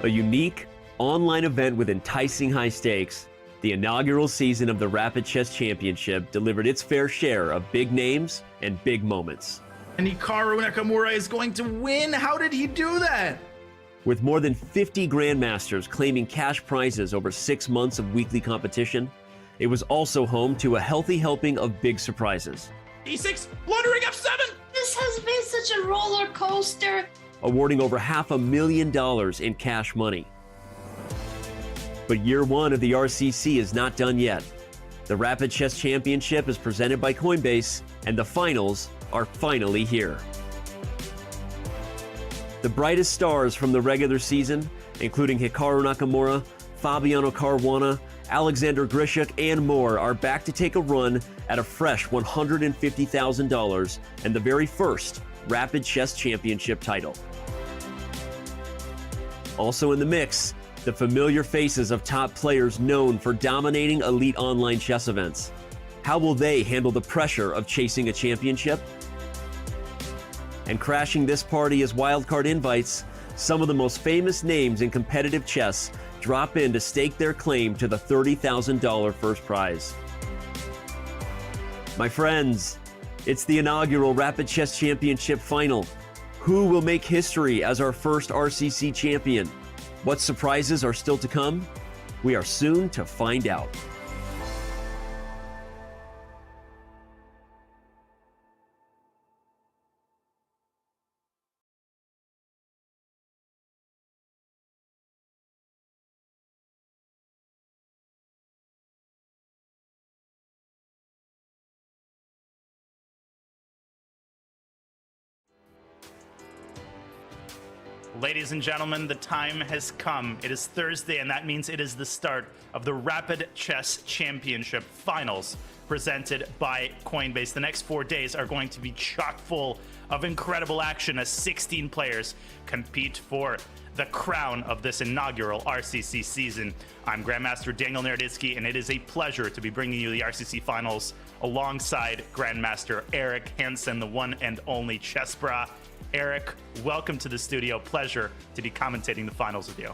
A unique, online event with enticing high stakes, the inaugural season of the Rapid Chess Championship delivered its fair share of big names and big moments. And Hikaru Nakamura is going to win. How did he do that? With more than 50 grandmasters claiming cash prizes over 6 months of weekly competition, it was also home to a healthy helping of big surprises. E6, blundering F7. This has been such a roller coaster. Awarding over $500,000 in cash money. But year one of the RCC is not done yet. The Rapid Chess Championship is presented by Coinbase, and the finals are finally here. The brightest stars from the regular season, including Hikaru Nakamura, Fabiano Caruana, Alexander Grischuk, and more, are back to take a run at a fresh $150,000 and the very first Rapid Chess Championship title. Also in the mix, the familiar faces of top players known for dominating elite online chess events. How will they handle the pressure of chasing a championship? And crashing this party as wildcard invites, some of the most famous names in competitive chess drop in to stake their claim to the $30,000 first prize. My friends, it's the inaugural Rapid Chess Championship final. Who will make history as our first RCC champion? What surprises are still to come? We are soon to find out. Ladies and gentlemen, the time has come. It is Thursday, and that means it is the start of the Rapid Chess Championship Finals presented by Coinbase. The next 4 days are going to be chock full of incredible action as 16 players compete for the crown of this inaugural RCC season. I'm Grandmaster Daniel Naroditsky, and it is a pleasure to be bringing you the RCC Finals alongside Grandmaster Eric Hansen, the one and only Chess Bra. Eric, welcome to the studio. Pleasure to be commentating the finals with you.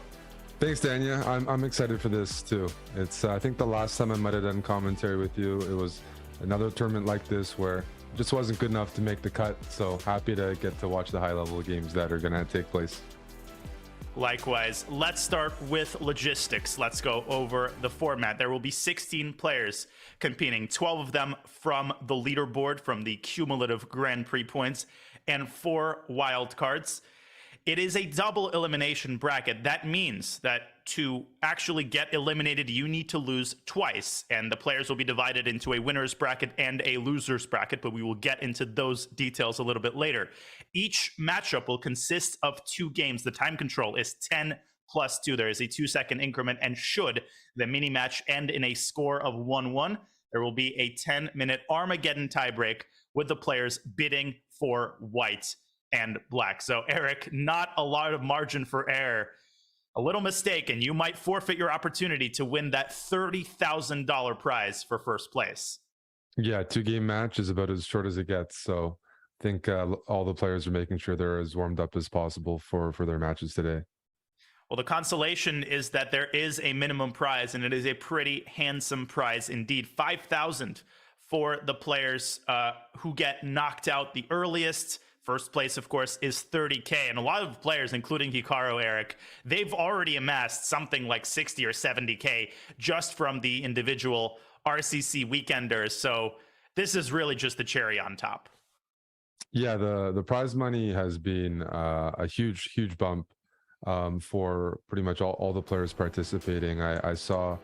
Thanks, Daniel. I'm excited for this too. It's I think the last time I might have done commentary with you, it was another tournament like this where it just wasn't good enough to make the cut. So happy to get to watch the high-level games that are going to take place. Likewise, let's start with logistics. Let's go over the format. There will be 16 players competing, 12 of them from the leaderboard, from the cumulative Grand Prix points, and 4 wildcards. It is a double elimination bracket. That means that to actually get eliminated, you need to lose twice, and the players will be divided into a winner's bracket and a loser's bracket, but we will get into those details a little bit later. Each matchup will consist of 2 games. The time control is 10+2. There is a 2-second increment, and should the mini match end in a score of 1-1, there will be a 10-minute Armageddon tiebreak with the players bidding for white and black. So Eric, not a lot of margin for error. A little mistake and you might forfeit your opportunity to win that $30,000 prize for first place. Yeah, 2-game match is about as short as it gets. So I think all the players are making sure they're as warmed up as possible for their matches today. Well, the consolation is that there is a minimum prize, and it is a pretty handsome prize indeed. $5,000 for the players who get knocked out the earliest. First place, of course, is $30K. And a lot of players, including Hikaru, Eric, they've already amassed something like $60 or $70K just from the individual RCC weekenders. So this is really just the cherry on top. Yeah, the prize money has been a huge bump for pretty much all the players participating. I saw,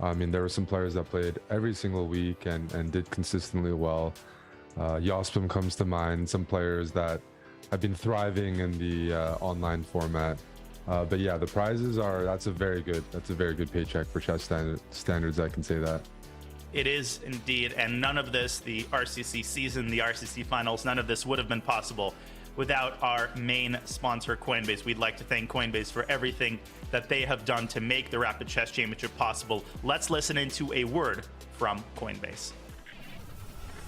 I mean, there were some players that played every single week and did consistently well. Yospim comes to mind, some players that have been thriving in the online format. But yeah, the prizes that's a very good paycheck for chess standards, I can say that. It is indeed, and none of this, the RCC season, the RCC finals, none of this would have been possible without our main sponsor, Coinbase. We'd like to thank Coinbase for everything that they have done to make the Rapid Chess Championship possible. Let's listen into a word from Coinbase.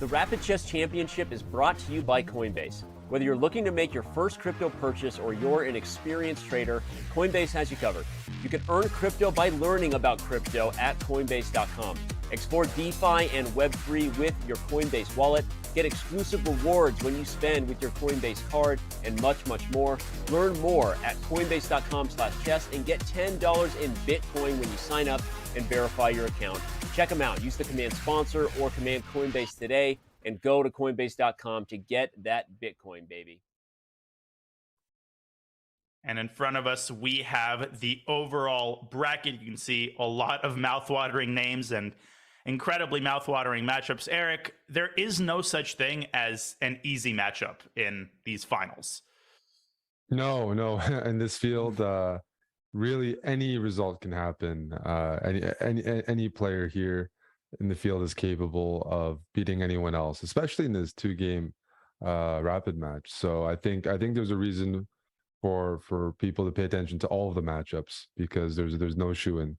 The Rapid Chess Championship is brought to you by Coinbase. Whether you're looking to make your first crypto purchase or you're an experienced trader, Coinbase has you covered. You can earn crypto by learning about crypto at Coinbase.com. Explore DeFi and Web3 with your Coinbase wallet. Get exclusive rewards when you spend with your Coinbase card and much, much more. Learn more at Coinbase.com/chess and get $10 in Bitcoin when you sign up and verify your account. Check them out. Use the command sponsor or command Coinbase today and go to Coinbase.com to get that Bitcoin, baby. And in front of us, we have the overall bracket. You can see a lot of mouthwatering names and incredibly mouthwatering matchups. Eric, there is no such thing as an easy matchup in these finals. No. In this field, really any result can happen. Any player here in the field is capable of beating anyone else, especially in this 2-game rapid match. So I think there's a reason for people to pay attention to all of the matchups, because there's no shoo-in,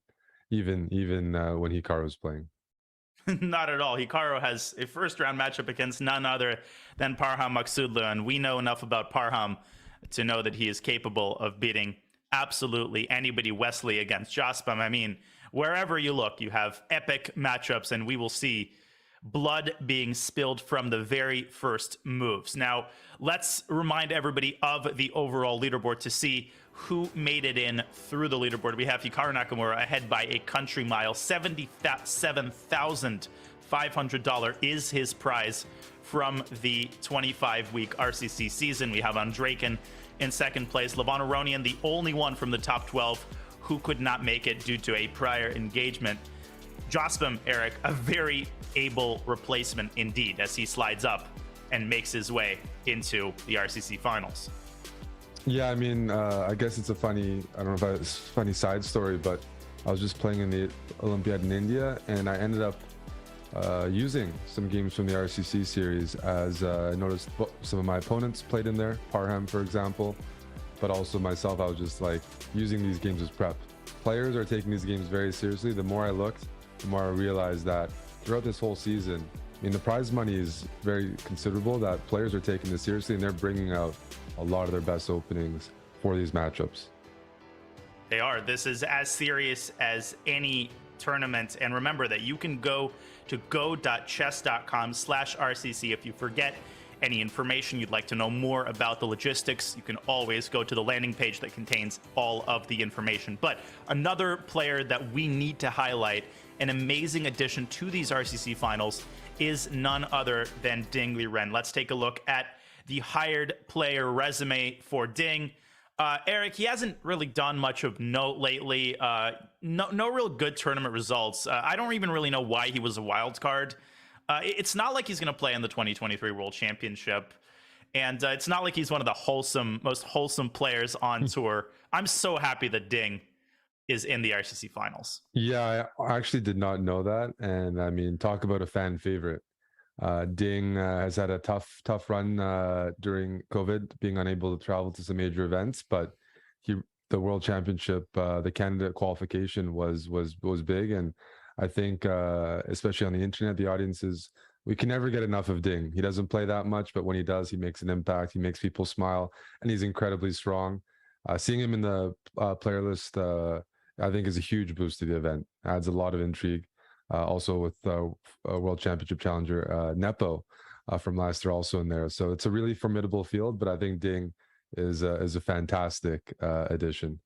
even when Hikaru is playing. Not at all. Hikaru has a first-round matchup against none other than Parham Maghsoodloo, and we know enough about Parham to know that he is capable of beating absolutely anybody. Wesley against Jospam. I mean, wherever you look, you have epic matchups, and we will see blood being spilled from the very first moves. Now, let's remind everybody of the overall leaderboard to see who made it in through the leaderboard. We have Hikaru Nakamura ahead by a country mile. $77,500 is his prize from the 25-week RCC season. We have Andraken in second place. Levon Aronian, the only one from the top 12 who could not make it due to a prior engagement. Jospam, Eric, a very able replacement indeed, as he slides up and makes his way into the RCC Finals. Yeah, I mean, I guess it's a funny, I don't know if it's a funny side story, but I was just playing in the Olympiad in India, and I ended up using some games from the RCC series, as I noticed some of my opponents played in there, Parham, for example, but also myself. I was just like using these games as prep. Players are taking these games very seriously. The more I looked, the more I realized that throughout this whole season, I mean, the prize money is very considerable, that players are taking this seriously, and they're bringing out a lot of their best openings for these matchups. They are. This is as serious as any tournament. And remember that you can go to go.chess.com/RCC. If you forget any information, you'd like to know more about the logistics, you can always go to the landing page that contains all of the information. But another player that we need to highlight, an amazing addition to these RCC finals, is none other than Ding Liren. Let's take a look at the hired player resume for Ding. Eric, he hasn't really done much of note lately. No real good tournament results. I don't even really know why he was a wild card. It's not like he's going to play in the 2023 World Championship. And it's not like he's one of the most wholesome players on tour. I'm so happy that Ding is in the RCC finals. Yeah, I actually did not know that. And I mean, talk about a fan favorite. Ding has had a tough run during COVID, being unable to travel to some major events, but the World Championship, the candidate qualification was big. And I think, especially on the internet, the audiences, we can never get enough of Ding. He doesn't play that much, but when he does, he makes an impact. He makes people smile, and he's incredibly strong. Seeing him in the player list, I think, is a huge boost to the event. Adds a lot of intrigue. Also with World Championship challenger Nepo from last year also in there. So it's a really formidable field, but I think Ding is a fantastic addition.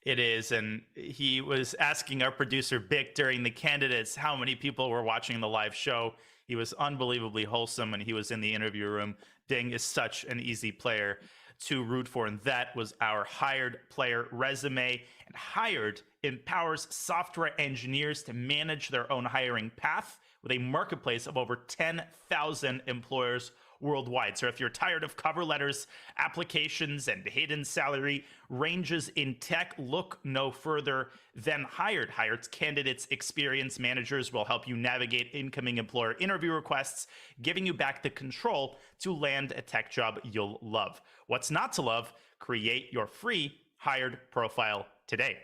It is, and he was asking our producer Bick during the candidates how many people were watching the live show. He was unbelievably wholesome when he was in the interview room. Ding is such an easy player to root for, and that was our hired player resume. And hired empowers software engineers to manage their own hiring path with a marketplace of over 10,000 employers worldwide. So if you're tired of cover letters, applications, and hidden salary ranges in tech, look no further than Hired. Hired's candidates experience managers will help you navigate incoming employer interview requests, giving you back the control to land a tech job you'll love. What's not to love? Create your free Hired profile today.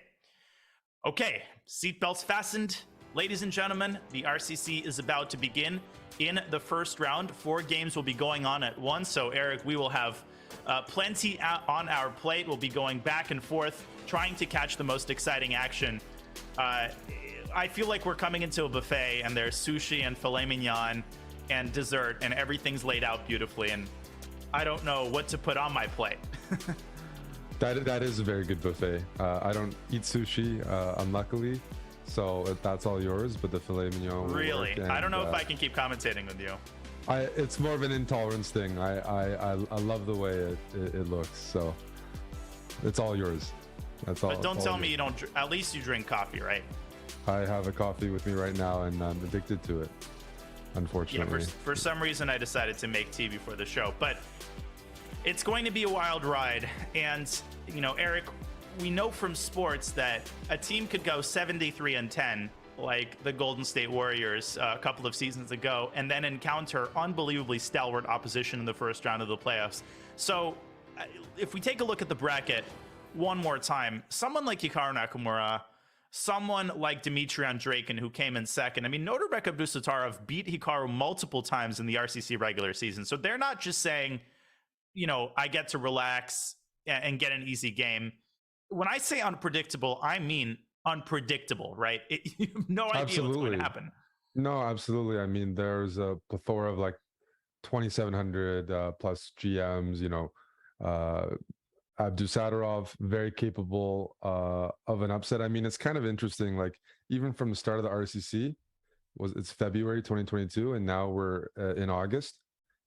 Okay, seatbelts fastened. Ladies and gentlemen, the RCC is about to begin. In the first round, 4 games will be going on at once. So, Eric, we will have plenty on our plate. We'll be going back and forth, trying to catch the most exciting action. I feel like we're coming into a buffet, and there's sushi and filet mignon and dessert, and everything's laid out beautifully. And I don't know what to put on my plate. That is a very good buffet. I don't eat sushi, unluckily, so that's all yours. But the filet mignon. Really, and, I don't know if I can keep commentating with you. It's more of an intolerance thing. I love the way it looks, so it's all yours. That's all. But don't tell me you don't. At least you drink coffee, right? I have a coffee with me right now, and I'm addicted to it. Unfortunately. Yeah, for some reason I decided to make tea before the show, but it's going to be a wild ride. And you know, Eric, we know from sports that a team could go 73-10, like the Golden State Warriors a couple of seasons ago, and then encounter unbelievably stalwart opposition in the first round of the playoffs. So if we take a look at the bracket one more time, someone like Hikaru Nakamura, someone like Dmitry Andreikin, who came in second. I mean, Norbek Abdusattorov beat Hikaru multiple times in the RCC regular season. So they're not just saying, you know, I get to relax and get an easy game. When I say unpredictable, I mean unpredictable, right? You have no idea what's going to happen. No, absolutely. I mean, there's a plethora of like 2,700 plus GMs, you know, Abdusattorov, very capable of an upset. I mean, it's kind of interesting. Like, even from the start of the RCC, it's February 2022, and now we're in August,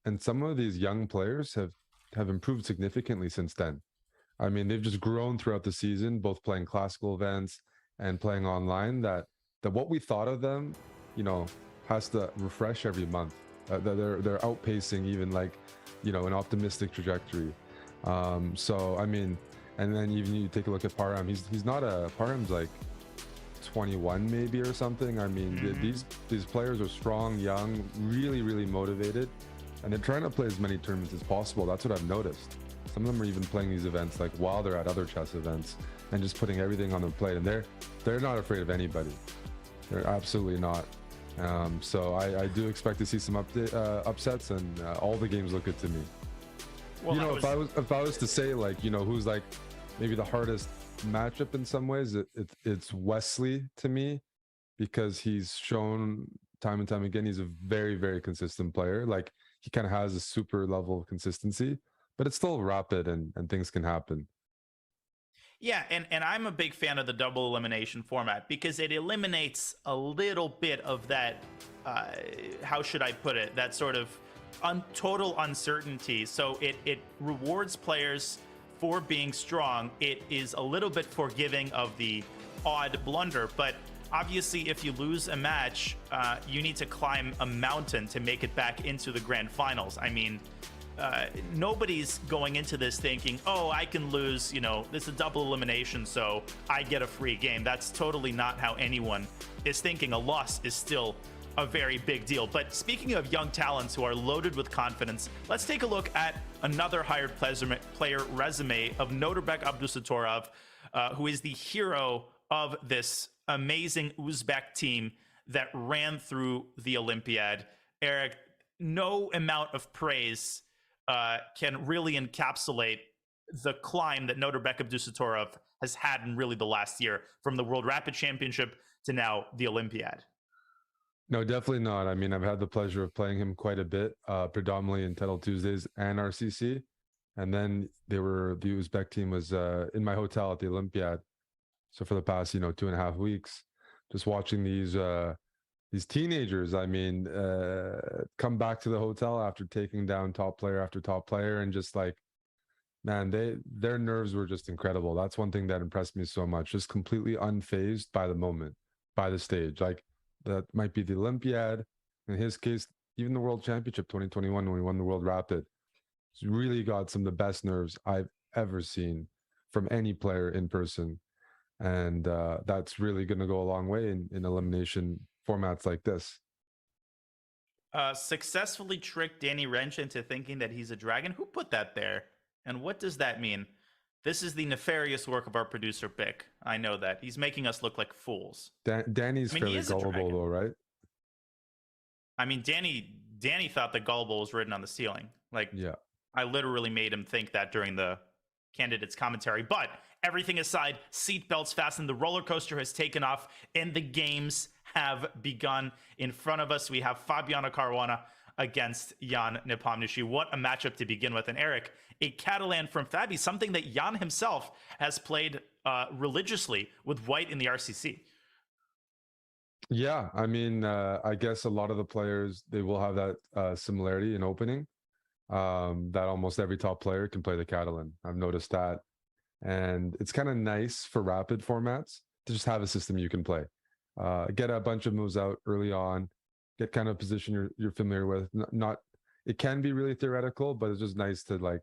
and some of these young players have improved significantly since then. I mean, they've just grown throughout the season, both playing classical events and playing online. That what we thought of them, you know, has to refresh every month. They're outpacing even, like, you know, an optimistic trajectory. So I mean, and then even you take a look at Parham, he's not Parham's like 21 maybe or something. I mean, these players are strong, young, really motivated, and they're trying to play as many tournaments as possible. That's what I've noticed. Some of them are even playing these events like while they're at other chess events and just putting everything on the plate, and they're not afraid of anybody. They're absolutely not. So I do expect to see some upsets, and all the games look good to me. Well, you know, if I was to say, like, you know, who's like maybe the hardest matchup in some ways, it's Wesley to me, because he's shown time and time again he's a very consistent player. Like, he kind of has a super level of consistency, but it's still rapid and things can happen. Yeah, and I'm a big fan of the double elimination format because it eliminates a little bit of that, how should I put it, that sort of total uncertainty. So it rewards players for being strong. It is a little bit forgiving of the odd blunder, but obviously if you lose a match, you need to climb a mountain to make it back into the grand finals. I mean, nobody's going into this thinking, oh, I can lose, you know, this is a double elimination, so I get a free game. That's totally not how anyone is thinking. A loss is still a very big deal. But speaking of young talents who are loaded with confidence, let's take a look at another hired player resume of Norbek Abdusattorov, who is the hero of this amazing Uzbek team that ran through the Olympiad. Eric, no amount of praise can really encapsulate the climb that Norbek Abdusattorov has had in really the last year, from the World Rapid Championship to now the Olympiad. No, definitely not. I mean, I've had the pleasure of playing him quite a bit, predominantly in Title Tuesdays and RCC. And then the Uzbek team was in my hotel at the Olympiad. So for the past, you know, 2.5 weeks, just watching these teenagers, I mean, come back to the hotel after taking down top player after top player, and just like, man, their nerves were just incredible. That's one thing that impressed me so much. Just completely unfazed by the moment, by the stage. Like, that might be the Olympiad. In his case, even the World Championship 2021 when we won the World Rapid. He's really got some of the best nerves I've ever seen from any player in person. And that's really going to go a long way in elimination formats like this. Successfully tricked Danny Wrench into thinking that he's a dragon. Who put that there? And what does that mean? This is the nefarious work of our producer, Bick. I know that. He's making us look like fools. Danny's I mean, he fairly is a gullible dragon. though, right? I mean, Danny thought that gullible was written on the ceiling. Like, Yeah. I literally made him think that during the candidates commentary. But everything aside, seatbelts fastened. The roller coaster has taken off, and the games have begun. In front of us, we have Fabiano Caruana against Jan Nepomniachtchi. What a matchup to begin with. And Eric, a Catalan from Fabi, something that Jan himself has played religiously with White in the RCC. Yeah, I mean, I guess a lot of the players, they will have that similarity in opening, that almost every top player can play the Catalan. I've noticed that. And it's kind of nice for rapid formats to just have a system you can play. Get a bunch of moves out early on, get kind of position you're familiar with. Not it can be really theoretical, but it's just nice to like,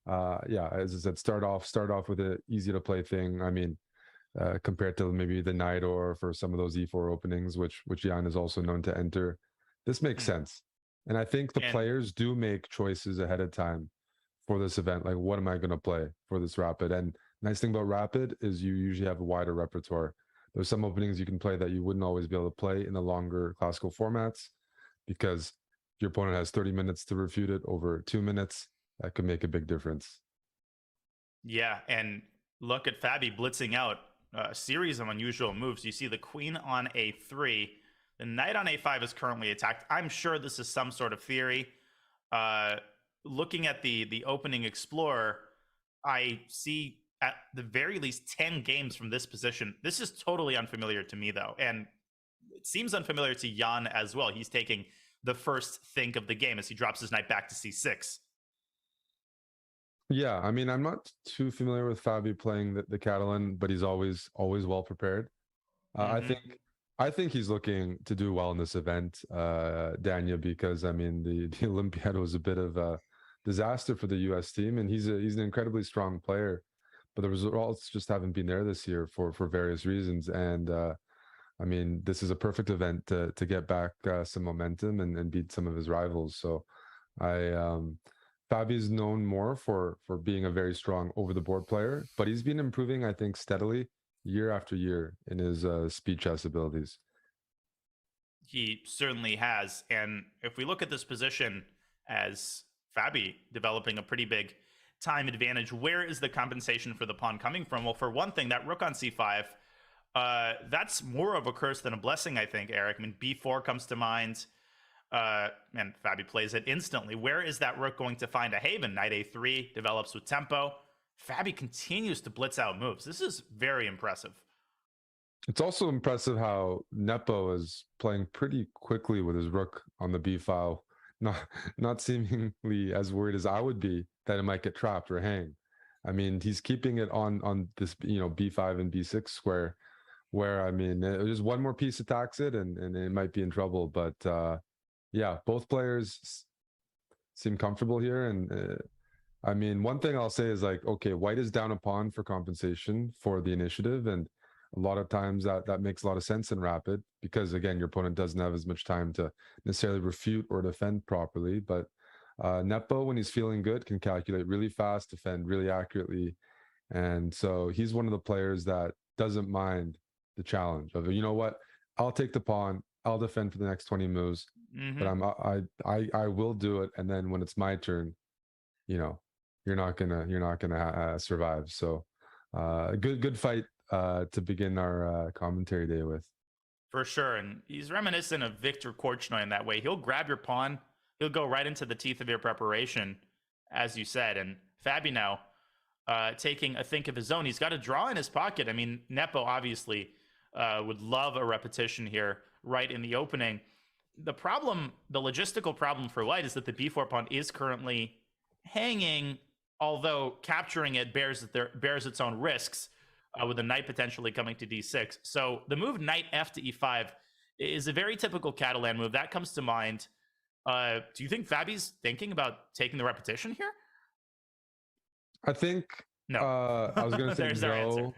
yeah, as I said, start off with an easy to play thing. I mean, compared to maybe the Knight or for some of those E4 openings, which Jan is also known to enter. This makes sense. And I think the players do make choices ahead of time for this event. Like, what am I going to play for this rapid? And nice thing about rapid is you usually have a wider repertoire. There's some openings you can play that you wouldn't always be able to play in the longer classical formats because your opponent has 30 minutes to refute it over 2 minutes. That could make a big difference. Yeah, and look at Fabi blitzing out a series of unusual moves. You see the queen on a3. The knight on a5 is currently attacked. I'm sure this is some sort of theory. Looking at the opening explorer, I see at the very least 10 games from this position. This is totally unfamiliar to me, though. And it seems unfamiliar to Jan as well. He's taking the first think of the game as he drops his knight back to c6. Yeah, I mean, I'm not too familiar with Fabi playing the Catalan, but he's always well prepared. I think he's looking to do well in this event, Dania, because I mean the Olympiad was a bit of a disaster for the U.S. team, and he's an incredibly strong player, but the results just haven't been there this year for various reasons. And I mean, this is a perfect event to get back some momentum and beat some of his rivals. So Fabi is known more for being a very strong over-the-board player, but he's been improving, I think, steadily year after year in his speed chess abilities. He certainly has. And if we look at this position as Fabi developing a pretty big time advantage, where is the compensation for the pawn coming from? Well, for one thing, that rook on c5, that's more of a curse than a blessing, I think, Eric. I mean, b4 comes to mind. And Fabi plays it instantly. Where is that rook going to find a haven? Knight a3 develops with tempo. Fabi continues to blitz out moves. This is very impressive. It's also impressive how Nepo is playing pretty quickly with his rook on the b file, not seemingly as worried as I would be that it might get trapped or hang. I mean, he's keeping it on this b5 and b6 square, where I mean, just one more piece attacks it and it might be in trouble. But yeah, both players seem comfortable here. And I mean, one thing I'll say is like, okay, White is down a pawn for compensation for the initiative. And a lot of times that makes a lot of sense in rapid because, again, your opponent doesn't have as much time to necessarily refute or defend properly. But Nepo, when he's feeling good, can calculate really fast, defend really accurately. And so he's one of the players that doesn't mind the challenge of, you know what, I'll take the pawn, I'll defend for the next 20 moves. But I will do it, and then when it's my turn, you're not gonna survive. So good fight to begin our commentary day with. For sure, and he's reminiscent of Viktor Korchnoi in that way. He'll grab your pawn, he'll go right into the teeth of your preparation, as you said. And Fabi now taking a think of his own. He's got a draw in his pocket. I mean, Nepo obviously would love a repetition here right in the opening. The logistical problem for White is that the b4 pawn is currently hanging, although capturing it bears its own risks, with the knight potentially coming to d6. So the move knight f to e5 is a very typical Catalan move. That comes to mind. Do you think Fabi's thinking about taking the repetition here? I think no. I was going to say There's no.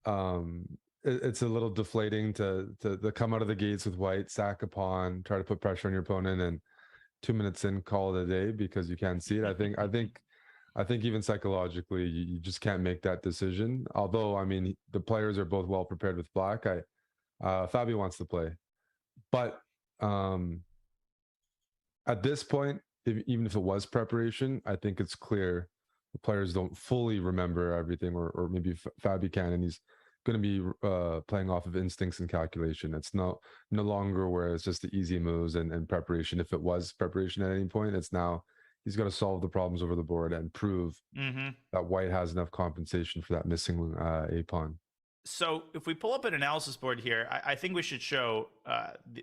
our answer. It's a little deflating to come out of the gates with White, sack a pawn, try to put pressure on your opponent, and 2 minutes in, call it a day because you can't see it. I think I think even psychologically, you just can't make that decision. Although, I mean, the players are both well prepared with black. Fabi wants to play, but at this point, even if it was preparation, I think it's clear the players don't fully remember everything, or maybe Fabi can, and he's going to be playing off of instincts and calculation. It's no longer where it's just the easy moves and preparation. If it was preparation at any point, it's now he's got to solve the problems over the board and prove that white has enough compensation for that missing a pawn. So if we pull up an analysis board here, I think we should show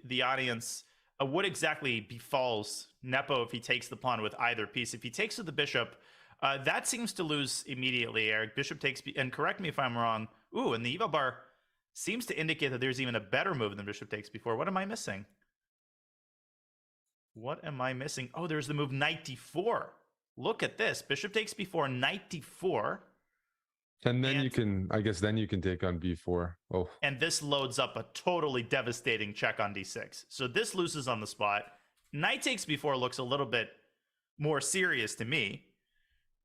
the audience what exactly befalls Nepo if he takes the pawn with either piece. If he takes with the bishop, that seems to lose immediately, Eric. Bishop takes, and correct me if I'm wrong. Ooh, and the eval bar seems to indicate that there's even a better move than bishop takes before. What am I missing? What am I missing? Oh, there's the move knight d4. Look at this. Bishop takes before, knight d4. And then you can, I guess, then you can take on b4. Oh. And this loads up a totally devastating check on d6. So this loses on the spot. Knight takes b4 looks a little bit more serious to me.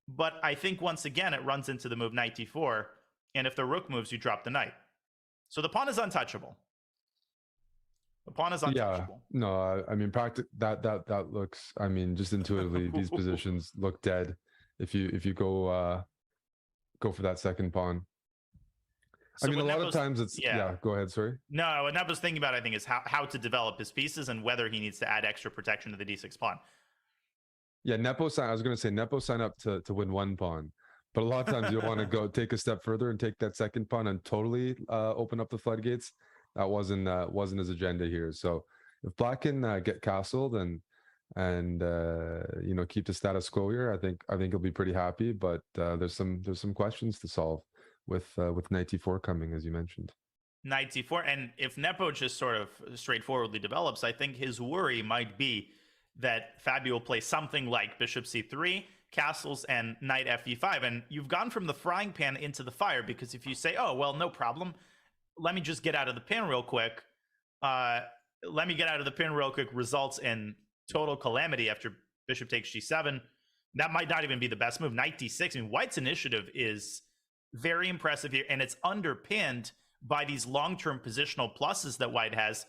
But I think once again, it runs into the move knight d4. And if the rook moves, you drop the knight. So the pawn is untouchable. The pawn is untouchable. Yeah, no, I mean, that looks, I mean, just intuitively, these positions look dead if you go for that second pawn. So I mean, a lot of times it's, yeah, go ahead, sorry. No, what Nepo's thinking about, I think, is how to develop his pieces and whether he needs to add extra protection to the d6 pawn. Yeah, I was going to say Nepo signed up to win one pawn, but a lot of times you want to go take a step further and take that second pawn and totally open up the floodgates. That wasn't his agenda here. So if black can get castled and you know, keep the status quo here, I think he'll be pretty happy. But there's some questions to solve with knight d4 coming, as you mentioned. Knight d4, and if Nepo just sort of straightforwardly develops, I think his worry might be that Fabi will play something like bishop c3, castles, and knight fe5, and you've gone from the frying pan into the fire, because if you say, oh well, no problem, let me just get out of the pin real quick, results in total calamity after bishop takes g7. That might not even be the best move. Knight d6. I mean, white's initiative is very impressive here, and it's underpinned by these long-term positional pluses that white has.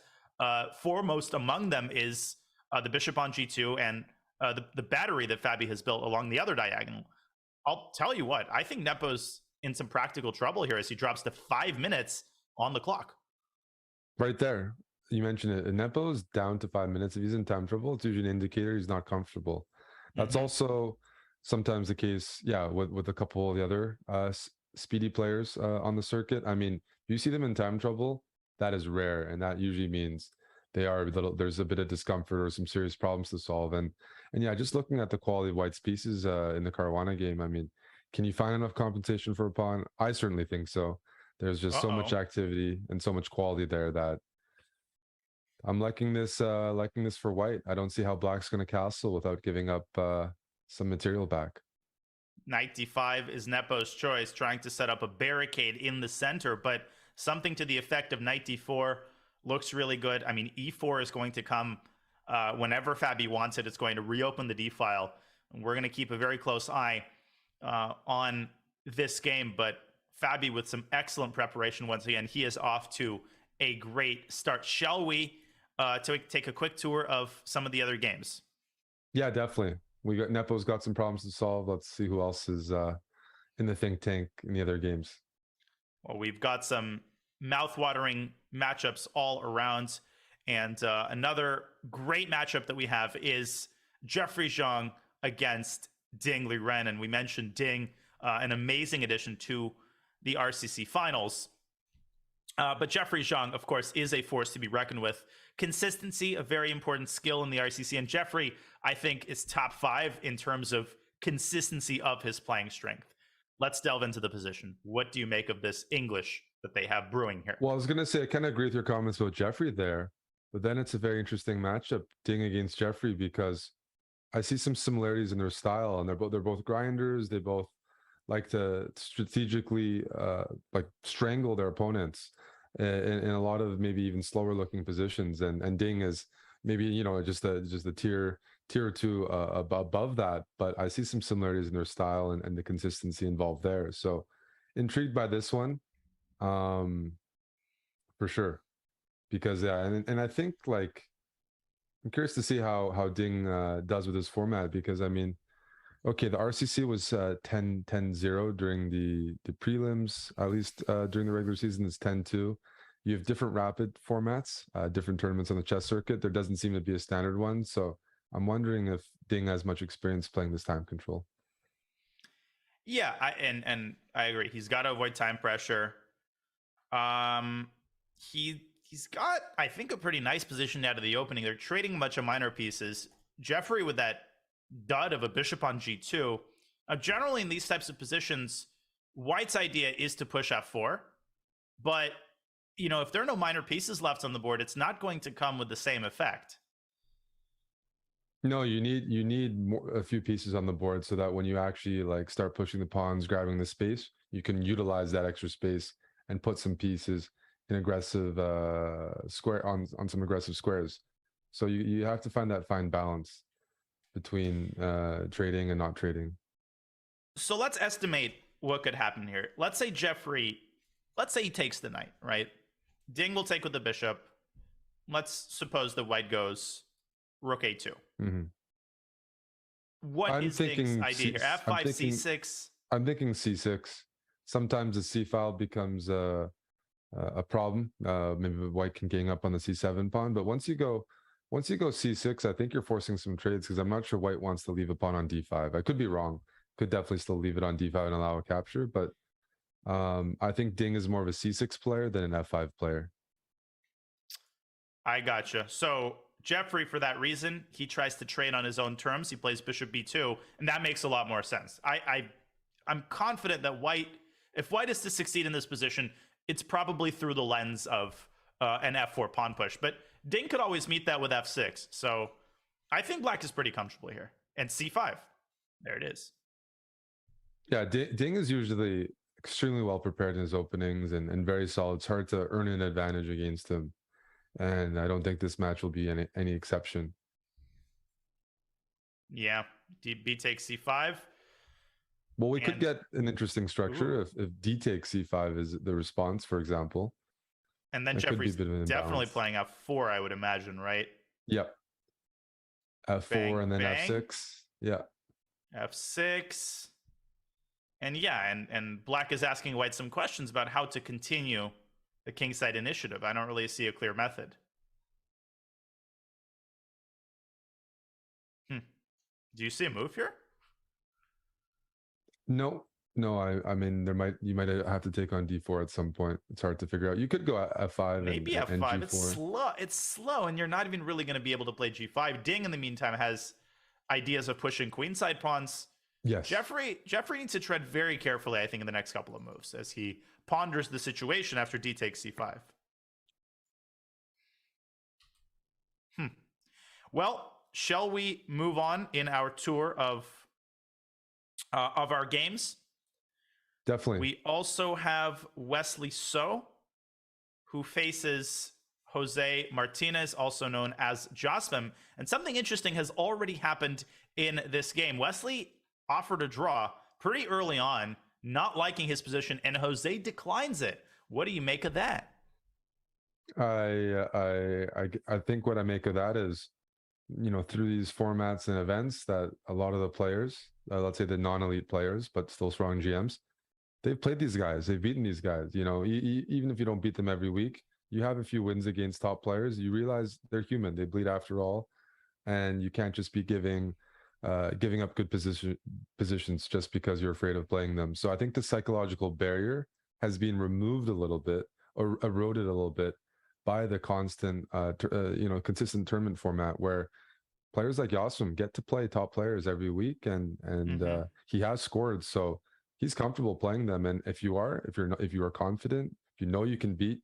Foremost among them is the bishop on g2 and the battery that Fabi has built along the other diagonal. I'll tell you what, I think Nepo's in some practical trouble here as he drops to 5 minutes on the clock. Right there. You mentioned it. Nepo's down to 5 minutes. If he's in time trouble, it's usually an indicator he's not comfortable. That's also sometimes the case, yeah, with a couple of the other speedy players on the circuit. I mean, if you see them in time trouble, that is rare, and that usually means there's a bit of discomfort or some serious problems to solve. And yeah, just looking at the quality of white's pieces in the Caruana game, I mean, can you find enough compensation for a pawn? I certainly think so. There's just so much activity and so much quality there that I'm liking this for white. I don't see how black's going to castle without giving up some material back. Knight d5 is Nepo's choice, trying to set up a barricade in the center, but something to the effect of knight d4 looks really good. I mean, e4 is going to come whenever Fabi wants it. It's going to reopen the d file, and we're going to keep a very close eye on this game. But Fabi with some excellent preparation once again. He is off to a great start. Shall we take a quick tour of some of the other games? Yeah, definitely. Nepo's got some problems to solve. Let's see who else is in the think tank in the other games. Well, we've got some mouth-watering matchups all around, and another great matchup that we have is Jeffrey Xiong against Ding Liren. And we mentioned Ding, an amazing addition to the RCC Finals. But Jeffrey Xiong, of course, is a force to be reckoned with. Consistency, a very important skill in the RCC. And Jeffrey, I think, is top 5 in terms of consistency of his playing strength. Let's delve into the position. What do you make of this English that they have brewing here? Well, I was going to say, I kind of agree with your comments about Jeffrey there, but then it's a very interesting matchup, Ding against Jeffrey, because I see some similarities in their style, and they're both grinders. They both like to strategically like strangle their opponents in a lot of maybe even slower looking positions. And Ding is maybe, you know, just the tier tier or two above that, but I see some similarities in their style and the consistency involved there. So intrigued by this one, for sure. Because yeah, and I think like I'm curious to see how Ding does with this format, because I mean, okay, the RCC was 10-0 during the prelims, at least during the regular season. It's 10-2. You have different rapid formats, different tournaments on the chess circuit. There doesn't seem to be a standard one, so I'm wondering if Ding has much experience playing this time control. Yeah, and I agree. He's got to avoid time pressure. He's got, I think, a pretty nice position out of the opening. They're trading a bunch of minor pieces. Jeffrey with that dud of a bishop on g2. Generally in these types of positions, White's idea is to push f4, but you know, if there are no minor pieces left on the board, it's not going to come with the same effect. No, you need a few pieces on the board so that when you actually like start pushing the pawns, grabbing the space, you can utilize that extra space and put some pieces in aggressive square on some aggressive squares. So you have to find that fine balance between trading and not trading. So let's estimate what could happen here. Let's say he takes the knight, right? Ding will take with the bishop. Let's suppose that White goes rook a2. Mm-hmm. What is Ding's idea here? F5, c6. I'm thinking c6. Sometimes the c file becomes a problem. Maybe White can gang up on the c7 pawn, but once you go c6, I think you're forcing some trades, because I'm not sure White wants to leave a pawn on d5. I could be wrong. Could definitely still leave it on d5 and allow a capture, but I think Ding is more of a c6 player than an f5 player. I gotcha. So Jeffrey, for that reason, he tries to trade on his own terms. He plays bishop b2, and that makes a lot more sense. I'm confident that if White is to succeed in this position, it's probably through the lens of an f4 pawn push. But Ding could always meet that with f6. So I think Black is pretty comfortable here. And c5. There it is. Yeah, Ding is usually extremely well prepared in his openings and very solid. It's hard to earn an advantage against him. And I don't think this match will be any exception. Yeah, B takes c5. Well, we could get an interesting structure if D takes c5 is the response, for example. And then Jeffrey's definitely playing f4, I would imagine, right? Yep. F4 bang, and then bang. F6. Yeah. F6. And yeah, and Black is asking White some questions about how to continue the kingside initiative. I don't really see a clear method. Do you see a move here? No. I mean, you might have to take on d4 at some point. It's hard to figure out. You could go f5. Maybe and f5. G4. It's slow, and you're not even really going to be able to play g5. Ding, in the meantime, has ideas of pushing queenside pawns. Yes. Jeffrey needs to tread very carefully, I think, in the next couple of moves as he ponders the situation after D takes c5. Well, shall we move on in our tour of our games? Definitely. We also have Wesley So, who faces Jose Martinez, also known as Josvim. And something interesting has already happened in this game. Wesley offered a draw pretty early on, not liking his position, and Jose declines it. What do you make of that? I think what I make of that is, you know, through these formats and events, that a lot of the players, let's say the non-elite players, but still strong GMs, they've played these guys, they've beaten these guys. You know, even if you don't beat them every week, you have a few wins against top players. You realize they're human; they bleed after all, and you can't just be giving up good positions just because you're afraid of playing them. So I think the psychological barrier has been removed a little bit, or eroded a little bit, by the constant, consistent tournament format where players like Josvim get to play top players every week, and he has scored, so he's comfortable playing them. And if you are confident, if you know you can beat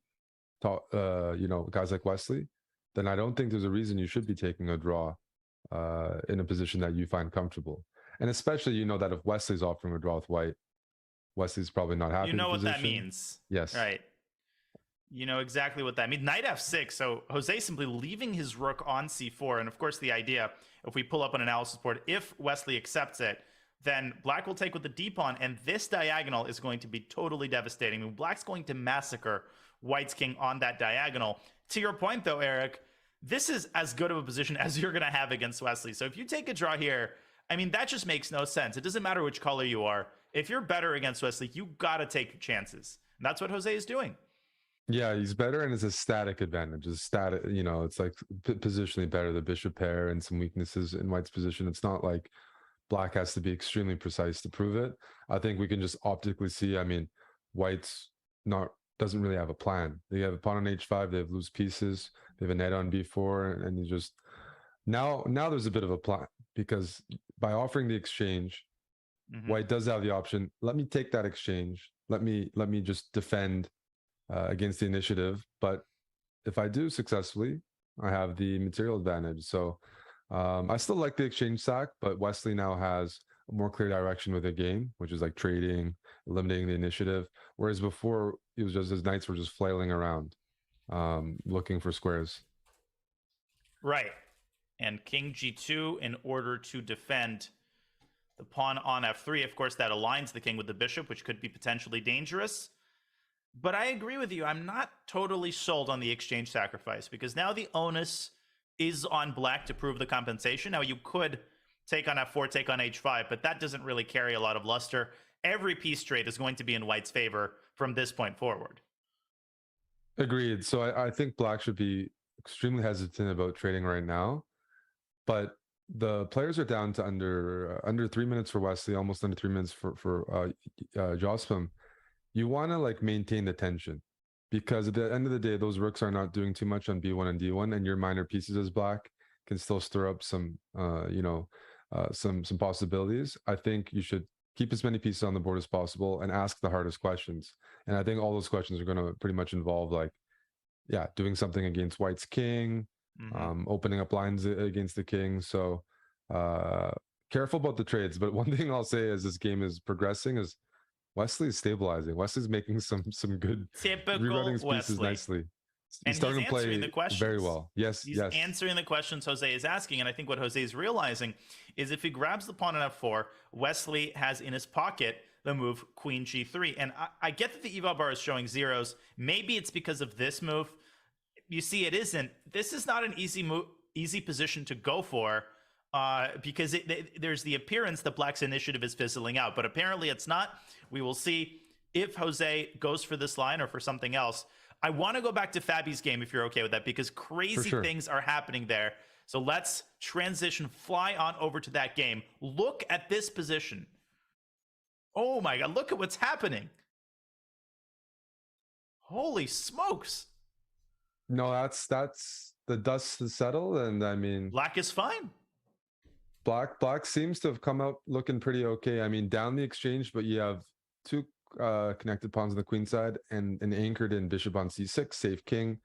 top, guys like Wesley, then I don't think there's a reason you should be taking a draw in a position that you find comfortable. And especially, that if Wesley's offering a draw with White, Wesley's probably not happy. You know what that means. Yes. Right. You know exactly what that means. Knight f6. So Jose simply leaving his rook on c4. And of course, the idea, if we pull up an analysis board, if Wesley accepts it, then black will take with the d pawn. And this diagonal is going to be totally devastating. I mean, black's going to massacre white's king on that diagonal. To your point, though, Eric, this is as good of a position as you're going to have against Wesley. So if you take a draw here, I mean, that just makes no sense. It doesn't matter which color you are. If you're better against Wesley, you got to take your chances. And that's what Jose is doing. Yeah, he's better, and it's a static advantage. It's static, you know, it's like positionally better. The bishop pair and some weaknesses in white's position. It's not like black has to be extremely precise to prove it. I think we can just optically see, I mean, white's doesn't really have a plan. They have a pawn on h5, they have loose pieces, they have a knight on b4, and you just now there's a bit of a plan, because by offering the exchange, white does have the option. Let me take that exchange. Let me just defend against the initiative. But if I do successfully, I have the material advantage. So I still like the exchange sack, but Wesley now has a more clear direction with the game, which is like trading, eliminating the initiative. Whereas before, it was just his knights were just flailing around, looking for squares. Right. And king g2 in order to defend the pawn on f3. Of course, that aligns the king with the bishop, which could be potentially dangerous. But I agree with you. I'm not totally sold on the exchange sacrifice, because now the onus is on black to prove the compensation. Now, you could take on f4, take on h5, but that doesn't really carry a lot of luster. Every piece trade is going to be in white's favor from this point forward. Agreed. So I think black should be extremely hesitant about trading right now. But the players are down to under 3 minutes for Wesley, almost under 3 minutes for Jospin. You want to like maintain the tension, because at the end of the day, those rooks are not doing too much on b1 and d1, and your minor pieces as black can still stir up some some possibilities. I think you should keep as many pieces on the board as possible and ask the hardest questions. And I think all those questions are going to pretty much involve like, yeah, doing something against white's king, opening up lines against the king. So careful about the trades. But one thing I'll say as this game is progressing is Wesley is stabilizing. Wesley's making some good rerunning his pieces nicely. He's starting to play very well. Yes, he's answering the questions Jose is asking. And I think what Jose is realizing is if he grabs the pawn on f4, Wesley has in his pocket the move queen g3. And I get that the eval bar is showing zeros. Maybe it's because of this move. You see, it isn't. This is not an easy position to go for, because there's the appearance that black's initiative is fizzling out. But apparently it's not. We will see if Jose goes for this line or for something else. I want to go back to Fabi's game, if you're okay with that, because crazy things are happening there. So let's transition, fly on over to that game. Look at this position. Oh my God, look at what's happening. Holy smokes. No, that's the dust has settled, and I mean, black is fine. Black seems to have come out looking pretty okay. I mean, down the exchange, but you have two connected pawns on the queen side and an anchored in bishop on c6, safe king.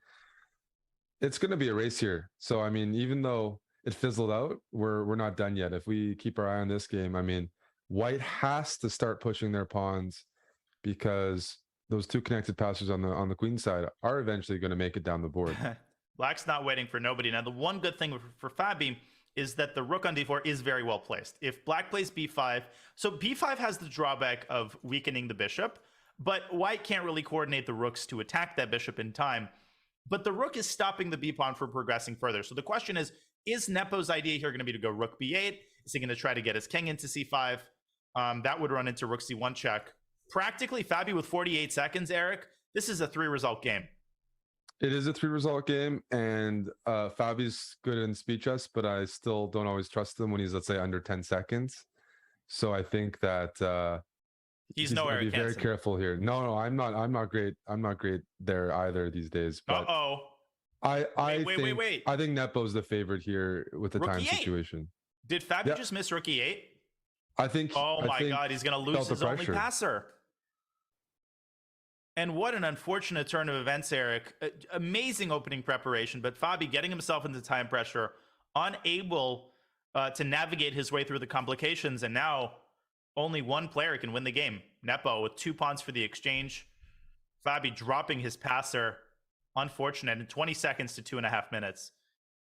It's going to be a race here. So I mean, even though it fizzled out, we're not done yet. If we keep our eye on this game, I mean, white has to start pushing their pawns, because those two connected passers on the queen side are eventually going to make it down the board. Black's not waiting for nobody. Now, the one good thing for Fabi is that the rook on d4 is very well placed. If black plays b5, so b5 has the drawback of weakening the bishop, but white can't really coordinate the rooks to attack that bishop in time. But the rook is stopping the b pawn from progressing further. So the question is Nepo's idea here going to be to go rook b8? Is he going to try to get his king into c5? That would run into rook c1 check. Practically, Fabi with 48 seconds, Eric, this is a 3-result game. It is a 3-result game, and Fabi's good in speed chess, but I still don't always trust him when he's, let's say, under 10 seconds. So I think that he's nowhere. Be very careful here. No, I'm not great. I'm not great there either these days. But I think Nepo's the favorite here with the time situation. Did Fabi just miss rook e8? I think. Oh my God, he's going to lose his only passer. And what an unfortunate turn of events, Eric. Amazing opening preparation, but Fabi getting himself into time pressure, unable to navigate his way through the complications, and now only one player can win the game. Nepo with 2 pawns for the exchange. Fabi dropping his passer. Unfortunate. In 20 seconds to 2.5 minutes.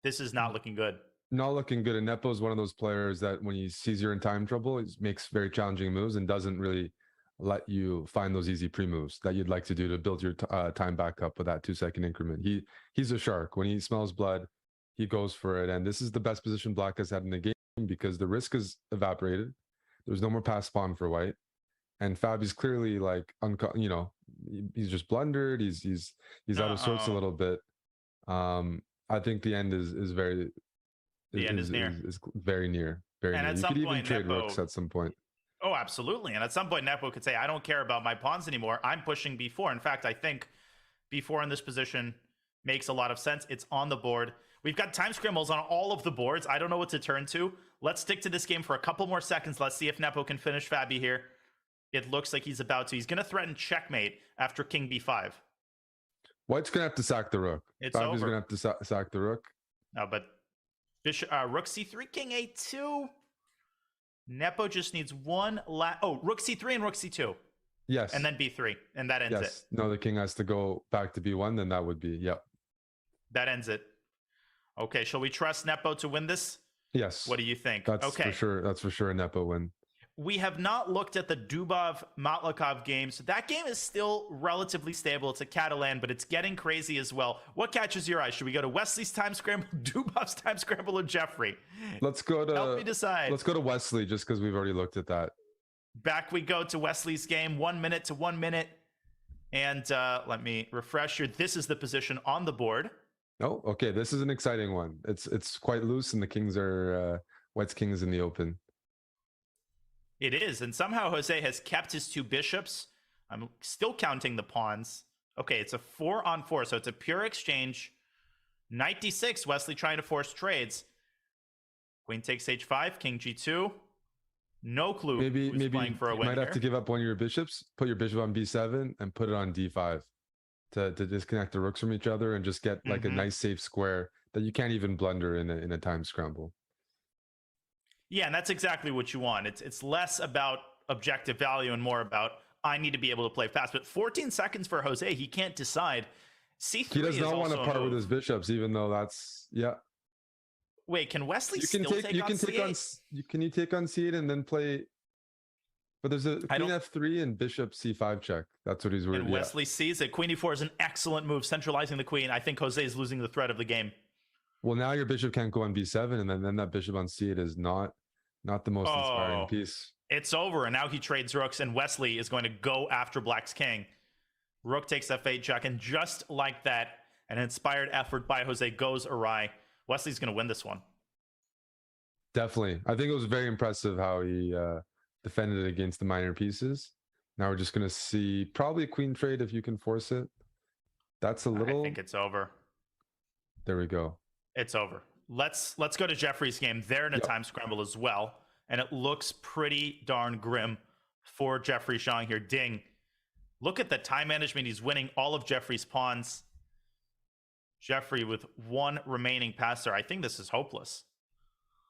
This is not looking good. Not looking good. And Nepo is one of those players that when he sees you're in time trouble, he makes very challenging moves and doesn't really let you find those easy pre-moves that you'd like to do to build your time back up with that 2-second increment. He's a shark. When he smells blood, he goes for it. And this is the best position Black has had in the game because the risk is evaporated. There's no more pass spawn for White. And Fabi's clearly like, he's just blundered. He's out of sorts a little bit. I think the end is very... The end is near. Is very near. Very and near. At you some could point, even trade Nepo, rooks at some point. Oh, absolutely. And at some point, Nepo could say, I don't care about my pawns anymore. I'm pushing B4. In fact, I think B4 in this position makes a lot of sense. It's on the board. We've got time scrambles on all of the boards. I don't know what to turn to. Let's stick to this game for a couple more seconds. Let's see if Nepo can finish Fabi here. It looks like he's about to. He's going to threaten checkmate after King B5. White's going to have to sack the rook. It's Fabi's over. going to have to sack the rook. No, but Bishop, rook C3, King A2. Nepo just needs one rook C3 and rook C2. Yes. And then B3. And that ends it. No, the king has to go back to B1, then that would be, yep. That ends it. Okay, shall we trust Nepo to win this? Yes. What do you think? That's okay. for sure. That's for sure a Nepo win. We have not looked at the Dubov Matlakov game, so that game is still relatively stable. It's a Catalan, but it's getting crazy as well. What catches your eye? Should we go to Wesley's time scramble, Dubov's time scramble, or Jeffrey? Let's go to Help me decide. Let's go to Wesley just because we've already looked at that. Back we go to Wesley's game, 1 minute to 1 minute. And let me refresh here. This is the position on the board. Oh, okay. This is an exciting one. It's quite loose, and the kings are White's king is in the open. It is, and somehow Jose has kept his 2 bishops. I'm still counting the pawns. Okay, it's a 4-on-4, so it's a pure exchange. Knight D6, Wesley trying to force trades. Queen takes H5, King G2. No clue who's playing for a win you might here. have to give up one of your bishops, put your bishop on B7, and put it on D5 to disconnect the rooks from each other and just get like a nice safe square that you can't even blunder in a time scramble. Yeah, and that's exactly what you want. It's less about objective value and more about I need to be able to play fast. But 14 seconds for Jose, he can't decide. C3 he does is not want to also part with his bishops, even though that's Wait, can Wesley you can still take take you on can C8? take on can you take on C8 and then play? But there's a queen F3 and bishop C5 check. That's what he's worried. And Wesley sees it. Queen E4 is an excellent move, centralizing the queen. I think Jose is losing the thread of the game. Well, now your bishop can't go on B7, and then that bishop on C8 is not the most inspiring piece. It's over, and now he trades rooks, and Wesley is going to go after Black's king. Rook takes F8 check, and just like that, an inspired effort by Jose goes awry. Wesley's going to win this one. Definitely. I think it was very impressive how he defended it against the minor pieces. Now we're just going to see probably a queen trade if you can force it. That's a little... I think it's over. There we go. It's over. Let's go to Jeffrey's game. They're in a time scramble as well, and it looks pretty darn grim for Jeffrey Xiong here. Ding. Look at the time management. He's winning all of Jeffrey's pawns. Jeffrey with one remaining passer. I think this is hopeless.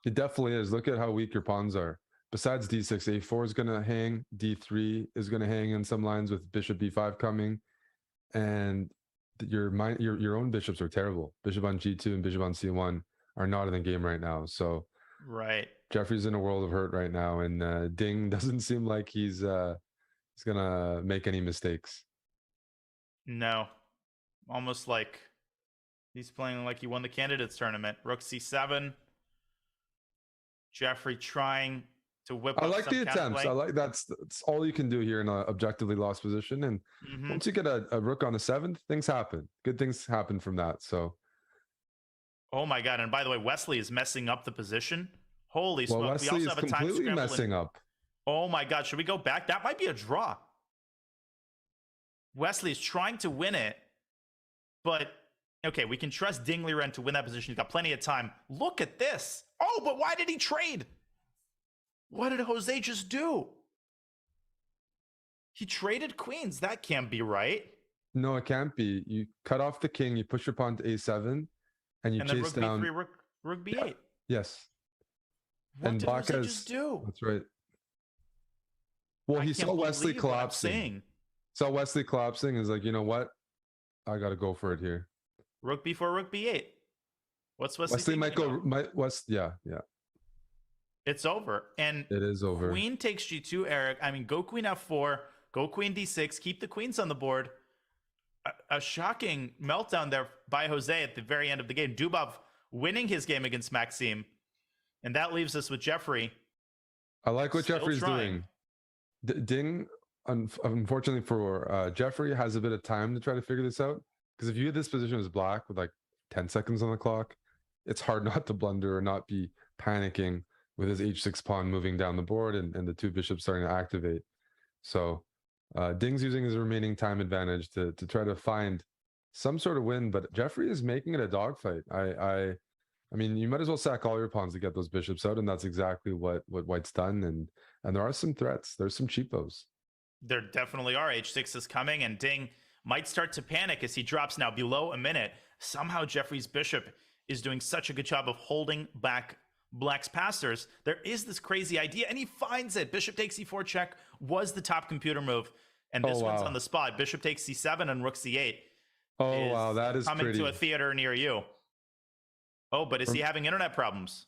It definitely is. Look at how weak your pawns are. Besides D6, A4 is going to hang. D3 is going to hang in some lines with bishop B5 coming. And your own bishops are terrible. Bishop on G2 and bishop on C1 are not in the game right now. So right, Jeffrey's in a world of hurt right now. And Ding doesn't seem like he's going to make any mistakes. No. Almost like he's playing like he won the candidates tournament. Rook C7. Jeffrey trying to whip up. I like the attempts. I like that's all you can do here in an objectively lost position. And once you get a rook on the 7th, things happen. Good things happen from that. So, oh my god! And by the way, Wesley is messing up the position. Holy smoke! Wesley we also have a time completely messing up. Oh my god! Should we go back? That might be a draw. Wesley is trying to win it, but okay, we can trust Liren to win that position. He's got plenty of time. Look at this. Oh, but why did he trade? What did Jose just do? He traded queens. That can't be right. No, it can't be. You cut off the king, you push your pawn to A7, and you chase down. Rook B3, rook B8. Yeah. Yes. What and did Black Jose just do? That's right. Well, he saw Wesley collapsing. Saw Wesley collapsing and is like, you know what? I gotta go for it here. Rook b4, rook b8. What's Wesley might go. about? Yeah. It's over. And It is over. queen takes g2, Eric. I mean, go queen f4, go queen d6, keep the queens on the board. A shocking meltdown there by Jose at the very end of the game. Dubov winning his game against Maxime. And that leaves us with Jeffrey. I like what Still Jeffrey's trying. doing. Ding, unfortunately for Jeffrey, has a bit of time to try to figure this out. Because if you get this position as black with like 10 seconds on the clock, it's hard not to blunder or not be panicking with his h6 pawn moving down the board and the two bishops starting to activate. So Ding's using his remaining time advantage to try to find some sort of win, but Jeffrey is making it a dogfight. I mean, you might as well sack all your pawns to get those bishops out, and that's exactly what White's done. And there are some threats. There's some cheapos. There definitely are. H6 is coming, and Ding might start to panic as he drops now below a minute. Somehow Jeffrey's bishop is doing such a good job of holding back Black's passers. There is this crazy idea, and he finds it. Bishop takes c4 check was the top computer move, and this one's on the spot. Bishop takes c7 and rook c8. Oh, wow, that is coming pretty. to a theater near you. Oh, but is he having internet problems?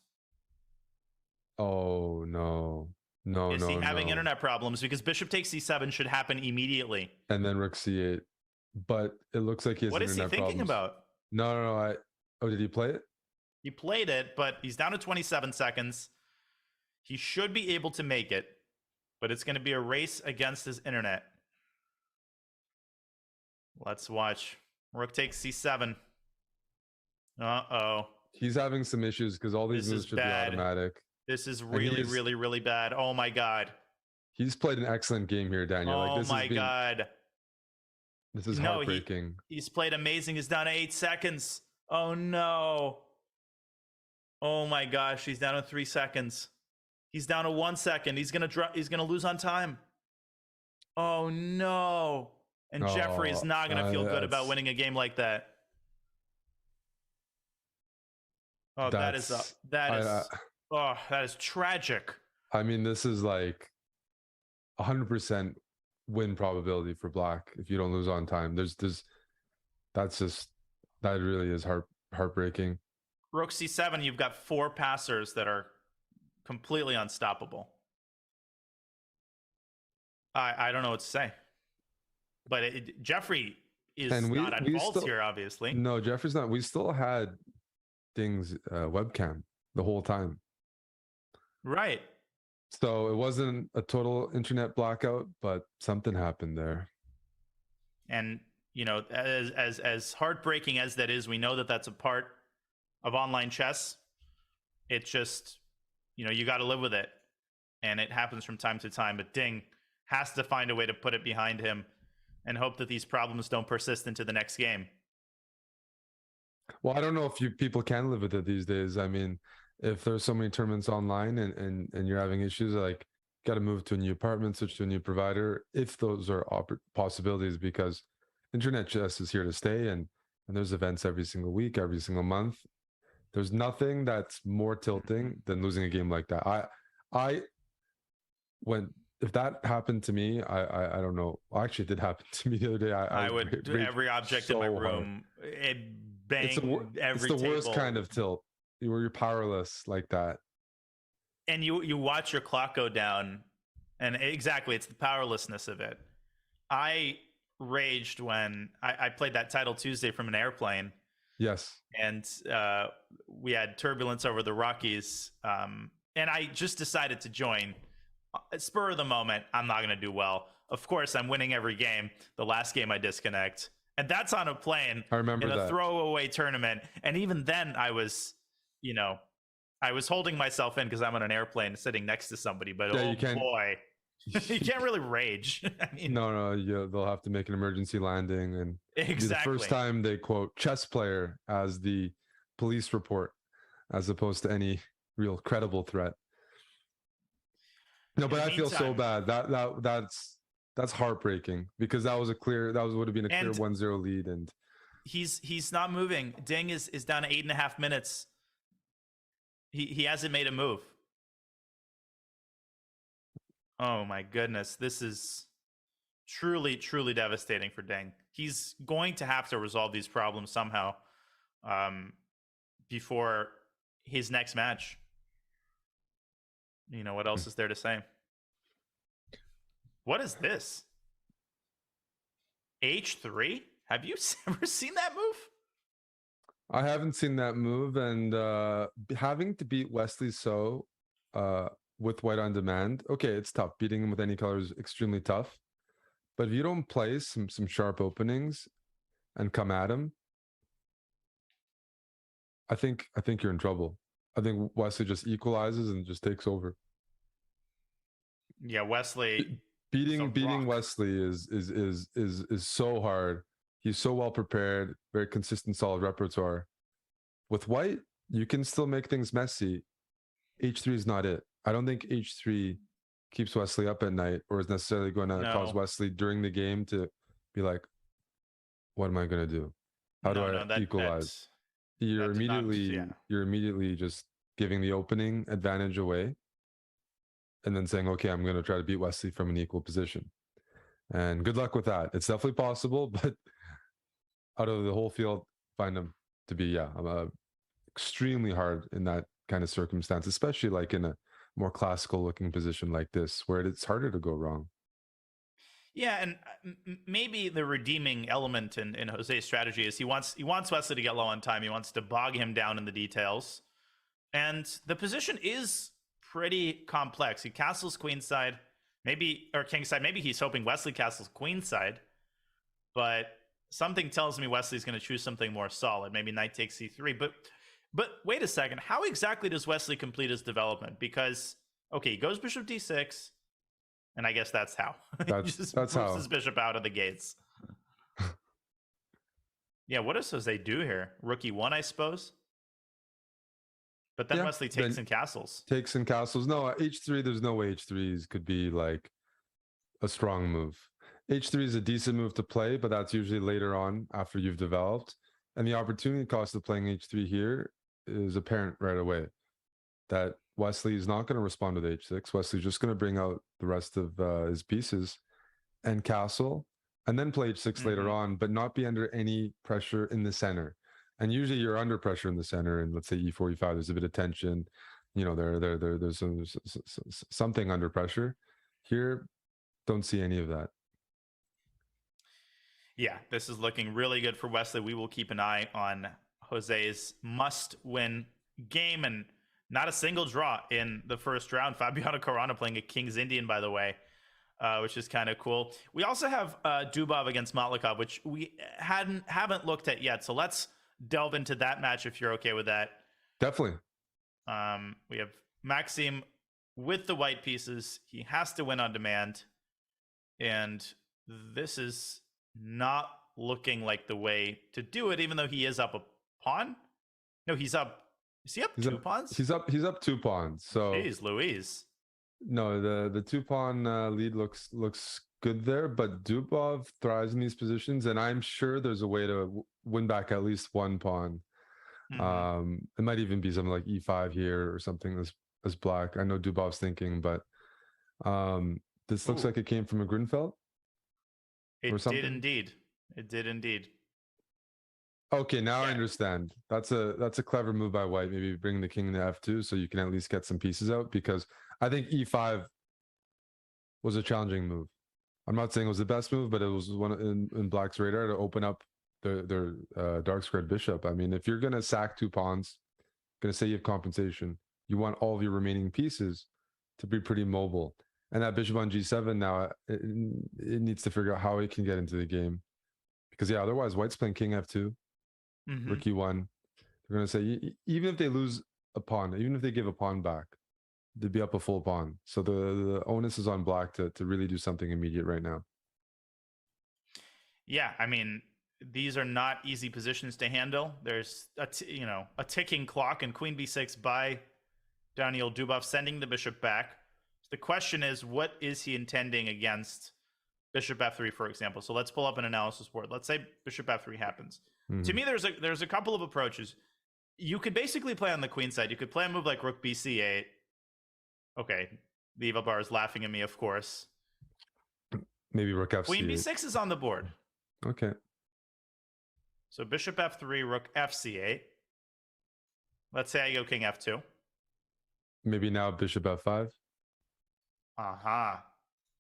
Oh, no. Is he having internet problems? Because bishop takes c7 should happen immediately. And then rook c8. But it looks like he has What is he internet thinking problems. about? No. Oh, did he play it? He played it, but he's down to 27 seconds. He should be able to make it, but it's going to be a race against his internet. Let's watch. Rook takes c7. Uh-oh. He's having some issues because all these moves should be automatic. This is really, really bad. Oh, my God. He's played an excellent game here, Daniel. Oh, my God. This is heartbreaking. He's played amazing. He's down to 8 seconds. Oh, no. Oh, my gosh. He's down to 3 seconds. He's down to 1 second. He's gonna lose on time. Oh, no. And Jeffrey is not going to feel good about winning a game like that. Oh, that is tragic. I mean, this is like 100% win probability for Black if you don't lose on time. That really is heartbreaking. Rook c7, you've got 4 passers that are completely unstoppable. I don't know what to say. But Jeffrey is not at fault here, obviously. No, Jeffrey's not. We still had Ding's webcam the whole time. Right. So it wasn't a total internet blackout, but something happened there. And, you know, as heartbreaking as that is, we know that that's a part of online chess. It's just, you know, you got to live with it. And it happens from time to time. But Ding has to find a way to put it behind him and hope that these problems don't persist into the next game. Well, I don't know if people can live with it these days. I mean, if there's so many tournaments online and you're having issues, like, got to move to a new apartment, switch to a new provider, if those are possibilities, because internet chess is here to stay, and there's events every single week, every single month. There's nothing that's more tilting than losing a game like that. If that happened to me, I don't know. Actually, it did happen to me the other day. I would do every object in my room. It banged every table. It's the worst kind of tilt where you're powerless like that. And you watch your clock go down, and exactly, it's the powerlessness of it. I raged when I played that title Tuesday from an airplane. Yes. And we had turbulence over the Rockies, and I just decided to join. Spur of the moment, I'm not going to do well. Of course, I'm winning every game. The last game I disconnect. And that's on a plane. I remember in a throwaway tournament. And even then I was holding myself in because I'm on an airplane sitting next to somebody. But boy, you can't really rage. I mean, no, they'll have to make an emergency landing. And exactly. The first time they quote chess player as the police report, as opposed to any real credible threat. No, but I feel so bad. That's heartbreaking, because that would have been a clear 1-0 lead, and he's not moving. Ding is down to 8.5 minutes. He hasn't made a move. Oh my goodness, this is truly, truly devastating for Deng. He's going to have to resolve these problems somehow before his next match. You know, what else is there to say? What is this? H3? Have you ever seen that move? I haven't seen that move, and having to beat Wesley So with white on demand, okay, it's tough. Beating him with any color is extremely tough. But if you don't play some sharp openings and come at him, I think you're in trouble. I think Wesley just equalizes and just takes over. Yeah, Wesley beating Wesley is so hard. He's so well prepared, very consistent, solid repertoire. With white, you can still make things messy. H3 is not it. I don't think H3 keeps Wesley up at night, or is necessarily going to cause Wesley during the game to be like, what am I going to do? How do I equalize? You're immediately just giving the opening advantage away and then saying, okay, I'm going to try to beat Wesley from an equal position. And good luck with that. It's definitely possible, but out of the whole field, find him to be, extremely hard in that kind of circumstance, especially like in a more classical looking position like this, where it's harder to go wrong. Yeah, and maybe the redeeming element in Jose's strategy is he wants Wesley to get low on time. He wants to bog him down in the details. And the position is pretty complex. He castles queenside, maybe, or kingside. Maybe he's hoping Wesley castles queenside, but something tells me Wesley's going to choose something more solid. Maybe knight takes c3. But wait a second. How exactly does Wesley complete his development? Because, okay, he goes bishop d6, and I guess that's how. That's how. His bishop out of the gates. Yeah, what does Jose do here? Rookie 1, I suppose? But then Wesley takes and castles. Takes and castles. No, h3, there's no way h3s could be like a strong move. h3 is a decent move to play, but that's usually later on after you've developed. And the opportunity cost of playing h3 here is apparent right away. That Wesley is not going to respond with h6. Wesley's just going to bring out the rest of his pieces and castle, and then play h6 later on, but not be under any pressure in the center. And usually you're under pressure in the center, and let's say e4, e5, there's a bit of tension. You know, there's something under pressure. Here, don't see any of that. Yeah, this is looking really good for Wesley. We will keep an eye on Jose's must-win game, and not a single draw in the first round. Fabiano Caruana playing a King's Indian, by the way, which is kind of cool. We also have Dubov against Matlakov, which we haven't looked at yet. So let's delve into that match if you're okay with that. Definitely. We have Maxim with the white pieces. He has to win on demand. And this is not looking like the way to do it, even though he is up a pawn. No, he's up. Is he up two pawns? He's up 2 pawns. So jeez Louise. No, the 2 pawn lead looks good there, but Dubov thrives in these positions, and I'm sure there's a way to win back at least 1 pawn. It might even be something like e5 here or something as black. I know Dubov's thinking, but this looks like it came from a Grunfeld. It did indeed. It did indeed. Okay, now I understand. That's a clever move by white. Maybe bring the king to f2 so you can at least get some pieces out, because I think e5 was a challenging move. I'm not saying it was the best move, but it was one in black's radar to open up their dark squared bishop. I mean, if you're going to sack 2 pawns, going to say you have compensation, you want all of your remaining pieces to be pretty mobile. And that bishop on g7 now, it needs to figure out how it can get into the game. Because, yeah, otherwise white's playing king f2. Rook e1. They're going to say, even if they lose a pawn, even if they give a pawn back, they'd be up a full pawn. So the onus is on black to really do something immediate right now. Yeah, I mean, these are not easy positions to handle. There's a ticking clock, and queen b6 by Daniil Dubov, sending the bishop back. The question is, what is he intending against bishop f3, for example? So let's pull up an analysis board. Let's say bishop f3 happens. To me, there's a couple of approaches. You could basically play on the queen side. You could play a move like rook bc8. Okay, the Eva bar is laughing at me, of course. Maybe rook f Queen c8. b6 is on the board. Okay. So bishop f3, rook fc8. Let's say I go king f2. Maybe now bishop f5. Aha.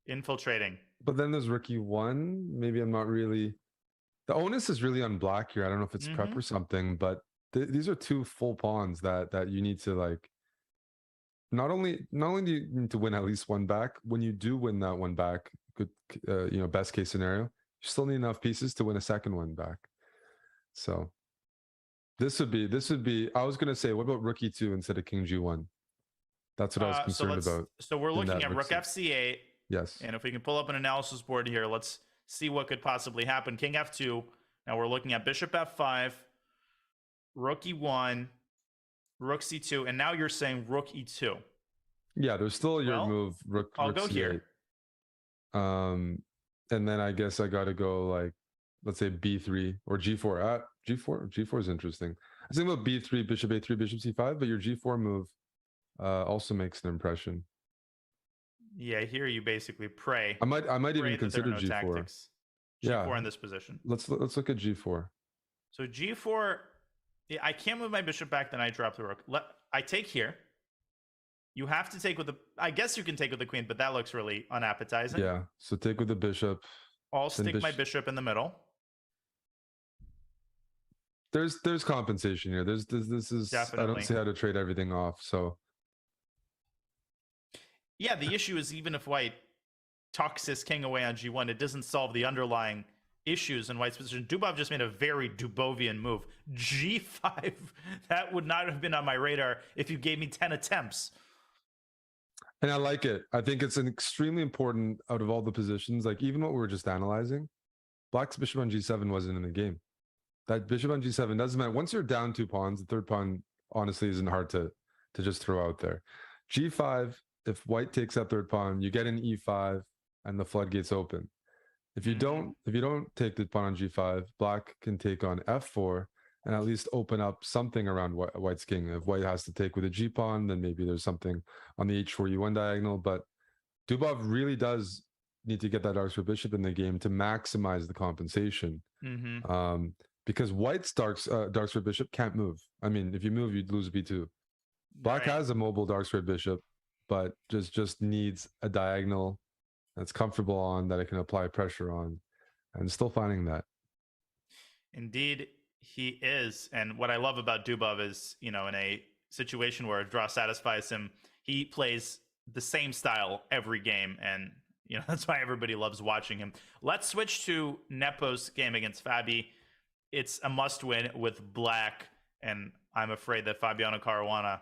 Infiltrating. But then there's rook e1. Maybe I'm not really. The onus is really on black here. I don't know if it's prep or something, but these are two full pawns that you need to like. Not only do you need to win at least one back. When you do win that one back, good, best case scenario, you still need enough pieces to win a second one back. So this would be. I was gonna say, what about rook e2 instead of king g1? That's what I was concerned about. So we're looking at rook fc8. Yes. And if we can pull up an analysis board here, let's see what could possibly happen. King f2. Now we're looking at bishop f5, rook e1, rook c2, and now you're saying rook e2. Yeah, there's still your move, rook go c8. here. And then I guess I got to go like, let's say b3 or g4. G4 is interesting. I was thinking about b3, bishop a3, bishop c5, but your g4 move also makes an impression. Yeah, here you basically pray. I might even consider g4. Tactics. G4 in this position. Let's look at g4. So g4, I can't move my bishop back, then I drop the rook. I take here. You have to take with the. I guess you can take with the queen, but that looks really unappetizing. Yeah. So take with the bishop. I'll stick my bishop in the middle. There's compensation here. This is. Definitely. I don't see how to trade everything off. So. Yeah, the issue is even if white tucks his king away on g1, it doesn't solve the underlying issues in white's position. Dubov just made a very Dubovian move. g5, that would not have been on my radar if you gave me 10 attempts. And I like it. I think it's an extremely important out of all the positions. Like even what we were just analyzing, black's bishop on g7 wasn't in the game. That bishop on g7 doesn't matter. Once you're down 2 pawns, the third pawn honestly isn't hard to just throw out there. G5, if white takes that third pawn, you get an e5 and the floodgates open. If you don't take the pawn on g5, black can take on f4 and at least open up something around white's king. If white has to take with a g pawn, then maybe there's something on the h4 u1 diagonal. But Dubov really does need to get that dark square bishop in the game to maximize the compensation. Because white's dark square bishop can't move. I mean, if you move, you'd lose b2. Black has a mobile dark square bishop, but just needs a diagonal that's comfortable on, that it can apply pressure on, and still finding that. Indeed, he is. And what I love about Dubov is, in a situation where a draw satisfies him, he plays the same style every game. And, that's why everybody loves watching him. Let's switch to Nepo's game against Fabi. It's a must win with black. And I'm afraid that Fabiano Caruana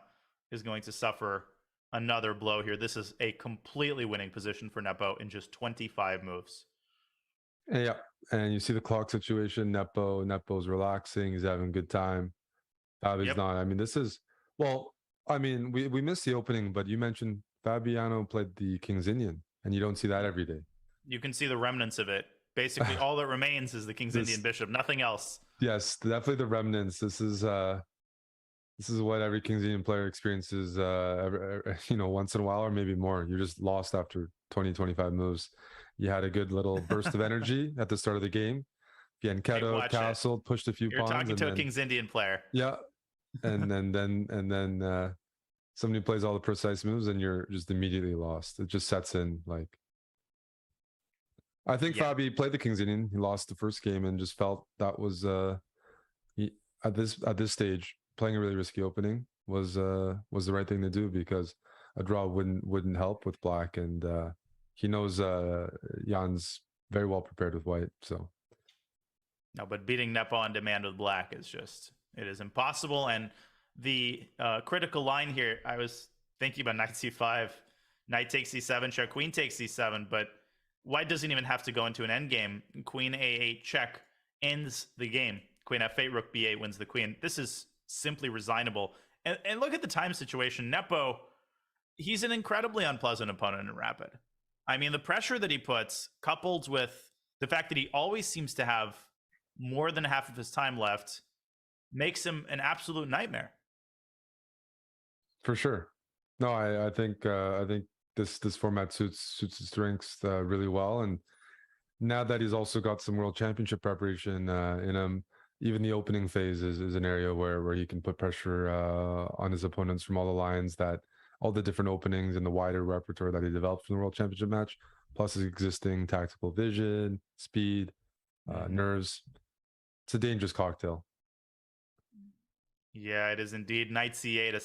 is going to suffer another blow here. This is a completely winning position for Nepo in just 25 moves. Yeah, and you see the clock situation. Nepo's relaxing. He's having a good time. Fabi's not. I mean, we missed the opening, but you mentioned Fabiano played the King's Indian, and you don't see that every day. You can see the remnants of it. Basically, all that remains is the King's Indian bishop, nothing else. Yes, definitely the remnants. This is what every King's Indian player experiences, once in a while, or maybe more. You're just lost after 20, 25 moves. You had a good little burst of energy at the start of the game. Bianchetta, castled, pushed a few pawns. You're talking to a King's Indian player. Yeah. And then somebody plays all the precise moves and you're just immediately lost. It just sets in like. I think Fabi played the King's Indian. He lost the first game and just felt that was at this stage, playing a really risky opening was the right thing to do, because a draw wouldn't help with black, and he knows Jan's very well prepared with white. So no, but beating Nepo on demand with black is it is impossible. And the critical line here, I was thinking about knight c5, knight takes c7, check, queen takes c7, but white doesn't even have to go into an endgame. Queen a8 check ends the game. Queen f8, rook b8 wins the queen. This is simply resignable. And look at the time situation. Nepo, he's an incredibly unpleasant opponent in rapid. I mean, the pressure that he puts, coupled with the fact that he always seems to have more than half of his time left, makes him an absolute nightmare. For sure. No, I think this format suits his strengths really well, and now that he's also got some world championship preparation in him, even the opening phase is an area where he can put pressure on his opponents from all the lines, that all the different openings and the wider repertoire that he developed from the world championship match, plus his existing tactical vision, speed, nerves. It's a dangerous cocktail. Yeah, it is indeed. Knight c8, a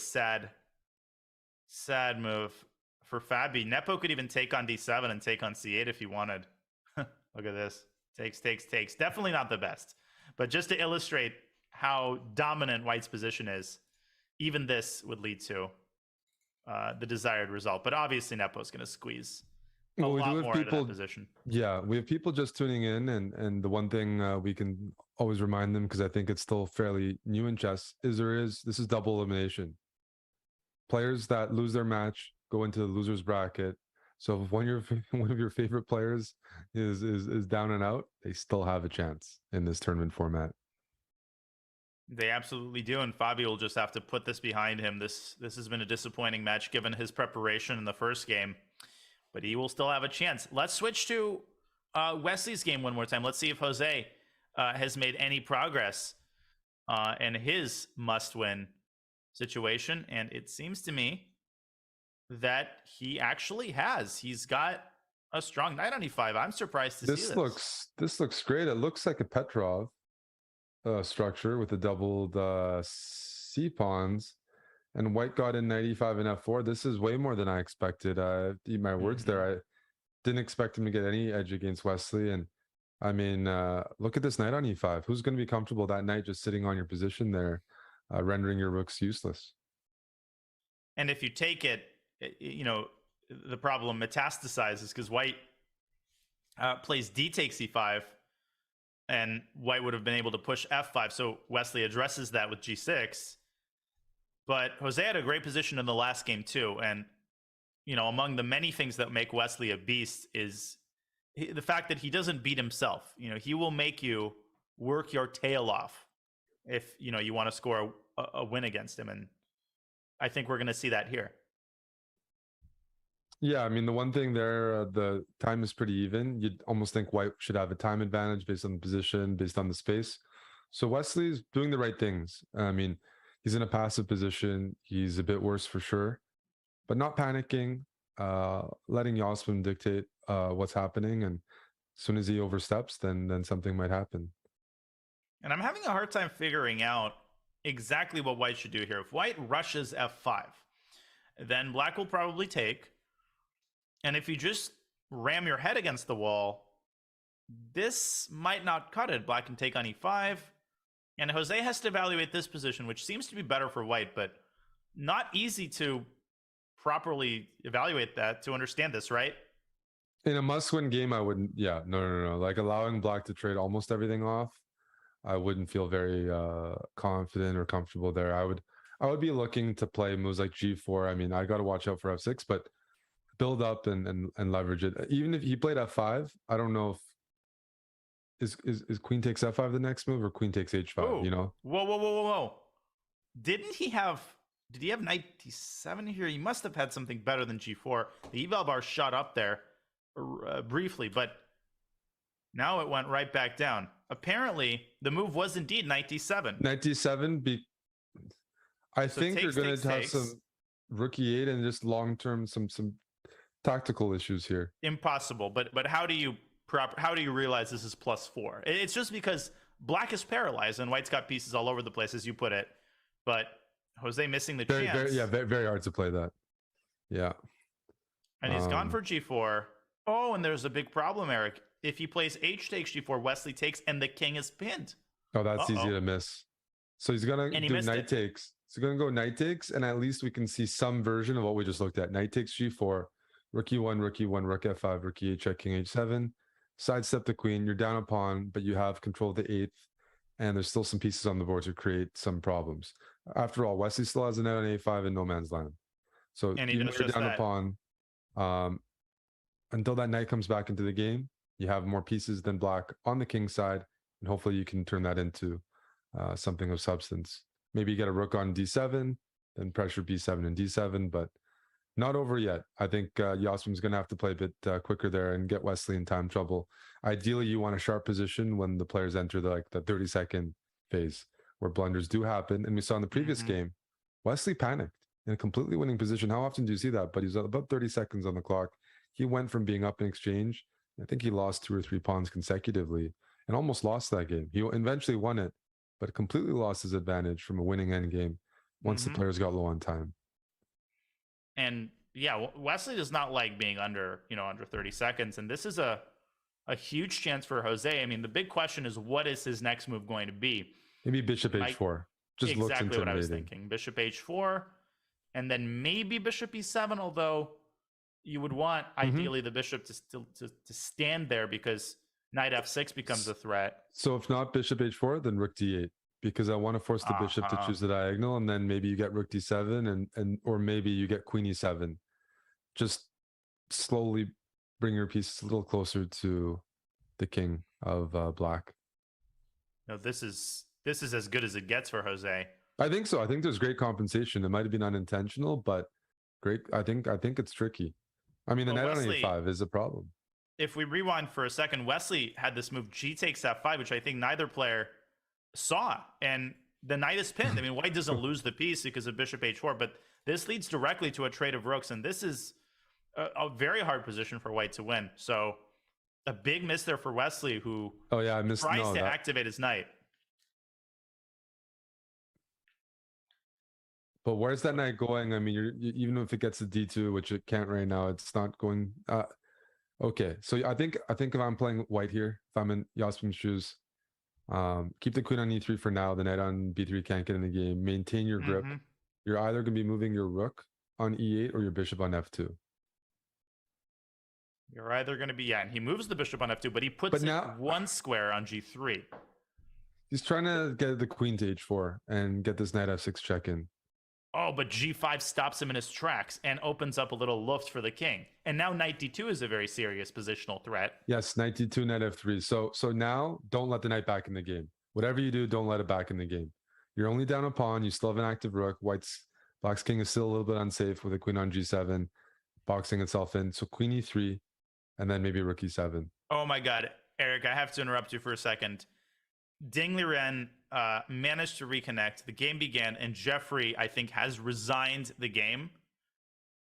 sad move for Fabi. Nepo could even take on d7 and take on c8 if he wanted. Look at this. Takes. Definitely not the best. But just to illustrate how dominant White's position is, even this would lead to the desired result. But obviously Nepo's going to squeeze a lot more into that position. Yeah, we have people just tuning in, and the one thing we can always remind them, because I think it's still fairly new in chess, is this is double elimination. Players that lose their match go into the loser's bracket. So if one of your favorite players is down and out, they still have a chance in this tournament format. They absolutely do, and Fabi will just have to put this behind him. This has been a disappointing match given his preparation in the first game, but he will still have a chance. Let's switch to Wesley's game one more time. Let's see if Jose has made any progress in his must-win situation, and it seems to me that he actually has. He's got a strong knight on e5. I'm surprised to see this. This looks great. It looks like a Petrov structure with the doubled c pawns, and White got in knight e5 and f4. This is way more than I expected. Eat my words there. I didn't expect him to get any edge against Wesley, and I mean, look at this knight on e5. Who's going to be comfortable that knight just sitting on your position there, rendering your rooks useless? And if you take it, you know, the problem metastasizes because White plays d takes e5, and White would have been able to push f5. So Wesley addresses that with g6. But Jose had a great position in the last game too. And, you know, among the many things that make Wesley a beast is the fact that he doesn't beat himself. You know, he will make you work your tail off if, you know, you want to score a win against him. And I think we're going to see that here. Yeah, I mean, the one thing there, the time is pretty even. You'd almost think White should have a time advantage based on the position, based on the space. So Wesley's doing the right things. I mean, he's in a passive position. He's a bit worse for sure, but not panicking, letting Yasmin dictate what's happening. And as soon as he oversteps, then something might happen. And I'm having a hard time figuring out exactly what White should do here. If White rushes f5, then Black will probably take. And if you just ram your head against the wall, this might not cut it. Black can take on e5. And Jose has to evaluate this position, which seems to be better for White, but not easy to properly evaluate that to understand this, right? In a must-win game, I wouldn't. Yeah, no. Like allowing Black to trade almost everything off, I wouldn't feel very confident or comfortable there. I would be looking to play moves like g4. I mean, I got to watch out for f6, but build up and leverage it. Even if he played f5, I don't know if is queen takes f5 the next move or queen takes h5. Ooh. You know? Whoa! Did he have knight d7 here? He must have had something better than g4. The eval bar shot up there briefly, but now it went right back down. Apparently, the move was indeed knight d7. Knight d7. I think you're going to have some rookie 8 and just long term some tactical issues here. Impossible. But how do you realize this is +4? It's just because Black is paralyzed and White's got pieces all over the place, as you put it. But Jose missing the chance. Very hard to play that. Yeah. And he's gone for g4. Oh, and there's a big problem, Eric. If he plays h takes g4, Wesley takes, and the king is pinned. Oh, that's easy to miss. So he's gonna do knight takes. So gonna go knight takes, and at least we can see some version of what we just looked at. Knight takes g4, rook e1, rook e1, rook f5, rook e8, check, king h7. Sidestep the queen. You're down a pawn, but you have control of the 8th, and there's still some pieces on the board to create some problems. After all, Wesley still has a knight on a5 and no man's land. So even if you're down a pawn, until that knight comes back into the game, you have more pieces than Black on the king side, and hopefully you can turn that into something of substance. Maybe you get a rook on d7, then pressure b7 and d7, but Not over yet. I think Yasmin's going to have to play a bit quicker there and get Wesley in time trouble. Ideally, you want a sharp position when the players enter the 30-second phase where blunders do happen. And we saw in the previous game, Wesley panicked in a completely winning position. How often do you see that? But he's about 30 seconds on the clock. He went from being up in exchange. I think he lost 2 or 3 pawns consecutively and almost lost that game. He eventually won it, but completely lost his advantage from a winning end game once the players got low on time. And yeah, Wesley does not like being under 30 seconds. And this is a huge chance for Jose. I mean, the big question is, what is his next move going to be? Maybe Bishop H4. Just looks exactly what I was intimidating. thinking. Bishop H4, and then maybe Bishop E7, although you would want ideally the bishop to still to stand there because Knight F6 becomes a threat. So if not Bishop H4, then Rook D8. Because I want to force the bishop to choose the diagonal, and then maybe you get Rook D7 and or maybe you get Queen E7. Just slowly bring your pieces a little closer to the king of black. No, this is as good as it gets for Jose. I think so. I think there's great compensation. It might have been unintentional, but great. I think it's tricky. I mean, the knight on A5 is a problem. If we rewind for a second, Wesley had this move G takes F5, which I think neither player saw, and the knight is pinned. I mean, white doesn't lose the piece because of Bishop H4, but this leads directly to a trade of rooks, and this is a very hard position for white to win. So a big miss there for Wesley, who tries to activate his knight. But where's that knight going? I mean, even if it gets to D2, which it can't right now, it's not going. Okay, so I think if I'm playing white here, if I'm in Yasmin's shoes, keep the queen on E3 for now. The knight on B3 can't get in the game. Maintain your grip. You're either going to be moving your rook on E8 or your bishop on F2. You're either going to be, and he moves the bishop on F2, but he puts one square on G3. He's trying to get the queen to H4 and get this knight F6 check in. Oh, but G5 stops him in his tracks and opens up a little luft for the king. And now knight D2 is a very serious positional threat. Yes, knight D2, knight F3. So now don't let the knight back in the game. Whatever you do, don't let it back in the game. You're only down a pawn. You still have an active rook. Black's king is still a little bit unsafe with a queen on G7, boxing itself in. So queen E3, and then maybe rook E7. Oh my God, Eric, I have to interrupt you for a second. Ding Liren managed to reconnect. The game began, and Jeffrey, I think, has resigned the game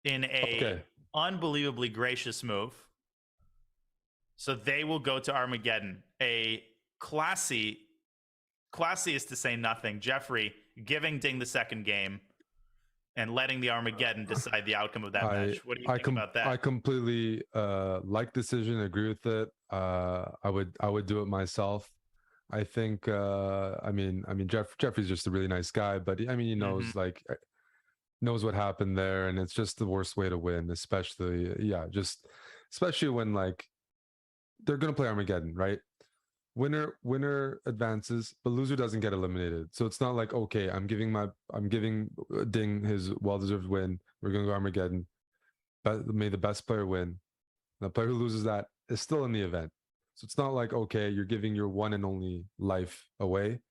in a unbelievably gracious move. So they will go to Armageddon. A classy is to say nothing. Jeffrey giving Ding the second game and letting the Armageddon decide the outcome of that match. What do you think about that? I completely like the decision, agree with it. I would do it myself. I think I mean Jeffrey's just a really nice guy, but I mean he knows knows what happened there, and it's just the worst way to win, especially when they're gonna play Armageddon, right? Winner advances, but loser doesn't get eliminated. So it's not like, okay, I'm giving Ding his well-deserved win. We're gonna go Armageddon. But may the best player win. The player who loses that is still in the event. So it's not like, okay, you're giving your one and only life away.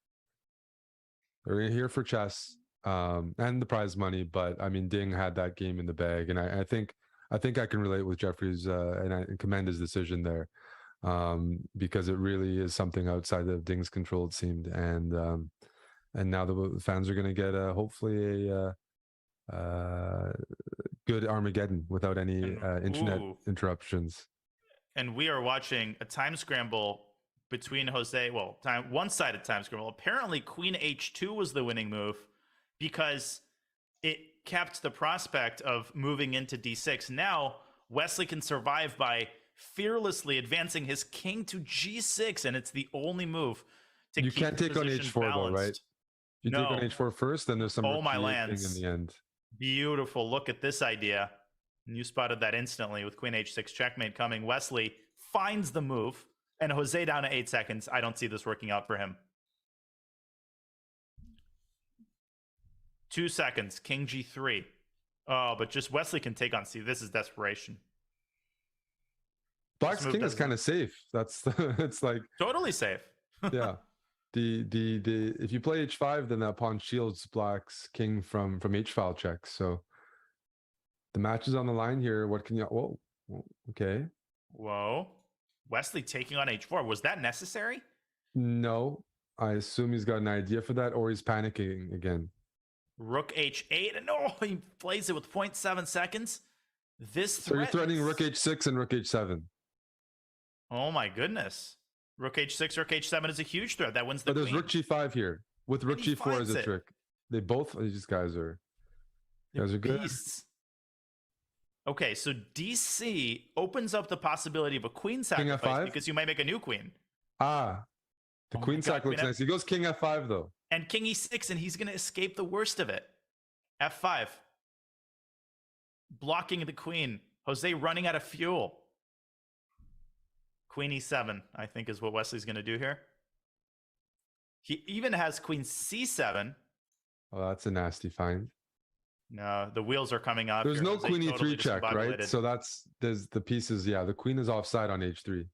They're here for chess and the prize money, but I mean, Ding had that game in the bag, and I think I can relate with Jeffrey's and I commend his decision there because it really is something outside of Ding's control, it seemed, and now the fans are going to get hopefully a good Armageddon without any internet interruptions. And we are watching a time scramble between one-sided time scramble. Apparently, Queen H2 was the winning move because it kept the prospect of moving into D6. Now, Wesley can survive by fearlessly advancing his king to G6, and it's the only move to keep the position balanced. You can't take on H4, though, right? You take on H4 first, then there's some my lands in the end. Beautiful. Look at this idea. And you spotted that instantly with Queen H6 checkmate coming. Wesley finds the move, and Jose down to 8 seconds. I don't see this working out for him. 2 seconds. King G3. Oh, but just Wesley can take on C. This is desperation. Black's king is kind of safe. It's like totally safe. Yeah. The if you play H5, then that pawn shields Black's king from H file checks. So The match is on the line here. What can you? Whoa. Okay. Whoa. Wesley taking on h4. Was that necessary? No, I assume he's got an idea for that, or he's panicking again. Rook h8. And no, he plays it with 0.7 seconds. So you're threatening rook h6 and rook h7. Oh my goodness. Rook h6, rook h7 is a huge threat. That wins the But there's queen. rook g5 here with rook g4 as a trick. They both, these guys are good. Beasts. Okay, so DC opens up the possibility of a queen sacrifice because you might make a new queen. The queen sack looks nice. He goes king f5 though. And king e6, and he's going to escape the worst of it. f5. Blocking the queen. Jose running out of fuel. Queen e7, I think, is what Wesley's going to do here. He even has queen c7. Oh, that's a nasty find. No, the wheels are coming up. There's no queen e3 check, right? So there's the pieces. Yeah, the queen is offside on h3.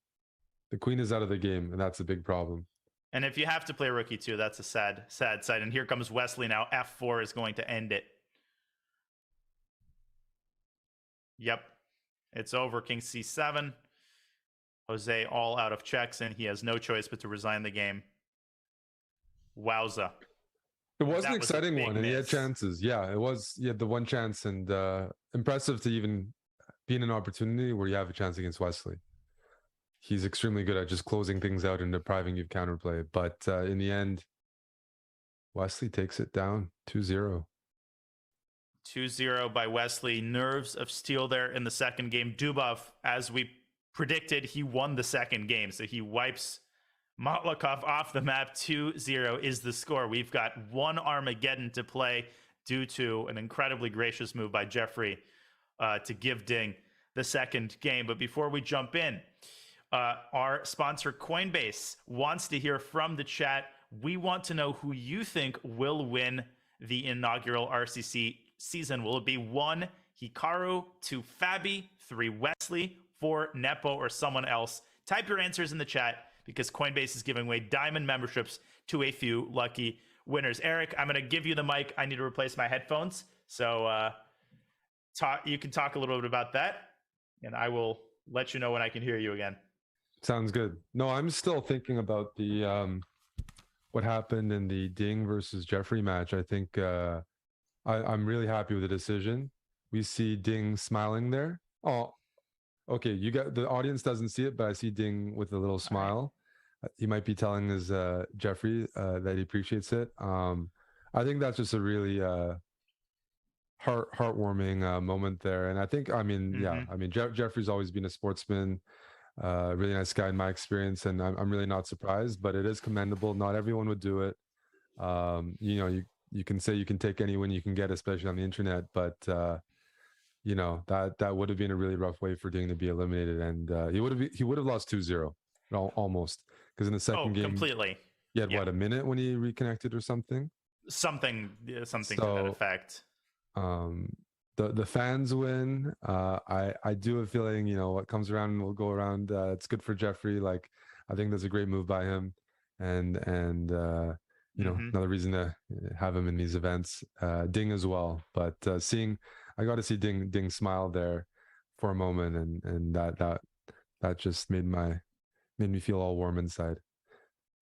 The queen is out of the game, and that's a big problem. And if you have to play rook e2, that's a sad side. And here comes Wesley now. f4 is going to end it. Yep. It's over. King c7. Jose all out of checks, and he has no choice but to resign the game. Wowza. It was an exciting one, and he had chances. Yeah, it was. He had the one chance, and impressive to even be in an opportunity where you have a chance against Wesley. He's extremely good at just closing things out and depriving you of counterplay. But in the end, Wesley takes it down 2-0. 2-0 by Wesley. Nerves of steel there in the second game. Dubov, as we predicted, he won the second game. So he wipes Matlakov off the map. 2-0 is the score. We've got one Armageddon to play due to an incredibly gracious move by Jeffrey to give Ding the second game. But before we jump in, our sponsor Coinbase wants to hear from the chat. We want to know who you think will win the inaugural RCC season. Will it be 1 Hikaru, 2 Fabi, 3 Wesley, 4 Nepo, or someone else? Type your answers in the chat because Coinbase is giving away diamond memberships to a few lucky winners. Eric, I'm going to give you the mic. I need to replace my headphones. So you can talk a little bit about that, and I will let you know when I can hear you again. Sounds good. No, I'm still thinking about the what happened in the Ding versus Jeffrey match. I think I'm really happy with the decision. We see Ding smiling there. Oh, okay. You got the audience doesn't see it, but I see Ding with a little smile. He might be telling his Jeffrey that he appreciates it. I think that's just a really heartwarming moment there. And I think, Jeffrey's always been a sportsman. Really nice guy in my experience, and I'm really not surprised, but it is commendable. Not everyone would do it. You can say you can take any win you can get, especially on the internet, but that would have been a really rough way for Ding to be eliminated, and he would have lost 2-0 almost, because in the second game completely he had a minute when he reconnected or something to that effect. The fans win. I do have a feeling, what comes around will go around. It's good for Jeffrey. Like, I think that's a great move by him, and another reason to have him in these events. Ding as well, but I got to see Ding smile there for a moment, and that just made me feel all warm inside.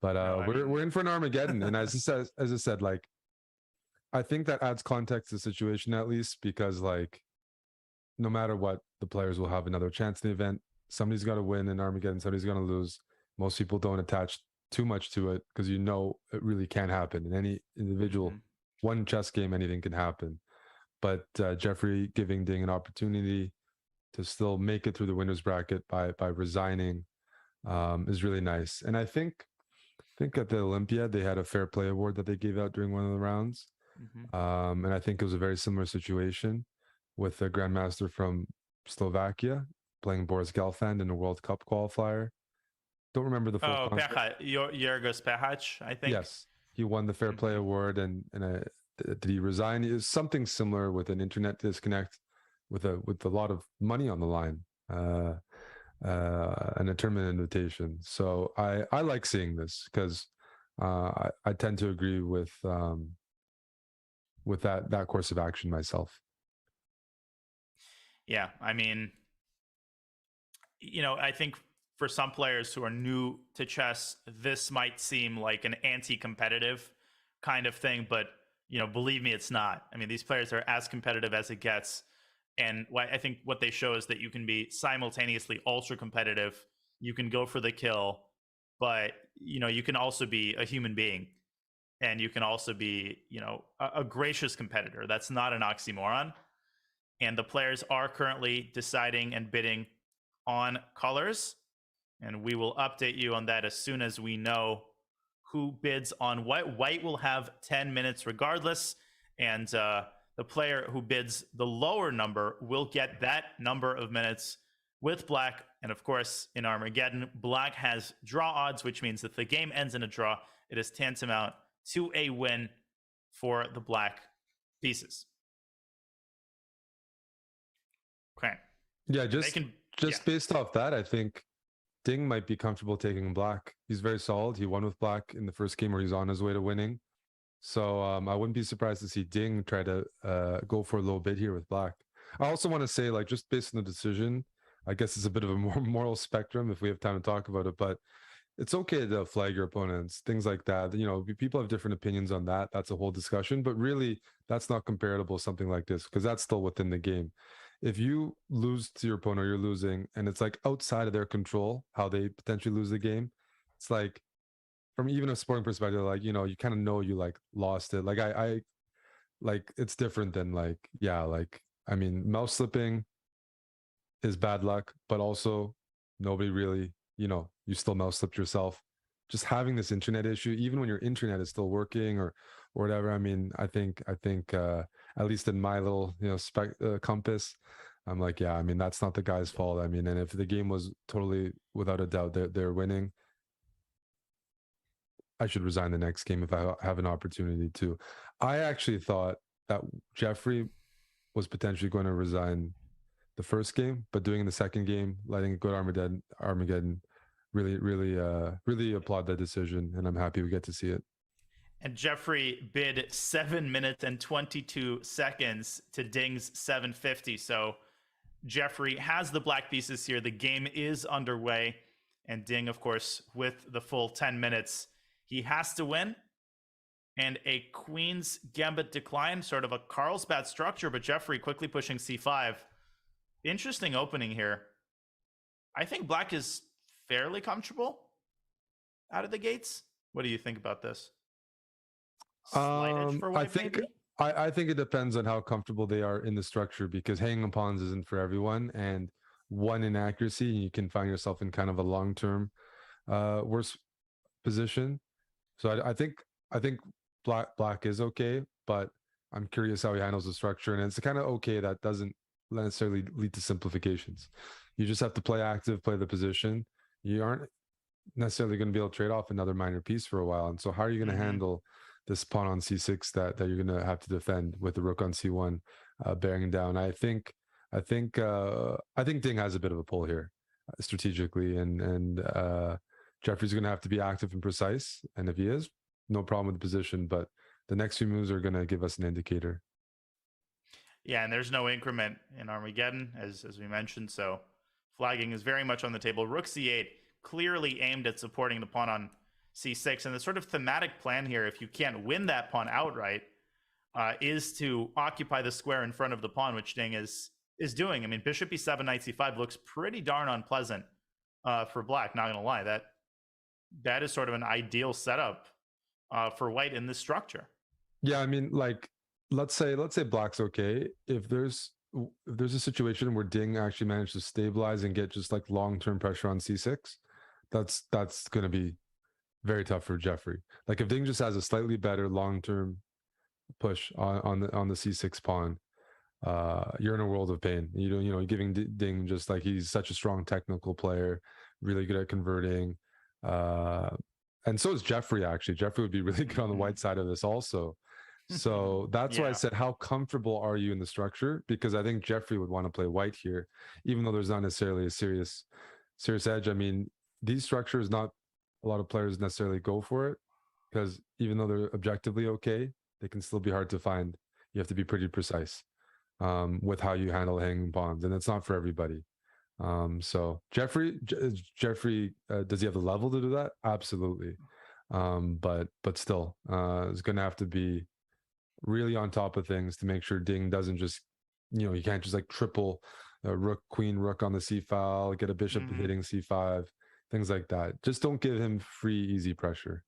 But we're in for an Armageddon, and as I said, like, I think that adds context to the situation, at least, because, like, no matter what, the players will have another chance in the event. Somebody's got to win in Armageddon. Somebody's going to lose. Most people don't attach too much to it because it really can happen. In any individual one chess game, anything can happen. But Jeffrey giving Ding an opportunity to still make it through the winners bracket by resigning is really nice. And I think at the Olympiad, they had a fair play award that they gave out during one of the rounds. And I think it was a very similar situation with a grandmaster from Slovakia playing Boris Gelfand in a World Cup qualifier. Don't remember the full Jorgos Pehac, I think. Yes, he won the fair play award, and did he resign? Is something similar with an internet disconnect, with a lot of money on the line, and a tournament invitation. So I like seeing this because I tend to agree with that course of action myself. Yeah, I mean, I think for some players who are new to chess, this might seem like an anti-competitive kind of thing, but believe me, it's not. I mean, these players are as competitive as it gets, and I think what they show is that you can be simultaneously ultra competitive. You can go for the kill, but you can also be a human being, and you can also be a gracious competitor. That's not an oxymoron. And the players are currently deciding and bidding on colors, and we will update you on that as soon as we know who bids on what. White will have 10 minutes regardless, and the player who bids the lower number will get that number of minutes with black. And of course, in Armageddon, black has draw odds, which means if the game ends in a draw, it is tantamount to a win for the black pieces. Okay. Yeah, just based off that, I think Ding might be comfortable taking black. He's very solid. He won with black in the first game, where he's on his way to winning. So I wouldn't be surprised to see Ding try to go for a little bit here with black. I also want to say, like, just based on the decision, I guess it's a bit of a more moral spectrum if we have time to talk about it, but it's okay to flag your opponents, things like that. People have different opinions on that. That's a whole discussion, but really that's not comparable to something like this, because that's still within the game. If you lose to your opponent, you're losing, and it's like outside of their control how they potentially lose the game. It's like, from even a sporting perspective, like, you kind of know you like lost it. Like I like, it's different than like, I mean, mouse slipping is bad luck, but also nobody really, you still mouse slipped yourself. Just having this internet issue, even when your internet is still working or whatever. I mean, I think at least in my little compass, I'm like, yeah, I mean, that's not the guy's fault. I mean, and if the game was totally, without a doubt, they're winning, I should resign the next game if I have an opportunity to. I actually thought that Jeffrey was potentially going to resign the first game, but doing the second game, letting it go to Armageddon, really applaud that decision, and I'm happy we get to see it. And Jeffrey bid 7 minutes and 22 seconds to Ding's 750. So Jeffrey has the black pieces here. The game is underway, and Ding, of course, with the full 10 minutes, he has to win. And a Queen's Gambit decline, sort of a Carlsbad structure, but Jeffrey quickly pushing c5. Interesting opening here. I think black is fairly comfortable out of the gates. What do you think about this? Slight edge for white, I think it depends on how comfortable they are in the structure, because hanging on pawns isn't for everyone, and one inaccuracy, you can find yourself in kind of a long-term worse position. So I think black is okay, but I'm curious how he handles the structure, and it's kind of okay that doesn't necessarily lead to simplifications. You just have to play active, play the position. You aren't necessarily going to be able to trade off another minor piece for a while, and so how are you going to handle this pawn on c6 that you're going to have to defend with the rook on c1 bearing down? I think Ding has a bit of a pull here strategically, and Jeffrey's going to have to be active and precise, and if he is, no problem with the position, but the next few moves are going to give us an indicator. Yeah, and there's no increment in Armageddon, as we mentioned, so flagging is very much on the table. Rook c8, clearly aimed at supporting the pawn on c6, and the sort of thematic plan here, if you can't win that pawn outright, is to occupy the square in front of the pawn, which Ding is doing. I mean, bishop e7, knight c5 looks pretty darn unpleasant for black, not gonna lie. That is sort of an ideal setup for white in this structure. Yeah, I mean, like, let's say black's okay. If there's a situation where Ding actually managed to stabilize and get just like long-term pressure on c6, that's going to be very tough for Jeffrey. Like, if Ding just has a slightly better long-term push on the c6 pawn, you're in a world of pain. You're giving Ding, just like, he's such a strong technical player, really good at converting, and so is Jeffrey. Actually, Jeffrey would be really good on the white side of this also. So that's why I said, how comfortable are you in the structure? Because I think Jeffrey would want to play white here, even though there's not necessarily a serious edge. I mean, these structures, not a lot of players necessarily go for it, because even though they're objectively okay, they can still be hard to find. You have to be pretty precise. with how you handle hanging pawns, and it's not for everybody. So Jeffrey, does he have the level to do that? Absolutely. But still, is going to have to be really on top of things to make sure Ding doesn't just, you can't just like triple rook, queen, rook on the c file, get a bishop hitting c5, things like that. Just don't give him free, easy pressure.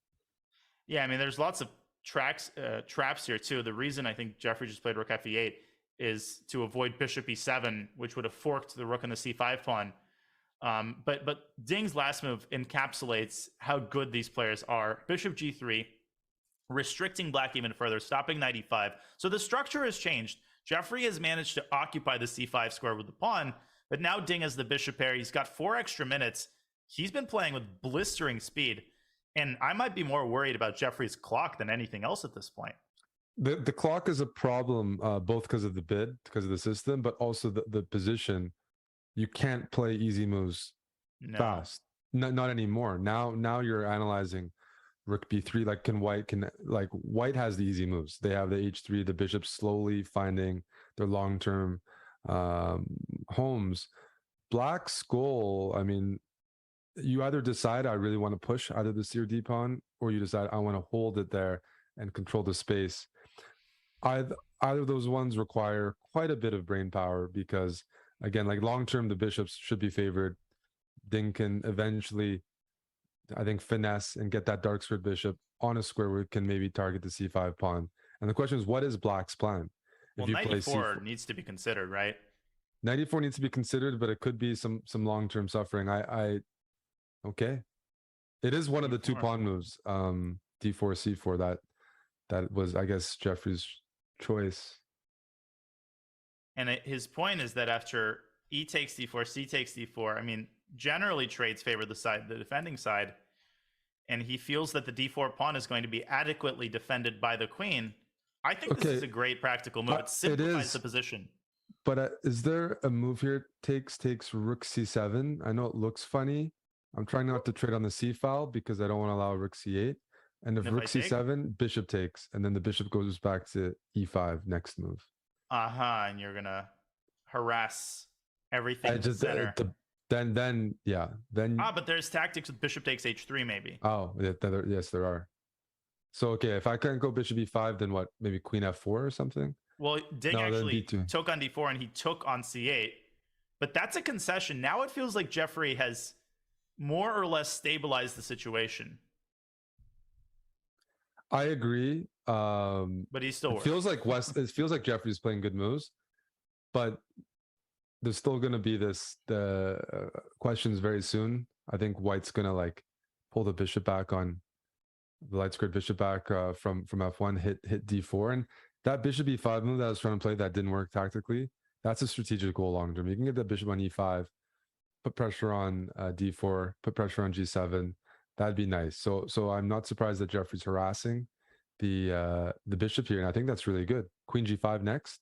Yeah, I mean, there's lots of traps here too. The reason I think Jeffrey just played rook f8 is to avoid bishop e7, which would have forked the rook on the c5 pawn. But Ding's last move encapsulates how good these players are. Bishop g3, restricting black even further, stopping knight e5. So the structure has changed. Jeffrey has managed to occupy the c5 square with the pawn, but now Ding has the bishop pair. He's got 4 extra minutes. He's been playing with blistering speed, and I might be more worried about Jeffrey's clock than anything else at this point. The clock is a problem, both because of the bid, because of the system, but also the position. You can't play easy moves fast. Not anymore. Now you're analyzing rook b3. Like white has the easy moves. They have the h3, the bishop slowly finding their long-term homes. Black's goal, I mean, you either decide I really want to push either the c or d pawn, or you decide I want to hold it there and control the space. Either of those ones require quite a bit of brain power, because again, like long term, the bishops should be favored. Ding can eventually, I think, finesse and get that dark squared bishop on a square where it can maybe target the c5 pawn. And the question is, what is Black's plan? Well, knight e4 needs to be considered, right? Knight e4 needs to be considered, but it could be some long term suffering. Okay, it is one of the 2 pawn moves. D4 c4 that was, I guess, Jeffrey's choice. And his point is that after e takes d4, c takes d4, I mean, generally trades favor the defending side, and he feels that the d4 pawn is going to be adequately defended by the queen. I think this is a great practical move. It simplifies the position. But is there a move here? Takes rook c7. I know it looks funny. I'm trying not to trade on the c file because I don't want to allow rook c8. And if rook c7, bishop takes, and then the bishop goes back to e5 next move. And you're gonna harass everything in the center. Then. But there's tactics with bishop takes h3 maybe. Oh, yes, there are. So okay, if I can't go bishop e5, then what? Maybe queen f4 or something. Well, Ding actually took on d4 and he took on c8, but that's a concession. Now it feels like Jeffrey has more or less stabilized the situation. I agree. But he's still. It feels like Jeffrey's playing good moves, but there's still going to be the questions very soon. I think White's going to like pull the bishop back on the light squared bishop back from f1, hit d4, and that bishop e5 move that I was trying to play that didn't work tactically. That's a strategic goal long term. You can get that bishop on e5, put pressure on d4, put pressure on g7. That'd be nice. So I'm not surprised that Jeffrey's harassing the bishop here, and I think that's really good. Queen g5 next,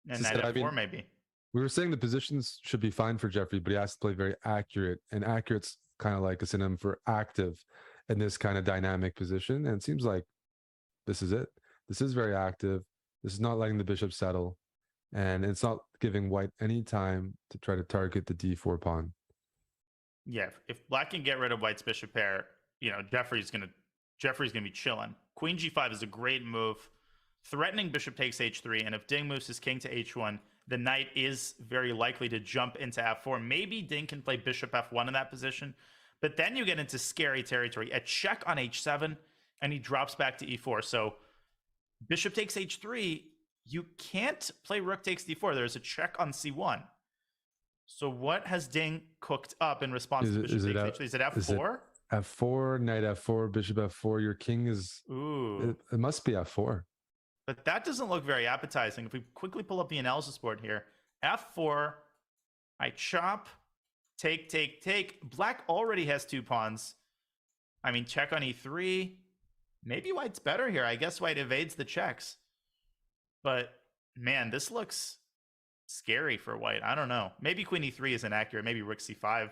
and knight f4 maybe. We were saying the positions should be fine for Jeffrey, but he has to play very accurate, and accurate's kind of like a synonym for active in this kind of dynamic position. And it seems like this is it. This is very active. This is not letting the bishop settle, and it's not giving White any time to try to target the d4 pawn. Yeah, if Black can get rid of White's bishop pair, Jeffrey's gonna be chilling. Queen g5 is a great move, threatening bishop takes h3, and if Ding moves his king to h1, the knight is very likely to jump into f4. Maybe Ding can play bishop f1 in that position, but then you get into scary territory. A check on h7, and he drops back to e4. So bishop takes h3, you can't play rook takes d4. There's a check on c1. So what has Ding cooked up in response to bishop takes h3? Is it f4? F4, knight f4, bishop f4. Your king is... Ooh. It must be f4. But that doesn't look very appetizing. If we quickly pull up the analysis board here, f4, I chop, take. Black already has 2 pawns. I mean, check on e3. Maybe White's better here. I guess White evades the checks. But, man, this looks scary for White. I don't know. Maybe queen e3 is inaccurate. Maybe rook c5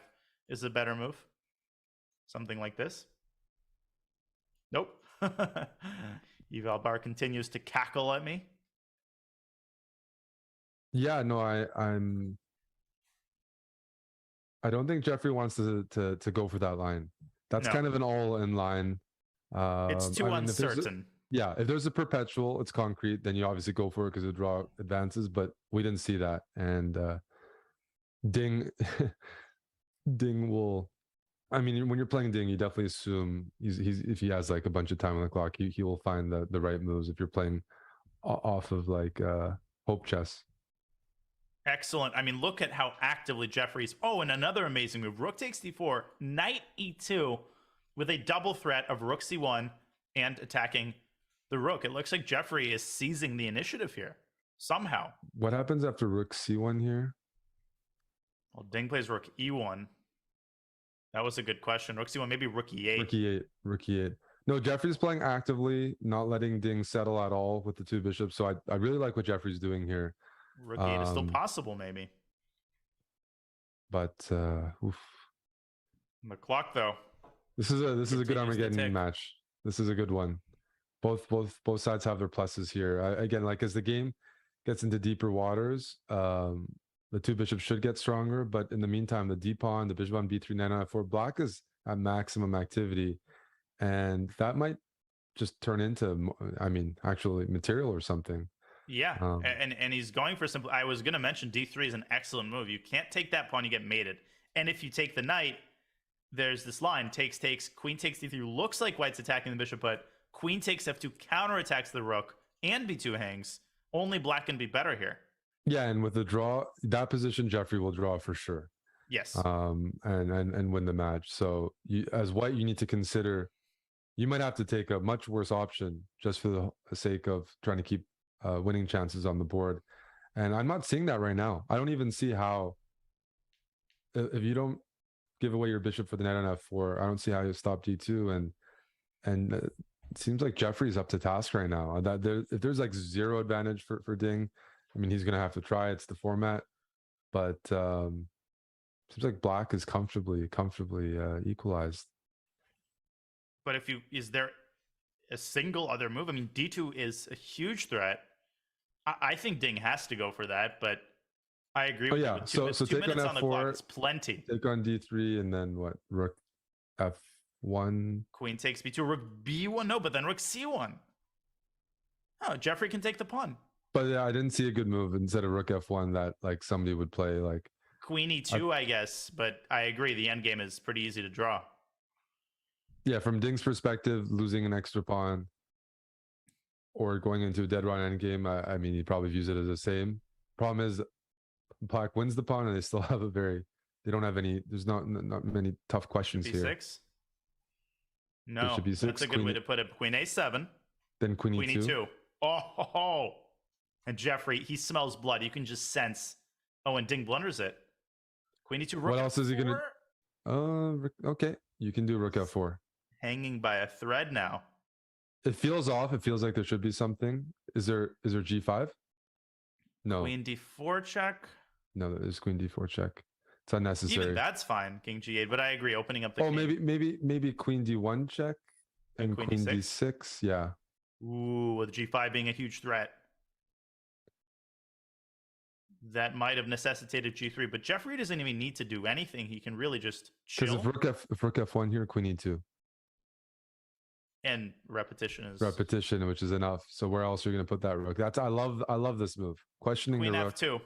is a better move. Something like this. Nope. Eval Bar continues to cackle at me. Yeah, no, I don't think Jeffrey wants to go for that line. That's No. kind of an all-in line. It's too uncertain. If there's a perpetual, it's concrete, then you obviously go for it because the draw advances, but we didn't see that. And Ding Ding will, I mean, when you're playing Ding, you definitely assume he's if he has like a bunch of time on the clock, he will find the right moves if you're playing off of like hope chess. Excellent. I mean, look at how actively Jeffrey's. Oh, and another amazing move. Rook takes d4, knight e2 with a double threat of rook c1 and attacking the rook. It looks like Jeffrey is seizing the initiative here somehow. What happens after rook c1 here? Well, Ding plays rook e1. That was a good question. Rook c1, maybe rook e8. Rook e8. No, Jeffrey's playing actively, not letting Ding settle at all with the two bishops. So I really like what Jeffrey's doing here. Rook e8 is still possible, maybe. But oof. The clock, though. This is a good Armageddon match. This is a good one. Both sides have their pluses here. Again, like as the game gets into deeper waters, the two bishops should get stronger. But in the meantime, the d pawn, the bishop on b3, knight on f4, black is at maximum activity, and that might just turn into, I mean, actually material or something. Yeah, and he's going for simple. I was going to mention d3 is an excellent move. You can't take that pawn, you get mated. And if you take the knight, there's this line, takes, queen takes d3. Looks like white's attacking the bishop, but queen takes f2 counterattacks the rook, and b2 hangs. Only black can be better here. Yeah, and with the draw, that position, Jeffrey will draw for sure. Yes. And win the match. So as white, you need to consider, you might have to take a much worse option just for the sake of trying to keep winning chances on the board. And I'm not seeing that right now. I don't even see how, if you don't give away your bishop for the knight on f4, I don't see how you stop d2. And it seems like Jeffrey's up to task right now. If there's like zero advantage for Ding, I mean, he's going to have to try. It's the format. But seems like black is comfortably equalized. But is there a single other move? I mean, d2 is a huge threat. I think Ding has to go for that, but I agree with you. With two minutes on the clock, it's plenty. Take on d3, and then what? Rook f1. Queen takes b2, rook b1. No, but then rook c1. Oh, Jeffrey can take the pawn. But yeah, I didn't see a good move instead of rook f1 that like somebody would play like queen e2, I guess. But I agree, the endgame is pretty easy to draw. Yeah, from Ding's perspective, losing an extra pawn or going into a dead run endgame, I mean, he probably views it as the same. Problem is, black wins the pawn, and they still have they don't have any. There's not many tough questions here. B6. No, B6, that's a good way to put it. Queen a7. Then queen e2. Oh, and Jeffrey, he smells blood. You can just sense. Oh, and Ding blunders it. Queen e2. Rook what else f4? is he gonna? Okay, you can do rook f4. Hanging by a thread now. It feels off. It feels like there should be something. Is there g5? No. Queen d4 check. No, there's queen d4 check. It's unnecessary. Even that's fine, king g8. But I agree, opening up the. Oh, king. maybe queen d1 check and queen d6. Yeah. Ooh, with g5 being a huge threat. That might have necessitated g3, but Jeffrey doesn't even need to do anything. He can really just chill. Because if rook f1 here, queen e2. And repetition, which is enough. So where else are you going to put that rook? I love this move. Questioning queen the rook. f2.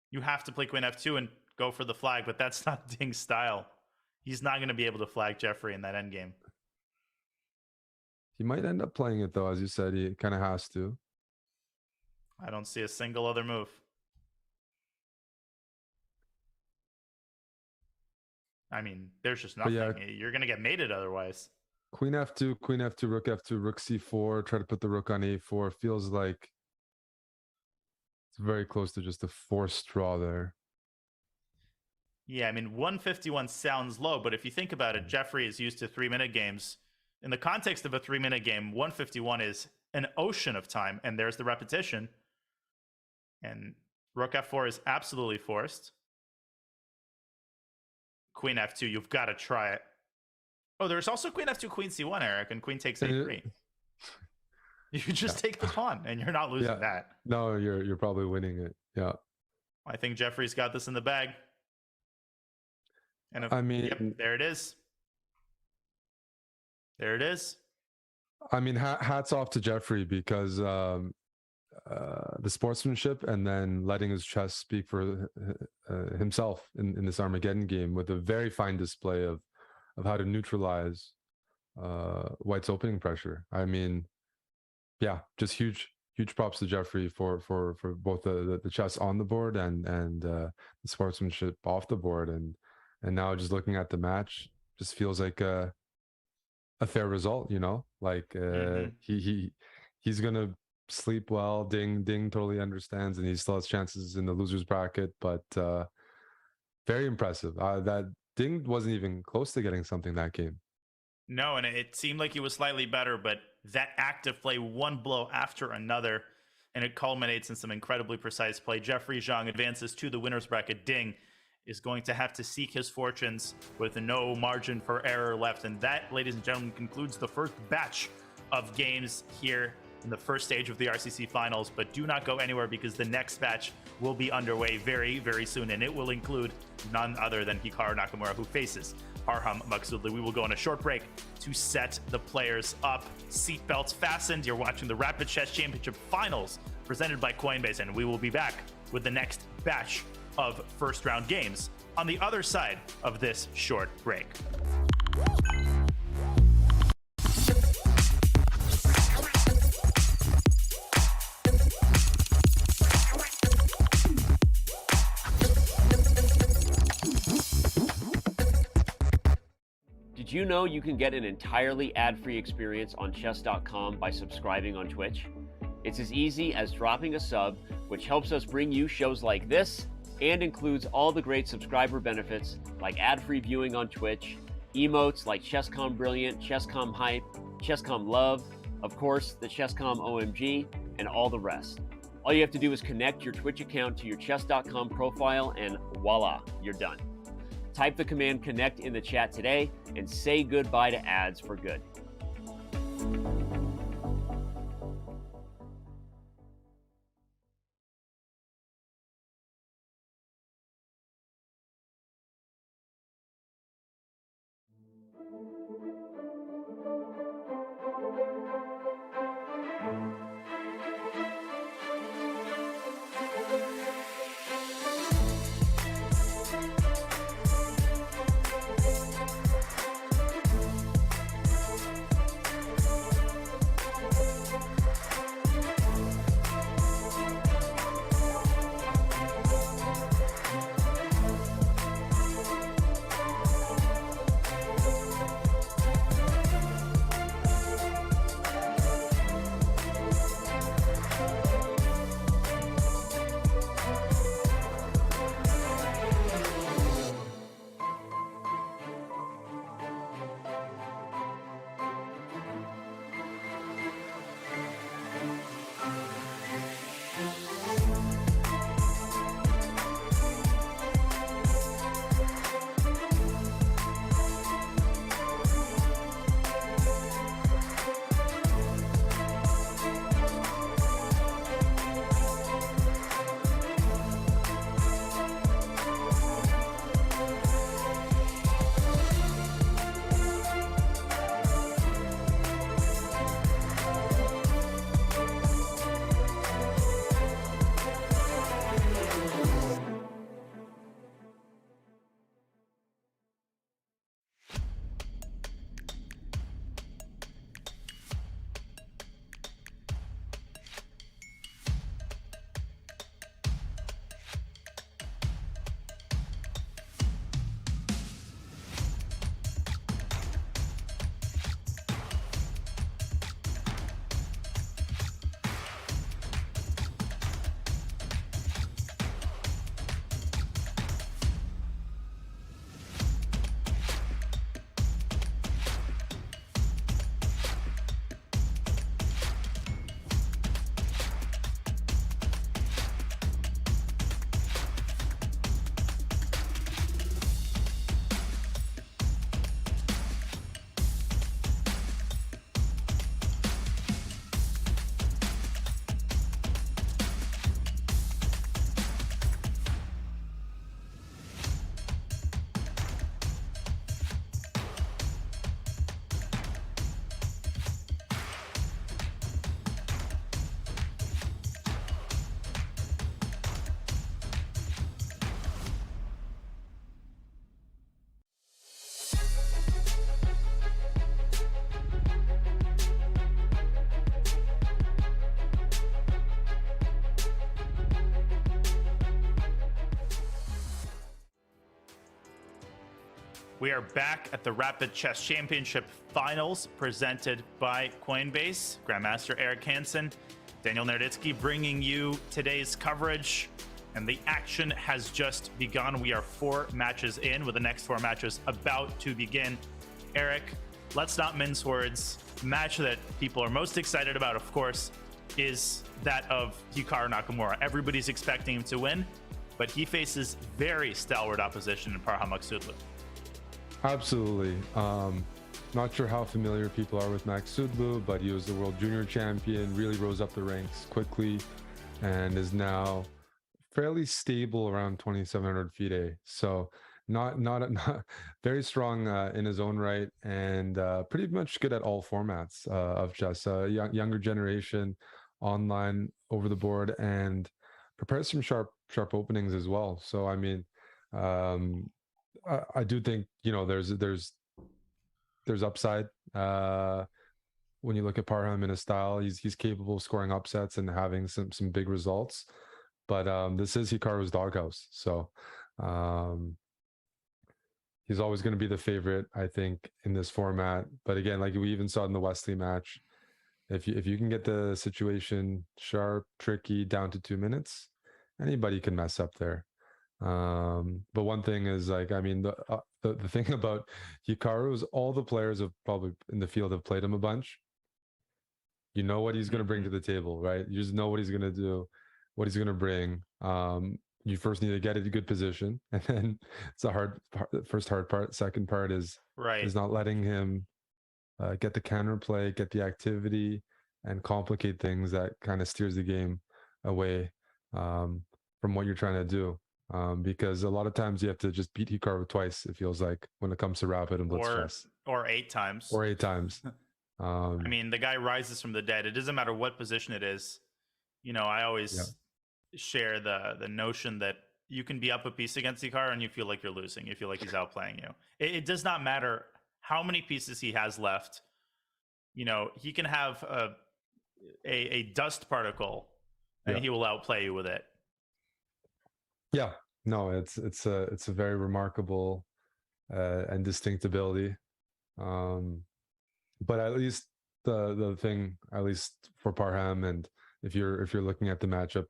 You have to play queen f2 and go for the flag, but that's not Ding's style. He's not going to be able to flag Jeffrey in that endgame. He might end up playing it though, as you said. He kind of has to. I don't see a single other move. I mean, there's just nothing. Yeah, you're going to get mated otherwise. Queen f2, rook f2, rook c4. Try to put the rook on a4. Feels like it's very close to just a forced draw there. Yeah, I mean, 151 sounds low, but if you think about it, Jeffrey is used to 3-minute games. In the context of a 3-minute game, 151 is an ocean of time, and there's the repetition. And rook f4 is absolutely forced. Queen f2, you've got to try it. Oh, there's also queen f2, queen c1, Eric, and queen takes a3. You just take the pawn, and you're not losing that. No, you're probably winning it. Yeah. I think Jeffrey's got this in the bag. And yep, there it is. There it is. I mean, hats off to Jeffrey, because the sportsmanship and then letting his chess speak for himself in this Armageddon game, with a very fine display of how to neutralize White's opening pressure. I mean, yeah, just huge props to Jeffrey for both the chess on the board and the sportsmanship off the board. And now just looking at the match, just feels like a fair result, you know, like he's gonna sleep well. Ding totally understands, and he still has chances in the losers bracket, but very impressive. That Ding wasn't even close to getting something that game. No, and it seemed like he was slightly better, but that active play, one blow after another, and it culminates in some incredibly precise play. Jeffrey Xiong advances to the winner's bracket. Ding is going to have to seek his fortunes with no margin for error left. And that, ladies and gentlemen, concludes the first batch of games here in the first stage of the RCC Finals. But do not go anywhere, because the next batch will be underway very, very soon. And it will include none other than Hikaru Nakamura, who faces Arham Maghsoodloo. We will go on a short break to set the players up. Seatbelts fastened. You're watching the Rapid Chess Championship Finals presented by Coinbase, and we will be back with the next batch of first round games on the other side of this short break. Did you know you can get an entirely ad-free experience on chess.com by subscribing on Twitch? It's as easy as dropping a sub, which helps us bring you shows like this and includes all the great subscriber benefits like ad-free viewing on Twitch, emotes like ChessCom Brilliant, ChessCom Hype, ChessCom Love, of course, the ChessCom OMG, and all the rest. All you have to do is connect your Twitch account to your chess.com profile, and voila, you're done. Type the command connect in the chat today and say goodbye to ads for good. We are back at the Rapid Chess Championship Finals presented by Coinbase. Grandmaster Eric Hansen, Daniel Nerditsky bringing you today's coverage. And the action has just begun. We are 4 matches in, with the next 4 matches about to begin. Eric, let's not mince words. The match that people are most excited about, of course, is that of Hikaru Nakamura. Everybody's expecting him to win, but he faces very stalwart opposition in Parham Maghsoodloo. Absolutely. Not sure how familiar people are with Maghsoodloo, but he was the world junior champion, really rose up the ranks quickly, and is now fairly stable around 2,700 FIDE. So not very strong in his own right, and pretty much good at all formats of chess. Younger generation, online, over the board, and prepares some sharp openings as well. So I mean, I do think, you know, there's upside when you look at Parham in his style. He's capable of scoring upsets and having some big results. But this is Hikaru's doghouse, so he's always going to be the favorite, I think, in this format. But again, like we even saw in the Wesley match, if you can get the situation sharp, tricky, down to 2 minutes, anybody can mess up there. But one thing is, like, I mean, the thing about Hikaru is all the players have probably in the field have played him a bunch. You know what he's going to bring to the table, right? You just know what he's going to do, what he's going to bring. You first need to get it a good position, and then it's a hard part. Second part is not letting him get the counterplay, get the activity, and complicate things that kind of steers the game away from what you're trying to do. Because a lot of times you have to just beat Hikaru twice, it feels like, when it comes to rapid and blitz chess. Or 8 times. Or 8 times. I mean, the guy rises from the dead. It doesn't matter what position it is. You know, I always share the notion that you can be up a piece against Hikaru and you feel like you're losing. You feel like he's outplaying you. It does not matter how many pieces he has left. You know, he can have a dust particle and he will outplay you with it. Yeah, no, it's a very remarkable and distinct ability. But at least the thing, at least for Parham, and if you're looking at the matchup,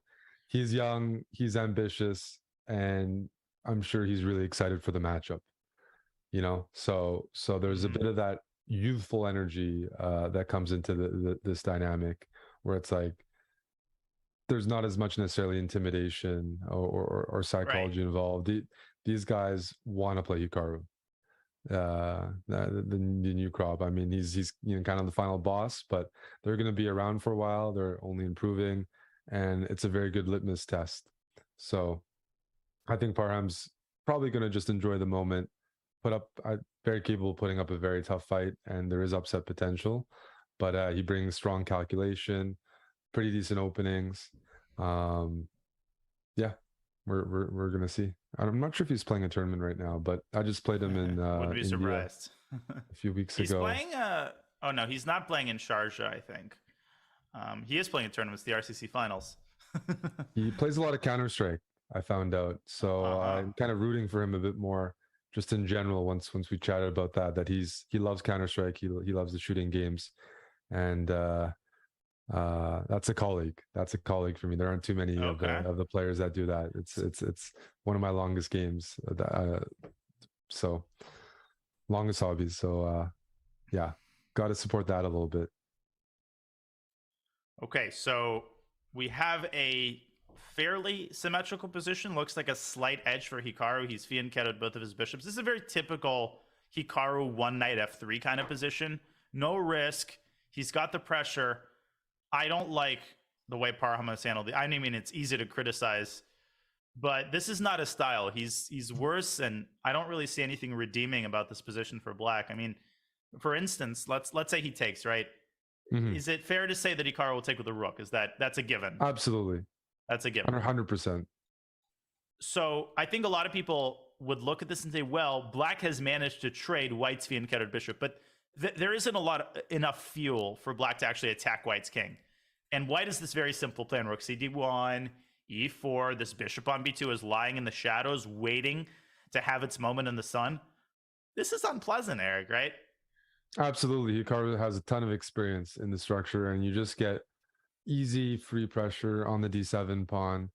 he's young, he's ambitious, and I'm sure he's really excited for the matchup. You know, so there's a bit of that youthful energy that comes into this dynamic, where it's like there's not as much necessarily intimidation or psychology involved. These guys want to play Hikaru, the new crop. I mean, he's you know, kind of the final boss, but they're going to be around for a while. They're only improving, and it's a very good litmus test. So I think Parham's probably going to just enjoy the moment, very capable of putting up a very tough fight, and there is upset potential, but he brings strong calculation, pretty decent openings. We're gonna see. I'm not sure if he's playing a tournament right now, but I just played him in wouldn't be surprised. a few weeks he's ago. He's playing oh no, he's not playing in Sharjah, I think. He is playing in tournaments, the RCC Finals. He plays a lot of Counter-Strike, I found out, so I'm kind of rooting for him a bit more, just in general. Once we chatted about that he loves Counter-Strike, he loves the shooting games, and that's a colleague for me. There aren't too many of the players that do that. It's one of my longest games, so longest hobbies. So got to support that a little bit. Okay, so we have a fairly symmetrical position. Looks like a slight edge for Hikaru. He's fianchettoed both of his bishops. This is a very typical Hikaru one knight f3 kind of position. No risk. He's got the pressure. I don't like the way Parham has handled it. I mean, it's easy to criticize, but this is not a style. He's worse, and I don't really see anything redeeming about this position for Black. I mean, for instance, let's say he takes, right? Mm-hmm. Is it fair to say that Hikaru will take with a rook? That's a given? Absolutely. That's a given. 100%. So I think a lot of people would look at this and say, well, Black has managed to trade White's fianchetted bishop, but there isn't enough fuel for Black to actually attack White's king. And White is this very simple plan. Rook cd1, e4. This bishop on b2 is lying in the shadows, waiting to have its moment in the sun. This is unpleasant, Eric, right? Absolutely. Hikaru has a ton of experience in the structure, and you just get easy free pressure on the D7 pawn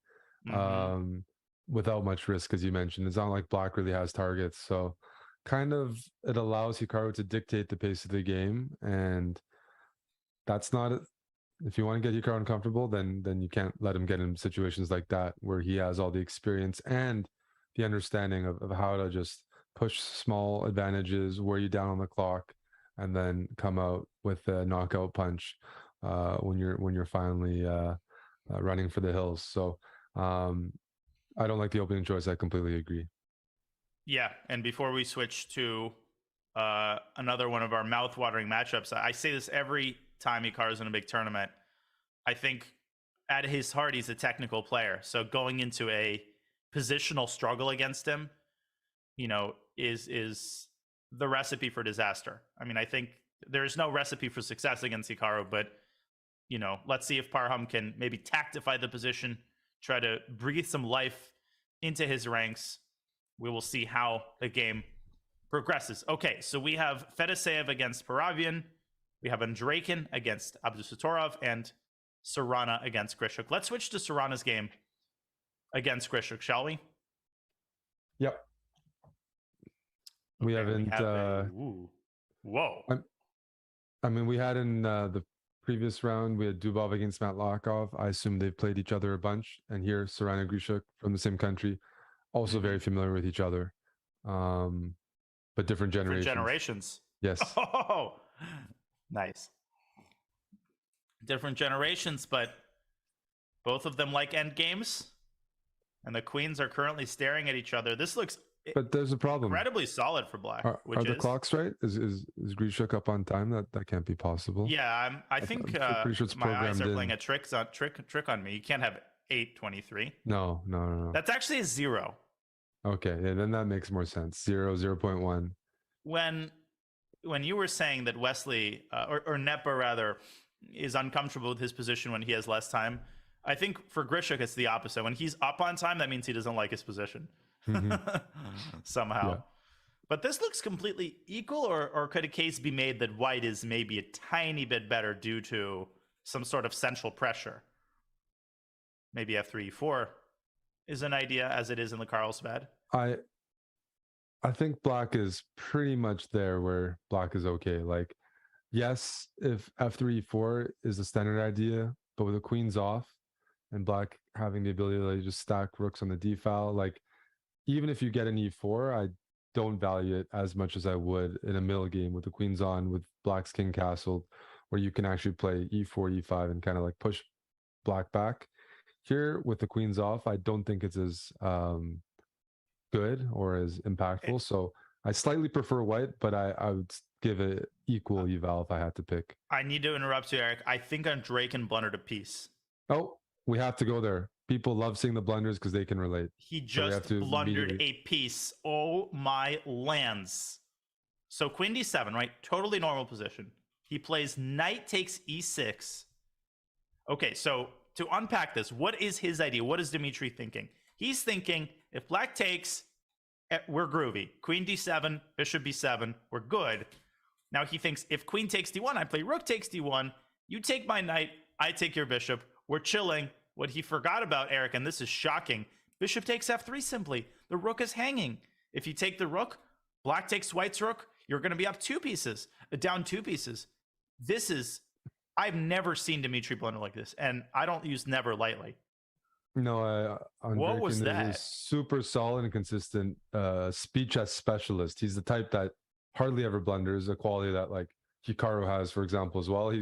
without much risk, as you mentioned. It's not like black really has targets. So kind of it allows Hikaru to dictate the pace of the game. And that's not, if you want to get Hikaru uncomfortable, then you can't let him get in situations like that where he has all the experience and the understanding of how to just push small advantages, wear you down on the clock, and then come out with a knockout punch when you're finally running for the hills. So I don't like the opening choice. I completely agree. Yeah, and before we switch to another one of our mouth-watering matchups, I say this every time Hikaru's in a big tournament. I think at his heart, he's a technical player. So going into a positional struggle against him, is the recipe for disaster. I mean, I think there's no recipe for success against Hikaru, but let's see if Parham can maybe tactify the position, try to breathe some life into his ranks. We will see how the game progresses. Okay, so we have Fedoseev against Paravian. We have Andreikin against Abdusatorov and Sarana against Grischuk. Let's switch to Sarana's game against Grischuk, shall we? Yep. We haven't. Whoa. I mean, we had in the previous round, we had Dubov against Matlakov. I assume they've played each other a bunch. And here, Sarana and Grischuk from the same country, also very familiar with each other, but different generations. Different generations. Yes. Oh, nice. Different generations, but both of them like end games. And the queens are currently staring at each other. This looks But there's a problem. incredibly solid for black. Are the clocks right? Is Grischuk up on time? That can't be possible. Yeah, I think I'm pretty sure it's my eyes are programmed playing in. a trick on me. You can't have 8:23. No. That's actually a 0. Okay, yeah, then that makes more sense. 0.1. When you were saying that Wesley or Nepo rather is uncomfortable with his position when he has less time, I think for Grischuk it's the opposite. When he's up on time, that means he doesn't like his position. Somehow. Yeah. But this looks completely equal, or could a case be made that white is maybe a tiny bit better due to some sort of central pressure? Maybe F3, E4 is an idea, as it is in the Carlsbad. I think black is pretty much there where black is okay. Like, yes, if F3, E4 is the standard idea, but with the queens off and black having the ability to like, just stack rooks on the D file, like, even if you get an E4, I don't value it as much as I would in a middle game with the queens on, with black's king castled, where you can actually play E4, E5 and kind of like push black back. Here with the queens off, I don't think it's as good or as impactful. So I slightly prefer white, but I would give it equal eval if I had to pick. I need to interrupt you, Eric. I think Andreikin blundered a piece. Oh, we have to go there. People love seeing the blunders because they can relate. He just blundered a piece. Oh my lands. So queen d7, right? Totally normal position. He plays knight takes e6. Okay, so to unpack this, what is his idea? What is Dmitry thinking? He's thinking if black takes, we're groovy. Queen d7, bishop b7, we're good. Now he thinks if queen takes d1, I play rook takes d1, you take my knight, I take your bishop, we're chilling. What he forgot about, Eric, and this is shocking, bishop takes f3 simply. The rook is hanging. If you take the rook, black takes white's rook, you're going to be up 2 pieces, down 2 pieces. This is, I've never seen Dmitry blunder like this, and I don't use never lightly. No, what was that? Is a super solid and consistent speed chess specialist. He's the type that hardly ever blunders, a quality that like Hikaru has, for example, as well.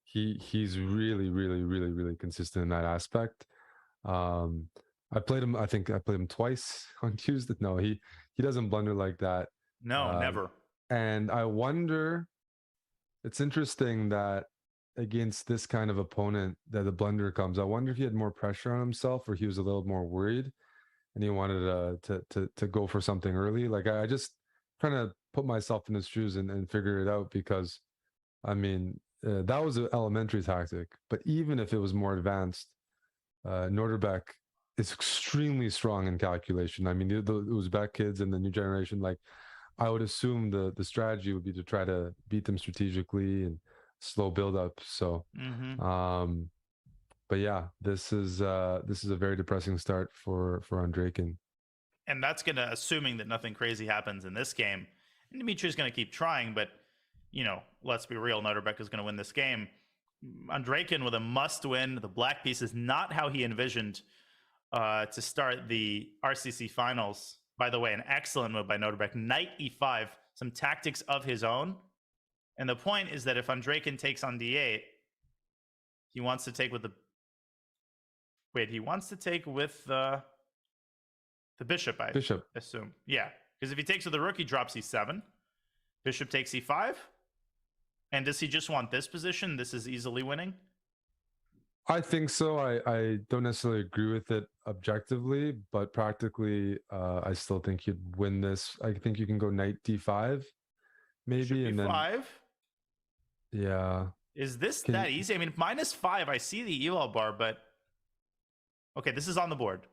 He's really consistent in that aspect. I played him. I think I played him twice on Tuesday. No, he doesn't blunder like that. No, never. And I wonder. It's interesting that against this kind of opponent that the blunder comes. I wonder if he had more pressure on himself, or he was a little more worried, and he wanted to go for something early. Like I just trying to put myself in his shoes and figure it out, because I mean. That was an elementary tactic, but even if it was more advanced, Norderbeck is extremely strong in calculation. I mean, the Uzbek kids and the new generation, like I would assume the strategy would be to try to beat them strategically and slow build up. So, but yeah, this is a very depressing start for Andraken. And that's gonna, assuming that nothing crazy happens in this game. And Dimitri's gonna keep trying, but let's be real, Noterbeck is gonna win this game. Andraken with a must-win. The black piece is not how he envisioned to start the RCC Finals. By the way, an excellent move by Noterbeck. Knight e5, some tactics of his own. And the point is that if Andraken takes on d8, he wants to take with the... Wait, he wants to take with the bishop, I assume. Yeah, because if he takes with the rook, he drops e7. Bishop takes e5. And does he just want this position? This is easily winning? I think so. I don't necessarily agree with it objectively, but practically, I still think you'd win this. I think you can go knight d5, maybe, and then d5. Yeah. Is this that easy? I mean, -5. I see the ELO bar, but okay, this is on the board.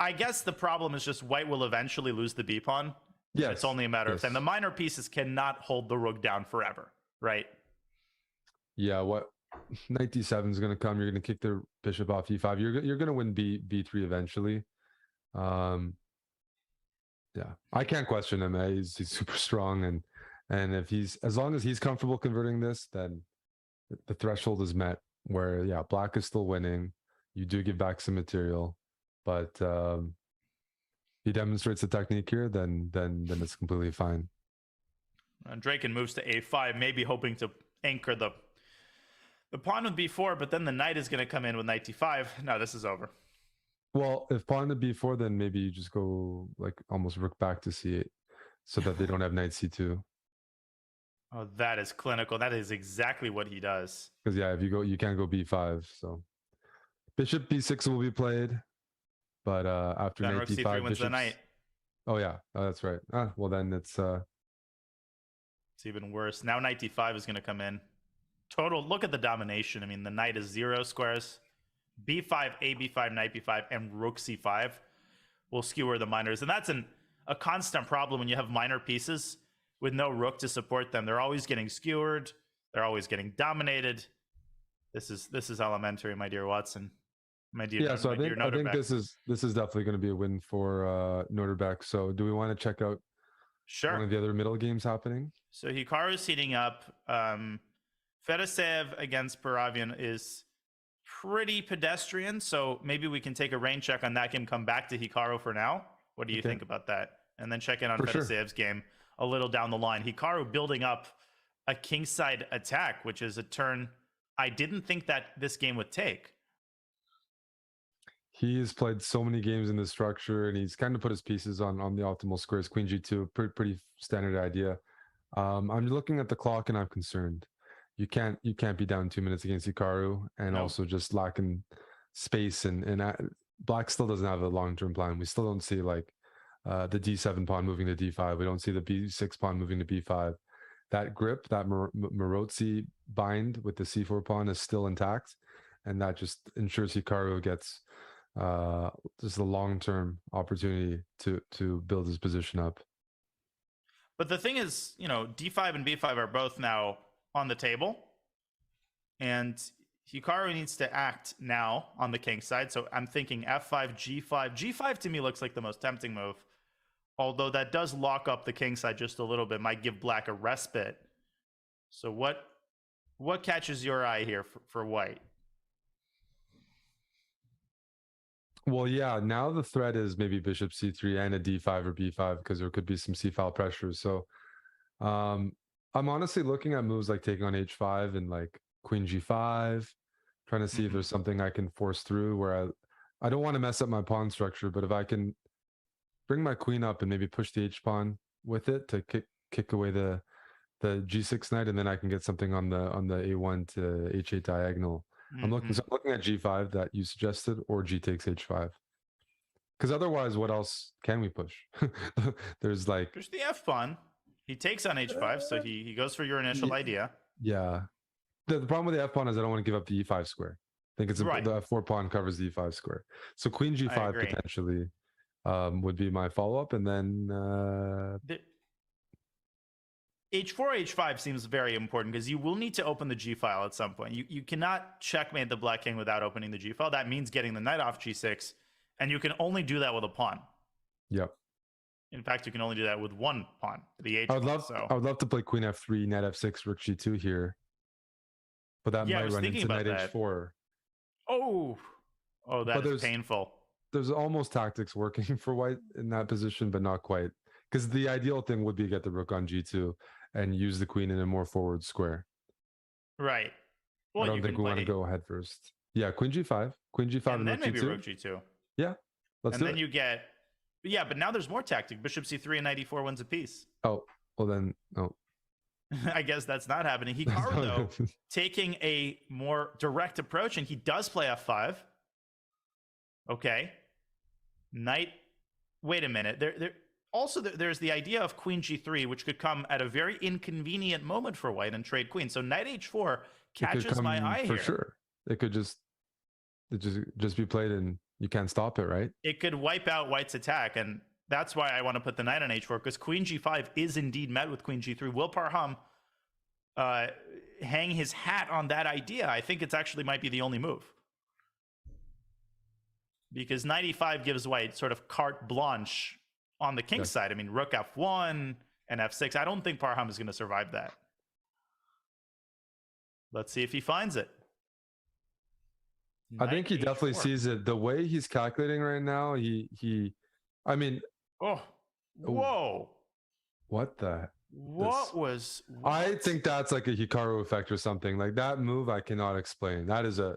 I guess the problem is just white will eventually lose the b pawn. Yeah, it's only a matter of time. The minor pieces cannot hold the rook down forever, right? Yeah, what knight d7 is going to come. You're going to kick the bishop off e5. You're going to win b3 eventually. Yeah, I can't question him. He's super strong, and if as long as he's comfortable converting this, then the threshold is met. Where black is still winning. You do give back some material, but he demonstrates the technique here, then it's completely fine. Andraken moves to a5, maybe hoping to anchor the pawn with b4, but then the knight is going to come in with knight d5. No, this is over. Well, if pawn to b4, then maybe you just go like almost rook back to c8, so that they don't have knight c2. Oh, that is clinical. That is exactly what he does. Because if you go, you can't go b5. So bishop b6 will be played, but after then knight rook d5, c3 wins the knight. Oh yeah, that's right. Well then it's even worse. Now knight d5 is going to come in. Total, look at the domination. I mean, the knight is 0 squares. b5, a b5, knight b5, and rook c5 will skewer the minors. And that's a constant problem when you have minor pieces with no rook to support them. They're always getting skewered. They're always getting dominated. This is elementary, my dear Watson. My dear, yeah, so I think this is definitely going to be a win for Noterbeck. So do we want to check out one of the other middle games happening? So Hikaru is heating up. Fedoseev against Paravian is pretty pedestrian, so maybe we can take a rain check on that game, come back to Hikaru for now. What do you think about that? And then check in on Fedoseev's game a little down the line. Hikaru building up a kingside attack, which is a turn I didn't think that this game would take. He's played so many games in this structure, and he's kind of put his pieces on the optimal squares. Queen g2, pretty standard idea. I'm looking at the clock, and I'm concerned. You can't be down 2 minutes against Hikaru, and also just lacking space. And black still doesn't have a long-term plan. We still don't see like the d7 pawn moving to d5. We don't see the b6 pawn moving to b5. That grip, that Marotsi bind with the c4 pawn is still intact, and that just ensures Hikaru gets just a long-term opportunity to build his position up. But the thing is, d5 and b5 are both now on the table, and Hikaru needs to act now on the king side. So I'm thinking f5, g5. G5 to me looks like the most tempting move, although that does lock up the king side just a little bit, might give black a respite. So what catches your eye here for white? Well, yeah, now the threat is maybe bishop c3 and a d5 or b5, because there could be some c-file pressure. So I'm honestly looking at moves like taking on h5 and like queen g5, trying to see if there's something I can force through where I don't want to mess up my pawn structure, but if I can bring my queen up and maybe push the h-pawn with it to kick away the g6 knight, and then I can get something on the a1 to h8 diagonal. I'm looking at g5 that you suggested, or g takes h5. Because otherwise, what else can we push? There's the f pawn. He takes on h5, so he goes for your initial idea. Yeah. The problem with the f pawn is I don't want to give up the e5 square. I think it's the f4 pawn covers the e5 square. So queen g5 potentially. would be my follow-up. And then H4, H5 seems very important because you will need to open the G file at some point. You cannot checkmate the Black King without opening the G file. That means getting the knight off G6, and you can only do that with a pawn. Yep. In fact, you can only do that with one pawn, the H. I would love to play Queen F3, Knight F6, Rook G2 here, but that might run into Knight H4. Oh, that is painful. There's almost tactics working for White in that position, but not quite. Because the ideal thing would be get the Rook on G2 and use the Queen in a more forward square. Right. Well, I don't think we want to go ahead first. Yeah, Queen G5, Queen G5, and then Rook maybe G2. Rook G2. Yeah, let's do it. And then you get, but now there's more tactic. Bishop C3 and knight E4 wins a piece. Oh, well then, no. I guess that's not happening. Hikaru, though, taking a more direct approach, and he does play F5. Okay. Knight. Wait a minute. There's the idea of Queen G3, which could come at a very inconvenient moment for White and trade Queen. So Knight H4 catches my eye for here. Sure. It could just be played and you can't stop it, right? It could wipe out White's attack, and that's why I want to put the knight on H4, because Queen G5 is indeed met with Queen G3. Will Parham hang his hat on that idea? I think it's actually might be the only move. Because knight E5 gives White sort of carte blanche on the king's side. I mean, Rook F1 and F6. I don't think Parham is going to survive that. Let's see if he finds it. I think he definitely sees it. The way he's calculating right now, I mean... Oh, whoa. What the... I think that's like a Hikaru effect or something. Like that move I cannot explain. That is a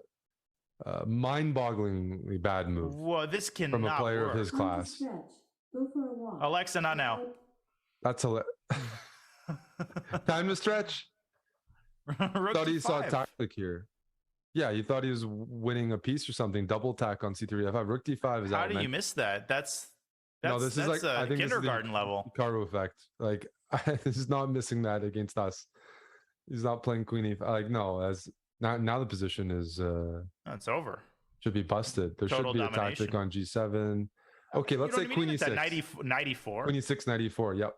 mind-bogglingly bad move. Whoa, this cannot from a player work. of his class. Go for a walk. Alexa, not now. That's time to stretch. Thought he saw tactic here. Yeah, he thought he was winning a piece or something. Double tack on C3 F5. Rook D5 is out. How do you miss that? That's this is like I think kindergarten level. Hikaru effect. Like this is not missing that against us. He's not playing Queen E5. Like no, as now the position is it's over. Should be busted. There Total should be domination. a tactic on G7. Okay, let's say Queen E6. 94. Queen E6, 94. Yep.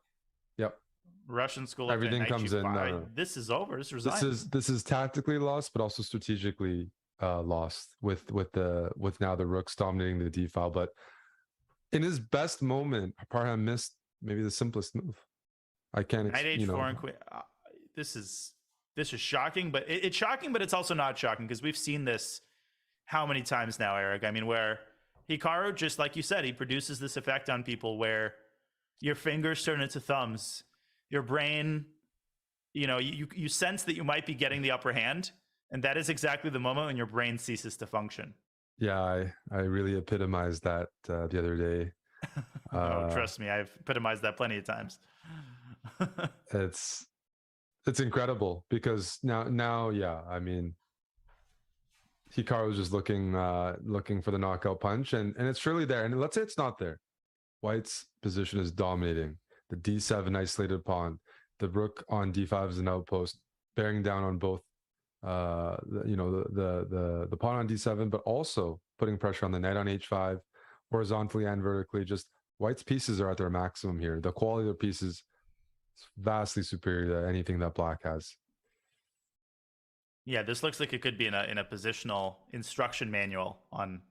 Russian school. Everything comes in. No. This is over. This is tactically lost, but also strategically lost with now the rooks dominating the D file. But in his best moment, Parham missed maybe the simplest move. I can't. Knight H4 and Queen. This is shocking, but it's shocking, but it's also not shocking because we've seen this how many times now, Eric? I mean, where Hikaru, just like you said, he produces this effect on people where your fingers turn into thumbs. Your brain, you sense that you might be getting the upper hand, and that is exactly the moment when your brain ceases to function. Yeah, I really epitomized that the other day. Trust me, I've epitomized that plenty of times. It's incredible because now, yeah, I mean, Hikaru was just looking for the knockout punch, and it's surely there. And let's say it's not there. White's position is dominating. The D7 isolated pawn, the rook on D5 is an outpost, bearing down on both, the pawn on D7, but also putting pressure on the knight on H5, horizontally and vertically. Just White's pieces are at their maximum here. The quality of their pieces is vastly superior to anything that Black has. Yeah, this looks like it could be in a positional instruction manual on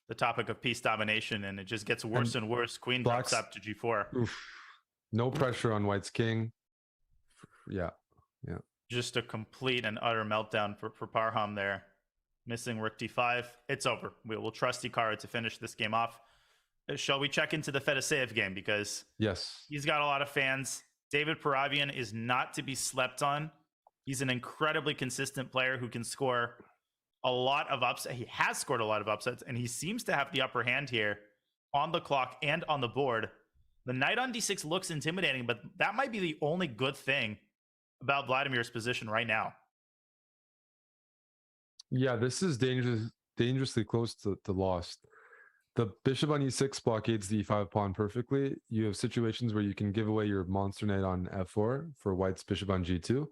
the topic of piece domination, and it just gets worse and worse. Queen drops up to G4. Oof. No pressure on White's king. Yeah. Just a complete and utter meltdown for Parham there. Missing Rook D5. It's over. We'll trust Hikaru to finish this game off. Shall we check into the Fedoseev game? Because yes, he's got a lot of fans. David Paravian is not to be slept on. He's an incredibly consistent player who can score a lot of upsets. He has scored a lot of upsets, and he seems to have the upper hand here on the clock and on the board. The knight on D6 looks intimidating, but that might be the only good thing about Vladimir's position right now. Yeah, this is dangerously close to lost. The bishop on E6 blockades the E5 pawn perfectly. You have situations where you can give away your monster knight on F4 for White's bishop on G2,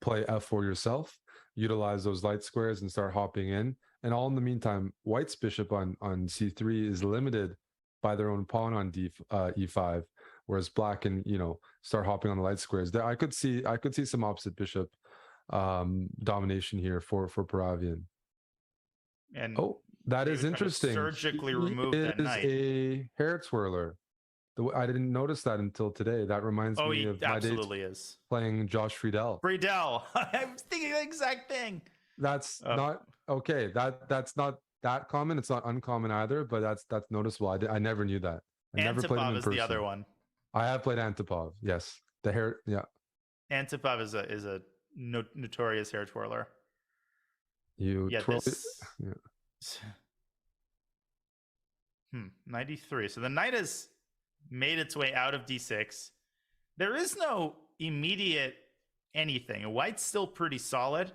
play F4 yourself, utilize those light squares and start hopping in. And all in the meantime, White's bishop on C3 is limited by their own pawn on e5, whereas black can, start hopping on the light squares. There, I could see some opposite bishop domination here for Paravian. And that they is were trying to interesting. surgically remove that is knight. a hair twirler. I didn't notice that until today. That reminds me of my days playing Josh Friedel. I was thinking the exact thing. That's not okay. That's not that common. It's not uncommon either, but that's noticeable. I never knew that. I never played him in person. Antipov is the other one. I have played Antipov. Yes, the hair. Yeah, Antipov is a notorious hair twirler. Twirl. Yeah. 93. So the knight has made its way out of d6. There is no immediate anything. White's still pretty solid.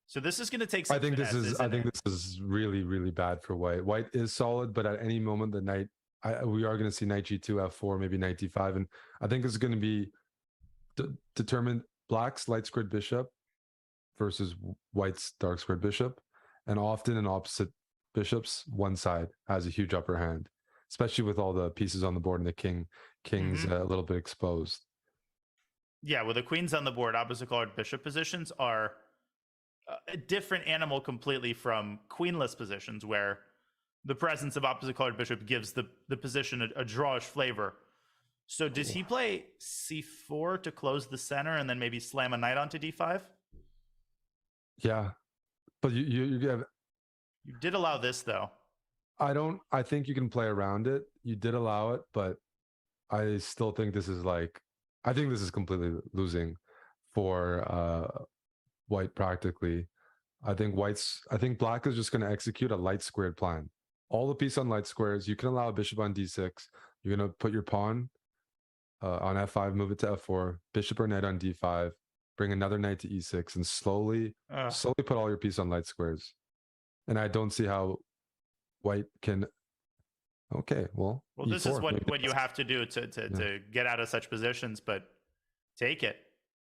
So this is going to take some finesse, I think this is really, really bad for white. White is solid, but at any moment the knight, we are going to see knight g2, f4, maybe knight d5, and I think it's going to be determined black's light squared bishop versus white's dark squared bishop, and often in opposite bishops, one side has a huge upper hand, especially with all the pieces on the board and the king's a little bit exposed. Yeah, with the queens on the board, opposite colored bishop positions are a different animal completely from queenless positions, where the presence of opposite colored bishop gives the position a drawish flavor. So does he play c4 to close the center and then maybe slam a knight onto d5? Yeah, but you have. You did allow this though. I think you can play around it. You did allow it, but I still think this is I think this is completely losing for white practically. I think black is just going to execute a light squared plan. All the piece on light squares. You can allow a bishop on d6. You're going to put your pawn on f5, move it to f4, bishop or knight on d5, bring another knight to e6, and slowly put all your piece on light squares. And I don't see how white can. Okay, well, this is what you have to do to get out of such positions, but take it.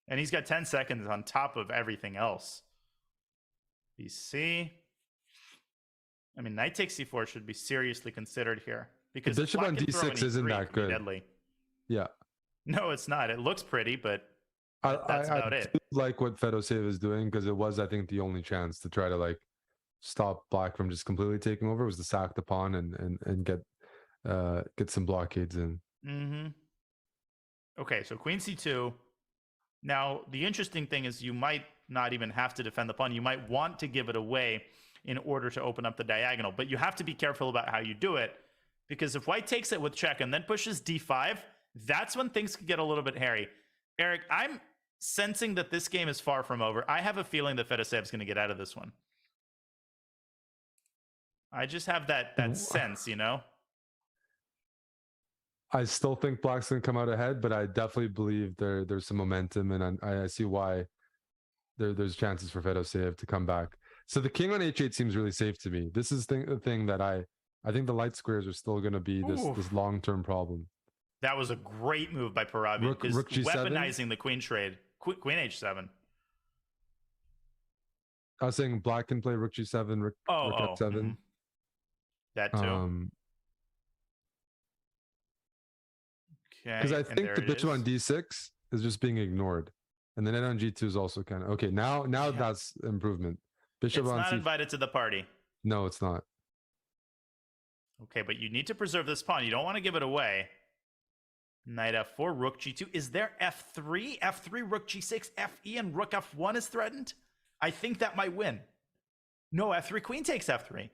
And he's got 10 seconds on top of everything else. BC. I mean, knight takes c4 should be seriously considered here, because the bishop on d6 isn't that good. Deadly. Yeah. No, it's not. It looks pretty, but that's about it. I like what Fedoseev is doing, because it was, I think, the only chance to try to stop black from just completely taking over, was to sack the pawn and get some blockades in. Okay, so queen c2. Now, the interesting thing is you might not even have to defend the pawn. You might want to give it away in order to open up the diagonal, but you have to be careful about how you do it, because if white takes it with check and then pushes d5, that's when things could get a little bit hairy. Eric, I'm sensing that this game is far from over. I have a feeling that Fedoseev's going to get out of this one. I just have that sense, I still think black's going to come out ahead, but I definitely believe there's some momentum, and I see why there's chances for Fedoseev to come back. So the king on h8 seems really safe to me. This is the thing that I think the light squares are still going to be this long-term problem. That was a great move by Parabi, because rook G7? weaponizing the queen trade. Queen h7. I was saying black can play rook g7, rook f7. Mm-hmm. That too. Okay. Because I think the bishop on d6 is just being ignored, and the knight on g2 is also kind of okay. Now that's improvement. Bishop it's on not invited to the party. No, it's not. Okay, but you need to preserve this pawn. You don't want to give it away. Knight f4, rook g2. Is there f3? F3, rook g6, fe, and rook f1 is threatened? I think that might win. No, f3, queen takes f3.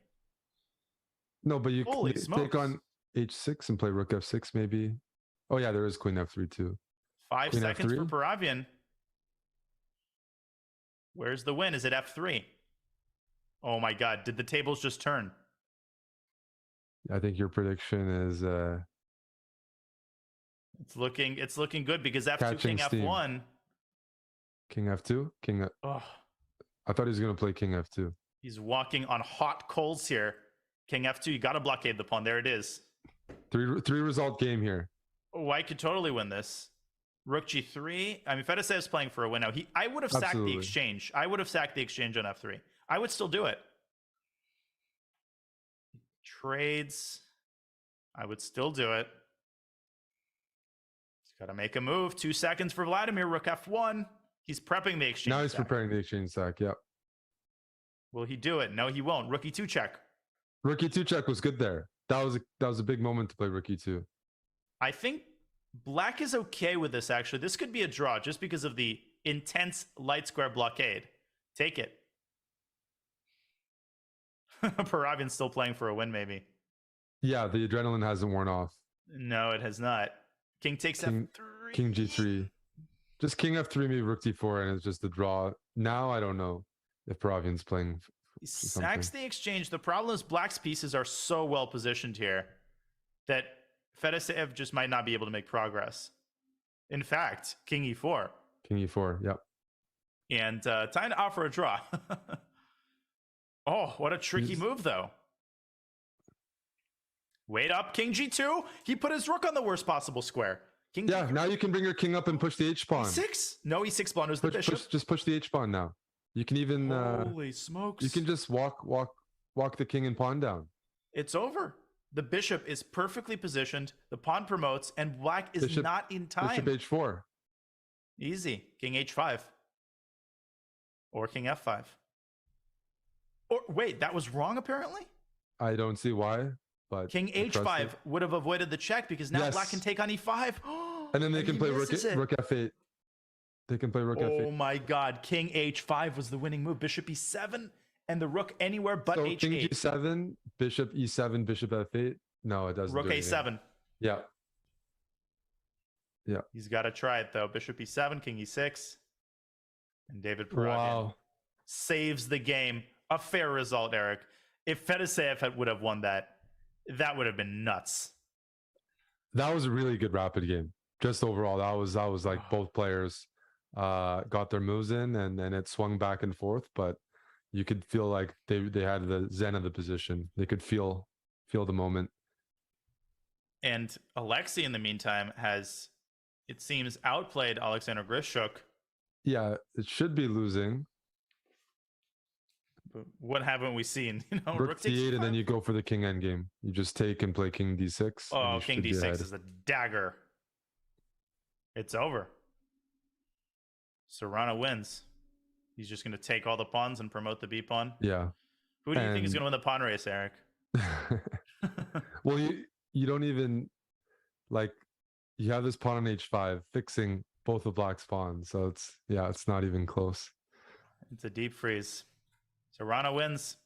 No, but you can take on h6 and play rook f6 maybe. Oh yeah, there is queen f3 too. 5 queen seconds f3? for Paravian. Where's the win? Is it f3? Oh my god, did the tables just turn? I think your prediction is it's looking good, because f2, catching king steam. f1. King f2? I thought he was going to play king f2. He's walking on hot coals here. King f2, you got to blockade the pawn. There it is. Three result game here. Oh, I could totally win this. Rook g3. I mean, Fedoseev's playing for a win now. I would have sacked the exchange. I would have sacked the exchange on f3. I would still do it. Trades. I would still do it. He's got to make a move. 2 seconds for Vladimir. Rook F1. He's prepping the exchange. Now he's stack. preparing the exchange stack. Yep. Will he do it? No, he won't. Rookie 2 check. Rookie 2 check was good there. That was a big moment to play rookie 2. I think black is okay with this, actually. This could be a draw just because of the intense light square blockade. Take it. Paravian's still playing for a win, maybe. Yeah, the adrenaline hasn't worn off. No, it has not. King takes F3. King G3. Just King F3, maybe Rook D4, and it's just a draw. Now I don't know if Paravian's playing. He sacks the exchange. The problem is black's pieces are so well positioned here that Fedoseev just might not be able to make progress. In fact, King E4. King E4, yep. And time to offer a draw. Oh, what a tricky move, though. Wait up, King G2. He put his rook on the worst possible square. King yeah, now you can bring your king up and push the H pawn. E6? No, E6 blunders the bishop. Just push the H pawn now. You can even holy smokes. You can just walk the king and pawn down. It's over. The bishop is perfectly positioned. The pawn promotes, and black is not in time. Bishop H4. Easy. King H5. Or King F5. Or wait, that was wrong apparently? I don't see why, but King H5 would have avoided the check because now black can take on E5. And then they can play rook F8. They can play rook F8. Oh my god, King H5 was the winning move. Bishop E7 and the rook anywhere but H8. King G7, bishop E7, bishop F8. No, it doesn't. Rook A7. Yeah. Yeah. He's got to try it though. Bishop E7, King E6. And David Paravian saves the game. A fair result, Eric. If Fedoseev would have won that, that would have been nuts. That was a really good rapid game. Just overall, that was like both players got their moves in, and then it swung back and forth. But you could feel like they had the zen of the position. They could feel the moment. And Alexei, in the meantime, has, it seems, outplayed Alexander Grischuk. Yeah, it should be losing. But what haven't we seen? You know, rook D8, and then you go for the king endgame. You just take and play king D6. Oh, king D6 is a dagger. It's over. Sarana wins. He's just going to take all the pawns and promote the B pawn. Yeah. Who do you think is going to win the pawn race, Eric? Well, you don't even, like, you have this pawn on H5 fixing both of black's pawns. So it's not even close. It's a deep freeze. Sarana wins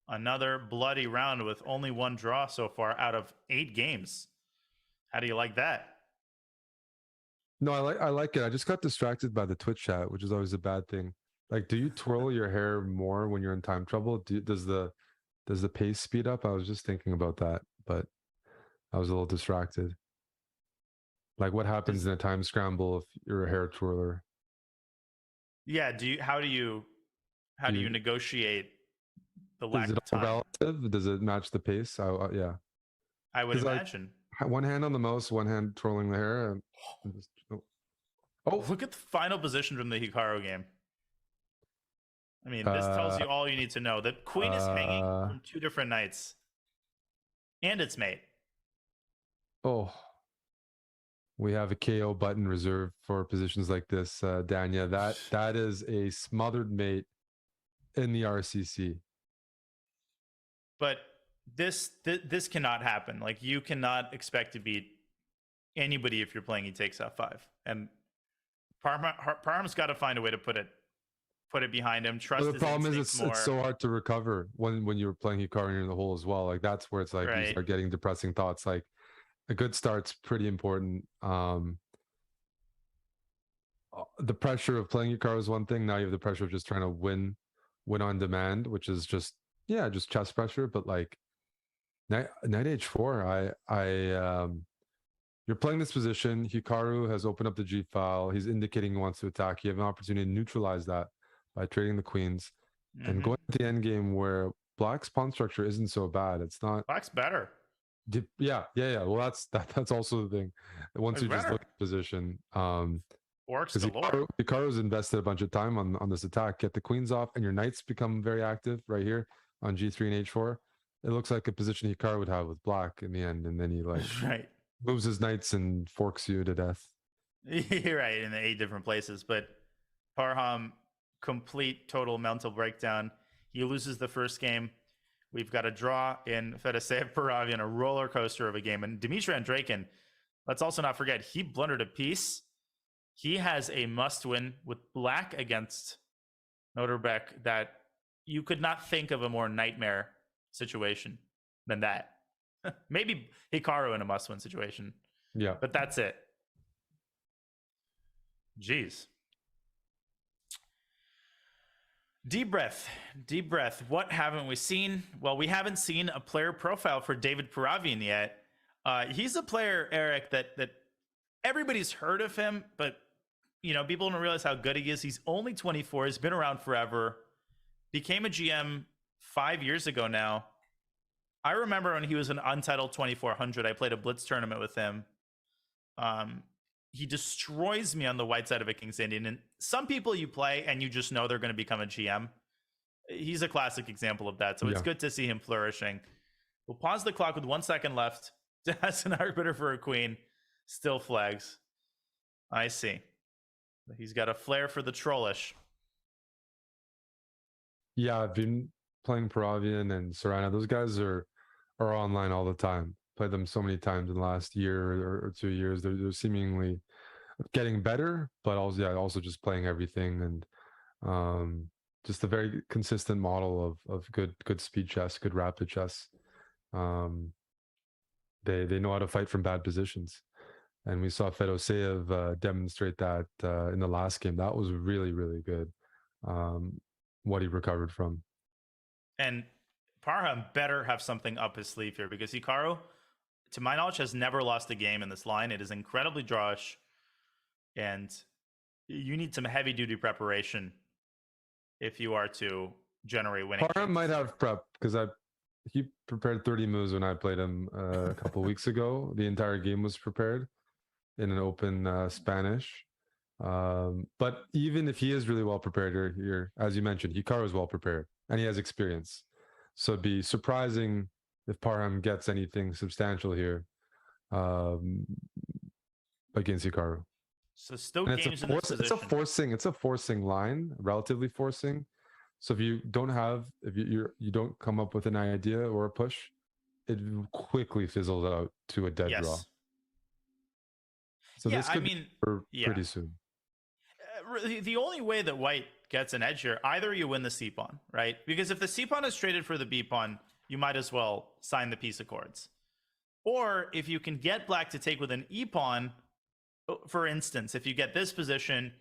another bloody round with only one draw so far out of 8 games. How do you like that? No, I like it. I just got distracted by the Twitch chat, which is always a bad thing. Like, do you twirl your hair more when you're in time trouble? Does the pace speed up? I was just thinking about that, but I was a little distracted. Like, what happens in a time scramble if you're a hair twirler? Yeah. How do you negotiate the lack of time? Relative? Does it match the pace? Yeah. I would imagine. Like, one hand on the mouse, one hand twirling the hair. And just, look at the final position from the Hikaru game. I mean, this tells you all you need to know. The queen is hanging from 2 different knights. And its mate. Oh. We have a KO button reserved for positions like this, Danya. That is a smothered mate in the RCC. But this cannot happen. Like, you cannot expect to beat anybody if you're playing he takes F5. And Parham's got to find a way to put it behind him. Trust. The problem is it's so hard to recover when you're playing Hikaru and you're in the hole as well. Like, that's where it's like you start getting depressing thoughts. Like, a good start's pretty important. The pressure of playing Hikaru is one thing. Now you have the pressure of just trying to win on demand, which is just chess pressure. But like knight H4, you're playing this position. Hikaru has opened up the G file. He's indicating he wants to attack. You have an opportunity to neutralize that by trading the queens and going to the end game where black's pawn structure isn't so bad. It's not. Black's better. Yeah. Well, that's also the thing. Once you just look at position, works galore. Hikaru's invested a bunch of time on this attack. Get the queens off, and your knights become very active right here on G3 and H4. it looks like a position Hikaru would have with black in the end, and then he like Right. moves his knights and forks you to death. You're right, in the 8 different places. But Parham, complete total mental breakdown. He loses the first game. We've got a draw in Fedoseev Paravian, a roller coaster of a game. And Dmitry Andreikin, let's also not forget, he blundered a piece. He has a must-win with black against Noterbeck that you could not think of a more nightmare situation than that. Maybe Hikaru in a must-win situation. Yeah. But that's it. Jeez. Deep breath. Deep breath. What haven't we seen? Well, we haven't seen a player profile for David Paravian yet. He's a player, Eric, that everybody's heard of him, but people don't realize how good he is. He's only 24. He's been around forever. Became a GM 5 years ago now. I remember when he was an Untitled 2400. I played a Blitz tournament with him. He destroys me on the white side of a King's Indian. And some people you play and you just know they're going to become a GM. He's a classic example of that. So it's good to see him flourishing. We'll pause the clock with 1 second left. As an arbiter for a queen. Still flags. I see. He's got a flair for the trollish. Yeah, I've been playing Paravian and Sarana. Those guys are online all the time. Played them so many times in the last year or 2 years. They're seemingly getting better, but also just playing everything, and just a very consistent model of good speed chess, good rapid chess. They know how to fight from bad positions, and we saw Fedoseev demonstrate that in the last game. That was really, really good. What he recovered from. And Parham better have something up his sleeve here, because Hikaru, to my knowledge, has never lost a game in this line. It is incredibly drawish, and you need some heavy-duty preparation if you are to generate winning. Parham might have prep, because he prepared 30 moves when I played him a couple weeks ago. The entire game was prepared in an open Spanish. But even if he is really well prepared here, as you mentioned, Hikaru is well prepared and he has experience. So it'd be surprising if Parham gets anything substantial here against Hikaru. So still And games in this position. It's a forcing line, relatively forcing. So if you don't come up with an idea or a push, it quickly fizzles out to a dead draw. So this could be pretty soon. The only way that white gets an edge here, either you win the C pawn, right? Because if the C pawn is traded for the B pawn, you might as well sign the peace accords. Or if you can get black to take with an E pawn, for instance, if you get this position,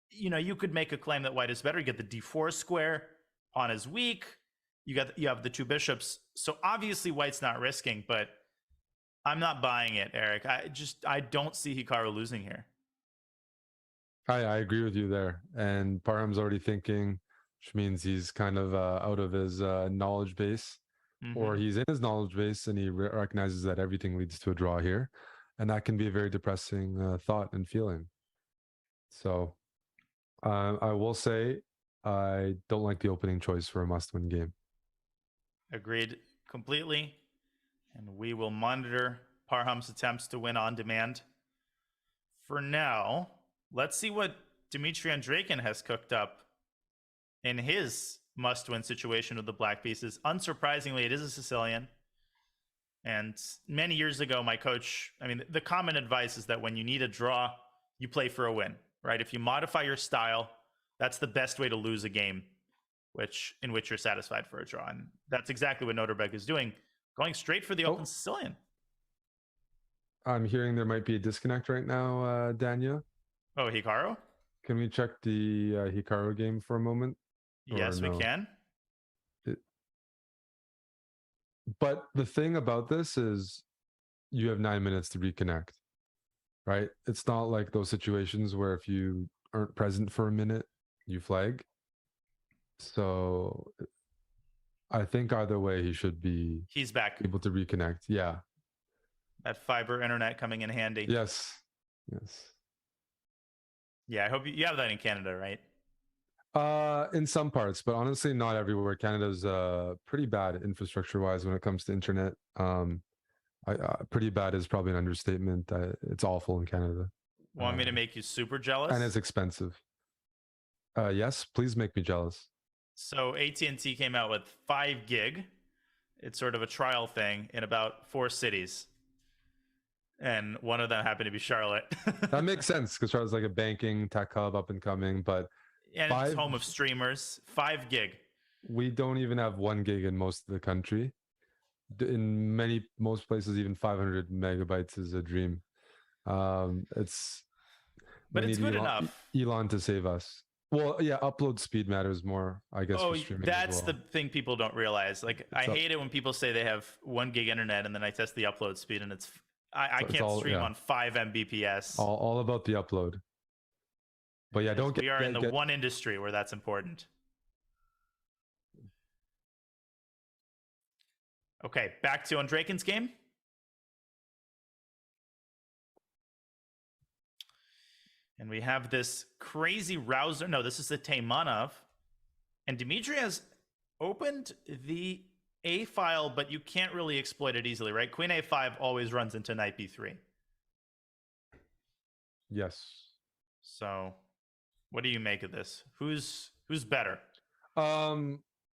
you could make a claim that white is better. You get the D4 square, pawn is weak. You have the two bishops. So obviously white's not risking, but I'm not buying it, Eric. I don't see Hikaru losing here. I agree with you there. And Parham's already thinking, which means he's kind of out of his knowledge base, or he's in his knowledge base and he recognizes that everything leads to a draw here. And that can be a very depressing thought and feeling. So I will say I don't like the opening choice for a must-win game. Agreed completely. And we will monitor Parham's attempts to win on demand. For now, let's see what Dmitry Andreikin has cooked up in his must-win situation with the black pieces. Unsurprisingly, it is a Sicilian. And many years ago, my coach, the common advice is that when you need a draw, you play for a win, right? If you modify your style, that's the best way to lose a game, in which you're satisfied for a draw. And that's exactly what Noterbeck is doing, going straight for the open Sicilian. I'm hearing there might be a disconnect right now, Danya. Oh, Hikaru? Can we check the Hikaru game for a moment? Yes, we can. But the thing about this is you have 9 minutes to reconnect, right? It's not like those situations where if you aren't present for a minute, you flag. So I think either way, he's back, able to reconnect. Yeah. That fiber internet coming in handy. Yes. Yeah, I hope you have that in Canada, right? In some parts, but honestly, not everywhere. Canada's pretty bad infrastructure-wise when it comes to internet. Pretty bad is probably an understatement. It's awful in Canada. Want me to make you super jealous? And it's expensive. Yes, please make me jealous. So AT&T came out with 5 gig. It's sort of a trial thing in about 4 cities. And one of them happened to be Charlotte. That makes sense because Charlotte's like a banking tech hub up and coming, but and it's home of streamers. 5 gig. We don't even have 1 gig in most of the country. In most places, even 500 megabytes is a dream. But it's good enough. Elon to save us. Well, yeah, upload speed matters more, I guess. Oh, for streaming that's as well. the thing people don't realize. Like, I hate it when people say they have 1 gig internet and then I test the upload speed and I can't stream on 5 Mbps. All about the upload. But yeah, we are in the one industry where that's important. Okay, back to Andraken's game. And we have this crazy rouser. No, this is the Taimanov. And Dimitri has opened the A file, but you can't really exploit it easily, right? Queen A5 always runs into knight B3. Yes. So what do you make of this? Who's better?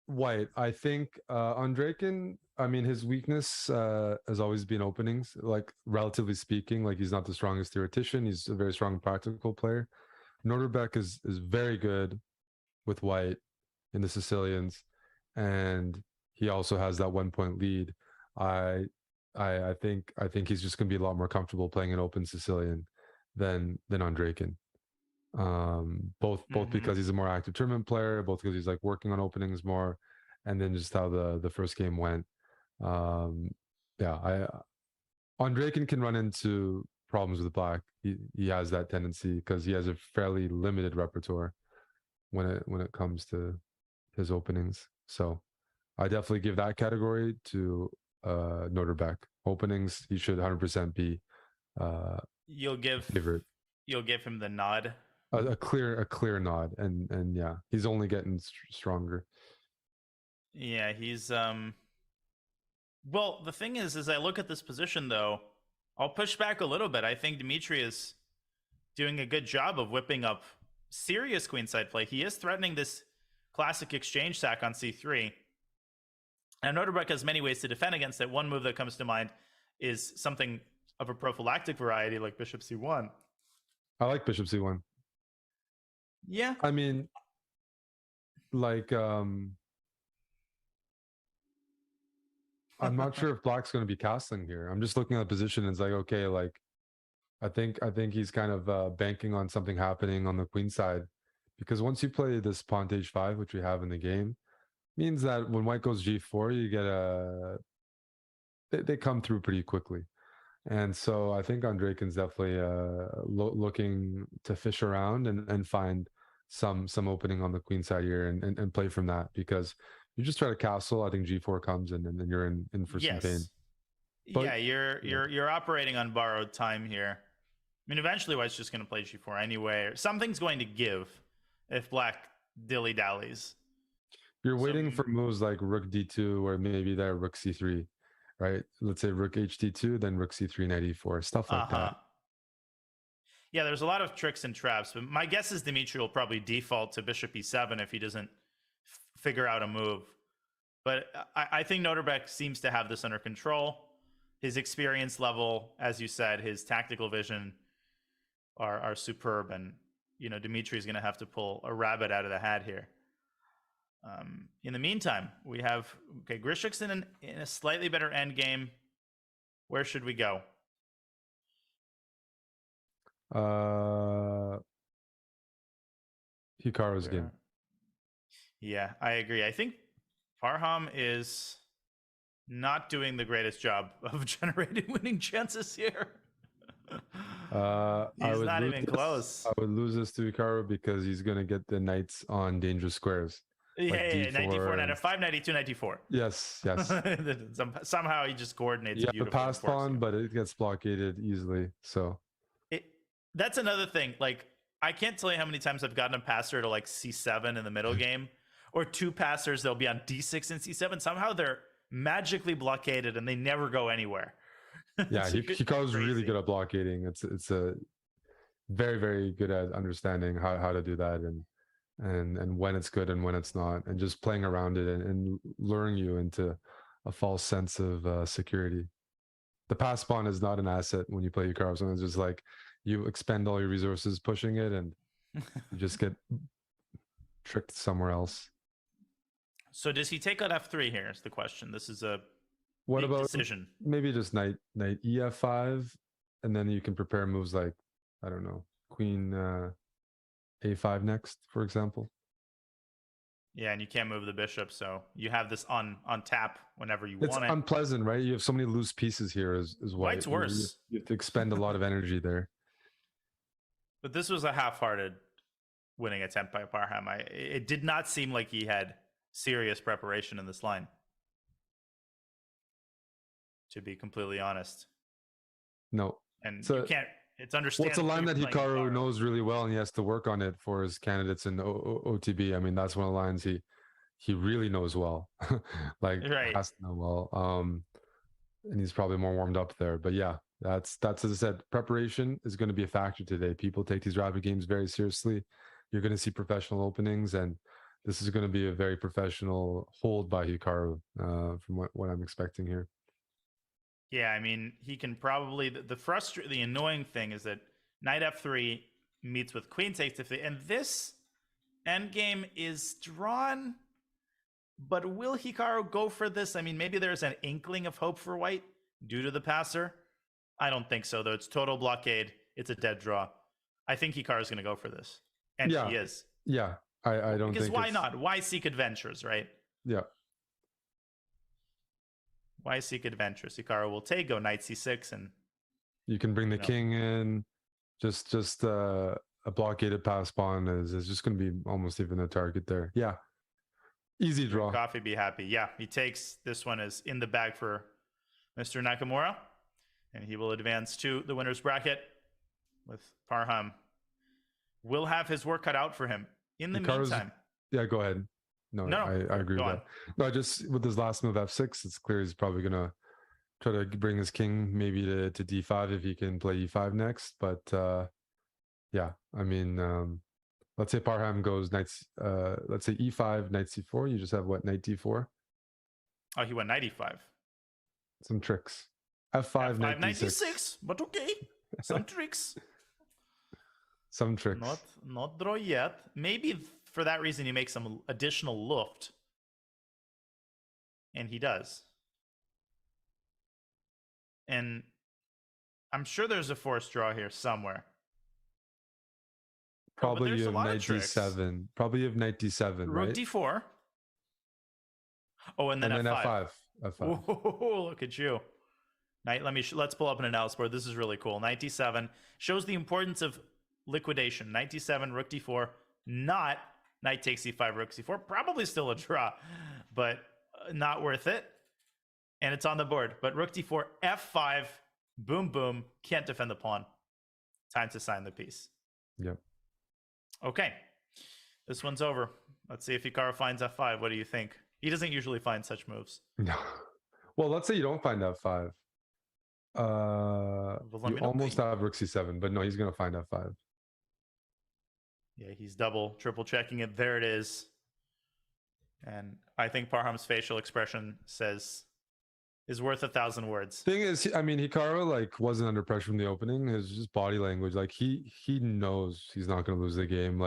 White. I think Andraken, I mean, his weakness has always been openings, like relatively speaking. Like, he's not the strongest theoretician. He's a very strong practical player. Norderbeck is very good with white in the Sicilians, and he also has that 1-point lead. I think he's just going to be a lot more comfortable playing an open Sicilian than Andraken. Both because he's a more active tournament player, both because he's like working on openings more, and then just how the first game went. Andraken can run into problems with black. He has that tendency because he has a fairly limited repertoire when it comes to his openings. So I definitely give that category to Norderbeck. Openings, he should 100% be favorite. You'll give him the nod. A clear nod, and yeah, he's only getting stronger. Yeah, he's well, the thing is, as I look at this position, though, I'll push back a little bit. I think Dimitri is doing a good job of whipping up serious queenside play. He is threatening this classic exchange sack on c3. And Norderbeck has many ways to defend against it. One move that comes to mind is something of a prophylactic variety, like bishop c1. I like bishop c1. Yeah. I mean, like, I'm not sure if black's going to be castling here. I'm just looking at the position and it's like, okay, like, I think he's kind of banking on something happening on the queen side, because once you play this pawn to h5, which we have in the game, means that when white goes g4, you get they come through pretty quickly. And so I think Andraken's definitely looking to fish around and find some opening on the queen side here and play from that, because you just try to castle, I think g4 comes and then you're in for some pain. But, yeah, you're operating on borrowed time here. I mean, eventually white's just going to play g4 anyway. Something's going to give if black dilly-dallies. You're waiting for moves like rook d2 or maybe that rook c3, right? Let's say rook ht2, then rook c3, knight e4, stuff like that. Yeah, there's a lot of tricks and traps, but my guess is Dimitri will probably default to bishop e7 if he doesn't figure out a move. But I think Norderbeck seems to have this under control. His experience level, as you said, his tactical vision are superb, and you know, Dimitri's going to have to pull a rabbit out of the hat here. In the meantime, we have Grischuk's in a slightly better end game. Where should we go? Hikaru's game. Yeah, I agree. I think Parham is not doing the greatest job of generating winning chances here. He's not even close. I would lose this to Hikaru because he's going to get the knights on dangerous squares. Yeah, like knight d4, knight f5, knight e2, knight d4. Yes. Somehow he just coordinates beautifully. The pass pawn, but it gets blockaded easily. So that's another thing. Like, I can't tell you how many times I've gotten a passer to like C7 in the middle game, or two passers they'll be on D6 and C7. Somehow they're magically blockaded and they never go anywhere. Yeah, Hikaru's really good at blockading. It's a very, very good at understanding how to do that and when it's good and when it's not, and just playing around it and luring you into a false sense of security. The pass spawn is not an asset when you play Hikaru. So it's just like you expend all your resources pushing it and you just get tricked somewhere else. So does he take out F3 here is the question. This is a what big about decision. Maybe just knight EF5, and then you can prepare moves like, I don't know, queen A5 next, for example. Yeah, and you can't move the bishop, so you have this on tap whenever you It's want it. unpleasant, right? You have so many loose pieces here as white. White's worse. You have to expend a lot of energy there. But this was a half-hearted winning attempt by Parham. It did not seem like he had serious preparation in this line, to be completely honest. No. And So, you can't, it's understandable. It's a line that Hikaru knows really well, and he has to work on it for his candidates in OTB. I mean, that's one of the lines he really knows well. Like, right. Has to know well. And he's probably more warmed up there. But yeah, that's as I said, preparation is going to be a factor today. People take these rapid games very seriously. You're going to see professional openings, and this is going to be a very professional hold by Hikaru from what I'm expecting here. Yeah, I mean, he can probably the annoying thing is that knight f3 meets with queen takes f3, and this endgame is drawn. But will Hikaru go for this? I mean, maybe there's an inkling of hope for white due to the passer. I don't think so, though. It's total blockade. It's a dead draw. I think Hikaru's going to go for this, and he is. Yeah, I don't because think why not? Why seek adventures, right? Yeah. Why seek adventures? Hikaru will take, go knight c6, and you can bring the king in. Just a blockaded pass pawn is just going to be almost even a target there. Yeah, easy draw. Coffee be happy. Yeah, he takes. This one is in the bag for Mr. Nakamura, and he will advance to the winner's bracket with Parham. Will have his work cut out for him. In the meantime, yeah, go ahead. No, I agree with that. No, just with his last move f6, it's clear he's probably gonna try to bring his king maybe to d5 if he can play e5 next. But yeah, I mean, let's say Parham goes knights. Let's say e5, knight c4. You just have what, knight d4? Oh, he went knight e5. Some tricks. F5, knight d6. But okay, some tricks. Some tricks. Not draw yet. Maybe for that reason he makes some additional luft. And he does. And I'm sure there's a forced draw here somewhere. Probably you have knight d7. Probably you have knight d7, right? Rook d4. Oh, and then f5. F5. Oh, look at you. Knight, let's pull up an analysis board. This is really cool. Knight d7 shows the importance of liquidation. Knight d7, rook d4, not knight takes e5, rook c4. Probably still a draw, but not worth it. And it's on the board. But rook d4, f5, boom, boom. Can't defend the pawn. Time to sign the piece. Yep. Okay. This one's over. Let's see if Hikaru finds f5. What do you think? He doesn't usually find such moves. No. Well, let's say you don't find f5. You almost have rook c7, but no, he's going to find f5. Yeah, he's triple checking it. There it is. And I think Parham's facial expression is worth 1,000 words. Thing is, I mean, Hikaru wasn't under pressure from the opening. His just body language, he knows he's not going to lose the game.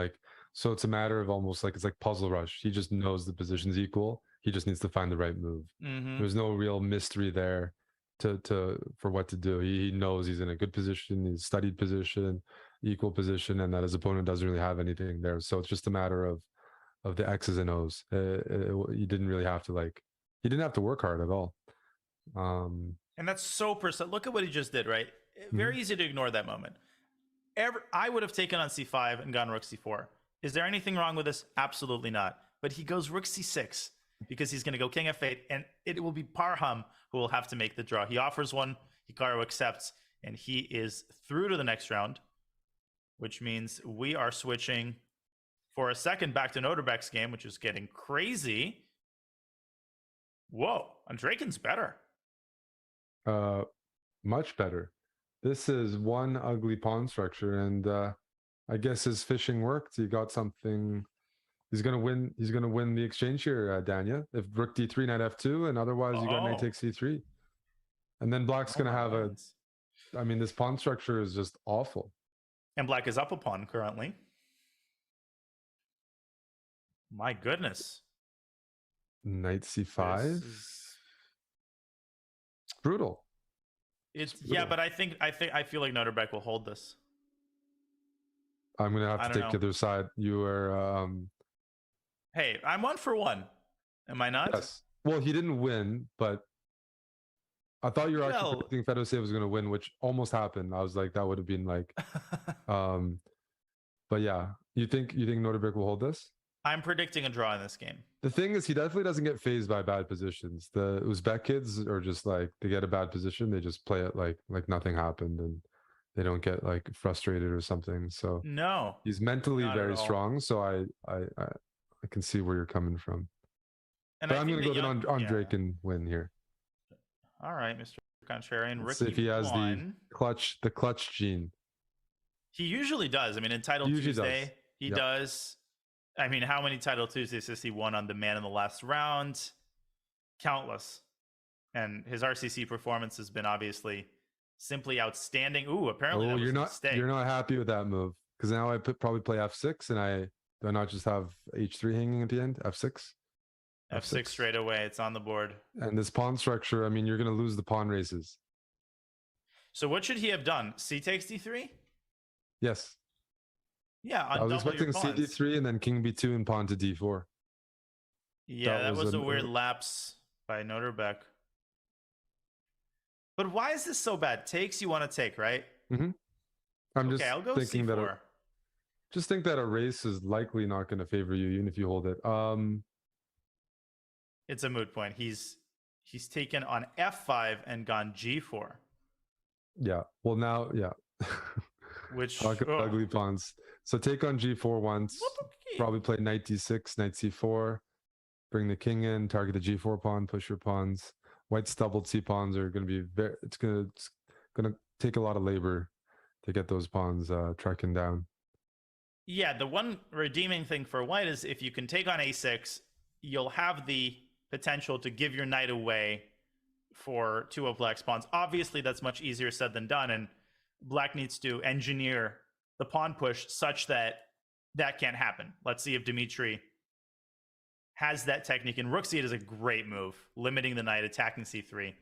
So it's a matter of almost it's like puzzle rush. He just knows the position's equal. He just needs to find the right move. Mm-hmm. There's no real mystery there for what to do. He knows he's in a good position. He's studied position, equal position, and that his opponent doesn't really have anything there. So it's just a matter of the X's and O's. He didn't really have to he didn't have to work hard at all. And that's so percent. Look at what he just did, right? Very easy to ignore that moment. I would have taken on c5 and gone rook c4. Is there anything wrong with this? Absolutely not. But he goes rook c6 because he's going to go king f8, and it will be Parham who will have to make the draw. He offers one, Hikaru accepts, and he is through to the next round which means we are switching for a second back to Noterbeck's game, which is getting crazy. Whoa, and Draken's better. Much better. This is one ugly pawn structure, and I guess his fishing worked. He got something. He's gonna win. He's gonna win the exchange here, Danya. If rook d3, knight f2, and otherwise you got knight takes c3, and then black's gonna have a. I mean, this pawn structure is just awful. And black is up a pawn currently. My goodness. Knight c5. Brutal. It's yeah, but I feel like Noterbeck will hold this. I'm gonna have to take the other side. You are. Hey, I'm 1 for 1. Am I not? Yes. Well, he didn't win, but I thought you were actually predicting Fedosey was going to win, which almost happened. I was like, that would have been like, but yeah, you think Noterbeck will hold this? I'm predicting a draw in this game. The thing is, he definitely doesn't get phased by bad positions. The Uzbek kids are just like, they get a bad position, they just play it like nothing happened, and they don't get like frustrated or something. So no, he's mentally very strong. So I can see where you're coming from. And but I'm going to go on Drake and win here. All right, Mr. Contrarian. Let's see if he has the clutch gene. He usually does. I mean, in Title Tuesday, he does. I mean, how many Title Tuesdays has he won on the man in the last round? Countless. And his RCC performance has been obviously simply outstanding. Ooh, apparently that was a mistake. You're not happy with that move, because now I probably play f6, and do I not just have h3 hanging at the end? F6? F6 straight away. It's on the board. And this pawn structure, I mean, you're going to lose the pawn races. So what should he have done? C takes d3? Yes. Yeah, I was expecting c d3 and then king b2 and pawn to d4. Yeah, that was a weird lapse by Noterbeck. But why is this so bad? Takes, you want to take, right? Mm-hmm. I'll go thinking c4. Just think that a race is likely not going to favor you, even if you hold it. It's a moot point. He's taken on f5 and gone g4. Yeah. Well, now, yeah. Which ugly pawns. So take on g4 once. Probably play knight d6, knight c4. Bring the king in. Target the g4 pawn. Push your pawns. White's doubled c pawns are going to be It's going to take a lot of labor to get those pawns tracking down. Yeah, the one redeeming thing for white is if you can take on a6, you'll have the potential to give your knight away for two of black's pawns. Obviously, that's much easier said than done, and black needs to engineer the pawn push such that that can't happen. Let's see if Dimitri has that technique. And rook c8 is a great move, limiting the knight, attacking c3.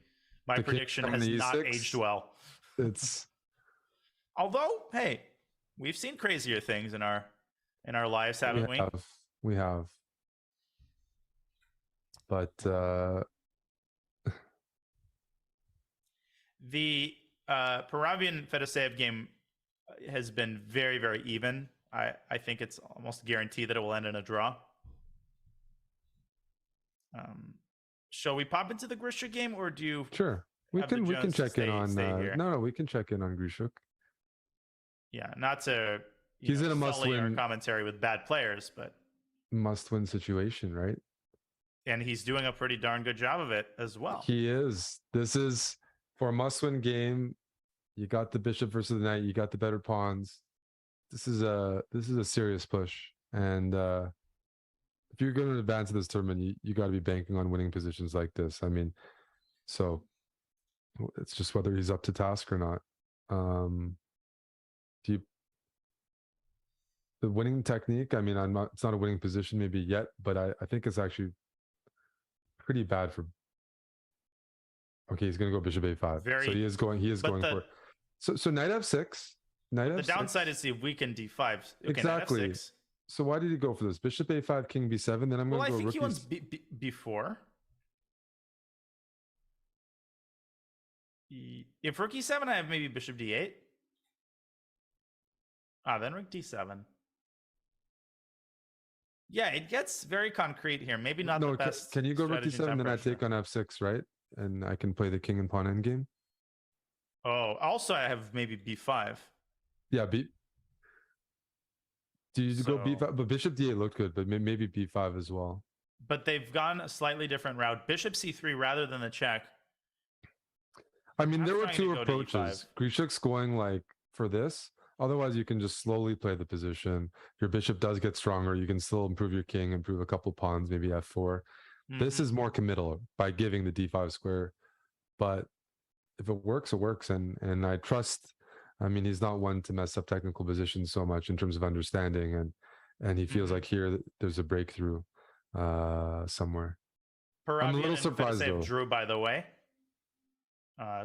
My prediction has not aged well. It's although, hey, we've seen crazier things in our lives, haven't we? We have. But the Parabian Fedoseev game has been very, very even. I think it's almost guaranteed that it will end in a draw. Shall we pop into the Grischuk game, or do you? Sure, we can check in on. No, we can check in on Grischuk. Yeah, not to. He's in a must-win commentary with bad players, but must-win situation, right? And he's doing a pretty darn good job of it as well. He is. This is for a must-win game. You got the bishop versus the knight. You got the better pawns. This is a serious push, and if you're going to advance in this tournament, you got to be banking on winning positions like this. I mean, so it's just whether he's up to task or not. The winning technique, I mean, it's not a winning position maybe yet, but I think it's actually pretty bad for. Okay, he's going to go bishop a5. So he is going for it. So knight f6. The downside is the weakened d5. Okay, exactly. F6. So why did he go for this? Bishop a5, king b7. Then I'm going to go. I think he wants before. If rook e7, I have maybe bishop d8. Then rook d7. Yeah, it gets very concrete here. Maybe not the best. Can you go rook d7, then I take on f6, right? And I can play the king and pawn endgame. Oh, also I have maybe b5. Yeah, Do you go So- b5? But bishop d8 looked good, but maybe b5 as well. But they've gone a slightly different route. Bishop c3 rather than the check. I mean, I'm there were trying to two go to approaches. E5. Grischuk's going like for this. Otherwise, you can just slowly play the position. Your bishop does get stronger. You can still improve your king, improve a couple pawns, maybe f4. This Mhm. is more committal by giving the d5 square. But if it works, it works. And I trust, I mean, he's not one to mess up technical positions so much in terms of understanding. And he feels Mhm. like here there's a breakthrough somewhere. Paravian I'm a little and surprised, Fedoshev though. drew, by the way.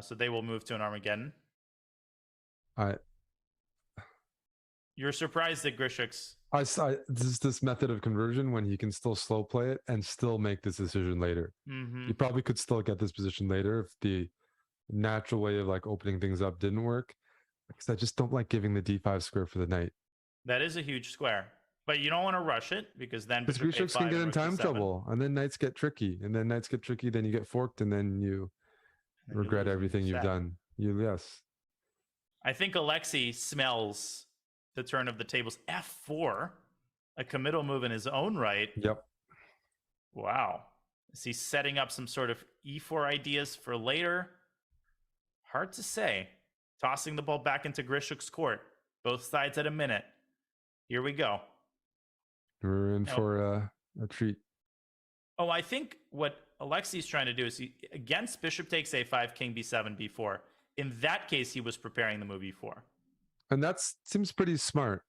So they will move to an Armageddon. I You're surprised at Grischuk's. this method of conversion when he can still slow play it and still make this decision later. Mhm. You probably could still get this position later if the natural way of like opening things up didn't work. Because I just don't like giving the d5 square for the knight. That is a huge square. But you don't want to rush it because then Because Bishop Grischuk A5 can get and in Rook time D7, trouble, and then knights get tricky, and then knights get tricky, then you get forked, and then you and then you regret lose and everything you've set. done. Yes. I think Alexei smells the turn of the tables. F4, a committal move in his own right. Yep. Wow. Is he setting up some sort of E4 ideas for later? Hard to say. Tossing the ball back into Grischuk's court. Both sides at a minute. Here we go. We're in Now- for a treat. Oh, I think what Alexei's trying to do is against bishop takes a5, king b7, b4. In that case, he was preparing the move e4. And that seems pretty smart.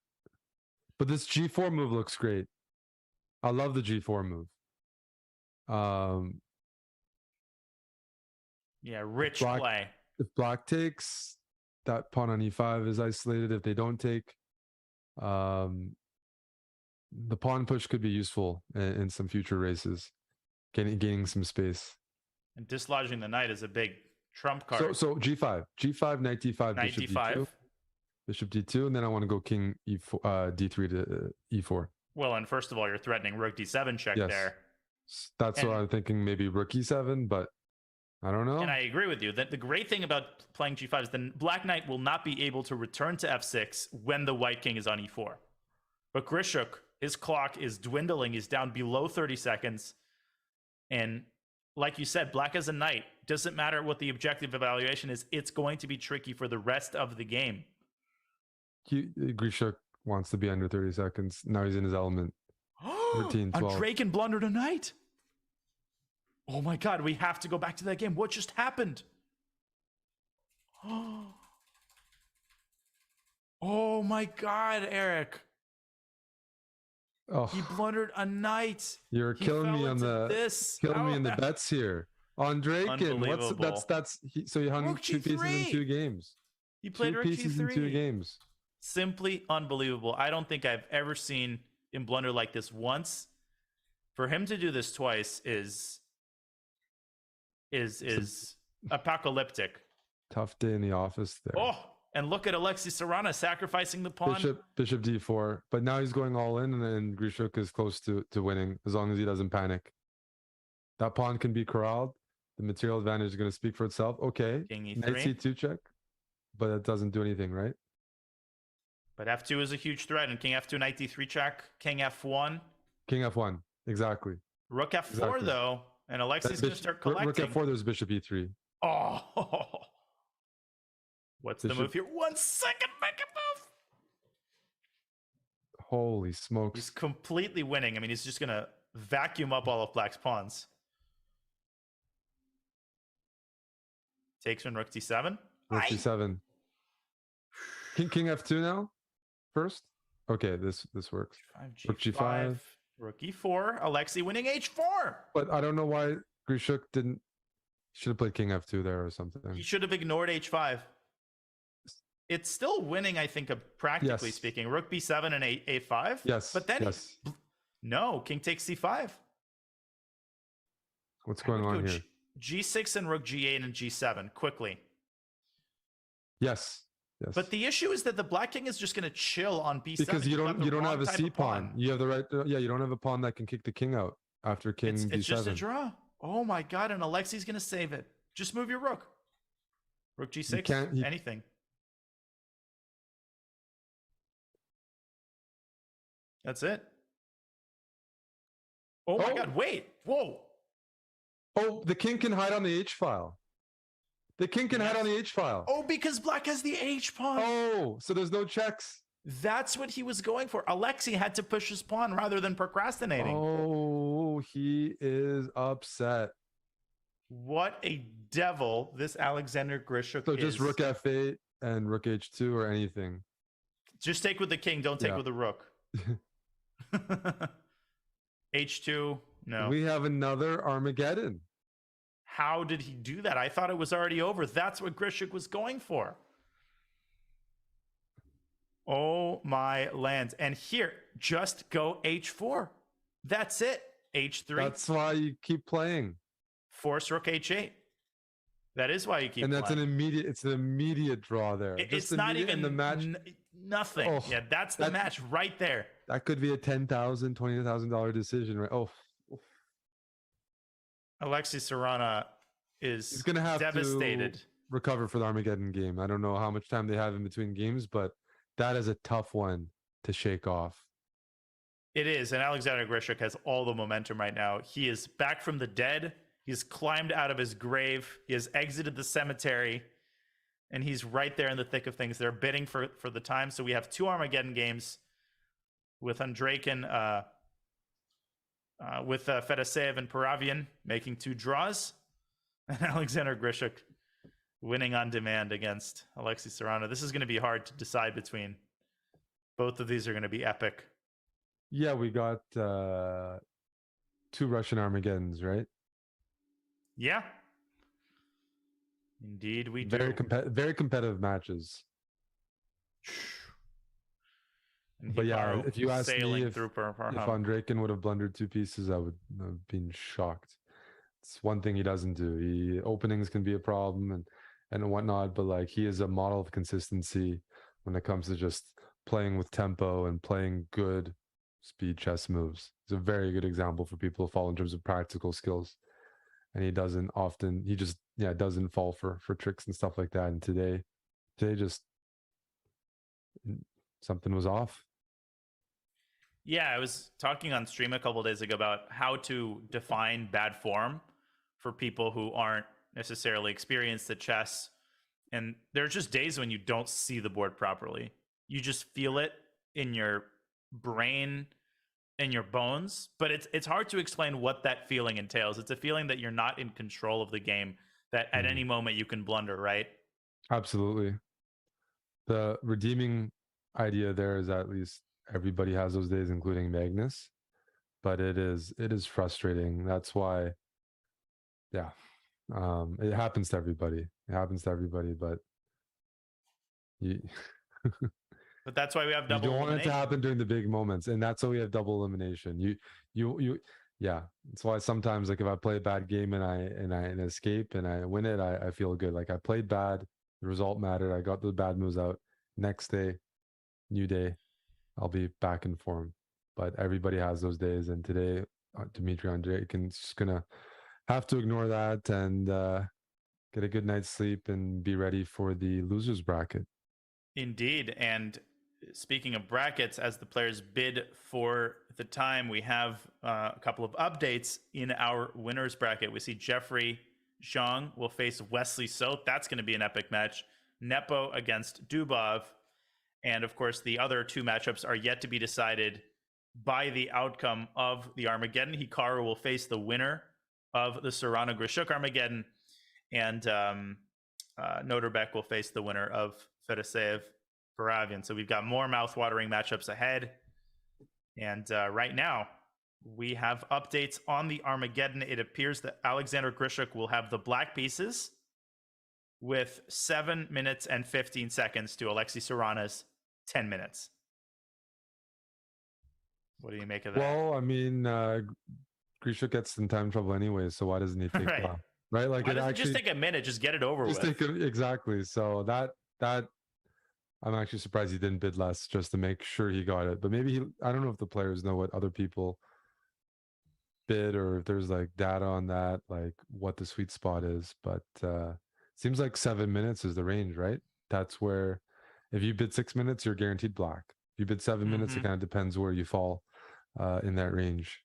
But this g4 move looks great. I love the g4 move. Yeah, rich Black- play. If black takes, that pawn on e5 is isolated. If they don't take, the pawn push could be useful in some future races, gaining some space. And dislodging the knight is a big trump card. So g5, knight d5, Knight bishop d5. d2, bishop d2, and then I want to go king e4, d3 to e4. Well, and first of all, you're threatening rook d7 check Yes. there. That's And- what I'm thinking. Maybe rook e7, but I don't know. And I agree with you that the great thing about playing g5 is the black knight will not be able to return to f6 when the white king is on e4. But Grischuk, his clock is dwindling. He's down below 30 seconds. And like you said, black as a knight. Doesn't matter what the objective evaluation is. It's going to be tricky for the rest of the game. Grischuk wants to be under 30 seconds. Now he's in his element. 13, 12. A Drake and blundered a knight. Oh my god, we have to go back to that game. What just happened? Oh my god, Eric. Oh, He blundered a knight. you're He killing me fell on into the this. killing me in the How- bets here. On Draken, Unbelievable. so he hung Rook two pieces in G3. 2 games. He played Two rook pieces in 2 G3. games. Simply unbelievable. I don't think I've ever seen him blunder like this once. For him to do this twice is apocalyptic. Tough day in the office there. Oh, and look at Alexei Sarana sacrificing the pawn. Bishop d4, but now he's going all in, and then Grischuk is close to winning as long as he doesn't panic. That pawn can be corralled. The material advantage is going to speak for itself. Okay, King knight e3. c2 check, but it doesn't do anything, right? But f2 is a huge threat, and king f2, knight d3 check, king f1, King f1, exactly. rook f4 Exactly. though, and Alexei's going to start Rook collecting. f4, there's bishop e3. Oh, what's the Bishop- move here? 1 second, make a move. Holy smokes. He's completely winning. I mean, he's just going to vacuum up all of black's pawns. Takes on rook d7. Rook Aye. d7. King f2 now? First? Okay, this works. Rook g5. Rook e4. Alexei winning h4. But I don't know why Grischuk didn't. Should have played king f2 there or something. He should have ignored h5. It's still winning, I think, practically Yes. speaking. Rook b7 and a5. Yes. But then, yes. no, king takes c5. What's I going would on go here? G6 and rook g8 and g7 quickly. Yes. Yes. But the issue is that the black king is just going to chill on b7 because you You've got don't the you don't wrong have a type c of pawn. You have the right. Yeah, you don't have a pawn that can kick the king out after king d7. It's just a draw. Oh my god! And Alexei's going to save it. Just move your rook. Rook g6. can't- anything. That's it. Oh my God! Wait! Whoa! Oh, the king can hide on the H file. The king can hide on the H file. Oh, because black has the H pawn. Oh, so there's no checks. That's what he was going for. Alexei had to push his pawn rather than procrastinating. Oh, he is upset. What a devil this Alexander Grischuk So is. just rook f8 and rook h2 or anything. Just take with the king. Don't take with the rook. H2. No. We have another Armageddon. How did he do that? I thought it was already over. That's what Grischuk was going for. Oh my lands. And here, just go H4. That's it. H3. That's why you keep playing. Force rook H8. That is why you keep and that's playing. it's an immediate draw there. It's not even the match. Nothing. Oh, yeah, that's the match right there. That could be a $10,000, $20,000 decision, right? Oh. Alexei Sarana is He's gonna have devastated. To recover for the Armageddon game. I don't know how much time they have in between games, but that is a tough one to shake off. It is, and Alexander Grischuk has all the momentum right now. He is back from the dead. He's climbed out of his grave. He has exited the cemetery, and he's right there in the thick of things. They're bidding for the time. So we have 2 Armageddon games with Andreikin, with Fedoseev and Paravian making 2 draws, and Alexander Grischuk winning on demand against Alexei Sarana. This is going to be hard to decide between. Both of these are going to be epic. Yeah, we got 2 Russian Armageddons, right? Yeah. Indeed, we do. Very competitive matches. And but yeah, Hikaru if you ask me if Parham. Andreikin would have blundered 2 pieces, I would have been shocked. It's one thing he doesn't do. Openings can be a problem and whatnot, but like he is a model of consistency when it comes to just playing with tempo and playing good speed chess moves. He's a very good example for people to follow in terms of practical skills. And he doesn't often, he just doesn't fall for tricks and stuff like that. And today just something was off. Yeah, I was talking on stream a couple of days ago about how to define bad form for people who aren't necessarily experienced at chess. And there are just days when you don't see the board properly. You just feel it in your brain, in your bones, but it's hard to explain what that feeling entails. It's a feeling that you're not in control of the game, that at any moment you can blunder, right? Absolutely. The redeeming idea there is at least everybody has those days, including Magnus, but it is frustrating. That's why, it happens to everybody. But but that's why we have double. You don't want elimination. it to happen during the big moments, and that's why we have double elimination. Yeah. That's why sometimes, like, if I play a bad game and I escape and I win it, I feel good. Like, I played bad, the result mattered. I got the bad moves out. Next day, new day, I'll be back in form. But everybody has those days, and today, Dmitry Andreikin's just gonna have to ignore that and get a good night's sleep and be ready for the losers bracket. Indeed. And speaking of brackets, as the players bid for the time, we have a couple of updates in our winners bracket. We see Jeffrey Xiong will face Wesley So. That's going to be an epic match. Nepo against Dubov. And of course, the other 2 matchups are yet to be decided by the outcome of the Armageddon. Hikaru will face the winner of the Sarana Grischuk Armageddon. And Noterbeck will face the winner of Fedoseev Paravian. So we've got more mouth-watering matchups ahead. And right now, we have updates on the Armageddon. It appears that Alexander Grischuk will have the black pieces with 7 minutes and 15 seconds to Alexei Sarana's 10 minutes. What do you make of that? Well, I mean, Grischuk gets in time trouble anyway, so why doesn't he take that? Right? Like, why doesn't it just take a minute? Just get it over with. Exactly. So that I'm actually surprised he didn't bid less just to make sure he got it. But maybe I don't know if the players know what other people bid or if there's like data on that, like what the sweet spot is. But seems like 7 minutes is the range, right? That's where if you bid 6 minutes, you're guaranteed black. If you bid 7 minutes, it kind of depends where you fall in that range.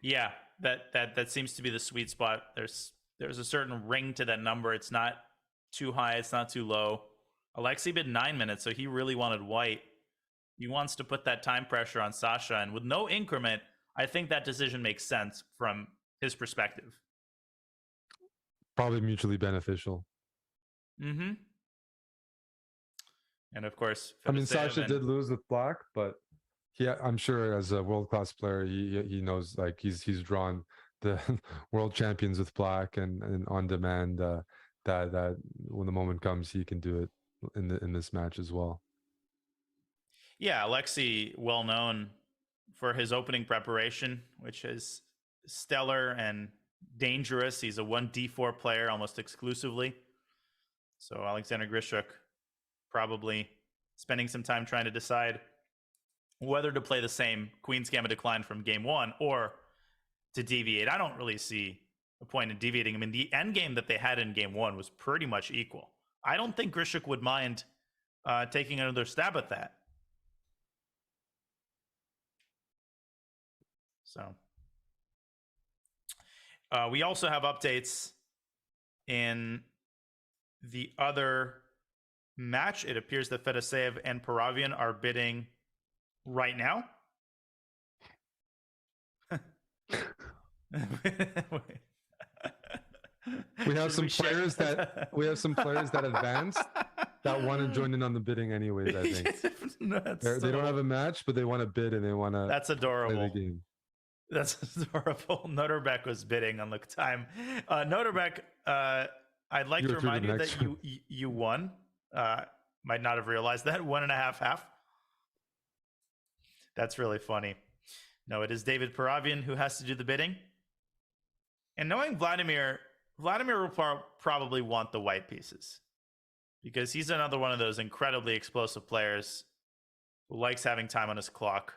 Yeah, that seems to be the sweet spot. There's a certain ring to that number. It's not too high, it's not too low. Alexei bid 9 minutes, so he really wanted white. He wants to put that time pressure on Sasha, and with no increment, I think that decision makes sense from his perspective. Probably mutually beneficial. And of course, I mean, Sasha did lose with black, but I'm sure as a world-class player, he knows, like, he's drawn the world champions with black, and on demand that when the moment comes, he can do it in this match as well. Yeah, Alexei, well known for his opening preparation, which is stellar and dangerous. He's a 1d4 player almost exclusively. So Alexander Grischuk probably spending some time trying to decide whether to play the same Queen's Gambit decline from game one or to deviate. I don't really see a point in deviating. I mean, the end game that they had in game one was pretty much equal. I don't think Grischuk would mind taking another stab at that. So we also have updates in the other match. It appears that Fedoseev and Paravian are bidding right now. We have some players that advanced that want to join in on the bidding anyways. I think they don't have a match, but they want to bid and they want to. That's adorable. Play the game. That's adorable. Noterbeck was bidding on the time. Noterbeck, I'd like to remind you that you won. Might not have realized that 1.5 half. That's really funny. No, it is David Paravian who has to do the bidding. And knowing Vladimir will probably want the white pieces because he's another one of those incredibly explosive players who likes having time on his clock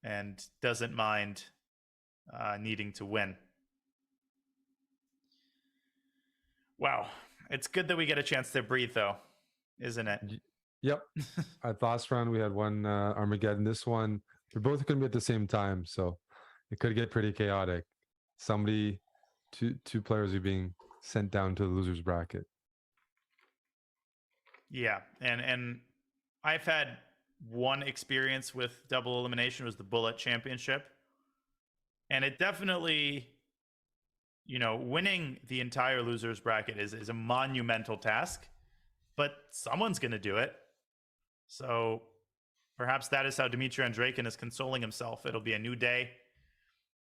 and doesn't mind needing to win. Wow. It's good that we get a chance to breathe, though, isn't it? Yep. At last round, we had one Armageddon. This one, we're both going to be at the same time, so it could get pretty chaotic. Two players are being sent down to the loser's bracket. Yeah, and I've had one experience with double elimination, was the Bullet Championship, and it definitely, winning the entire loser's bracket is a monumental task, but someone's going to do it. So perhaps that is how Dmitry Andreikin is consoling himself. It'll be a new day.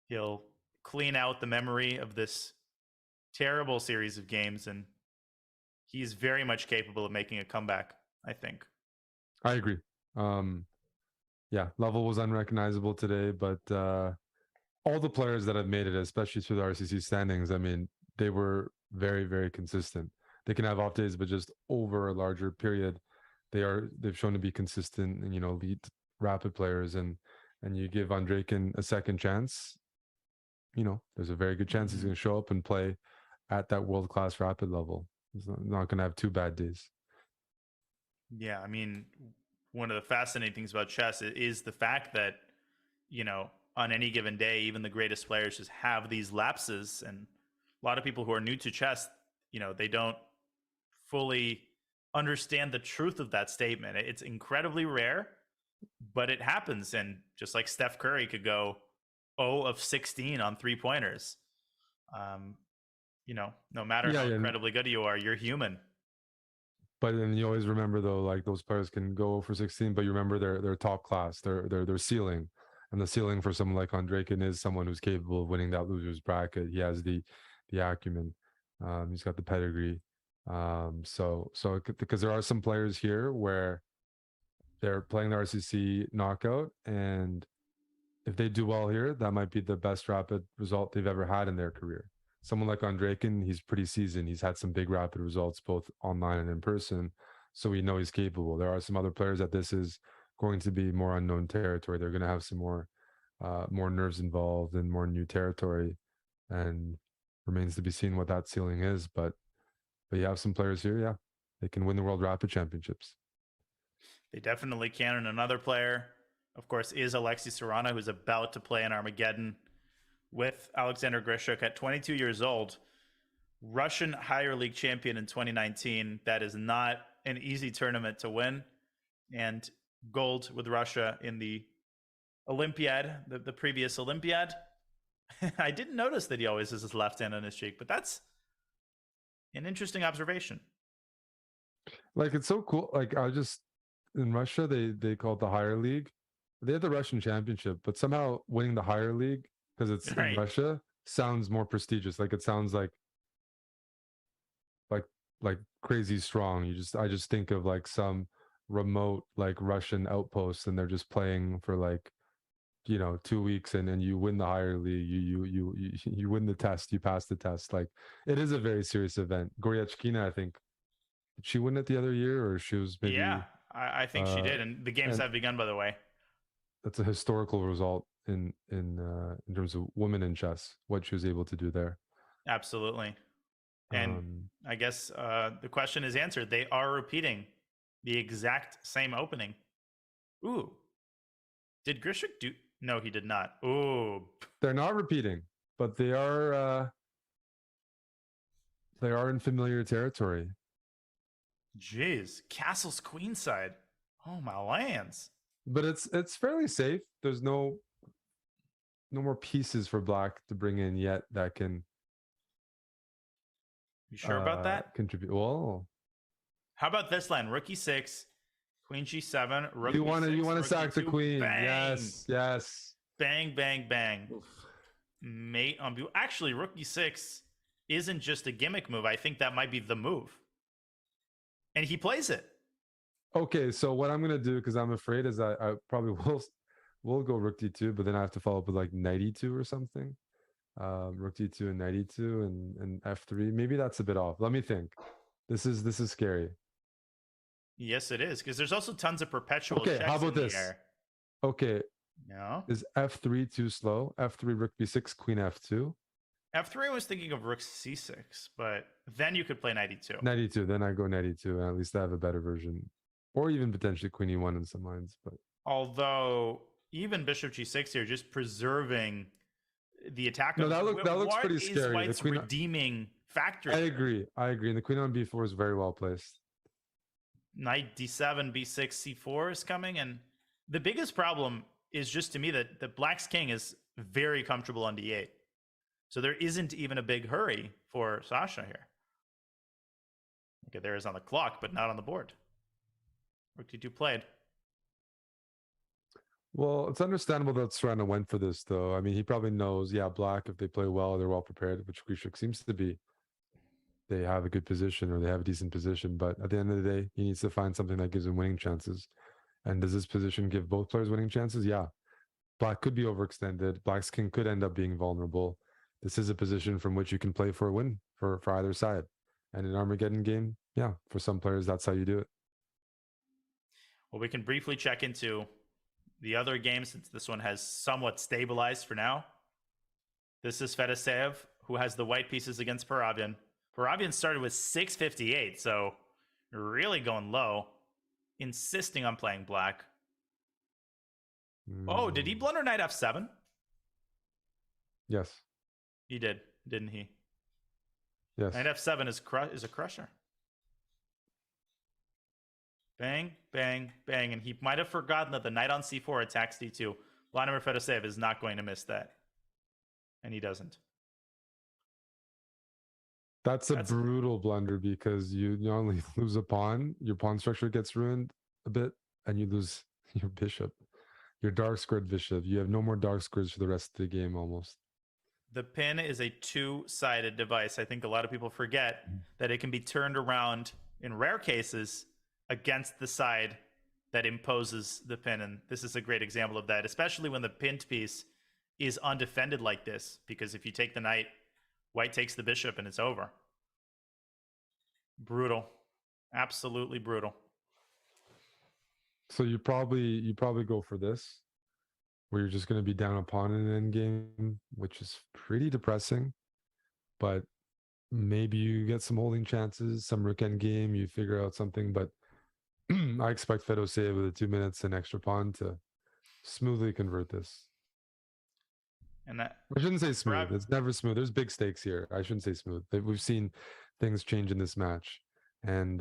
He'll clean out the memory of this terrible series of games, and he's very much capable of making a comeback, I think. I agree. Level was unrecognizable today, but all the players that have made it, especially through the RCC standings, I mean, they were very, very consistent. They can have off days, but just over a larger period, they've shown to be consistent and, elite rapid players. And you give Andreikin a second chance, there's a very good chance he's going to show up and play at that world-class rapid level. He's not going to have 2 bad days. Yeah, I mean, one of the fascinating things about chess is the fact that, on any given day, even the greatest players just have these lapses. And a lot of people who are new to chess, they don't fully understand the truth of that statement. It's incredibly rare, but it happens. And just like Steph Curry could go 0 of 16 on 3-pointers, no matter how incredibly good you are, you're human. But then you always remember, though, like, those players can go 0 for 16, but you remember their top class, their ceiling. And the ceiling for someone like Andreikin is someone who's capable of winning that loser's bracket. He has the acumen. He's got the pedigree. So because there are some players here where they're playing the RCC knockout, and if they do well here, that might be the best rapid result they've ever had in their career. Someone like Andreikin, he's pretty seasoned. He's had some big rapid results, both online and in person. So we know he's capable. There are some other players that this is going to be more unknown territory. They're going to have some more nerves involved and more new territory, and remains to be seen what that ceiling is. But you have some players here, they can win the World Rapid Championships. They definitely can. And another player, of course, is Alexei Sarana, who's about to play in Armageddon with Alexander Grischuk at 22 years old. Russian higher league champion in 2019. That is not an easy tournament to win. And gold with Russia in the Olympiad, the previous Olympiad. I didn't notice that he always has his left hand on his cheek, but that's an interesting observation. Like, it's so cool. Like, I just, in Russia, they call it the higher league. They have the Russian championship, but somehow winning the higher league, because it's in Russia, sounds more prestigious. Like, it sounds like crazy strong. I just think of like some remote like Russian outpost, and they're just playing for like, 2 weeks, and you win the higher league. You win the test. You pass the test. Like, it is a very serious event. Goryachkina, I think, did she win it the other year, or she was maybe? Yeah, I think she did, and the games have begun, by the way. That's a historical result in terms of women in chess. What she was able to do there. Absolutely. And I guess the question is answered. They are repeating the exact same opening. Ooh. Did Grischuk do? No, he did not. Ooh. They're not repeating, but they are in familiar territory. Jeez. Castle's queenside. Oh, my lands. But it's fairly safe. There's no more pieces for black to bring in yet that can. You sure about that? Contribute. Well, how about this line? Rook e6, queen g7, rook you want to sack the queen? Bang. Yes. Bang, bang, bang. Oof. Mate on view. Actually, rook e6 isn't just a gimmick move. I think that might be the move, and he plays it. Okay, so what I'm gonna do, because I'm afraid, is I probably will go rook d2, but then I have to follow up with like knight e2 or something. Rook d2 and knight e2 and f3. Maybe that's a bit off. Let me think. This is scary. Yes, it is, because there's also tons of perpetual. Okay, checks how about this? Okay. No. Is f3 too slow? f3, rook b6, queen f2. f3, I was thinking of rook c6, but then you could play knight e2. Knight e2. Then I go knight e2, and at least I have a better version, or even potentially queen e1 in some lines. But although even bishop g6 here, just preserving the attack. No, that looks pretty scary. White's the redeeming factor. I agree. And the queen on b4 is very well placed. Knight d7, b6, c4 is coming, and the biggest problem is just to me that black's king is very comfortable on d8, so there isn't even a big hurry for Sasha here. Okay, there is on the clock, but not on the board. Rook d2 played. Well, it's understandable that Sarana went for this, though. I mean, he probably knows, black, if they play well, they're well prepared, which Grischuk seems to be. They have a good position, or they have a decent position. But at the end of the day, he needs to find something that gives him winning chances. And does this position give both players winning chances? Yeah. Black could be overextended. Black's king could end up being vulnerable. This is a position from which you can play for a win for either side. And in an Armageddon game, for some players, that's how you do it. Well, we can briefly check into the other game, since this one has somewhat stabilized for now. This is Fedoseev, who has the white pieces against Parabian. Parabian started with 658, so really going low, insisting on playing black. Oh, did he blunder knight f7? Yes. He did, didn't he? Yes. Knight f7 is a crusher. Bang, bang, bang. And he might have forgotten that the knight on c4 attacks d2. Vladimir Fedoseev is not going to miss that. And he doesn't. That's a brutal blunder, because you not only lose a pawn, your pawn structure gets ruined a bit, and you lose your bishop, your dark squared bishop. You have no more dark squares for the rest of the game almost. The pin is a two-sided device. I think a lot of people forget that it can be turned around in rare cases against the side that imposes the pin. And this is a great example of that, especially when the pinned piece is undefended like this, because if you take the knight, white takes the bishop and it's over. Brutal. Absolutely brutal. So you probably go for this, where you're just going to be down a pawn in an endgame, which is pretty depressing. But maybe you get some holding chances, some rook endgame, you figure out something. But I expect Fedosei with the 2 minutes and extra pawn to smoothly convert this. And that I shouldn't say smooth. Perhaps- It's never smooth. There's big stakes here. I shouldn't say smooth. We've seen things change in this match, and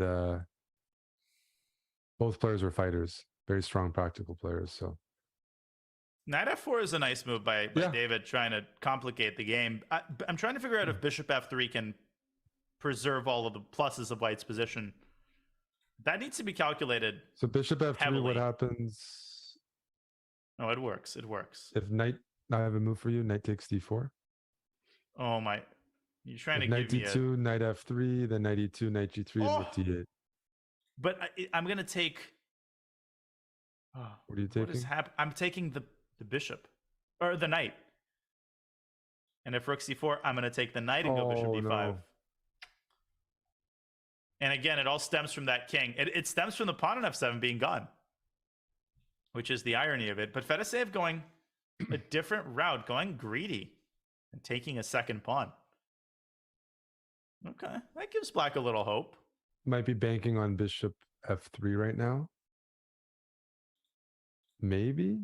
both players were fighters, very strong, practical players. So Knight f4 is a nice move by Yeah. David, trying to complicate the game. I'm trying to figure out if Bishop f3 can preserve all of the pluses of White's position. That needs to be calculated. so Bishop F3. Heavily. What happens Oh, it works. It works. if Knight? I have a move for you. Knight takes D4. Oh my! You're trying If to Knight give me D2, Knight F3, then Knight E2, Knight G3, Oh! and Rook D8. But I'm gonna take. Oh, What are you what is taking? happening? I'm taking the bishop or the knight. And if Rook C4, I'm gonna take the knight and go Bishop Oh, D5. no. And again, it all stems from that king. It stems from the pawn on F7 being gone, which is the irony of it. But Fedoseev going a different route, going greedy and taking a second pawn. Okay, that gives Black a little hope. Might be banking on Bishop F3 right now. Maybe.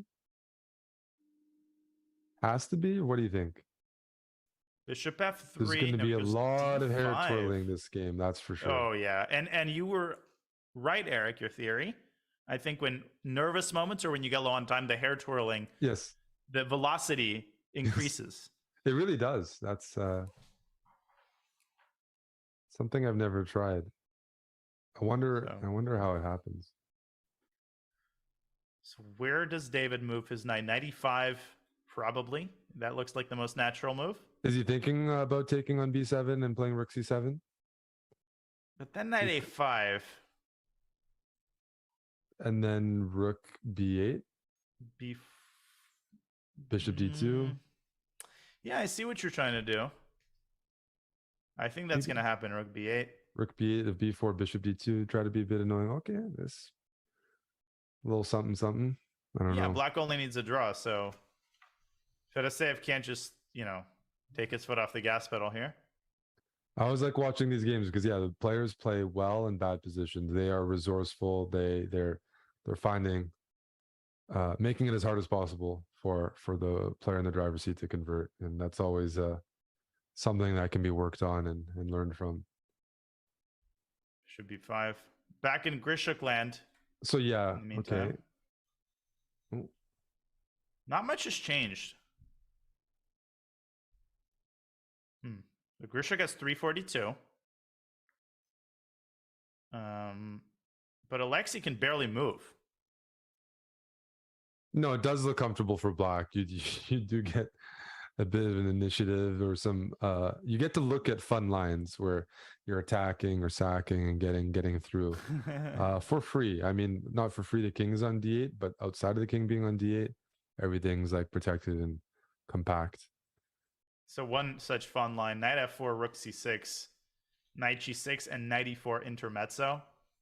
Has to be. What do you think? Bishop F3. There's going to no, be a goes lot of hair D5. twirling this game. That's for sure. Oh yeah, and you were right, Eric. Your theory. I think when nervous moments or when you get low on time, the hair twirling, Yes, the velocity increases. it really does. That's something I've never tried. I wonder how it happens. So where does David move his knight? 95, probably. That looks like the most natural move. Is he thinking about taking on B7 and playing Rook C7? But then knight A5, And then Rook B8, B. Bishop D2. Mm, yeah, I see what you're trying to do. I think that's Maybe. going to happen. Rook B8. Rook B8 of B4, Bishop D2. Try to be a bit annoying. Okay, this little something something. I don't Yeah, know. Black only needs a draw, so Fedoseev can't just, take his foot off the gas pedal here. I always like watching these games because the players play well in bad positions. They are resourceful. They're finding making it as hard as possible for the player in the driver's seat to convert, and that's always something that can be worked on and learned from. Should be 5. Back in Grischuk land. So yeah, In the meantime. okay. Not much has changed. The Grischuk has 342. But Alexei can barely move. No, it does look comfortable for Black. You do get a bit of an initiative or some. You get to look at fun lines where you're attacking or sacking and getting through for free. I mean, not for free. The king is on D8, but outside of the king being on D8, everything's like protected and compact. So one such fun line, knight f4, rook c6, knight g6, and knight e4 intermezzo.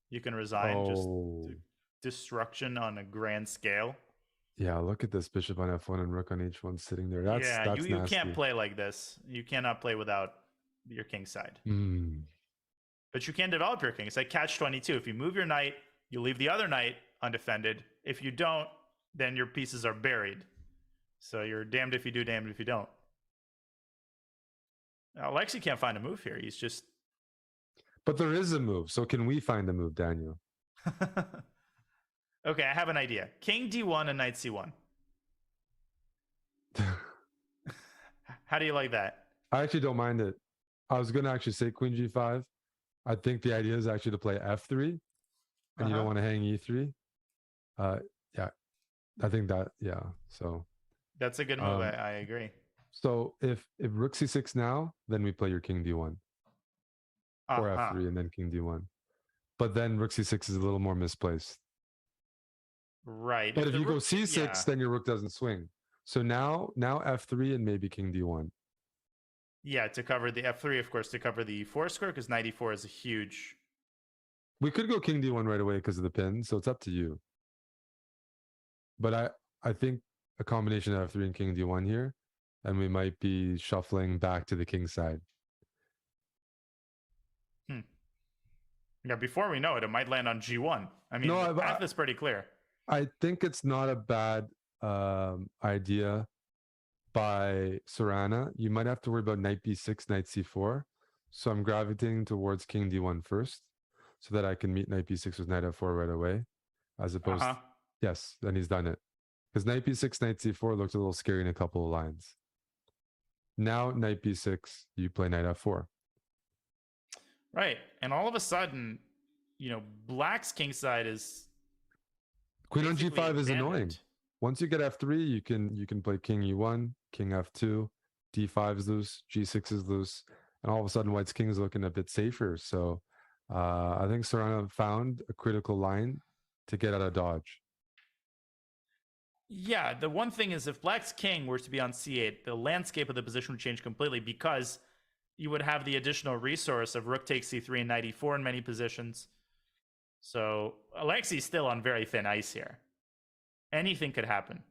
You can resign just destruction on a grand scale. Yeah, look at this bishop on f1 and rook on h1 sitting there. That's you nasty. can't play like this. You cannot play without your king side. Mm. But you can develop your king. It's like catch 22. If you move your knight, you leave the other knight undefended. If you don't, then your pieces are buried. So you're damned if you do, damned if you don't. Now, Alexei can't find a move here. He's just... But there is a move. So can we find a move, Daniel? Okay, I have an idea. King d1 and knight c1. How do you like that? I actually don't mind it. I was going to actually say queen g5. I think the idea is actually to play f3, and you don't want to hang e3. Yeah, I think that, yeah. So that's a good move. I agree. So if rook c6 now, then we play your king d1 or f3 and then king d1. But then rook c6 is a little more misplaced. Right. But if you go c6, then your rook doesn't swing. So now f3 and maybe king d1. Yeah, to cover the f3, of course, to cover the e4 square, because knight e4 is a huge... We could go king d1 right away because of the pin, so it's up to you. But I think a combination of f3 and king d1 here, and we might be shuffling back to the king side. Yeah, before we know it, it might land on G1. I mean, No, the path is pretty clear. I think it's not a bad idea by Sarana. You might have to worry about knight b6, knight c4. So I'm gravitating towards king d1 first, so that I can meet knight b6 with knight f4 right away, as opposed. Yes, then he's done it. Because knight b6, knight c4 looked a little scary in a couple of lines. Now knight b6, you play knight f4. Right, and all of a sudden, Black's king side is Queen on g5 is annoying. abandoned. Once you get f3, you can play king e1, king f2, d5 is loose, g6 is loose, and all of a sudden white's king is looking a bit safer. So I think Sarana found a critical line to get out of dodge. Yeah, the one thing is if Black's king were to be on c8, the landscape of the position would change completely because you would have the additional resource of rook takes c3 and knight e4 in many positions. So Alexi's still on very thin ice here. Anything could happen.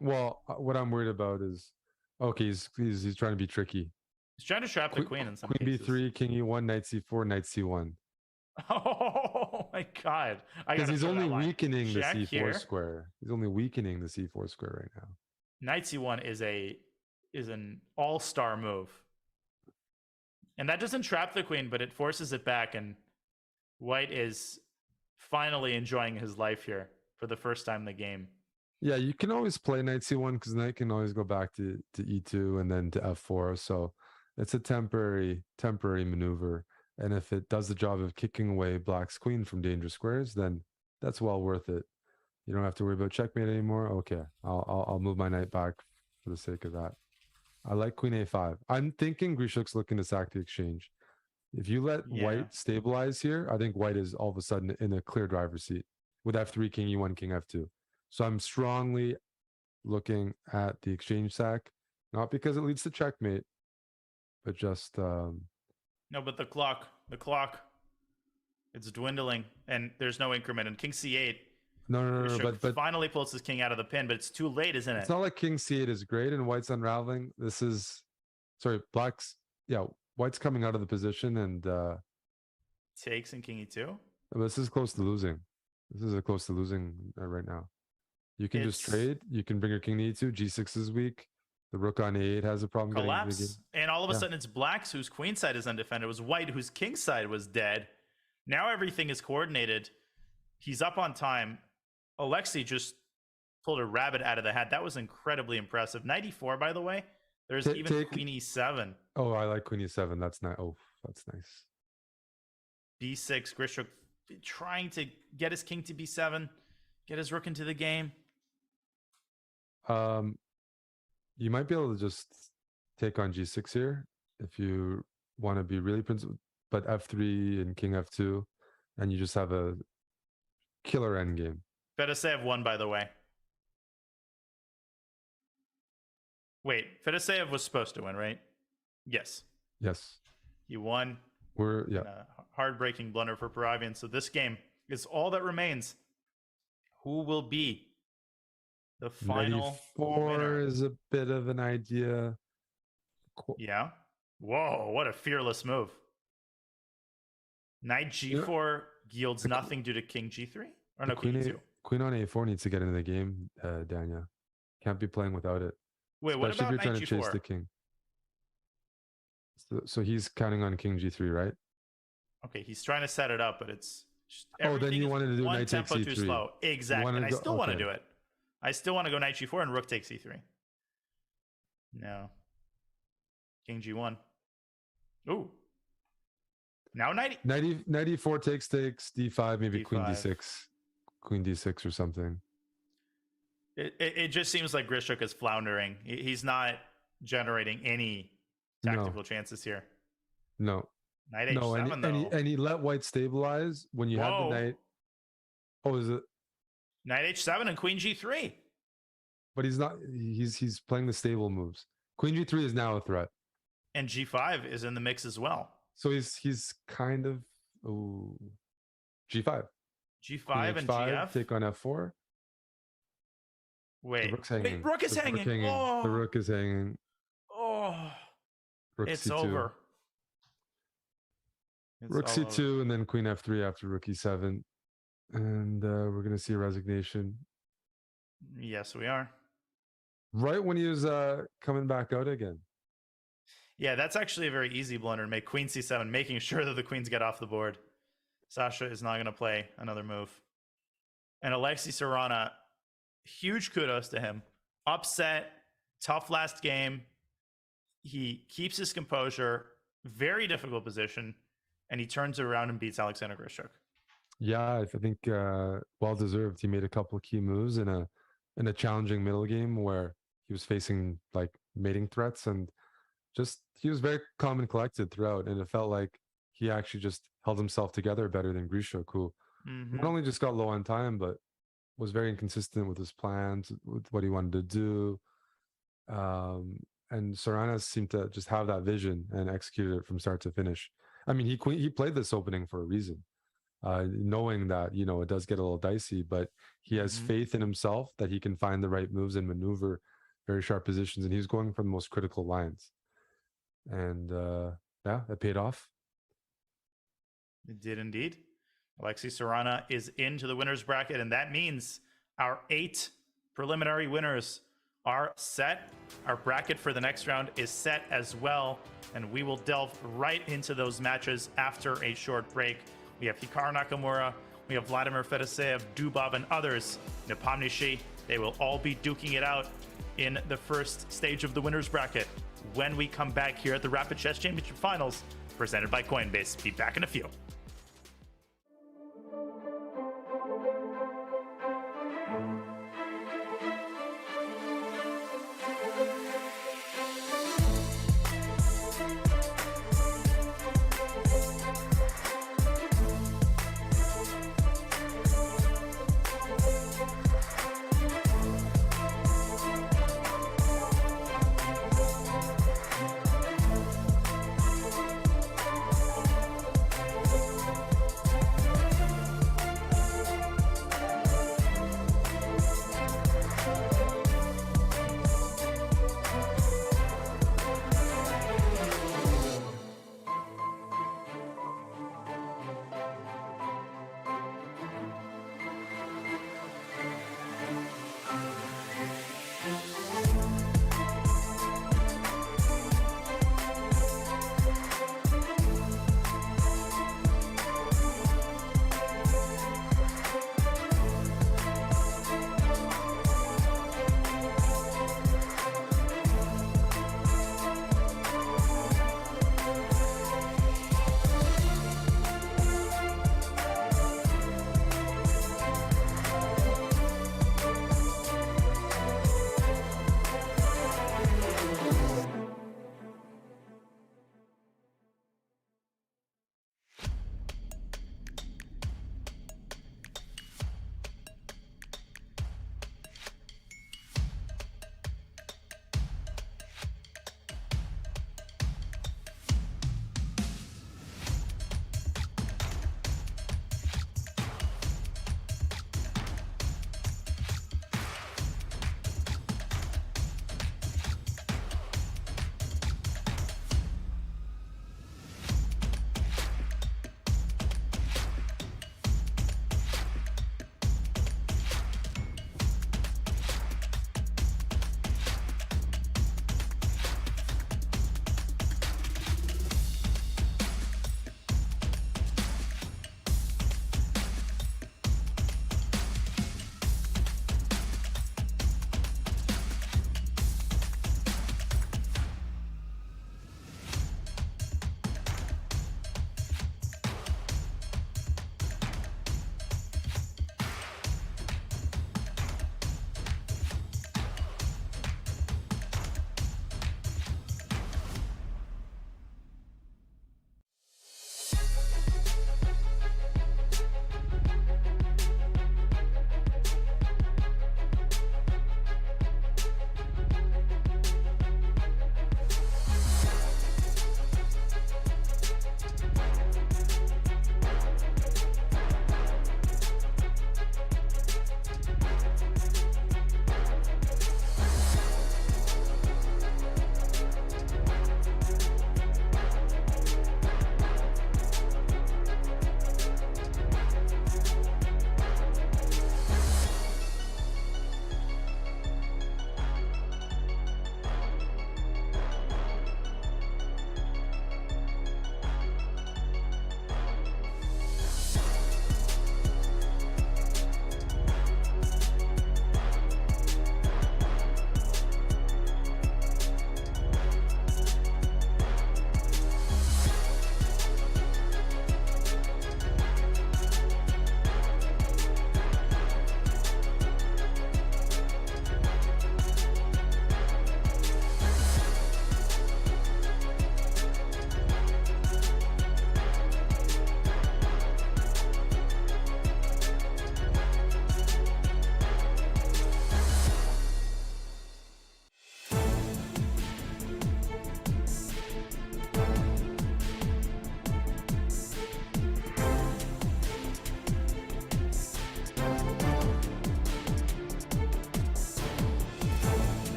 Well, what I'm worried about is, okay, he's trying to be tricky. He's trying to trap the queen in some Queen cases. b3, king e1, knight c4, knight c1. Oh my god! Because he's only weakening the Check c4 here. square. He's only weakening the c4 square right now. Knight c1 is an all-star move, and that doesn't trap the queen, but it forces it back, and White is finally enjoying his life here for the first time in the game. Yeah, you can always play knight c1 because knight can always go back to e2 and then to f4. So it's a temporary maneuver. And if it does the job of kicking away Black's queen from dangerous squares, then that's well worth it. You don't have to worry about checkmate anymore. Okay, I'll move my knight back for the sake of that. I like queen a5. I'm thinking Grischuk's looking to sack the exchange. If you let white stabilize here, I think white is all of a sudden in a clear driver's seat with f3, king e1, king f2. So I'm strongly looking at the exchange sack, not because it leads to checkmate, but just No, but the clock, it's dwindling, and there's no increment. And king c8, no, but finally pulls his king out of the pin, but it's too late, isn't it? It's not like king c8 is great and white's unraveling. This is, sorry, white's coming out of the position and takes and king e2. This is close to losing. This is close to losing right now. You can just trade. You can bring your king to e2. g6 is weak. The rook on a8 has a problem. Collapse. And all of a sudden it's Black's whose queen side is undefended. It was White whose king side was dead. Now everything is coordinated. He's up on time. Alexei just pulled a rabbit out of the hat. That was incredibly impressive. Knight e4, by the way. There's even queen e7. Oh, I like queen e7. That's nice. Oh, that's nice. b6. Grischuk trying to get his king to b7. Get his rook into the game. You might be able to just take on g6 here if you want to be really principled, but f3 and king f2, and you just have a killer endgame. Fedoseev won, by the way. Wait, Fedoseev was supposed to win, right? Yes. Yes. He won. Yeah. A heartbreaking blunder for Paravian. So this game is all that remains. Who will be the final 94 winner? Is a bit of an idea. Yeah. Whoa, what a fearless move. Knight g4 yields nothing due to king g3? Or no, king e2. Queen on a4 needs to get into the game, Danya. Can't be playing without it. Wait, what Especially about if you're knight trying to g4? chase the king. So he's counting on king g3, right? Okay, he's trying to set it up, but it's just then you wanted to do one knight takes tempo too c3. slow. Exactly. And I still want to do it. I still want to go knight g4 and rook takes c3. No. King g1. Ooh. Now knight e4 takes d5, maybe D5. queen d6 or something. It just seems like Grischuk is floundering. He's not generating any tactical chances here. No. Knight h7 though. And he let white stabilize when you had the knight. Oh, is it? Knight h7 and queen g3. But he's not. He's playing the stable moves. Queen g3 is now a threat. And g5 is in the mix as well. So he's kind of g5. G5 and gf. Take on f4. Wait, hanging. rook is hanging. Oh. The rook is hanging. Oh, Rook it's c2. over. Rook c2 and then queen f3 after rook e7. And we're going to see a resignation. Yes, we are. Right when he was coming back out again. Yeah, that's actually a very easy blunder to make. Queen c7, making sure that the queens get off the board. Sasha is not going to play another move. And Alexei Sarana, huge kudos to him. Upset, tough last game. He keeps his composure, very difficult position, and he turns it around and beats Alexander Grischuk. Yeah, I think well deserved. He made a couple of key moves in a challenging middle game where he was facing like mating threats, and just he was very calm and collected throughout, and it felt like he actually just held himself together better than Grischuk, who not only just got low on time, but was very inconsistent with his plans, with what he wanted to do. And Sarana seemed to just have that vision and executed it from start to finish. I mean, he played this opening for a reason, knowing that, you know, it does get a little dicey, but he has faith in himself that he can find the right moves and maneuver very sharp positions, and he's going for the most critical lines. And yeah, that paid off. It did indeed. Alexei Sarana is into the winner's bracket, and that means our 8 preliminary winners are set. Our bracket for the next round is set as well, and we will delve right into those matches after a short break. We have Hikaru Nakamura, we have Vladimir Fedoseev, Dubov, and others. Nepomniachtchi, they will all be duking it out in the first stage of the winner's bracket when we come back here at the Rapid Chess Championship Finals, presented by Coinbase. Be back in a few.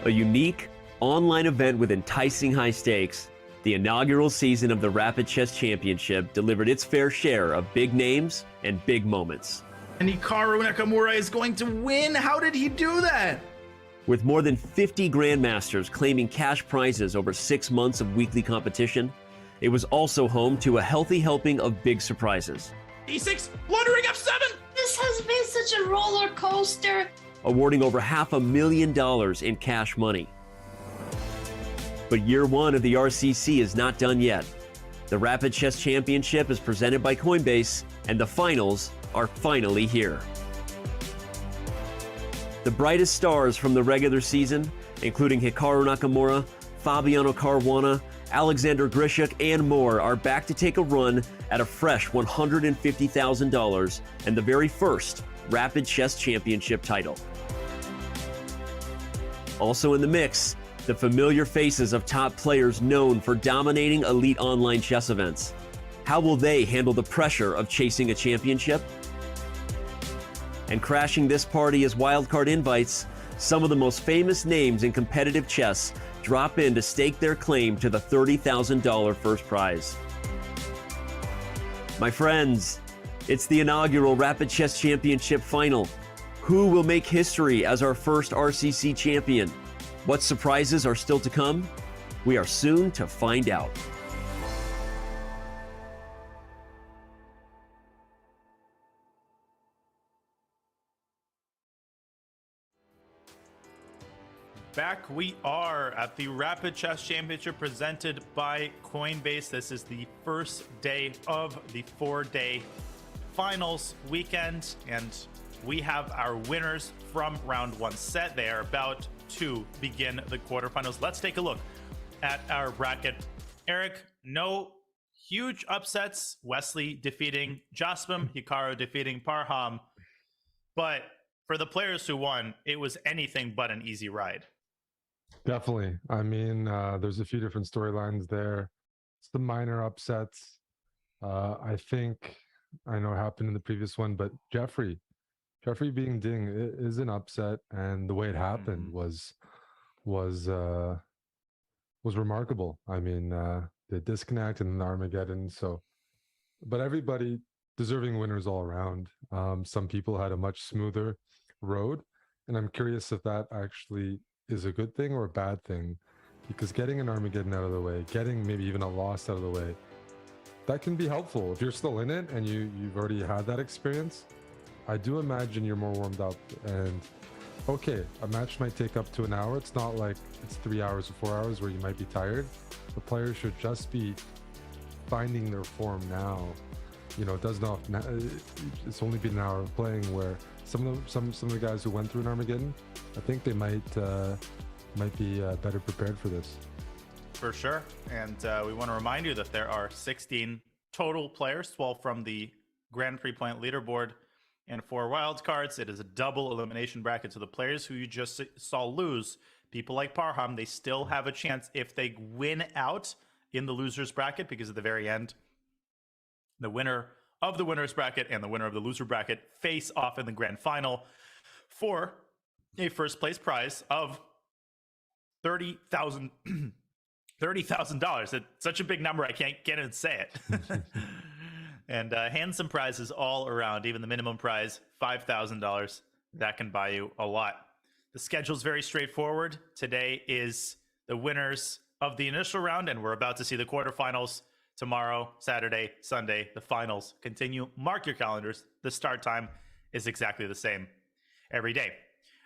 A unique, online event with enticing high stakes, the inaugural season of the Rapid Chess Championship delivered its fair share of big names and big moments. And Hikaru Nakamura is going to win. How did he do that? With more than 50 grandmasters claiming cash prizes over 6 months of weekly competition, it was also home to a healthy helping of big surprises. E6, blundering F7. This has been such a roller coaster. Awarding over $500,000 in cash money. But year one of the RCC is not done yet. The Rapid Chess Championship is presented by Coinbase, and the finals are finally here. The brightest stars from the regular season, including Hikaru Nakamura, Fabiano Caruana, Alexander Grischuk, and more, are back to take a run at a fresh $150,000 and the very first Rapid Chess Championship title. Also in the mix, the familiar faces of top players known for dominating elite online chess events. How will they handle the pressure of chasing a championship? And crashing this party as wildcard invites, some of the most famous names in competitive chess drop in to stake their claim to the $30,000 first prize. My friends, it's the inaugural Rapid Chess Championship final. Who will make history as our first RCC champion? What surprises are still to come? We are soon to find out. Back we are at the Rapid Chess Championship presented by Coinbase. This is the first day of the 4-day finals weekend, and we have our winners from round one set. They are about to begin the quarterfinals. Let's take a look at our bracket. Eric, no huge upsets. Wesley defeating Jaspam, Hikaru defeating Parham. But for the players who won, it was anything but an easy ride. Definitely. I mean, there's a few different storylines there. Some minor upsets. I think I know it happened in the previous one, but Jeffrey being Ding is an upset, and the way it happened was remarkable. I mean, the disconnect and the Armageddon. So, but everybody deserving winners all around. Some people had a much smoother road, and I'm curious if that actually is a good thing or a bad thing, because getting an Armageddon out of the way, getting maybe even a loss out of the way, that can be helpful if you're still in it and you've already had that experience. I do imagine you're more warmed up, and okay, a match might take up to an hour. It's not like it's 3 hours or 4 hours where you might be tired. The players should just be finding their form now. You know, it does not. It's only been an hour of playing. Where some of the guys who went through an Armageddon, I think they might be better prepared for this. For sure. And we want to remind you that there are 16 total players, 12 from the Grand Prix point leaderboard, and 4 wild cards. It is a double elimination bracket. So the players who you just saw lose, people like Parham, they still have a chance if they win out in the losers bracket, because at the very end, the winner of the winner's bracket and the winner of the loser bracket face off in the grand final for a first place prize of $30,000. $30,000. It's such a big number, I can't get it and say it. And handsome prizes all around, even the minimum prize, $5,000. That can buy you a lot. The schedule is very straightforward. Today is the winners of the initial round, and we're about to see the quarterfinals tomorrow, Saturday, Sunday. The finals continue. Mark your calendars. The start time is exactly the same every day.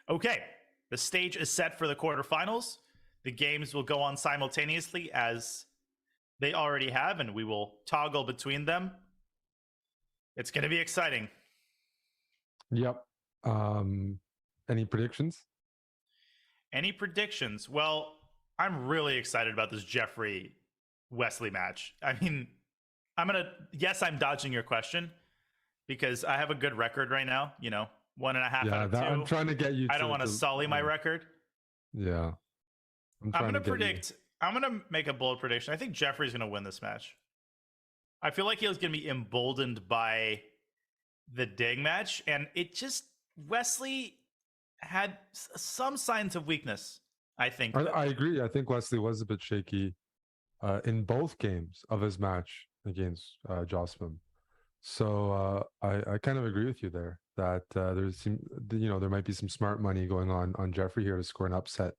Okay, the stage is set for the quarterfinals. The games will go on simultaneously as they already have, and we will toggle between them. It's going to be exciting. Yep. Any predictions? Any predictions? Well, I'm really excited about this Jeffrey Wesley match. I mean, yes, I'm dodging your question because I have a good record right now, 1.5 out of 2. I'm trying to get you. I don't want to sully my record. Yeah. I'm going to make a bold prediction. I think Jeffrey's going to win this match. I feel like he was going to be emboldened by the Ding match, and Wesley had some signs of weakness I think I agree. I think Wesley was a bit shaky in both games of his match against Josmim. So I kind of agree with you there that there might be some smart money going on Jeffrey here to score an upset.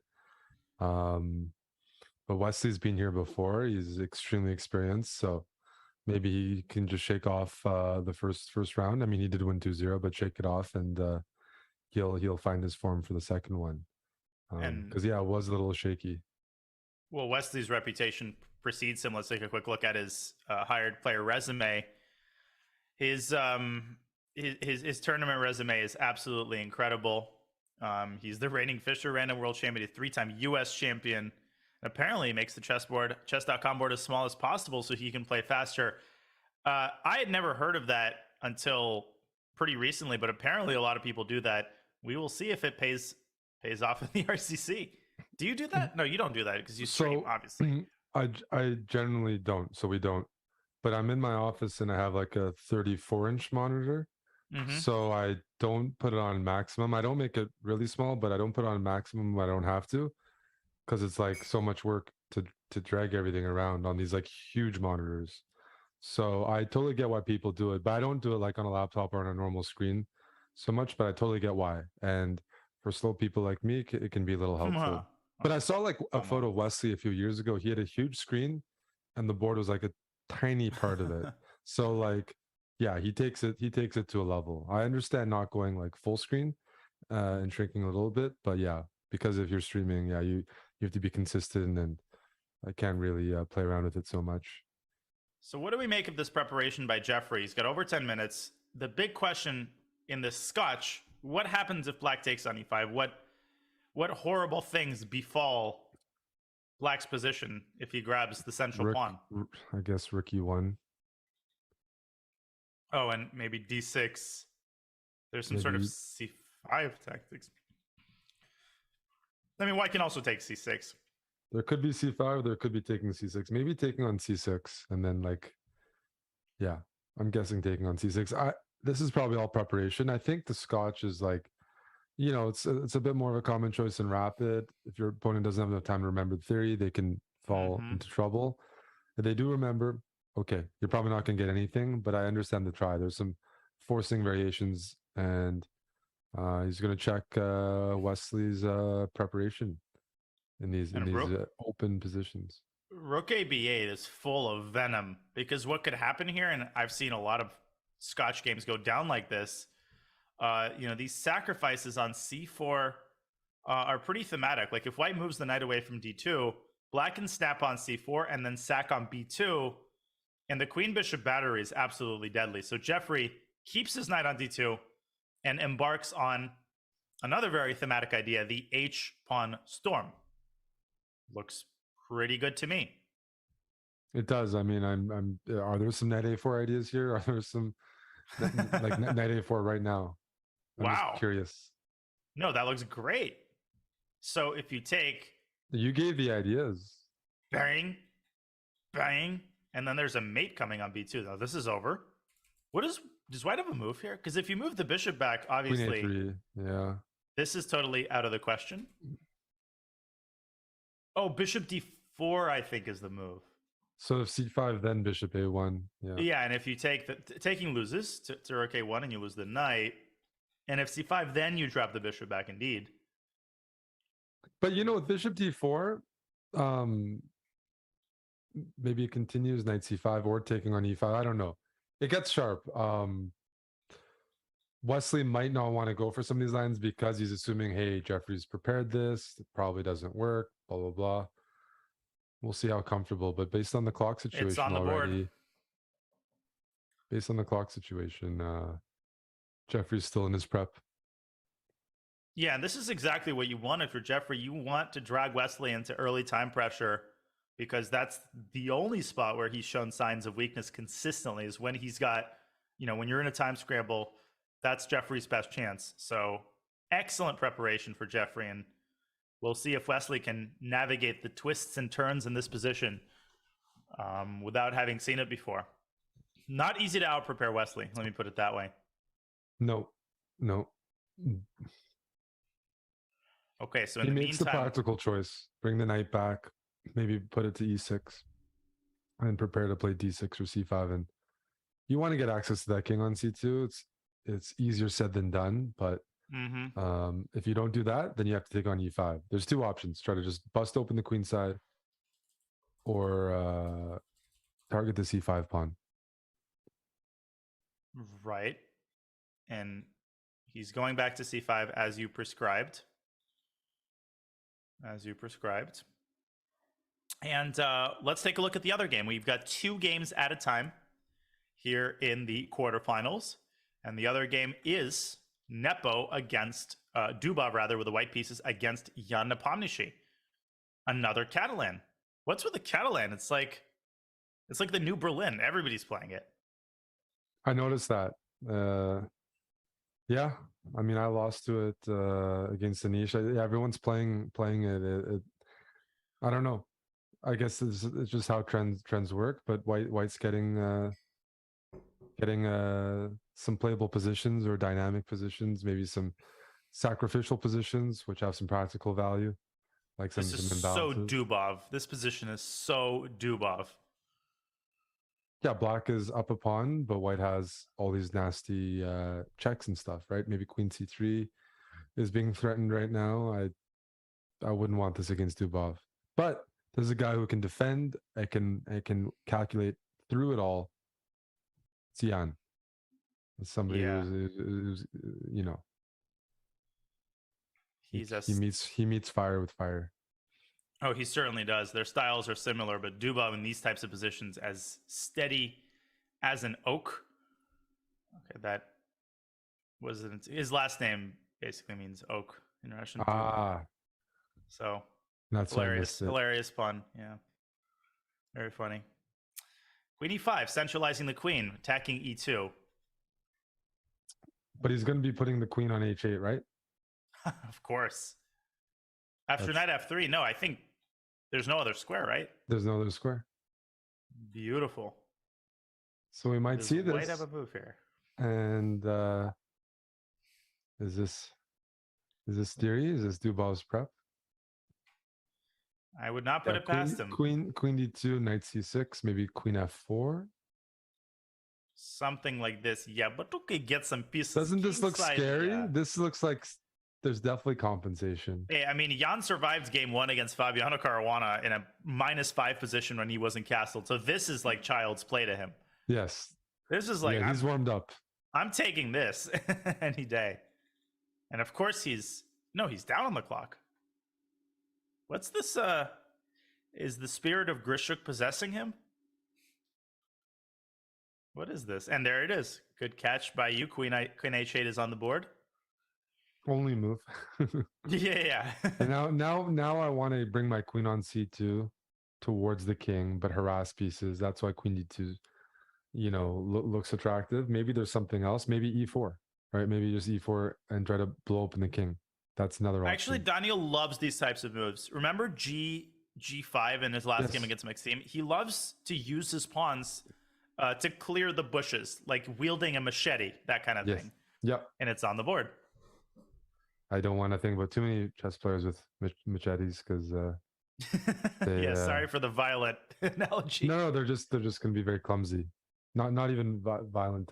But Wesley's been here before. He's extremely experienced, so maybe he can just shake off the first round. I mean, he did win 2-0, but shake it off, and he'll find his form for the second one. Because it was a little shaky. Well, Wesley's reputation precedes him. Let's take a quick look at his hired player resume. His tournament resume is absolutely incredible. He's the reigning Fischer Random World Champion, a 3-time U.S. champion. Apparently, he makes the chess.com board as small as possible so he can play faster. I had never heard of that until pretty recently, but apparently a lot of people do that. We will see if it pays off in the RCC. Do you do that? No, you don't do that because you stream, obviously. I generally don't, so we don't. But I'm in my office and I have like a 34-inch monitor. Mm-hmm. So I don't put it on maximum. I don't make it really small, but I don't put it on maximum. I don't have to, because it's like so much work to drag everything around on these like huge monitors. So I totally get why people do it, but I don't do it like on a laptop or on a normal screen so much, but I totally get why. And for slow people like me, it can be a little helpful. But I saw like a photo of Wesley a few years ago. He had a huge screen and the board was like a tiny part of it. So like, yeah, he takes it to a level. I understand not going like full screen and shrinking a little bit, but yeah, because if you're streaming, yeah, you have to be consistent, and I can't really play around with it so much. So what do we make of this preparation by Jeffrey? He's got over 10 minutes. The big question in this scotch, what happens if black takes on e5? What horrible things befall black's position if he grabs the central pawn? I guess rook e1. Oh, and maybe d6. There's some sort of c5 tactics. I mean, white can also take c6. There could be c5, there could be taking c6. Maybe taking on c6, and then like, yeah, I'm guessing taking on c6. This is probably all preparation. I think the scotch is like, it's a bit more of a common choice in rapid. If your opponent doesn't have enough time to remember the theory, they can fall into trouble. If they do remember, okay, you're probably not going to get anything, but I understand the try. There's some forcing variations, and he's going to check Wesley's preparation in these open positions. Rook AB8 is full of venom, because what could happen here, and I've seen a lot of scotch games go down like this, these sacrifices on c4 are pretty thematic. Like if white moves the knight away from d2, black can snap on c4 and then sack on b2, and the queen bishop battery is absolutely deadly. So Jeffrey keeps his knight on d2 and embarks on another very thematic idea, the h pawn storm. Looks pretty good to me. It does. I mean, are there some knight a4 ideas here? Are there some like knight a4 right now? I'm just curious. No, that looks great. So if you take, you gave the ideas. Bang, bang, and then there's a mate coming on b2. Now this is over. Does white have a move here? Because if you move the bishop back, obviously, Queen a3, yeah, this is totally out of the question. Oh, bishop d4, I think, is the move. So if c5, then bishop a1. Yeah. Yeah, and if you take taking loses to rook a1, and you lose the knight, and if c5, then you drop the bishop back. Indeed. But with bishop d4, maybe it continues knight c5 or taking on e5. I don't know. It gets sharp. Wesley might not want to go for some of these lines because he's assuming, hey, Jeffrey's prepared this. It probably doesn't work. Blah blah blah. We'll see how comfortable. But based on the clock situation it's on the board. Based on the clock situation, Jeffrey's still in his prep. Yeah, and this is exactly what you want if you're Jeffrey. You want to drag Wesley into early time pressure, because that's the only spot where he's shown signs of weakness consistently, is when he's got, when you're in a time scramble, that's Jeffrey's best chance. So excellent preparation for Jeffrey, and we'll see if Wesley can navigate the twists and turns in this position without having seen it before. Not easy to out-prepare Wesley, let me put it that way. No. Okay, so in He the makes the meantime, practical choice. Bring the knight back, maybe put it to e6, and prepare to play d6 or c5. And you want to get access to that king on c2. It's easier said than done, but if you don't do that, then you have to take on e5. There's two options: try to just bust open the queen side, or target the c5 pawn. right, and he's going back to c5 as you prescribed. And let's take a look at the other game. We've got 2 games at a time here in the quarterfinals. And the other game is Nepo against Dubov, rather, with the white pieces against Jan Nepomniachtchi. Another Catalan. What's with the Catalan? It's like the new Berlin. Everybody's playing it. I noticed that. Yeah, I mean, I lost to it against Anish. Everyone's playing it. I don't know. I guess it's just how trends work. But White's getting some playable positions or dynamic positions, maybe some sacrificial positions, which have some practical value. Like this is so Dubov. This position is so Dubov. Yeah, black is up a pawn, but white has all these nasty checks and stuff, right? Maybe queen c3 is being threatened right now. I wouldn't want this against Dubov. But there's a guy who can defend. I can calculate through it all. It's Jan. It's somebody who's you know. He meets fire with fire. Oh, he certainly does. Their styles are similar, but Dubov in these types of positions as steady as an oak. Okay, that was his last name basically means oak in Russian. So that's hilarious pun. Yeah, very funny. Queen e5, centralizing the queen, attacking e2. But he's going to be putting the queen on h8, right? Of course. After knight f3, no, I think there's no other square, right? There's no other square. Beautiful. So we might see this. White have a move here. And is this theory? Is this Dubov's prep? I would not put it past him. Queen d2, knight c6, maybe queen f4. Something like this, yeah. But okay, get some pieces. Doesn't this look scary? Yeah. This looks like there's definitely compensation. Hey, I mean, Jan survived game 1 against Fabiano Caruana in a -5 position when he wasn't castled. So this is like child's play to him. Yes. This is like, he's warmed up. I'm taking this any day. And of course he's down on the clock. What's this? Is the spirit of Grischuk possessing him? What is this? And there it is. Good catch by you. Queen h8 is on the board. Only move. Yeah. And now I want to bring my queen on c2 towards the king, but harass pieces. That's why queen d2, looks attractive. Maybe there's something else. Maybe e4, right? Maybe just e4 and try to blow open the king. That's another option. Actually, Daniel loves these types of moves. Remember G5 in his last game against Maxime? He loves to use his pawns to clear the bushes, like wielding a machete, that kind of thing. Yep. And it's on the board. I don't want to think about too many chess players with machetes because sorry for the violent analogy. No, they're just going to be very clumsy. Not even violent.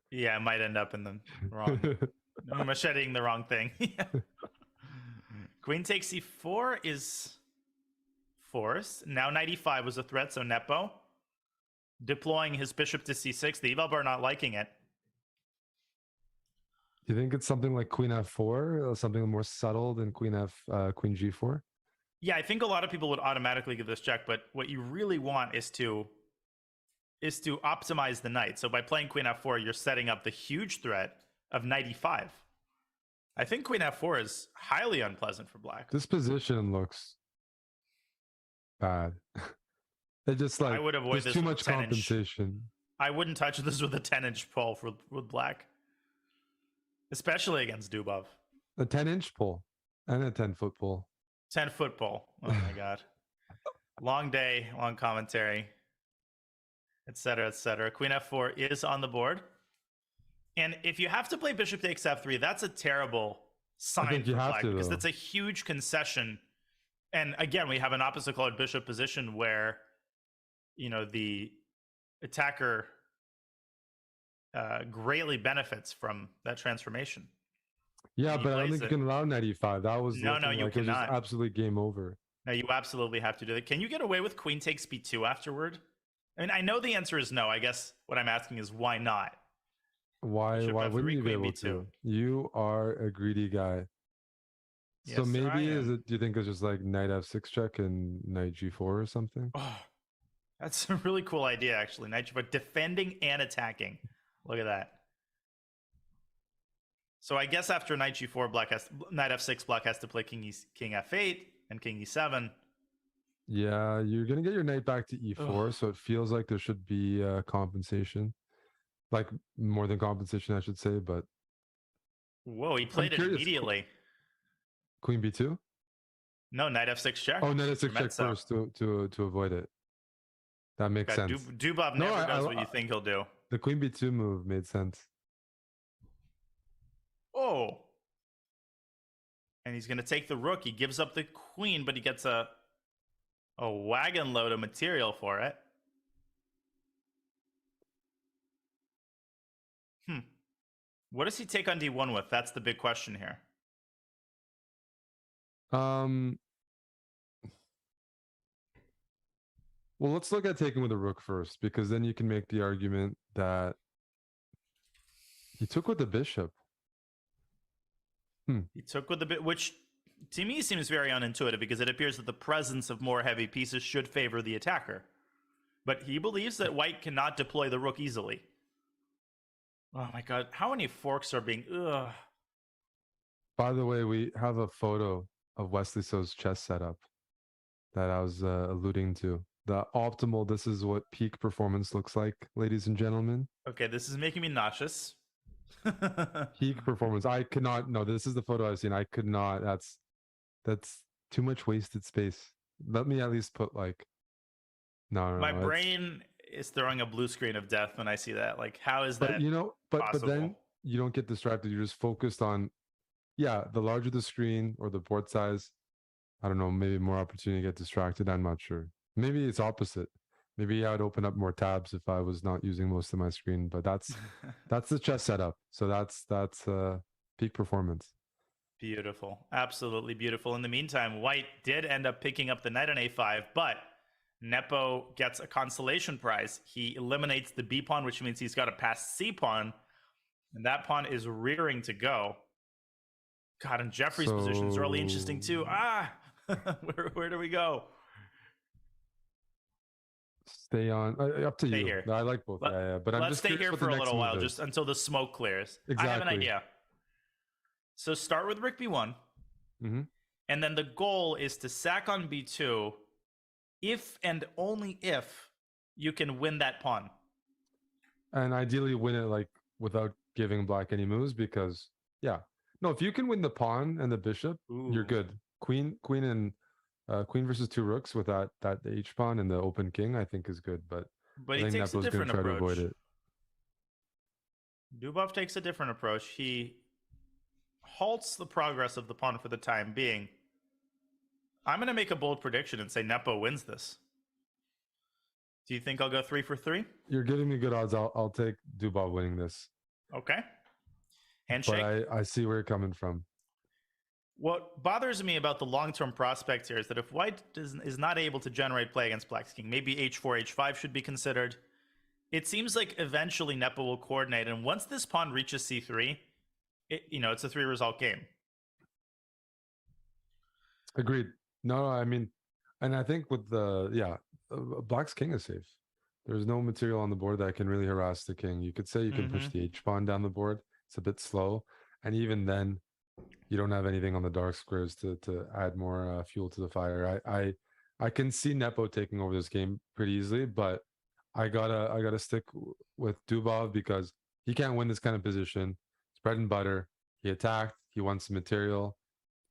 Yeah, it might end up in the wrong macheting the wrong thing. Queen takes c4 is forced. Now knight e5 was a threat, so Nepo deploying his bishop to c6. The Evalb are not liking it. Do you think it's something like queen f4, something more subtle than queen g4? Yeah, I think a lot of people would automatically give this check, but what you really want is to optimize the knight. So by playing queen f4, you're setting up the huge threat of knight e5. I think queen f4 is highly unpleasant for black. This position looks bad. It just like I would avoid there's this too with much compensation. I wouldn't touch this with a 10-inch pole with black, especially against Dubov. A 10-inch pole and a 10-foot pole. 10-foot pole. Oh my god! Long day, long commentary, etc., etc. Queen f4 is on the board, and if you have to play bishop takes f3, that's a terrible sign you for have black to, because though. that's a huge concession. And again, we have an opposite colored bishop position where, the attacker greatly benefits from that transformation. Yeah, He but I don't plays think you it. can allow knight e5. That was No, looking you like it was just cannot. absolutely game over. No, you absolutely have to do that. Can you get away with queen takes b2 afterward? I mean, I know the answer is no. I guess what I'm asking is why not? Why Bishop wouldn't f3, you be queen able b2. to? You are a greedy guy. Yes, So sir, I maybe am. do you think it's just like knight f6 check and knight g4 or something? Oh, that's a really cool idea, actually. Knight g4, defending and attacking. Look at that. So I guess after knight g4, knight f6, black has to play king f8 and king e7. Yeah, you're gonna get your knight back to e4, Ugh. so it feels like there should be compensation, like more than compensation, I should say. But Whoa, he I'm played it curious. immediately. Queen b2. No, knight f6 check. Oh, knight f6 check Mezzo. first to avoid it. That makes God, sense. Dubov No, never does what you think he'll do. The queen b2 move made sense. Oh. And he's going to take the rook. He gives up the queen, but he gets a wagon load of material for it. What does he take on d1 with? That's the big question here. Well, let's look at taking with the rook first, because then you can make the argument that he took with the bishop. He took with the bit, which to me seems very unintuitive because it appears that the presence of more heavy pieces should favor the attacker. But he believes that white cannot deploy the rook easily. Oh my god, how many forks are being... Ugh. By the way, we have a photo of Wesley So's chess setup that I was alluding to. The optimal, this is what peak performance looks like, ladies and gentlemen. Okay, this is making me nauseous. Peak performance. I could not, no, this is the photo I've seen. I could not, that's too much wasted space. Let me at least put like, no, My brain is throwing a blue screen of death when I see that. Like, how is that but then you don't get distracted. You're just focused on, the larger the screen or the board size, I don't know, maybe more opportunity to get distracted. I'm not sure. Maybe it's opposite. Maybe I would open up more tabs if I was not using most of my screen, but that's the chess setup. So that's peak performance. Beautiful. Absolutely beautiful. In the meantime, white did end up picking up the knight on a5, but Nepo gets a consolation prize. He eliminates the b pawn, which means he's got to pass c pawn, and that pawn is rearing to go. God, and Jeffrey's position is really interesting too. Where do we go? Stay on. Up to you. Here. I like both. But I'm let's just stay here for a little while, just until the smoke clears. Exactly. I have an idea. So start with rook b1, and then the goal is to sack on b2, if and only if you can win that pawn. And ideally win it like without giving black any moves, because if you can win the pawn and the bishop, you're good. Queen and queen versus two rooks with that h pawn and the open king, I think is good. But he takes a different approach. To avoid it. Dubov takes a different approach. He halts the progress of the pawn for the time being. I'm going to make a bold prediction and say Nepo wins this. Do you think I'll go 3 for 3? You're giving me good odds. I'll take Dubov winning this. Okay. Handshake. But I see where you're coming from. What bothers me about the long-term prospect here is that if white is not able to generate play against black's king, maybe h4, h5 should be considered. It seems like eventually Nepo will coordinate, and once this pawn reaches c3, it's a 3-result game. Agreed. No, I mean, and I think with black's king is safe. There's no material on the board that can really harass the king. You could say you can push the h pawn down the board. It's a bit slow, and even then, you don't have anything on the dark squares to add more fuel to the fire. I can see Nepo taking over this game pretty easily, but I gotta stick with Dubov because he can't win this kind of position. It's bread and butter. He attacked. He won some material.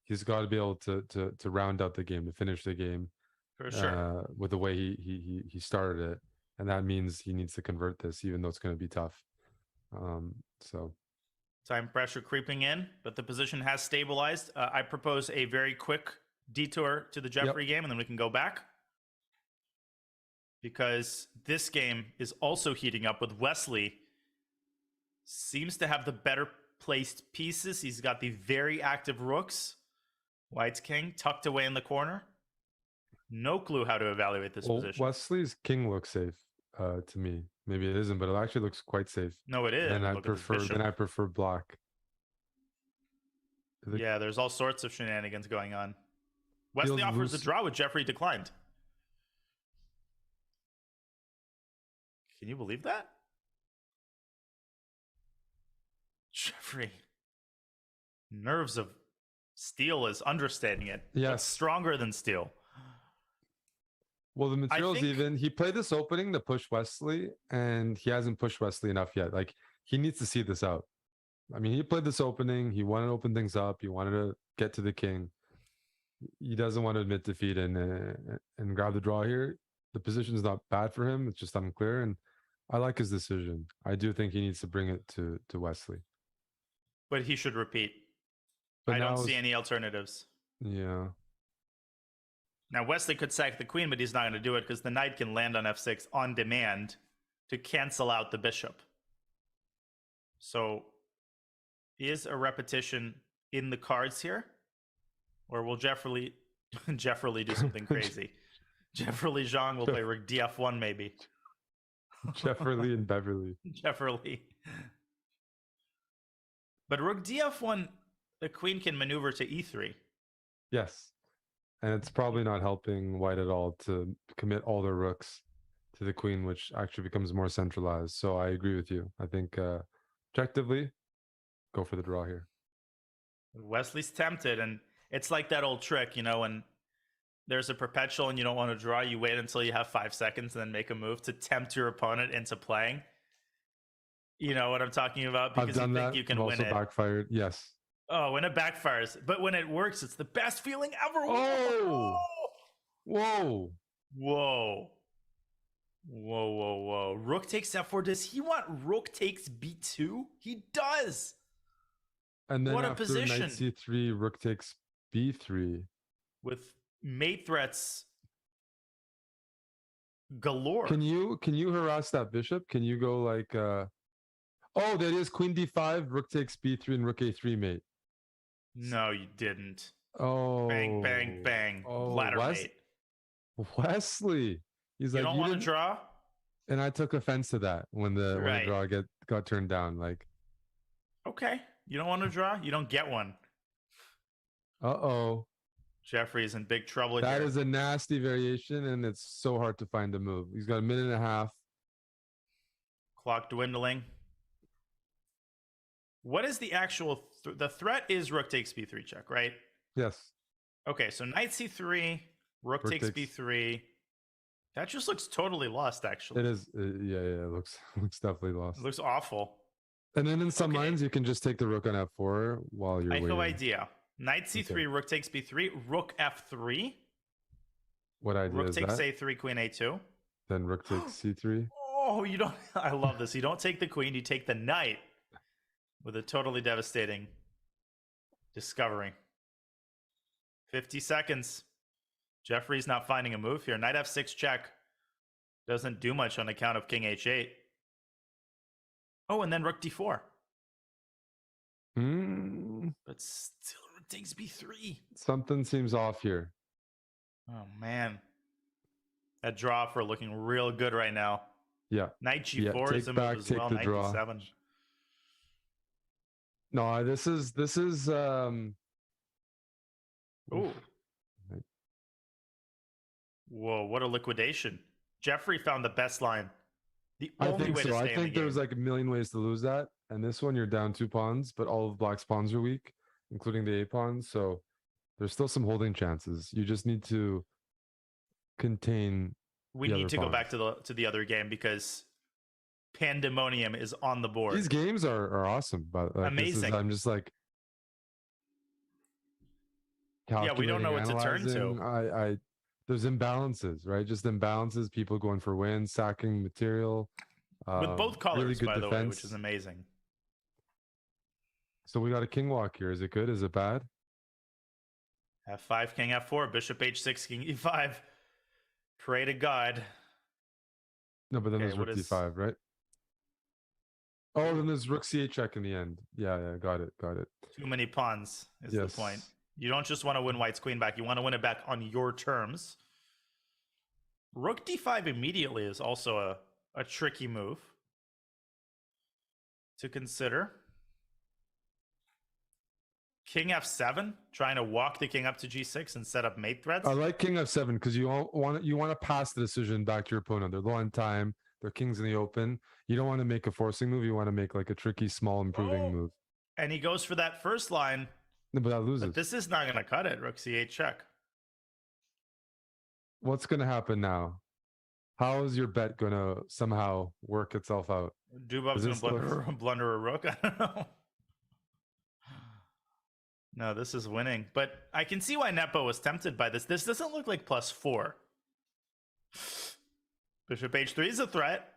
He's got to be able to round out the game, to finish the game, for sure, with the way he started it, and that means he needs to convert this, even though it's going to be tough. So Time pressure creeping in, but the position has stabilized. I propose a very quick detour to the Jeffrey game, and then we can go back. Because this game is also heating up with Wesley. Seems to have the better placed pieces. He's got the very active rooks. White's king tucked away in the corner. No clue how to evaluate this position. Wesley's king looks safe to me. Maybe it isn't, but it actually looks quite safe. No, it is. And I prefer black. Yeah, there's all sorts of shenanigans going on. Wesley offers a draw with Jeffrey declined. Can you believe that? Jeffrey. Nerves of steel is understating it. Yes. It's stronger than steel. Well, the material's even. He played this opening to push Wesley, and he hasn't pushed Wesley enough yet. Like, he needs to see this out. I mean, he played this opening. He wanted to open things up. He wanted to get to the king. He doesn't want to admit defeat and grab the draw here. The position is not bad for him. It's just unclear, and I like his decision. I do think he needs to bring it to Wesley. But he should repeat. But I don't see any alternatives. Yeah. Now, Wesley could sack the queen, but he's not going to do it because the knight can land on f6 on demand to cancel out the bishop. So, is a repetition in the cards here? Or will Jeffrey do something crazy? Jeffrey Xiong will play rook df1 maybe. Jeffrey and Beverly. Jeffrey. But rook df1, the queen can maneuver to e3. Yes. And it's probably not helping White at all to commit all their rooks to the queen, which actually becomes more centralized. So I agree with you. I think objectively, go for the draw here. Wesley's tempted, and it's like that old trick, you know, when there's a perpetual and you don't want to draw, you wait until you have 5 seconds and then make a move to tempt your opponent into playing. You know what I'm talking about? Because you think you can win it. Backfired. Yes. Oh, when it backfires. But when it works, it's the best feeling ever. Oh! Whoa. Whoa. Whoa, whoa, whoa. Rook takes f4. Does he want rook takes b2? He does. And then what a after position. knight c3, rook takes b3. With mate threats galore. Can you harass that bishop? Can you go like oh, that is queen d5, rook takes b3 and rook a3 mate. No, you didn't. Oh. Bang, bang, bang. Oh, Ladder mate. Wesley. He's you like, don't want to draw? And I took offense to that when the draw got turned down. Like, okay. You don't want to draw? You don't get one. Uh-oh. Jeffrey's in big trouble here. That is a nasty variation, and it's so hard to find a move. He's got a minute and a half. Clock dwindling. What is the actual... the threat is rook takes b3 check, right? Yes. Okay, so knight c3, rook takes b3. That just looks totally lost, actually. It is. Yeah, it looks definitely lost. It looks awful. And then in some lines, you can just take the rook on f4 while you're waiting. I have no idea. Knight c3, rook takes b3, rook f3. What idea rook is takes that? a3, queen a2. Then rook takes c3. Oh, you don't... I love this. You don't take the queen, you take the knight. With a totally devastating discovery. 50 seconds. Jeffrey's not finding a move here. Knight f6 check. Doesn't do much on account of king h8. Oh, and then rook d4. But still rook takes b3. Something seems off here. Oh, man. That draw for looking real good right now. Yeah. Knight g4 is a move as well. Knight d7. No, this is Ooh. Whoa, what a liquidation. Jeffrey found the best line. The only way to stay I in the think game. there's like a million ways to lose that. And this one, you're down 2 pawns, but all of Black's pawns are weak, including the A pawns. So there's still some holding chances. You just need to contain. We need to go back to the other game because pandemonium is on the board. These games are awesome, but like, amazing. I'm just like, yeah, we don't know what to turn to. There's imbalances, right? Just imbalances. People going for wins, sacking material. With both colors, really good by defense. the way, which is amazing. So we got a king walk here. Is it good? Is it bad? F5, king F4, bishop H6, king E5. Pray to God. No, but then Okay, there's what rook is- d5, right? Oh, then there's rook c8 check in the end. Yeah, got it. Too many pawns is the point. You don't just want to win white's queen back. You want to win it back on your terms. Rook d5 immediately is also a tricky move to consider. King f7, trying to walk the king up to g6 and set up mate threats. I like king f7 because you want to pass the decision back to your opponent. They're low on time. Their king's in the open. You don't want to make a forcing move. You want to make like a tricky, small, improving move. And he goes for that first line. No, but that loses. But this is not going to cut it. Rook c8 check. What's going to happen now? How is your bet going to somehow work itself out? Dubov's going to blunder a rook. I don't know. No, this is winning. But I can see why Nepo was tempted by this. This doesn't look like +4. Bishop h3 is a threat.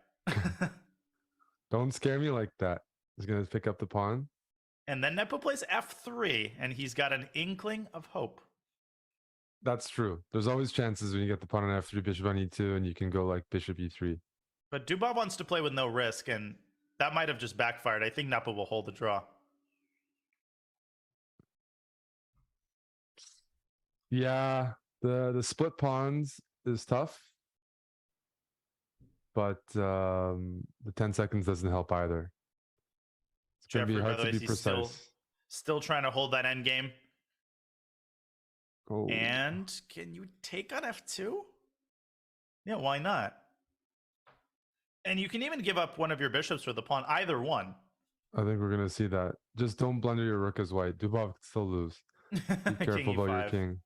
Don't scare me like that. He's going to pick up the pawn. And then Nepo plays f3, and he's got an inkling of hope. That's true. There's always chances when you get the pawn on f3, bishop on e2, and you can go like bishop e3. But Dubov wants to play with no risk, and that might have just backfired. I think Nepo will hold the draw. Yeah, the split pawns is tough. But the 10 seconds doesn't help either. It's going to be hard to be precise. Still trying to hold that end game. Oh. And can you take on f2? Yeah, why not? And you can even give up one of your bishops for the pawn, either one. I think we're going to see that. Just don't blunder your rook as white. Dubov could still lose. Be careful about your king.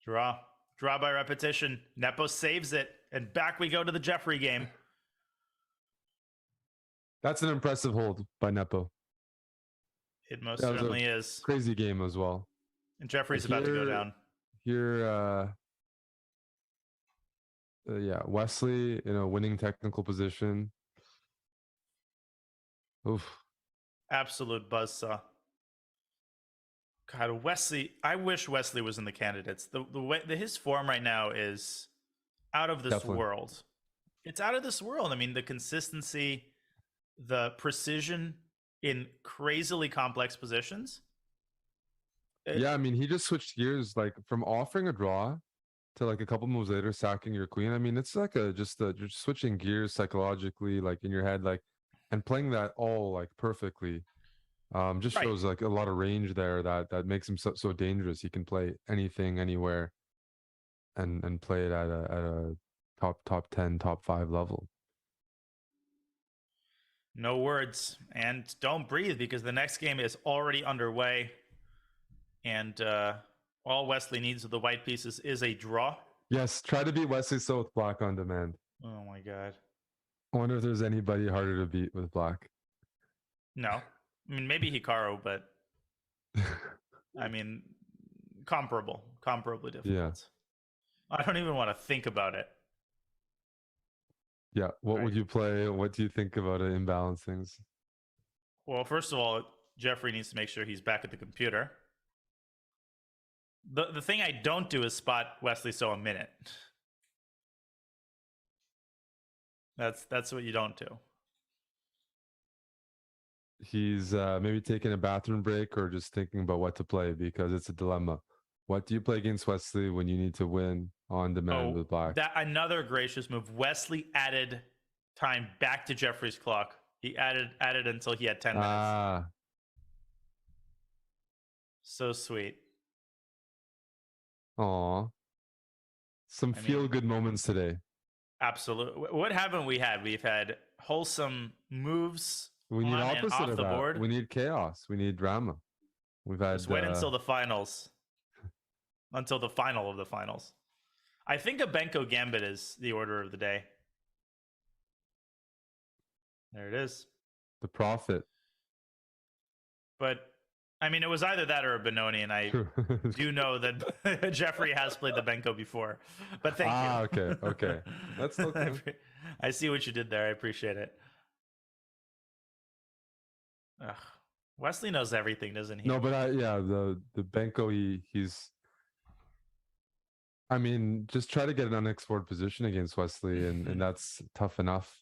Draw. Draw by repetition. Nepo saves it. And back we go to the Jeffrey game. That's an impressive hold by Nepo. It most certainly is. Crazy game as well. And Jeffrey's about to go down. Here, yeah, Wesley in a winning technical position. Oof. Absolute buzzsaw. God, Wesley. I wish Wesley was in the candidates. The way his form right now is out of this world. It's out of this world. I mean, the consistency, the precision in crazily complex positions. Yeah, I mean, he just switched gears, like from offering a draw to like a couple moves later sacking your queen. I mean, it's like you're switching gears psychologically, like in your head, like, and playing that all like perfectly. Just shows like a lot of range there that makes him so dangerous. He can play anything, anywhere, and play it at a top 10, top 5 level. No words, and don't breathe because the next game is already underway. And all Wesley needs with the white pieces is a draw. Yes, try to beat Wesley So with black on demand. Oh my god. I wonder if there's anybody harder to beat with black. No. I mean, maybe Hikaru, but I mean, comparably difficult. Yeah. I don't even want to think about it. Yeah. What would you play? What do you think about it imbalancings? Well, first of all, Jeffrey needs to make sure he's back at the computer. The thing I don't do is spot Wesley So a minute. That's what you don't do. He's maybe taking a bathroom break or just thinking about what to play because it's a dilemma. What do you play against Wesley when you need to win on demand with black? That another gracious move. Wesley added time back to Jeffrey's clock. He added until he had 10 minutes. So sweet. Aw. Some feel-good moments today. Absolutely. What haven't we had? We've had wholesome moves. We need opposite of the that. board. We need chaos. We need drama. We've had. Just wait until the finals. Until the final of the finals. I think a Benko Gambit is the order of the day. There it is. The prophet. But I mean, it was either that or a Benoni, and I do know that Jeffrey has played the Benko before. But thank you. Okay. That's okay. I see what you did there. I appreciate it. Ugh. Wesley knows everything, doesn't he? No, but the Benko, he's. I mean, just try to get an unexplored position against Wesley, and that's tough enough.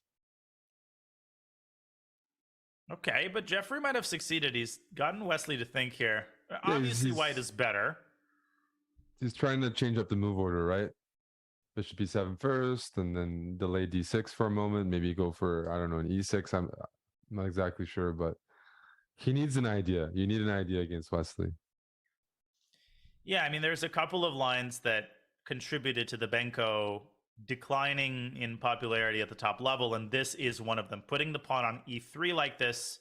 Okay, but Jeffrey might have succeeded. He's gotten Wesley to think here. Yeah, Obviously, white is better. He's trying to change up the move order, right? Bishop e7 first, and then delay d6 for a moment. Maybe go for, I don't know, an e6. I'm not exactly sure, but he needs an idea. You need an idea against Wesley. Yeah, I mean, there's a couple of lines that contributed to the Benko declining in popularity at the top level, and this is one of them. Putting the pawn on e3 like this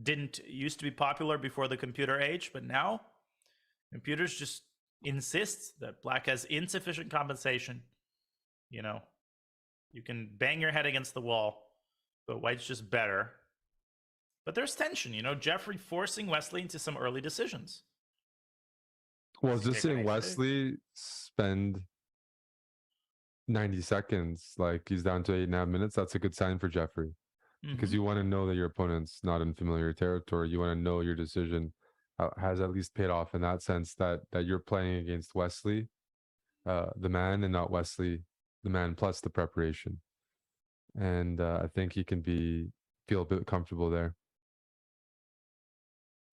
didn't used to be popular before the computer age, but now computers just insist that black has insufficient compensation. You know, you can bang your head against the wall, but white's just better. But there's tension, you know, Jeffrey forcing Wesley into some early decisions. Well, just seeing Wesley spend 90 seconds, like he's down to 8.5 minutes, that's a good sign for Jeffrey. Because you want to know that your opponent's not in familiar territory. You want to know your decision has at least paid off in that sense, that you're playing against Wesley, the man, and not Wesley, the man plus the preparation. And I think he can feel a bit comfortable there.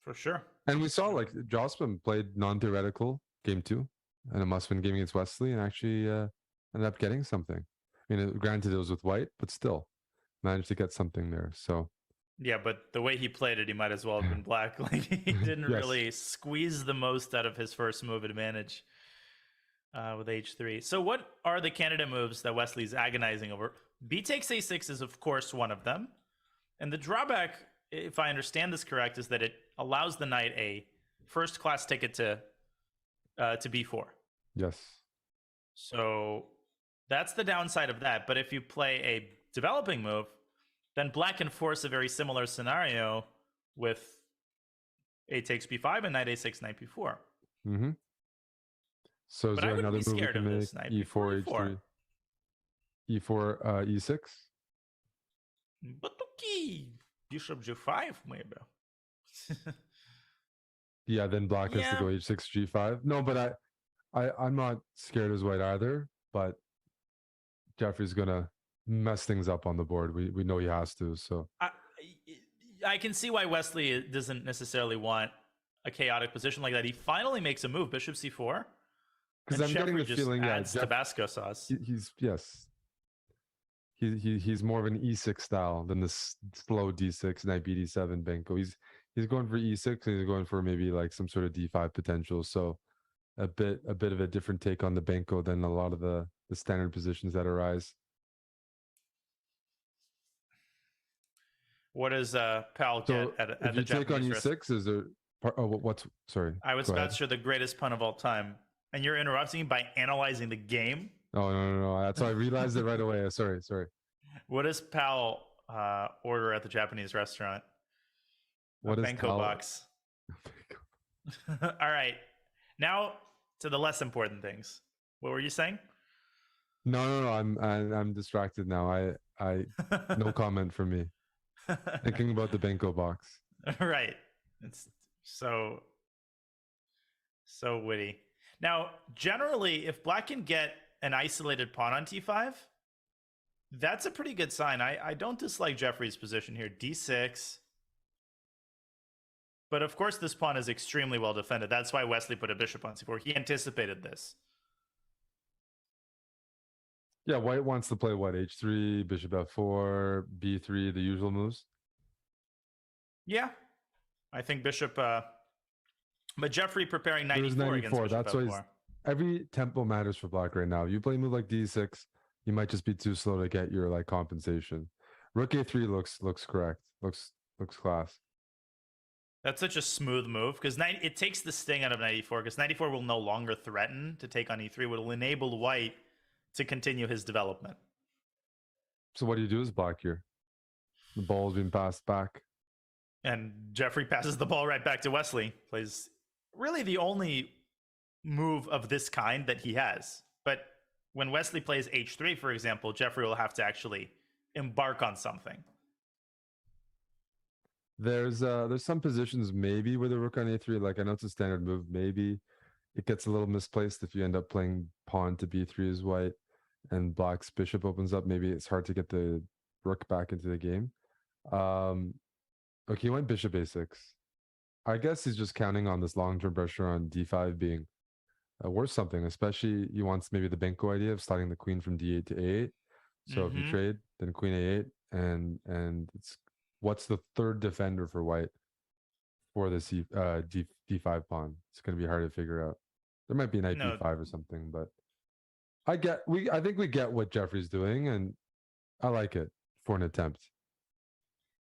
For sure. And we saw like Jocelyn played non-theoretical game 2 and a must-win game against Wesley, and actually ended up getting something. I mean, granted it was with white, but still managed to get something there. So yeah, but the way he played it, he might as well have been black. Like he didn't really squeeze the most out of his first move advantage with h3. So what are the candidate moves that Wesley's agonizing over? B takes a6 is of course one of them, and the drawback, if I understand this correct, is that it allows the knight a first-class ticket to b4. Yes. So that's the downside of that. But if you play a developing move, then black can force a very similar scenario with a takes b5 and knight a6, knight b4. Mm-hmm. So is but there I would another be move you scared can of make? this knight E4, before h3, e4, e6? But okay, bishop g5 maybe. Yeah, then black has to go h6, g5. No, but I'm not scared as white either, but Jeffrey's gonna mess things up on the board. We know he has to. So I can see why Wesley doesn't necessarily want a chaotic position like that. He finally makes a move, bishop c4. Because I'm Jeffrey getting the feeling, adds Tabasco sauce. He's more of an e6 style than the slow d6, knight bd7 Benko. He's going for e6, and he's going for maybe like some sort of d5 potential. So a bit of a different take on the Benko than a lot of the standard positions that arise. What does Pal get at the if you take on e6, is there? What's sorry? I was about to show the greatest pun of all time, and you're interrupting me by analyzing the game. Oh no! That's why I realized it right away. Sorry. What does Pal order at the Japanese restaurant? What is Benko box? All right, now to the less important things. What were you saying? No. I'm distracted now. I no comment from me. Thinking about the Benko box. Right. It's so witty. Now, generally, if black can get an isolated pawn on t5, that's a pretty good sign. I don't dislike Jeffrey's position here. d6. But of course, this pawn is extremely well defended. That's why Wesley put a bishop on c4. He anticipated this. Yeah, white wants to play what? h3, bishop f4, b3, the usual moves. Yeah, I think bishop. But Jeffrey preparing knight e4 against bishop That's f4. why every tempo matters for black right now. You play a move like d6, you might just be too slow to get your like compensation. Rook a3 looks correct. Looks class. That's such a smooth move because it takes the sting out of knight e4 because knight e4 will no longer threaten to take on e3. Will enable white to continue his development. So what do you do as black here? The ball's been passed back. And Jeffrey passes the ball right back to Wesley. Plays really the only move of this kind that he has. But when Wesley plays h3, for example, Jeffrey will have to actually embark on something. There's some positions maybe with a rook on a3. Like I know it's a standard move. Maybe it gets a little misplaced if you end up playing pawn to b3 as white, and black's bishop opens up. Maybe it's hard to get the rook back into the game. Okay, he went bishop a6. I guess he's just counting on this long-term pressure on d5 being worth something, especially he wants maybe the Benko idea of sliding the queen from d8 to a8. So if you trade, then queen a8, and it's what's the third defender for white for the d5 pawn? It's going to be hard to figure out. There might be knight b5 or something, but I think we get what Jeffrey's doing, and I like it for an attempt.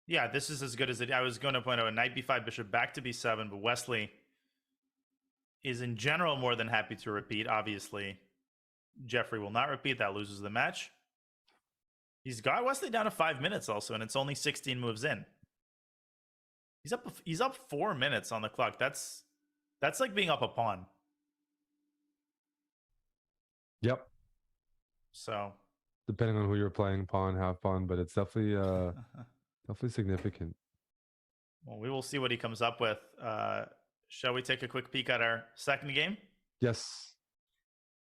Yeah, this is as good as it. I was going to point out a knight b5, bishop back to b7, but Wesley is in general more than happy to repeat. Obviously, Jeffrey will not repeat. That loses the match. He's got Wesley down to 5 minutes also, and it's only 16 moves in. He's up 4 minutes on the clock. That's like being up a pawn. Yep. So depending on who you're playing, pawn, half pawn, but it's definitely definitely significant. Well, we will see what he comes up with. Shall we take a quick peek at our second game? Yes.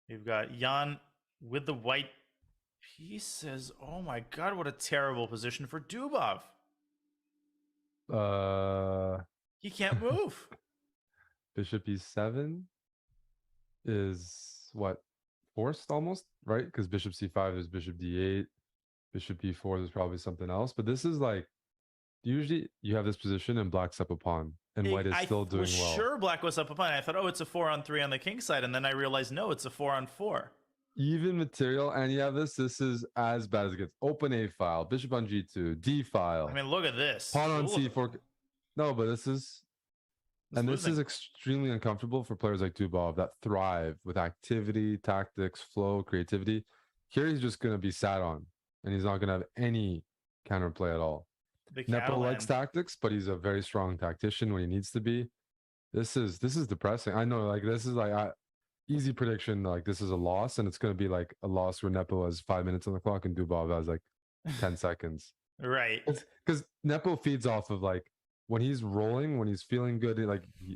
We've got Jan with the white pieces. Oh my god, what a terrible position for Dubov. He can't move. Bishop e7 is what? Forced almost, right? Because bishop c5 is bishop d8. Bishop b4 is probably something else. But this is like, usually you have this position and black's up a pawn. And white is still doing well. I was sure black was up a pawn. I thought, oh, it's a 4-on-3 on the king side. And then I realized, no, it's a 4-on-4. Even material, and you have this is as bad as it gets. Open a file, bishop on g2, d file. I mean, look at this. Pawn on c4. No, but this is extremely uncomfortable for players like Dubov that thrive with activity, tactics, flow, creativity. Here he's just going to be sat on, and he's not going to have any counterplay at all. Nepo likes tactics, but he's a very strong tactician when he needs to be. This is depressing. I know, like this is like easy prediction. Like this is a loss, and it's going to be like a loss where Nepo has 5 minutes on the clock and Dubov has like 10 seconds. Right. Because Nepo feeds off of like when he's rolling, when he's feeling good,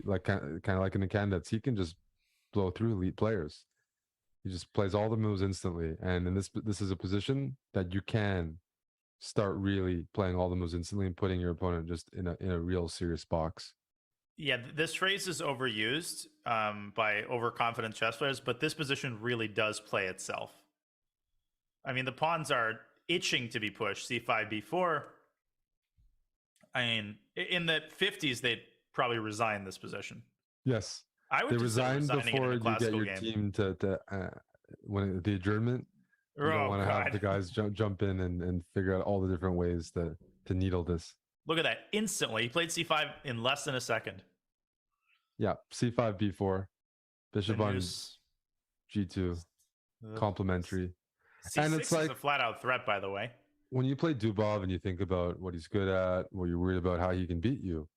like kind of like in the candidates, he can just blow through elite players. He just plays all the moves instantly, and in this is a position that you can start really playing all the moves instantly and putting your opponent just in a real serious box. Yeah, this phrase is overused by overconfident chess players, but this position really does play itself. I mean, the pawns are itching to be pushed. C5, B4. I mean, in the 50s, they'd probably resign this position. Yes. I would resign before you get your team to when the adjournment. You don't want to have the guys jump in and figure out all the different ways to needle this. Look at that. Instantly. He played C5 in less than a second. Yeah. C5, B4. Bishop on G2. Complementary. C6 and it's like a flat-out threat, by the way. When you play Dubov and you think about what he's good at, what you're worried about how he can beat you,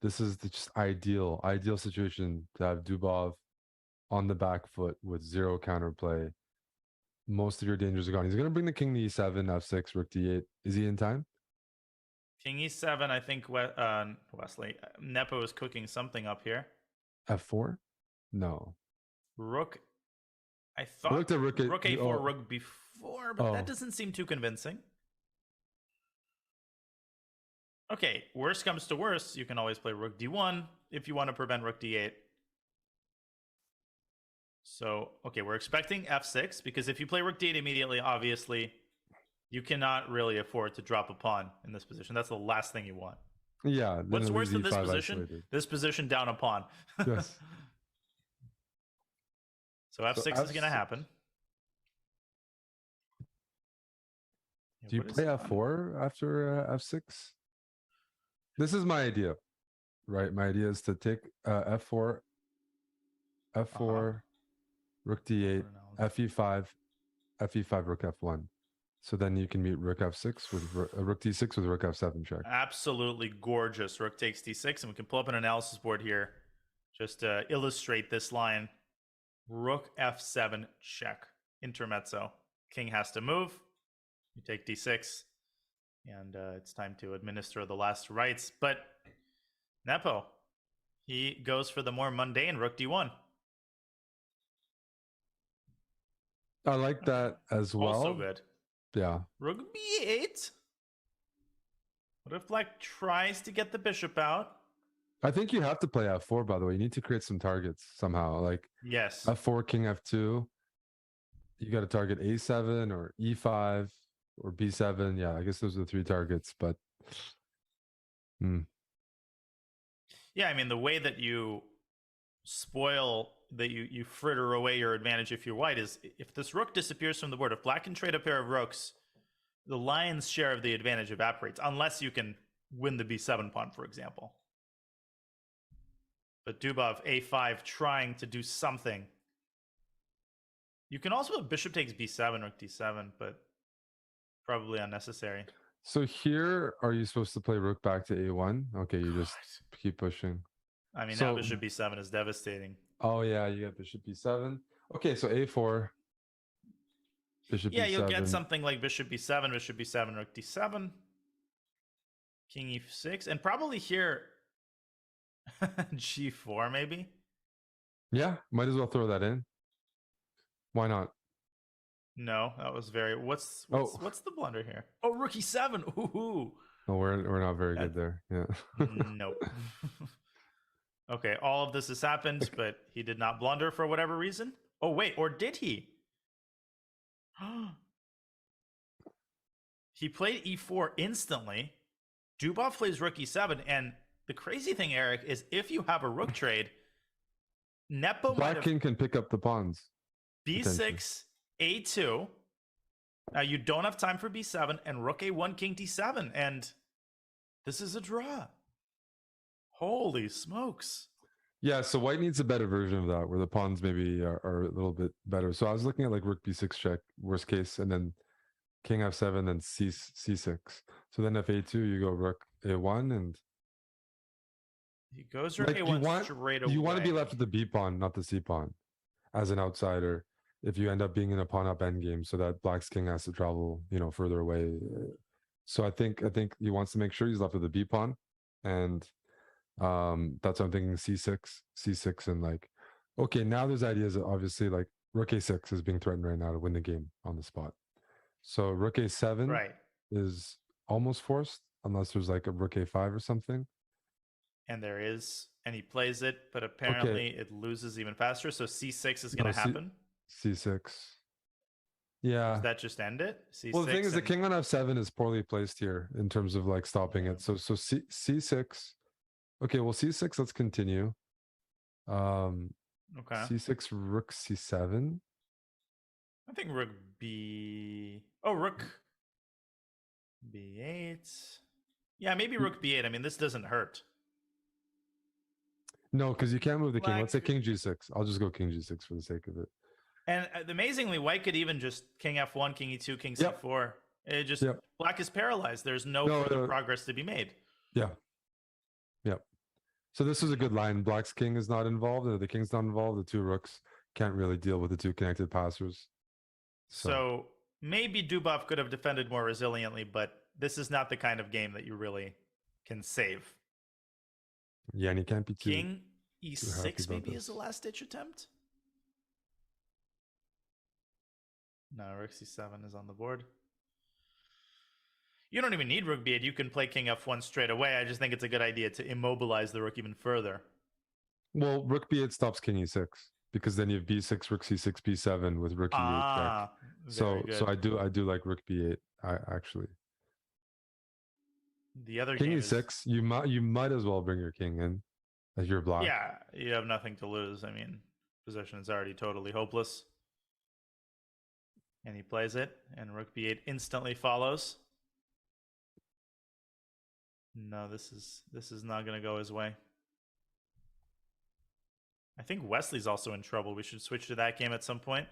this is the just ideal situation to have Dubov on the back foot with zero counterplay. Most of your dangers are gone. He's going to bring the king to e7, f6, rook d8. Is he in time? King e7, I think Wesley. Nepo is cooking something up here. f4? No. Rook. I thought rook a4, rook b4, but that doesn't seem too convincing. Okay, worst comes to worst, you can always play rook d1 if you want to prevent rook d8. So, okay, we're expecting f6, because if you play rook d8 immediately, obviously, you cannot really afford to drop a pawn in this position. That's the last thing you want. Yeah. What's worse than this position? Isolated. This position down a pawn. Yes. So f6 is going to happen. Do you play f4 after f6? This is my idea, right? My idea is to take f4, rook d8, fe5, fe5, rook f1. So then you can meet rook f6 with rook d6 with rook f7 check. Absolutely gorgeous. Rook takes d6, and we can pull up an analysis board here just to illustrate this line. Rook f7 check. Intermezzo. King has to move. You take d6. And it's time to administer the last rites. But Nepo, he goes for the more mundane rook d1. I like that as well. Also good. Yeah. Rook b8. What if black tries to get the bishop out? I think you have to play f4, by the way. You need to create some targets somehow. Like Yes. f4, king f2. You got to target a7 or e5 or b7. Yeah, I guess those are the 3 targets. But yeah, I mean, the way that you spoil, that you fritter away your advantage if you're white is if this rook disappears from the board, if black can trade a pair of rooks, the lion's share of the advantage evaporates, unless you can win the b7 pawn, for example. But Dubov, a5, trying to do something. You can also have bishop takes b7 or d7, but probably unnecessary. so here, are you supposed to play rook back to a1? Okay, you just keep pushing. I mean, So- now bishop b7 is devastating. Oh yeah, you got bishop b7. Okay, so a4. Bishop Yeah, b7. you'll get something like bishop b7, rook d7, king e6, and probably here g4 maybe. Yeah, might as well throw that in. Why not? No, that was very. What's Oh. what's the blunder here? Oh, rook e7. Ooh. No, we're not very good there. Yeah. Nope. Okay, all of this has happened, but he did not blunder for whatever reason. Oh wait, or did he? He played e4 instantly. Dubov plays rook e7, and the crazy thing, Eric, is if you have a rook trade, Nepo might Black have king can pick up the pawns. b6, a2. Now you don't have time for b7, and rook a1, king d7, and this is a draw. Holy smokes. Yeah, so white needs a better version of that, where the pawns maybe are a little bit better. So I was looking at like rook b6 check, worst case, and then king f7, then c6. So then if a2, you go rook a1, and He goes rook like, a1 straight away. you want to be left with the b pawn, not the c pawn, as an outsider. If you end up being in a pawn up endgame, so that black's king has to travel, further away. So I think he wants to make sure he's left with the b pawn, and that's what I'm thinking. c6, and like, okay, now there's ideas. Obviously, like rook a6 is being threatened right now to win the game on the spot. So rook a7 Right. is almost forced, unless there's like a rook a5 or something. And there is, and he plays it, but apparently it loses even faster. So c6 is going to happen. C6. Yeah. Does that just end it? C6. Well, the thing is, the king on f7 is poorly placed here in terms of like stopping it. So c6. Okay, well c6. Let's continue. Okay. C6, rook c7. I think rook b. Oh, rook b8. Yeah, maybe rook b8. I mean, this doesn't hurt. No, because you can't move the king. Black- Let's say king g6. I'll just go king g6 for the sake of it. And amazingly, white could even just king f1, king e2, king Yep. c4. It just Yep. black is paralyzed. There's no further progress to be made. Yeah. Yep. So this is a good line. Black's king is not involved, or the king's not involved. The two rooks can't really deal with the two connected passers. So maybe Dubov could have defended more resiliently, but this is not the kind of game that you really can save. Yeah, and he can't be too. King happy e6 about maybe this. is the last ditch attempt. No, rook c7 is on the board. You don't even need rook b8. You can play king f1 straight away. I just think it's a good idea to immobilize the rook even further. Well, rook b8 stops king e6 because then you have b6, rook c6, b7 with rook e8 check. So I do like rook b8. Actually. The other King game e6. You might as well bring your king in as your block. Yeah, you have nothing to lose. I mean, position is already totally hopeless. And he plays it, and rook b8 instantly follows. No, this is not going to go his way. I think Wesley's also in trouble. We should switch to that game at some point.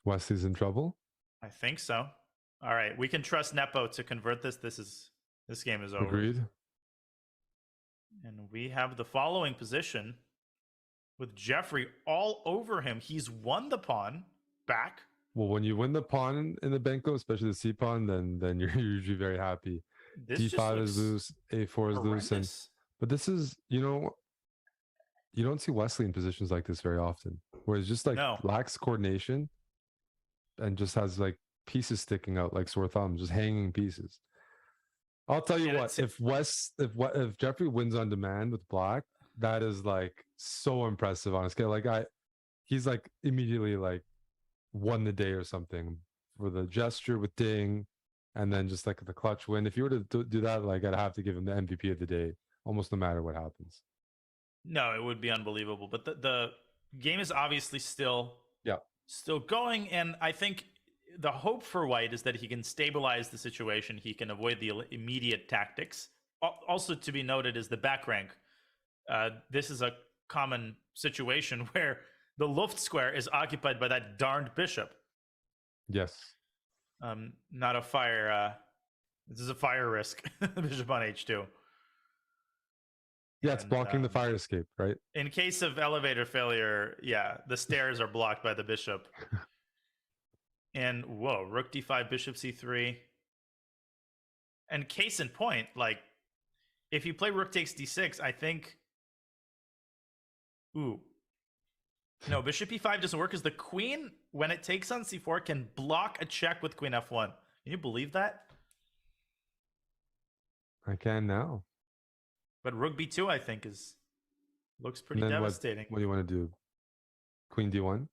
Wesley's in trouble. I think so. All right, we can trust Nepo to convert this. This game is over. Agreed. And we have the following position with Jeffrey all over him. He's won the pawn back Well, when you win the pawn in the Benko, especially the C pawn, then you're usually very happy. This D5 just is loose, A4 is loose, and horrendous. but this is, you don't see Wesley in positions like this very often, where it's just like No. lacks coordination and just has like pieces sticking out like sore thumbs, just hanging pieces. I'll tell you And what, if Jeffrey wins on demand with black, that is like so impressive on a scale. Like he's like immediately like won the day or something for the gesture with Ding, and then just like the clutch win. If you were to do that, like I'd have to give him the MVP of the day, almost no matter what happens. No, it would be unbelievable. But the game is obviously still going, and I think the hope for White is that he can stabilize the situation. He can avoid the immediate tactics. Also to be noted is the back rank. This is a common situation where the Luft square is occupied by that darned bishop. Yes. Not a fire. This is a fire risk. Bishop on h2. Yeah, it's blocking the fire escape, right? In case of elevator failure, yeah, the stairs are blocked by the bishop. And whoa, rook d5, bishop c3. And case in point, like, if you play rook takes d6, I think... Ooh. No, bishop e5 doesn't work because the queen, when it takes on c4, can block a check with queen f1. Can you believe that? I can now. But rook b2, I think, looks pretty devastating. What do you want to do? Queen d1?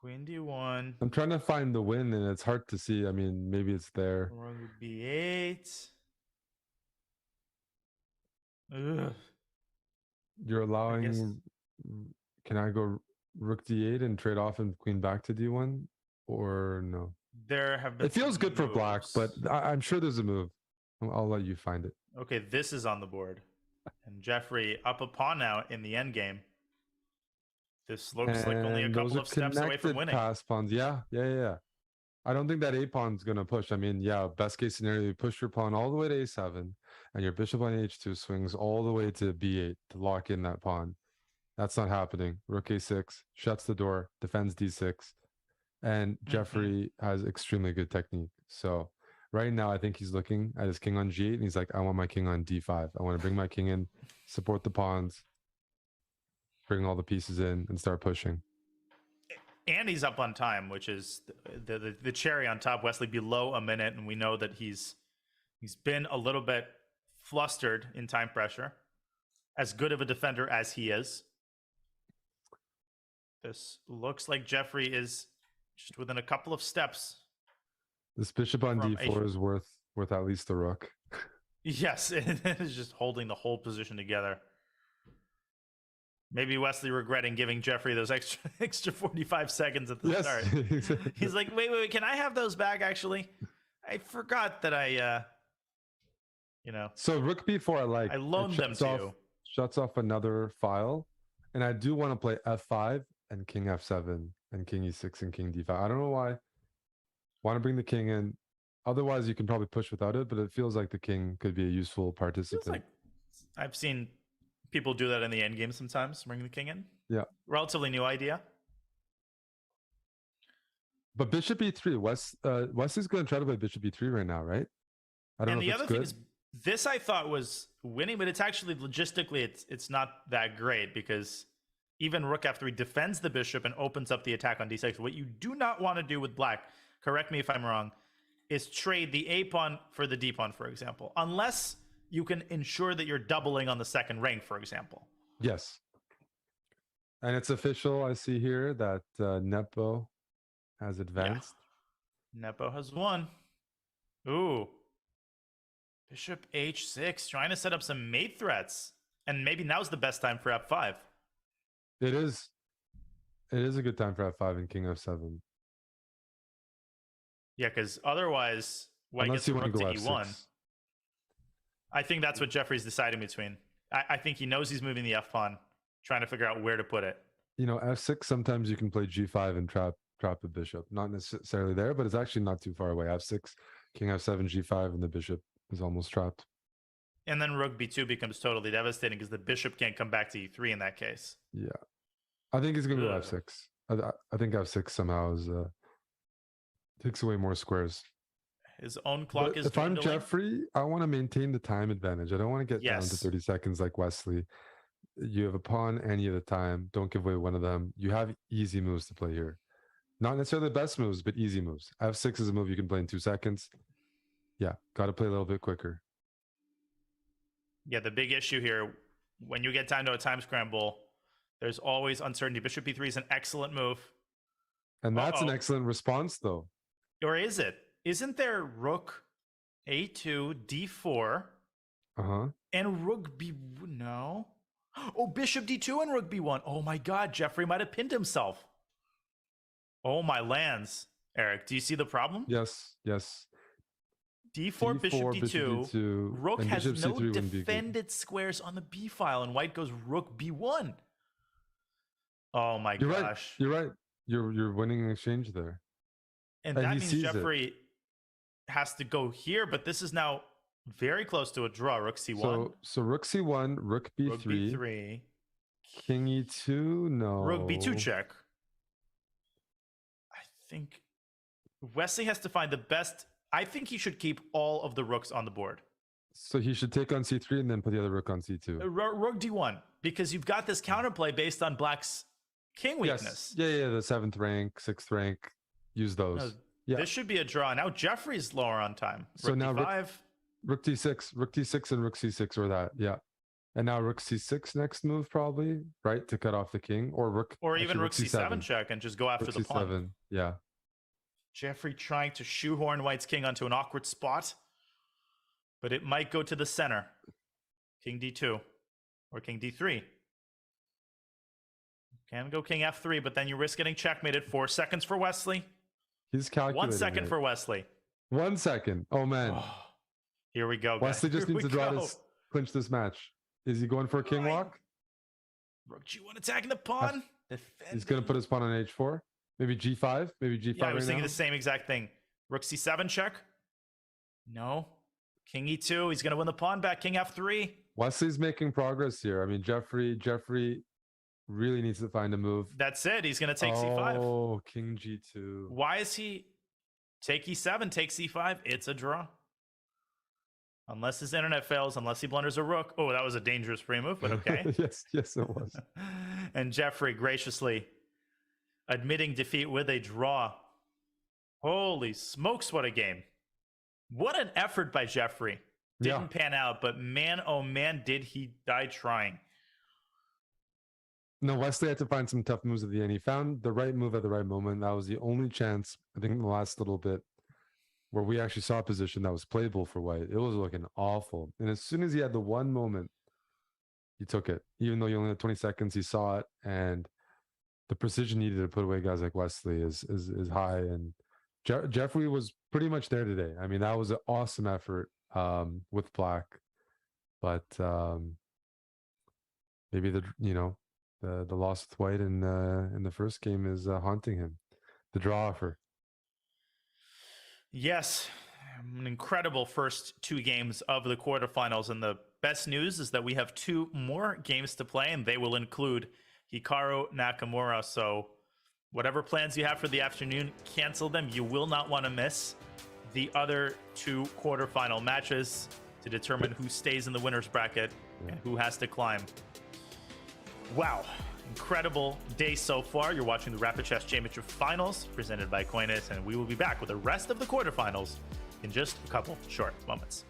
Queen d1. I'm trying to find the win, and it's hard to see. I mean, maybe it's there. Rook b8. Ugh. You're allowing... Can I go rook d8 and trade off and queen back to d1? Or no? There have been... It feels good for black, but I'm sure there's a move. I'll let you find it. Okay, this is on the board. And Jeffrey up a pawn now in the endgame. This looks like only a couple of steps away from winning. Pass pawns. Yeah. I don't think that a pawn's going to push. I mean, yeah, best case scenario, you push your pawn all the way to a7, and your bishop on h2 swings all the way to b8 to lock in that pawn. That's not happening. Rook a6, shuts the door, defends d6, and Jeffrey has extremely good technique. So right now, I think he's looking at his king on g8, and he's like, I want my king on d5. I want to bring my king in, support the pawns, bring all the pieces in, and start pushing. And he's up on time, which is the cherry on top. Wesley below a minute, and we know that he's been a little bit flustered in time pressure. As good of a defender as he is. This looks like Jeffrey is just within a couple of steps. This bishop on d4 is worth at least a rook. Yes, it is just holding the whole position together. Maybe Wesley regretting giving Jeffrey those extra 45 seconds at the start. Exactly. He's like, wait, can I have those back, actually? I forgot that I, So rook b4, I loaned them to you. Shuts off another file. And I do want to play f5 and king f7 and king e6 and king d5. I don't know why. Want to bring the king in. Otherwise, you can probably push without it, but it feels like the king could be a useful participant. Feels like I've seen people do that in the endgame sometimes, bring the king in. Yeah. Relatively new idea. But bishop e3, Wes is going to try to play bishop e3 right now, right? I don't know if it's good. And the other thing is, this I thought was winning, but it's actually logistically, it's not that great because even rook f3 defends the bishop and opens up the attack on d6. What you do not want to do with black, correct me if I'm wrong, is trade the a pawn for the d pawn, for example, unless you can ensure that you're doubling on the second rank, for example. Yes. And it's official, I see here, that Nepo has advanced. Yeah. Nepo has won. Ooh. Bishop h6, trying to set up some mate threats. And maybe now's the best time for f5. It is. It is a good time for f5 and king f7. Yeah, because otherwise, White gets rook to e1. I think that's what Jeffrey's deciding between. I think he knows he's moving the f-pawn, trying to figure out where to put it. F6, sometimes you can play g5 and trap the bishop. Not necessarily there, but it's actually not too far away. f6, king f7, g5, and the bishop is almost trapped. And then rook b2 becomes totally devastating because the bishop can't come back to e3 in that case. Yeah. I think he's going to go f6. I think F6 somehow is takes away more squares. His own clock But is if I'm dwindling. Jeffrey, I want to maintain the time advantage. I don't want to get down to 30 seconds like Wesley. You have a pawn and you have the time. Don't give away one of them. You have easy moves to play here. Not necessarily the best moves, but easy moves. F6 is a move you can play in 2 seconds. Yeah, got to play a little bit quicker. Yeah, the big issue here, when you get down to a time scramble, there's always uncertainty. Bishop b3 is an excellent move. And that's an excellent response, though. Or is it? Isn't there rook a2, d4, and rook b... No. Oh, bishop d2 and rook b1. Oh my god, Jeffrey might have pinned himself. Oh my lands. Eric, do you see the problem? Yes, yes. D4, bishop d2. Rook has no defended squares on the b file, and white goes rook b1. Oh my gosh. You're right. You're winning an exchange there. And that means Jeffrey has to go here, but this is now very close to a draw. Rook c1. So rook c1, rook b3. Rook b3. King e2, no. Rook b2 check. I think Wesley has to find the best. I think he should keep all of the rooks on the board. So he should take on c3 and then put the other rook on c2. Rook d1, because you've got this counterplay based on black's king weakness. Yes. Yeah, the 7th rank, 6th rank. Use those. No, yeah. This should be a draw. Now Jeffrey's lower on time. So rook now d5. Rook d6 and rook c6 or that. Yeah. And now rook c6 next move probably, right? To cut off the king or even rook c7 check and just go after rook the pawn. Yeah. Jeffrey trying to shoehorn white's king onto an awkward spot, but it might go to the center. King d2 or king d3. Can go king f3, but then you risk getting checkmated. 4 seconds for Wesley. He's calculating 1 second for Wesley. 1 second. Oh man. Here we go, guys. Wesley just needs to clinch this match. Is he going for a king walk? Rook g1 attacking the pawn. He's going to put his pawn on h4. Maybe g5. Maybe g5. Yeah, I was thinking the same exact thing. Rook c7 check. No. King e2. He's going to win the pawn back. King f3. Wesley's making progress here. I mean, Jeffrey really needs to find a move. That's it. He's going to take c5. Oh, king g2. Why is he take e7, take c5? It's a draw. Unless his internet fails, unless he blunders a rook. Oh, that was a dangerous free move, but okay. yes, it was. And Jeffrey graciously admitting defeat with a draw. Holy smokes, what a game. What an effort by Jeffrey. Didn't pan out, but man, oh man, did he die trying. No, Wesley had to find some tough moves at the end. He found the right move at the right moment. That was the only chance, I think, in the last little bit where we actually saw a position that was playable for white. It was looking awful. And as soon as he had the one moment, he took it. Even though you only had 20 seconds, he saw it. And the precision needed to put away guys like Wesley is high. And Jeffrey was pretty much there today. I mean, that was an awesome effort with black. But maybe the loss with white in the first game is haunting him. The draw offer. Yes, an incredible first 2 games of the quarterfinals. And the best news is that we have 2 more games to play, and they will include Hikaru Nakamura. So whatever plans you have for the afternoon, cancel them. You will not want to miss the other 2 quarterfinal matches to determine who stays in the winner's bracket and who has to climb. Wow. Incredible day so far. You're watching the Rapid Chess Championship Finals presented by Coinbase, and we will be back with the rest of the quarterfinals in just a couple short moments.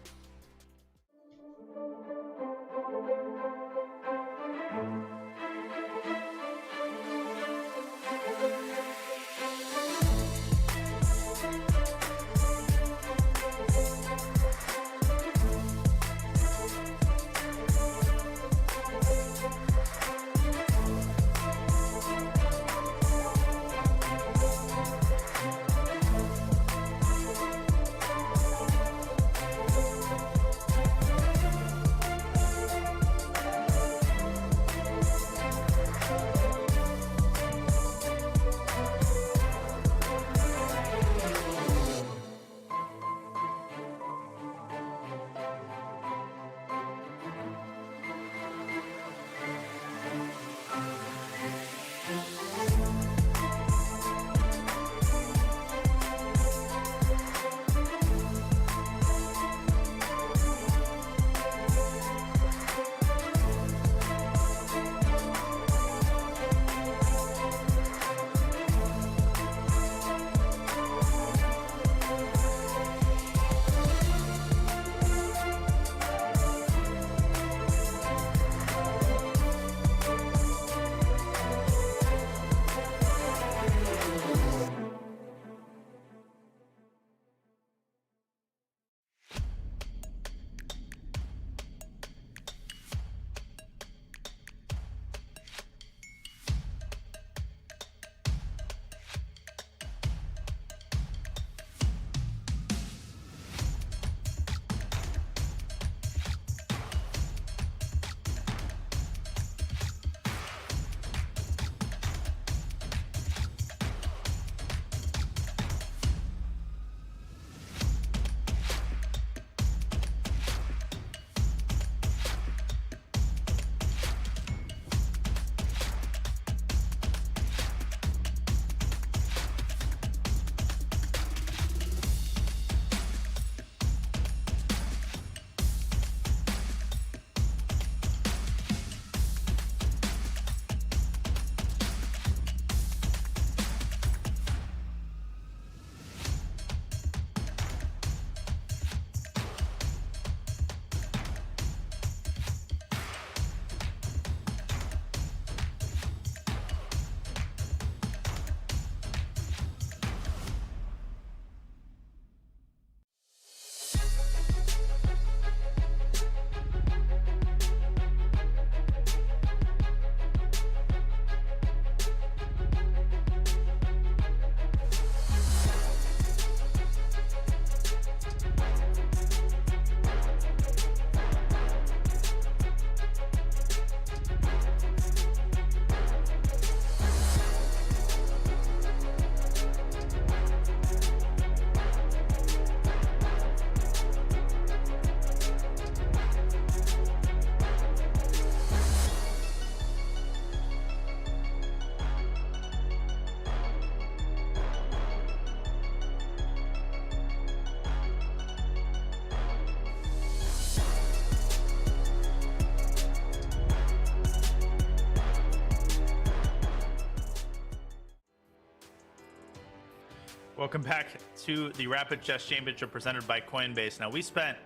Welcome back to the Rapid Chess Championship presented by Coinbase. Now, we spent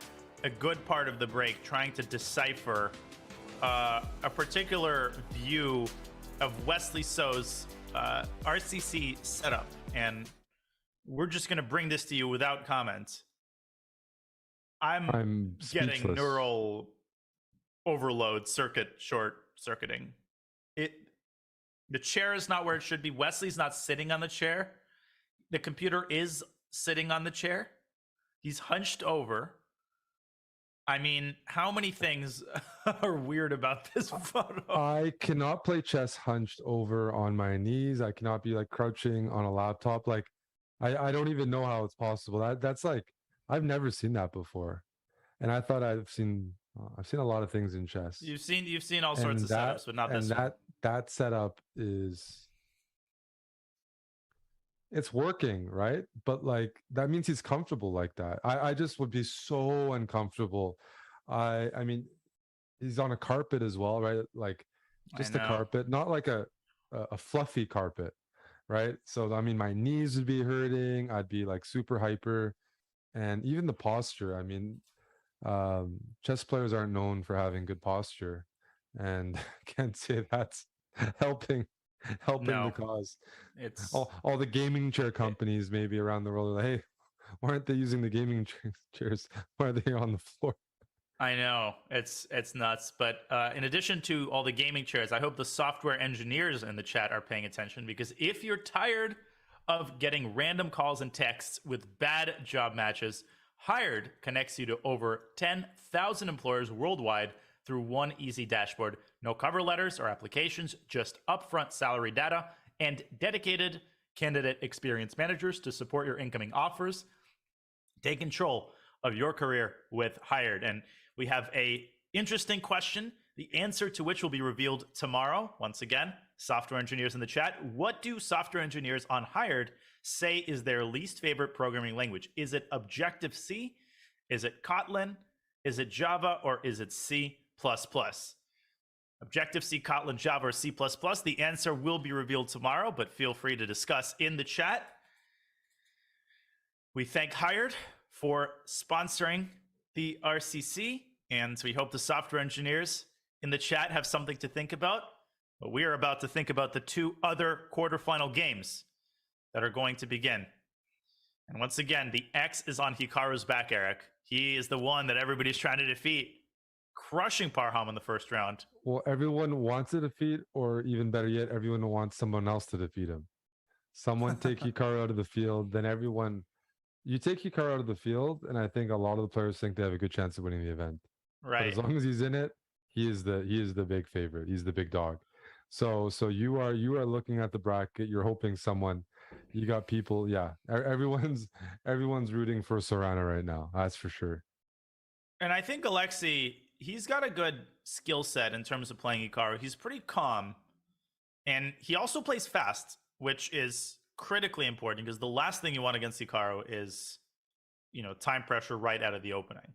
a good part of the break trying to decipher a particular view of Wesley So's RCC setup, and we're just going to bring this to you without comment. I'm getting speechless. neural overload, short-circuiting. The chair is not where it should be. Wesley's not sitting on the chair. The computer is sitting on the chair. He's hunched over. I mean, how many things are weird about this photo? I cannot play chess hunched over on my knees. I cannot be like crouching on a laptop. Like, I don't even know how it's possible. That's like, I've never seen that before. And I thought I've seen a lot of things in chess. You've seen all sorts of setups, but not this one. That setup is, it's working, right? But like, that means he's comfortable like that. I just would be so uncomfortable. I mean, he's on a carpet as well, right? Like just a carpet, not like a fluffy carpet, right? So, I mean, my knees would be hurting. I'd be like super hyper. And even the posture, I mean, chess players aren't known for having good posture. And I can't say that's helping the cause. It's all the gaming chair companies maybe around the world are like, hey, why aren't they using the gaming chairs? Why are they on the floor? I know, it's nuts. But in addition to all the gaming chairs, I hope the software engineers in the chat are paying attention, because if you're tired of getting random calls and texts with bad job matches, Hired connects you to over 10,000 employers worldwide through one easy dashboard. No cover letters or applications, just upfront salary data and dedicated candidate experience managers to support your incoming offers. Take control of your career with Hired. And we have a interesting question, the answer to which will be revealed tomorrow. Once again, software engineers in the chat, what do software engineers on Hired say is their least favorite programming language? Is it Objective-C? Is it Kotlin? Is it Java? Or is it C++? Objective-C, Kotlin, Java, or C++? The answer will be revealed tomorrow, but feel free to discuss in the chat. We thank Hired for sponsoring the RCC, and we hope the software engineers in the chat have something to think about. But we are about to think about the two other quarterfinal games that are going to begin. And once again, the X is on Hikaru's back, Eric. He is the one that everybody's trying to defeat, crushing Parham in the first round. Well, everyone wants to defeat, or even better yet, everyone wants someone else to defeat him. Someone take Hikaru out of the field, then everyone... You take Hikaru out of the field, and I think a lot of the players think they have a good chance of winning the event. Right. But as long as he's in it, he is the big favorite. He's the big dog. So you are looking at the bracket. You're hoping someone... You got people, yeah. Everyone's rooting for Sarana right now. That's for sure. And I think Alexei, he's got a good skill set in terms of playing Hikaru. He's pretty calm, and he also plays fast, which is critically important, because the last thing you want against Hikaru is, time pressure right out of the opening.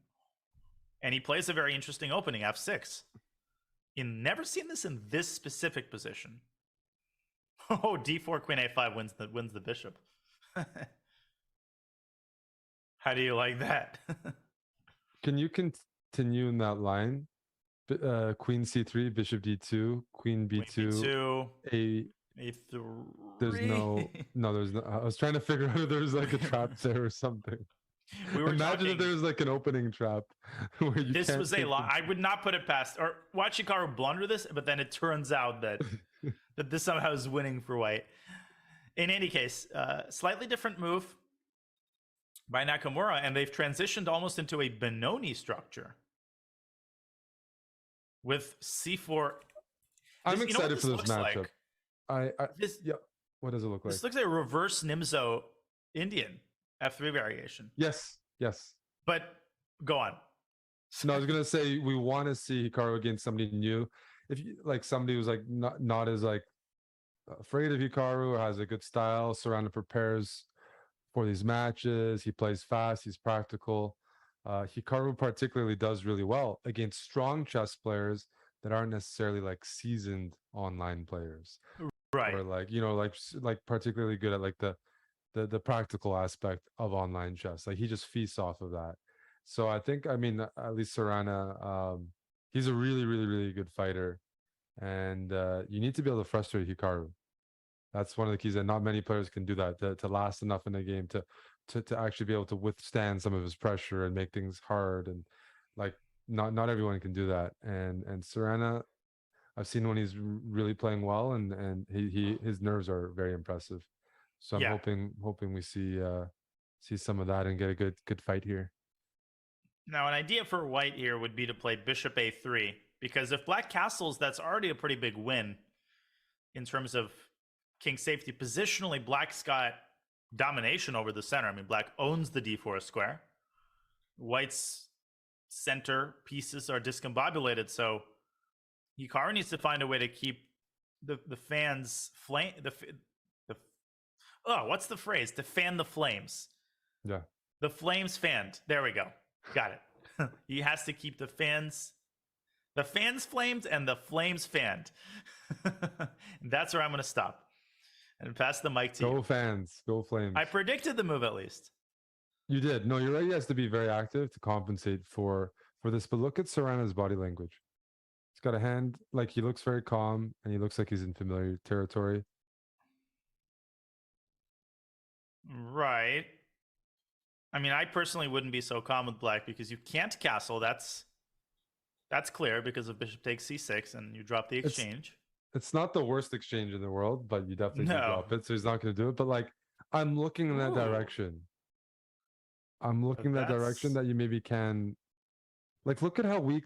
And he plays a very interesting opening, f6. You've never seen this in this specific position. Oh, d4, queen a5 wins the bishop. How do you like that? Can you continue in that line? Queen c3, bishop d2, queen b2, a3. There's no. I was trying to figure out if there's like a trap there or something. Imagine if there's like an opening trap where you this was a lot. I would not put it past, or watch Hikaru blunder this, but then it turns out that that this somehow is winning for white. In any case, slightly different move by Nakamura, and they've transitioned almost into a Benoni structure with c4. I'm excited for this matchup. Like? Yeah. What does it look like? This looks like a reverse Nimzo Indian f3 variation. Yes. But go on. No, I was gonna say we want to see Hikaru against somebody new. If you like somebody who's like not as like afraid of Hikaru or has a good style, Sarana prepares for these matches. He plays fast. He's practical. Hikaru particularly does really well against strong chess players that aren't necessarily like seasoned online players, right? Or like like particularly good at like the the practical aspect of online chess. Like he just feasts off of that. So I think, I mean, at least Sarana, he's a really, really, really good fighter, and you need to be able to frustrate Hikaru. That's one of the keys, and not many players can do that to last enough in a game to actually be able to withstand some of his pressure and make things hard. And like not everyone can do that. And Sarana, I've seen when he's really playing well, and his nerves are very impressive. So I'm hoping we see some of that and get a good fight here. Now, an idea for white here would be to play bishop a3, because if black castles, that's already a pretty big win in terms of king safety. Positionally, black's got domination over the center. I mean, black owns the d4 square. White's center pieces are discombobulated, so Hikaru needs to find a way to keep the fans flame. What's the phrase? To fan the flames. Yeah. The flames fanned. There we go. Got it. He has to keep the fans flamed and the flames fanned. That's where I'm going to stop and pass the mic to you. Go fans, go flames. I predicted the move at least. You did. No, you're right. He has to be very active to compensate for this. But look at Sarana's body language. He's got a hand, like he looks very calm, and he looks like he's in familiar territory. Right. I mean, I personally wouldn't be so calm with black because you can't castle. That's clear because of bishop takes c6 and you drop the exchange. It's not the worst exchange in the world, but you definitely can drop it. So he's not going to do it. But like, I'm looking in that direction. I'm looking in that direction that you maybe can. Like, look at how weak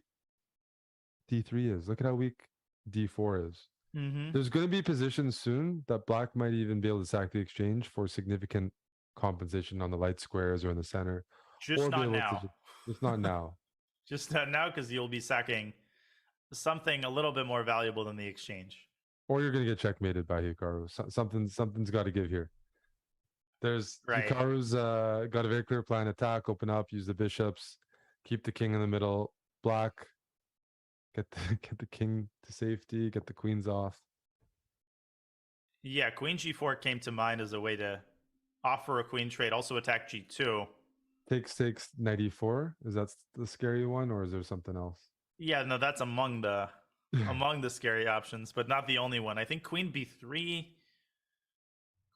d3 is. Look at how weak d4 is. Mm-hmm. There's going to be positions soon that black might even be able to sack the exchange for significant compensation on the light squares or in the center. Just not now. Just not now. Just not now, because you'll be sacking something a little bit more valuable than the exchange. Or you're going to get checkmated by Hikaru. Something's got to give here. Hikaru's got a very clear plan: attack, open up, use the bishops, keep the king in the middle. Black, get the king to safety, get the queens off. Yeah, queen g4 came to mind as a way to offer a queen trade. Also attack g2. Takes knight e4. Is that the scary one, or is there something else? Yeah, no, that's among the scary options, but not the only one. I think queen b3,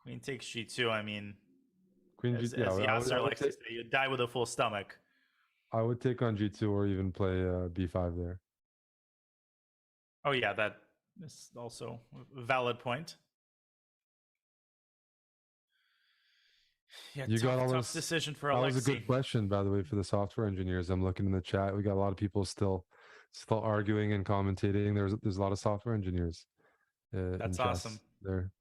queen takes g2. I mean, queen as g2. Yasser likes to say, you die with a full stomach. I would take on g2 or even play b5 there. Oh yeah, that is also a valid point. Yeah, you got all tough decision for Alexi. That was a good question, by the way, for the software engineers. I'm looking in the chat. We got a lot of people still arguing and commentating. There's a lot of software engineers. That's awesome. They're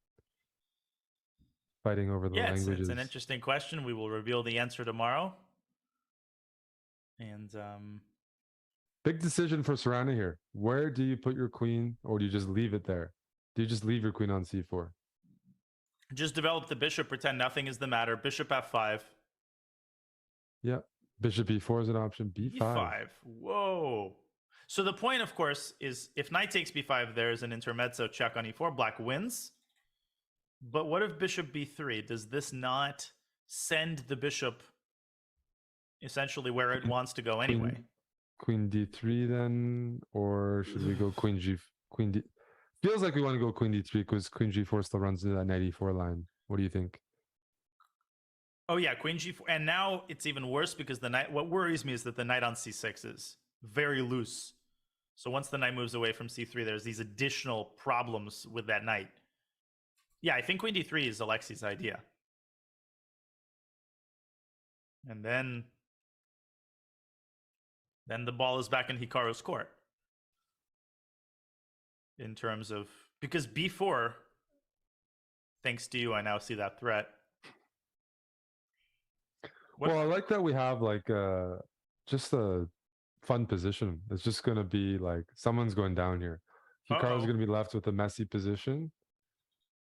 fighting over the languages. It's an interesting question. We will reveal the answer tomorrow. And big decision for Sarana here. Where do you put your queen, or do you just leave it there? Do you just leave your queen on c4? Just develop the bishop, pretend nothing is the matter. Bishop f5. Yeah. Bishop b4 is an option. b5. Whoa. So the point, of course, is if knight takes b5, there's an intermezzo check on e4. Black wins. But what if bishop b3? Does this not send the bishop essentially where it wants to go anyway? Queen d3 then? Or should we go queen d... Feels like we want to go queen d3 because queen g4 still runs into that knight e4 line. What do you think? Oh yeah, queen g4. And now it's even worse because the knight... What worries me is that the knight on c6 is very loose. So once the knight moves away from c3, there's these additional problems with that knight. Yeah, I think queen d3 is Alexi's idea. And then the ball is back in Hikaru's court. In terms of, because b4, thanks to you, I now see that threat. Well, I like that we have like just a fun position. It's just going to be like someone's going down here. Hikaru's going to be left with a messy position,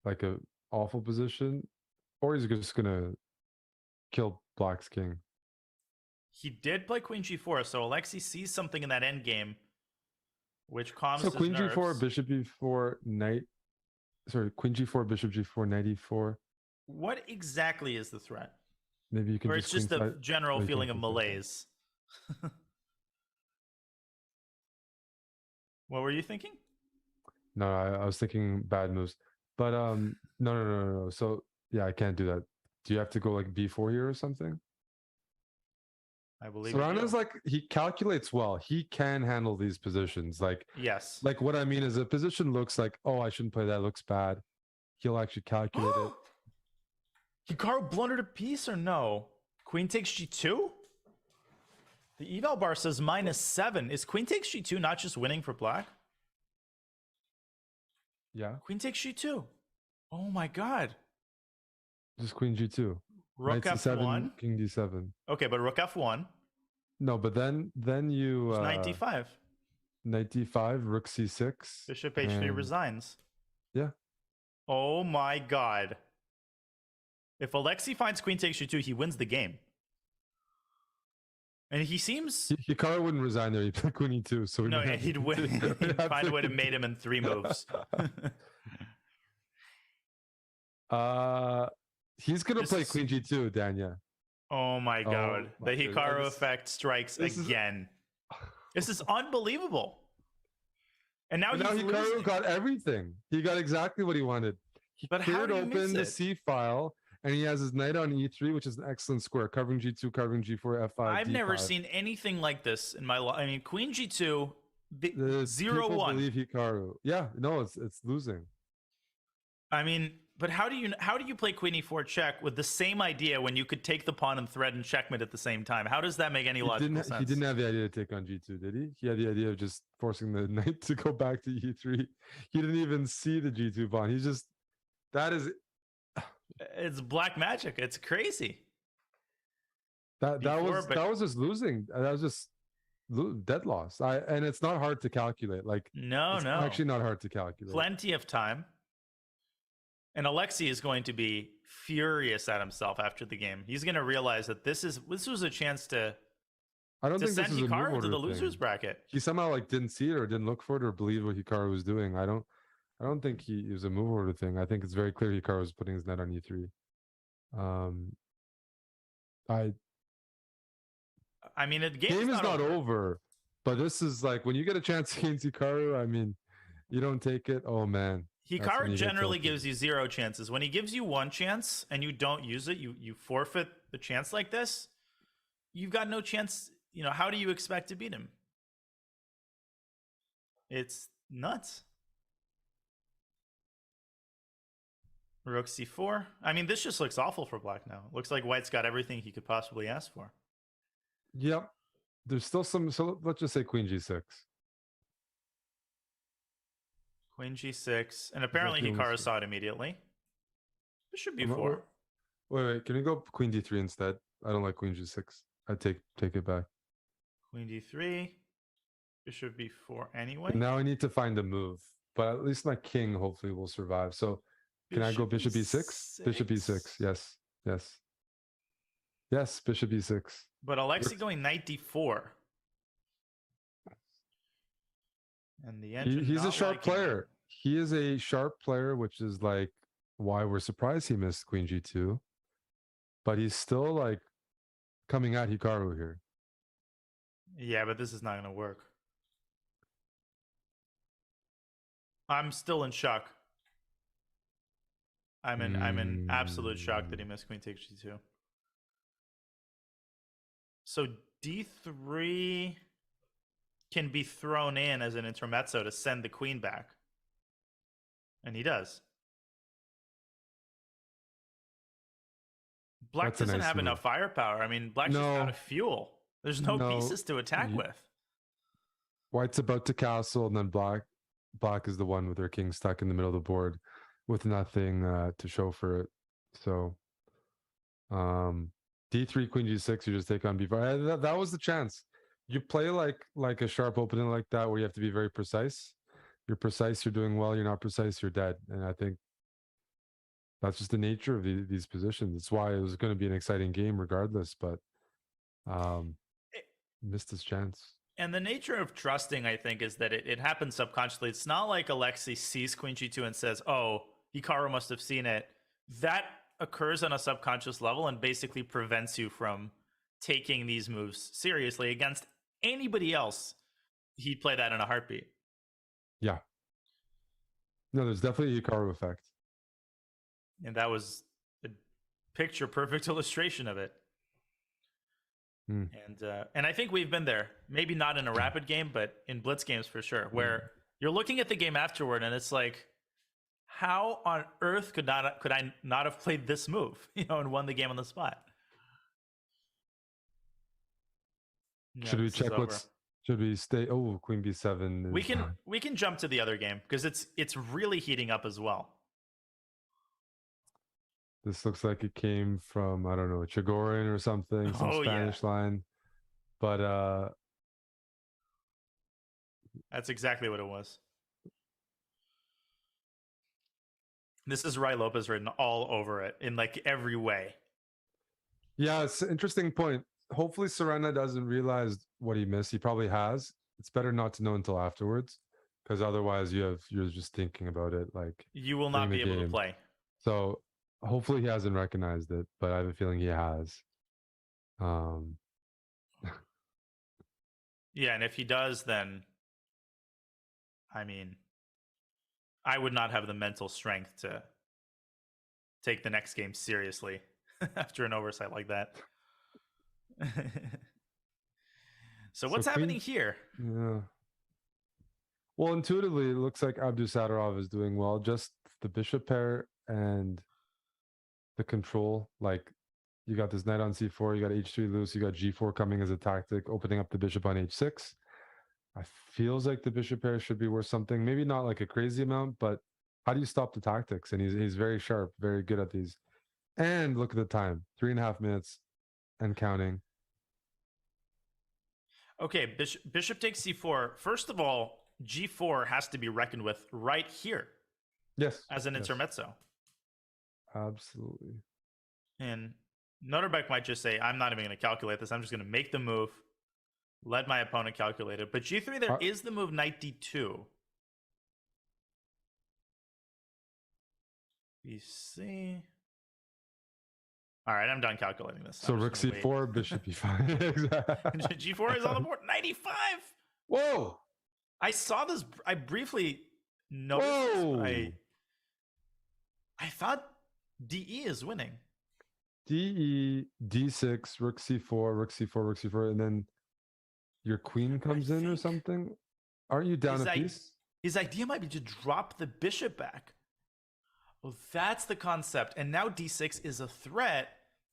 like a awful position, or he's just going to kill Black's king. He did play queen g4, so Alexi sees something in that endgame, which calms his queen nerves. g4, bishop e4, knight. Sorry, queen g4, bishop g4, knight e4. What exactly is the threat? Maybe you can Or it's just queen the side- general or you can feeling of queen side. malaise? What were you thinking? No, I was thinking bad moves, but no. So yeah, I can't do that. Do you have to go like b4 here or something? I believe you Sarana's do. like, he calculates well. He can handle these positions. Yes. Like what I mean is, a position looks like, oh, I shouldn't play that. It looks bad. He'll actually calculate it. Hikaru blundered a piece or no? Queen takes g2? The eval bar says -7. Is queen takes g2 not just winning for black? Yeah, Queen takes g2. Oh my god. just queen g2. Rook Knight c7, f1. king d7. Okay, but rook f1. No, but then you It's knight d5. knight d5, rook c6. Bishop h3 and- resigns. Yeah. Oh my god. If Alexei finds queen takes g2, he wins the game. And he seems... Hikaru wouldn't resign there. He'd play queen e2. So No, he'd win. He'd find a way to mate him in 3 moves. He's gonna This play is- queen g2, Danya. Oh my god. my The goodness. Hikaru effect strikes This is- again. This is unbelievable. And now, But now he's Hikaru losing. got everything. He got exactly what he wanted. He But how cleared do you miss open the it? c file, and he has his knight on e3, which is an excellent square, covering g2, covering g4, f5. I've never d5. seen anything like this in my life. I mean, queen g2, The 0-1. people believe Hikaru. Yeah, no, it's losing. I mean, but how do you play queen e4 check with the same idea when you could take the pawn and thread and checkmate at the same time? How does that make any logical sense? He didn't have the idea to take on g2, did he? He had the idea of just forcing the knight to go back to e3. He didn't even see the g2 pawn. He's just, that is It's black magic. It's crazy. that Before, but- was just losing. That was just dead loss. And it's not hard to calculate. Like, No, it's no. actually not hard to calculate. Plenty of time. And Alexei is going to be furious at himself after the game. He's going to realize that this was a chance to I don't think send this is a move Hikaru order to the thing. losers bracket. He somehow like didn't see it or didn't look for it or believe what Hikaru was doing. I don't think it was a move order thing. I think it's very clear Hikaru was putting his net on e3. I mean, the Game is not over, but this is like, when you get a chance against Hikaru, I mean, you don't take it. Oh man. That's when Hikaru you get generally tilted. gives you 0 chances. When he gives you 1 chance and you don't use it, you forfeit the chance like this. You've got no chance. You know, how do you expect to beat him? It's nuts. Rook c4. I mean, this just looks awful for black now. It looks like white's got everything he could possibly ask for. Yep. There's still some, so let's just say queen g6. Queen g6. And apparently Exactly Hikaru almost- saw it immediately. Bishop I'm not- b4. Wait, can we go queen d3 instead? I don't like queen g6. I take it back. Queen d3. Bishop b4 anyway. Now I need to find a move, but at least my king hopefully will survive. So can I go bishop e6? Bishop e6. Yes. Yes. Yes, bishop e6. But Alexei going knight d4. And the engine He's a not sharp liking it. player. He is a sharp player, which is like why we're surprised he missed queen g2. But he's still like coming at Hikaru here. Yeah, but this is not going to work. I'm still in shock. I'm in absolute shock that he missed queen takes g2. So d3 can be thrown in as an intermezzo to send the queen back. And he does. Black That's a doesn't nice have move. enough firepower. I mean, black's just No. out of fuel. There's no No. pieces to attack Ye- with. White's about to castle, and then black is the one with their king stuck in the middle of the board with nothing to show for it. So d3 queen g6, you just take on b5. That was the chance. You play like a sharp opening like that where you have to be very precise. You're precise, you're doing well. You're not precise, you're dead. And I think that's just the nature of these positions. It's why it was going to be an exciting game regardless, but missed his chance. And the nature of trusting, I think, is that it happens subconsciously. It's not like Alexei sees queen g2 and says, oh, Hikaru must have seen it. That occurs on a subconscious level and basically prevents you from taking these moves seriously against anybody else. He'd play that in a heartbeat. Yeah. No, there's definitely a Hikaru effect. And that was a picture perfect illustration of it. And I think we've been there. Maybe not in a rapid game, but in blitz games for sure, where you're looking at the game afterward and it's like, how on earth could I not have played this move, and won the game on the spot? Should we check should we stay? Oh, Queen B7. We can jump to the other game because it's really heating up as well. This looks like it came from, I don't know, Chigorin or something, some Spanish line. But that's exactly what it was. This is Rai Lopez written all over it in like every way. Yeah, it's an interesting point. Hopefully Sarana doesn't realize what he missed. He probably has. It's better not to know until afterwards, because otherwise you're just thinking about it. Like, you will not be able to play. So hopefully he hasn't recognized it, but I have a feeling he has. Yeah, and if he does, then I mean, I would not have the mental strength to take the next game seriously after an oversight like that. So what's happening here? Yeah. Well, intuitively, it looks like Abdusadarov is doing well. Just the bishop pair and the control. Like, you got this knight on c4, you got h3 loose, you got g4 coming as a tactic, opening up the bishop on h6. It feels like the bishop pair should be worth something. Maybe not like a crazy amount, but how do you stop the tactics? And he's very sharp, very good at these. And look at the time, 3.5 minutes and counting. Okay, bishop takes c4. First of all, g4 has to be reckoned with right here. Yes. As an intermezzo. Absolutely. And Noterbeck might just say, I'm not even going to calculate this. I'm just going to make the move. Let my opponent calculate it. But g3, there is the move knight d2. BC. All right, I'm done calculating this. So rook c4, bishop e5. Exactly. G4 is on the board. 95. Whoa! I saw this. I briefly noticed. Whoa! I thought DE is winning. DE, D6, rook c4, rook c4, rook c4, and then your queen comes in or something. Aren't you down a piece? His idea might be to drop the bishop back. Well, that's the concept. And now d6 is a threat.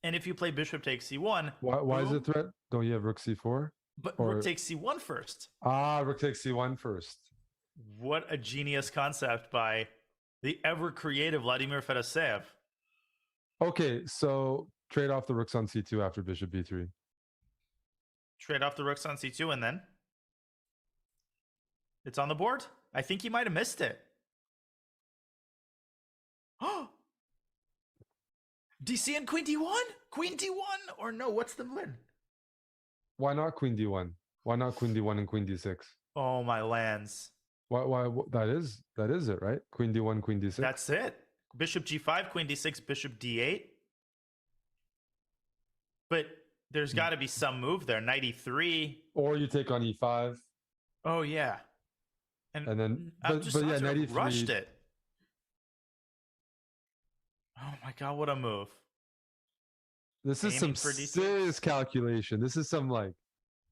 And if you play bishop takes c1... Why is it a threat? Don't you have rook c4? But rook takes c1 first. Ah, rook takes c1 first. What a genius concept by the ever-creative Vladimir Fedoseev. Okay, so trade off the rooks on c2 after bishop b3. Trade off the rooks on c2 and then? It's on the board? I think he might have missed it. DC and queen d1? Queen d1? Or no, what's the win? Why not queen d1? Why not queen d1 and queen d6? Oh, my lands. Why that is it, right? Queen d1, queen d6. That's it. Bishop g5, queen d6, bishop d8. But there's got to be some move there. Knight e3. Or you take on e5. Oh, yeah. And then but yeah, knight e3 rushed it. Oh my god, what a move. This is some serious calculation. This is some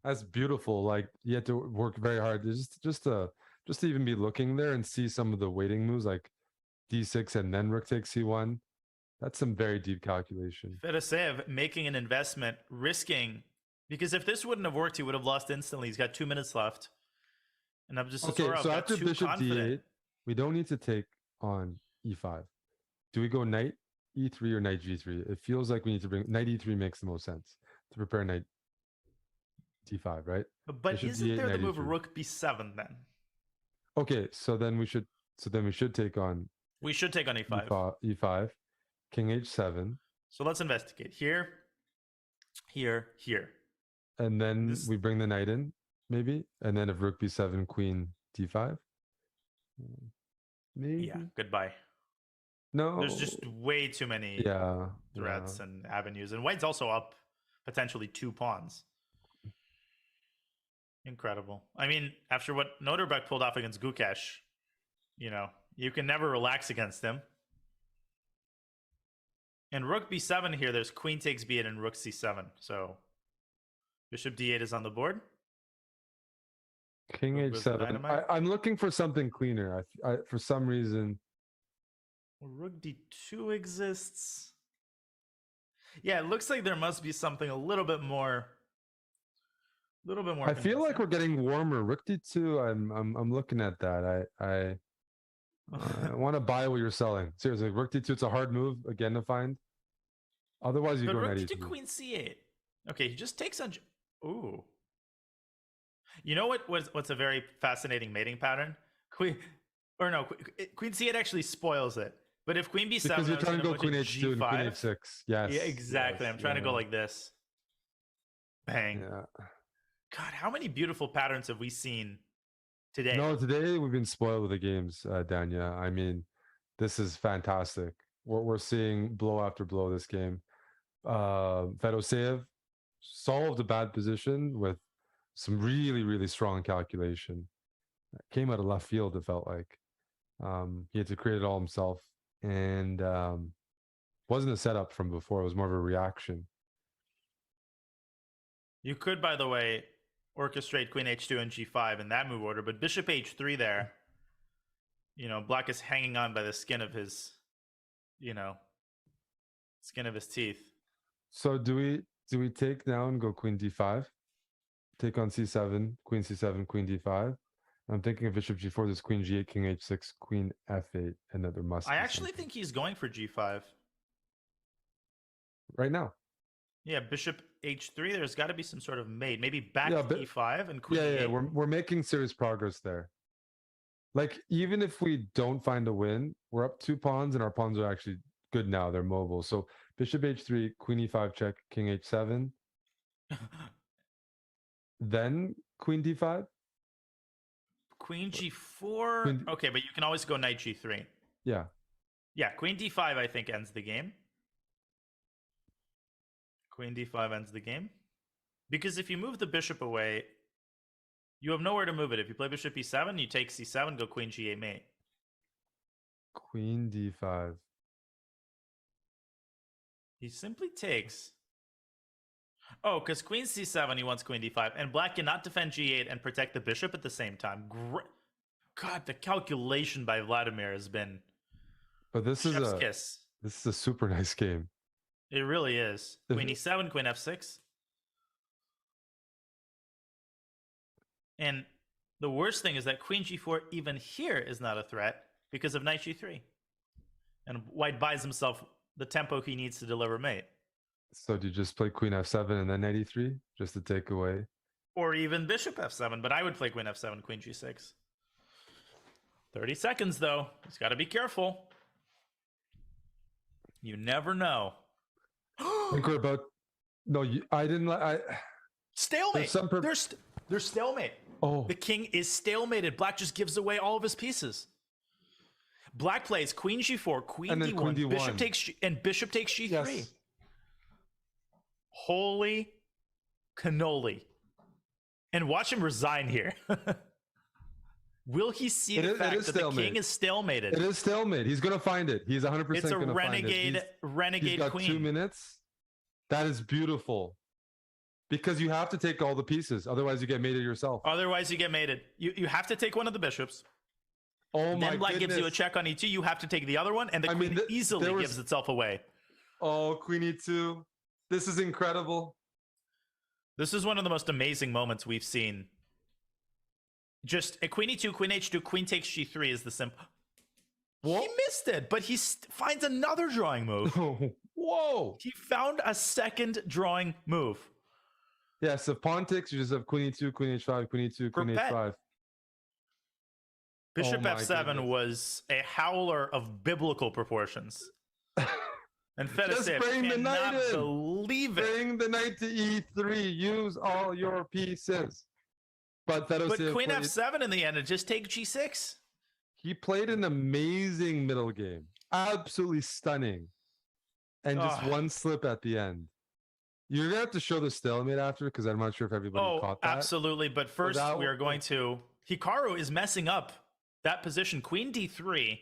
that's beautiful. Like, you have to work very hard just to even be looking there and see some of the waiting moves like d6 and then rook takes c1. That's some very deep calculation. Fedoseev making an investment, risking, because if this wouldn't have worked, he would have lost instantly. He's got 2 minutes left. And I'm just so after bishop d8, we don't need to take on e5. Do we go knight e3 or knight g3? It feels like we need to bring knight e3 makes the most sense to prepare knight d5, right? But bishop isn't D8, there the move e3. Rook b7 then? Okay, so then we should take on. We should take on e5. E5, king h7. So let's investigate here, here, here, and then we bring the knight in, maybe, and then if rook b7, queen d5. Maybe. Yeah. Goodbye. No. There's just way too many threats and avenues. And white's also up potentially 2 pawns. Incredible. I mean, after what Noterbeck pulled off against Gukesh, you can never relax against him. And rook b7 here, there's queen takes b8 and rook c7. So bishop d8 is on the board. King h7. I'm looking for something cleaner. For some reason. Rook d2 exists. Yeah, it looks like there must be something a little bit more. I feel like we're getting warmer. Rook d2. I'm looking at that. I want to buy what you're selling. Seriously, rook d2. It's a hard move again to find. Otherwise, you go rook knight d2, e2. queen c8. Okay, he just takes on. Ooh. You know what's a very fascinating mating pattern? Queen c8 actually spoils it. But if queen b7, because you're trying to go queen h2 and queen h6. Yes. Yeah, exactly. Yes, I'm trying to go like this. Bang. Yeah. God, how many beautiful patterns have we seen today? No, today we've been spoiled with the games, Danya. I mean, this is fantastic. We're seeing blow after blow this game. Fedoseev solved a bad position with some really, really strong calculation. Came out of left field, it felt like. He had to create it all himself. And wasn't a setup from before. It was more of a reaction. You could, by the way, orchestrate queen h2 and g5 in that move order, but bishop h3 there. Black is hanging on by the skin of his, skin of his teeth. So do we take now and go queen d5? Take on c7, queen c7, queen d5. I'm thinking of bishop g4. There's queen g8, king h6, queen f8, and that there must. I actually think he's going for g5 right now. Yeah, bishop h3. There's got to be some sort of mate. Maybe back to e5 and queen. Yeah. We're making serious progress there. Like even if we don't find a win, we're up 2 pawns, and our pawns are actually good now. They're mobile. So bishop h3, queen e5 check, king h7, then queen d5. Queen g4. Okay, but you can always go knight g3. Yeah. Yeah, queen d5 I think ends the game. Queen d5 ends the game. Because if you move the bishop away, you have nowhere to move it. If you play bishop e7, you take c7, go queen g8 mate. Queen d5. He simply takes. Oh, because queen c7, he wants queen d5. And black cannot defend g8 and protect the bishop at the same time. God, the calculation by Vladimir has been But this is kiss. This is a super nice game. It really is. Queen e7, queen f6. And the worst thing is that queen g4 even here is not a threat because of knight g3. And white buys himself the tempo he needs to deliver mate. So do you just play queen f7 and then knight e3 just to take away? Or even bishop f7, but I would play queen f7, queen g6. 30 seconds though. He's got to be careful. You never know. I think we're about. No, I didn't. Stalemate. There's stalemate. Oh, the king is stalemated. Black just gives away all of his pieces. Black plays queen g4, queen d1, queen d1. Bishop takes g3. Yes. Holy cannoli! And watch him resign here. Will he see the fact that the king is stalemated? It is stalemate. He's going to find it. He's 100% going to find it. It's a renegade he's got queen. 2 minutes. That is beautiful. Because you have to take all the pieces. Otherwise, you get mated yourself. Otherwise, you get mated. You have to take one of the bishops. Oh my Then black goodness. gives you a check on e2. You have to take the other one, and the queen easily gives itself away. Oh, queen e2. This is incredible. This is one of the most amazing moments we've seen. Just a queen e2, queen h2, queen takes g3 is the simple. What? He missed it, but he finds another drawing move. Whoa! He found a second drawing move. Yeah, so pawn takes, you just have queen e2, queen h5, queen e2, queen h5. Bishop f7 was a howler of biblical proportions. And Fedoseev cannot believe it. Bring the knight to e3. Use all your pieces. But queen f7 in the end, and just take g6. He played an amazing middle game. absolutely stunning, and just one slip at the end. You're gonna have to show the stalemate after, because I'm not sure if everybody caught that. Absolutely. But first, we are going to. Hikaru is messing up that position. Queen d3,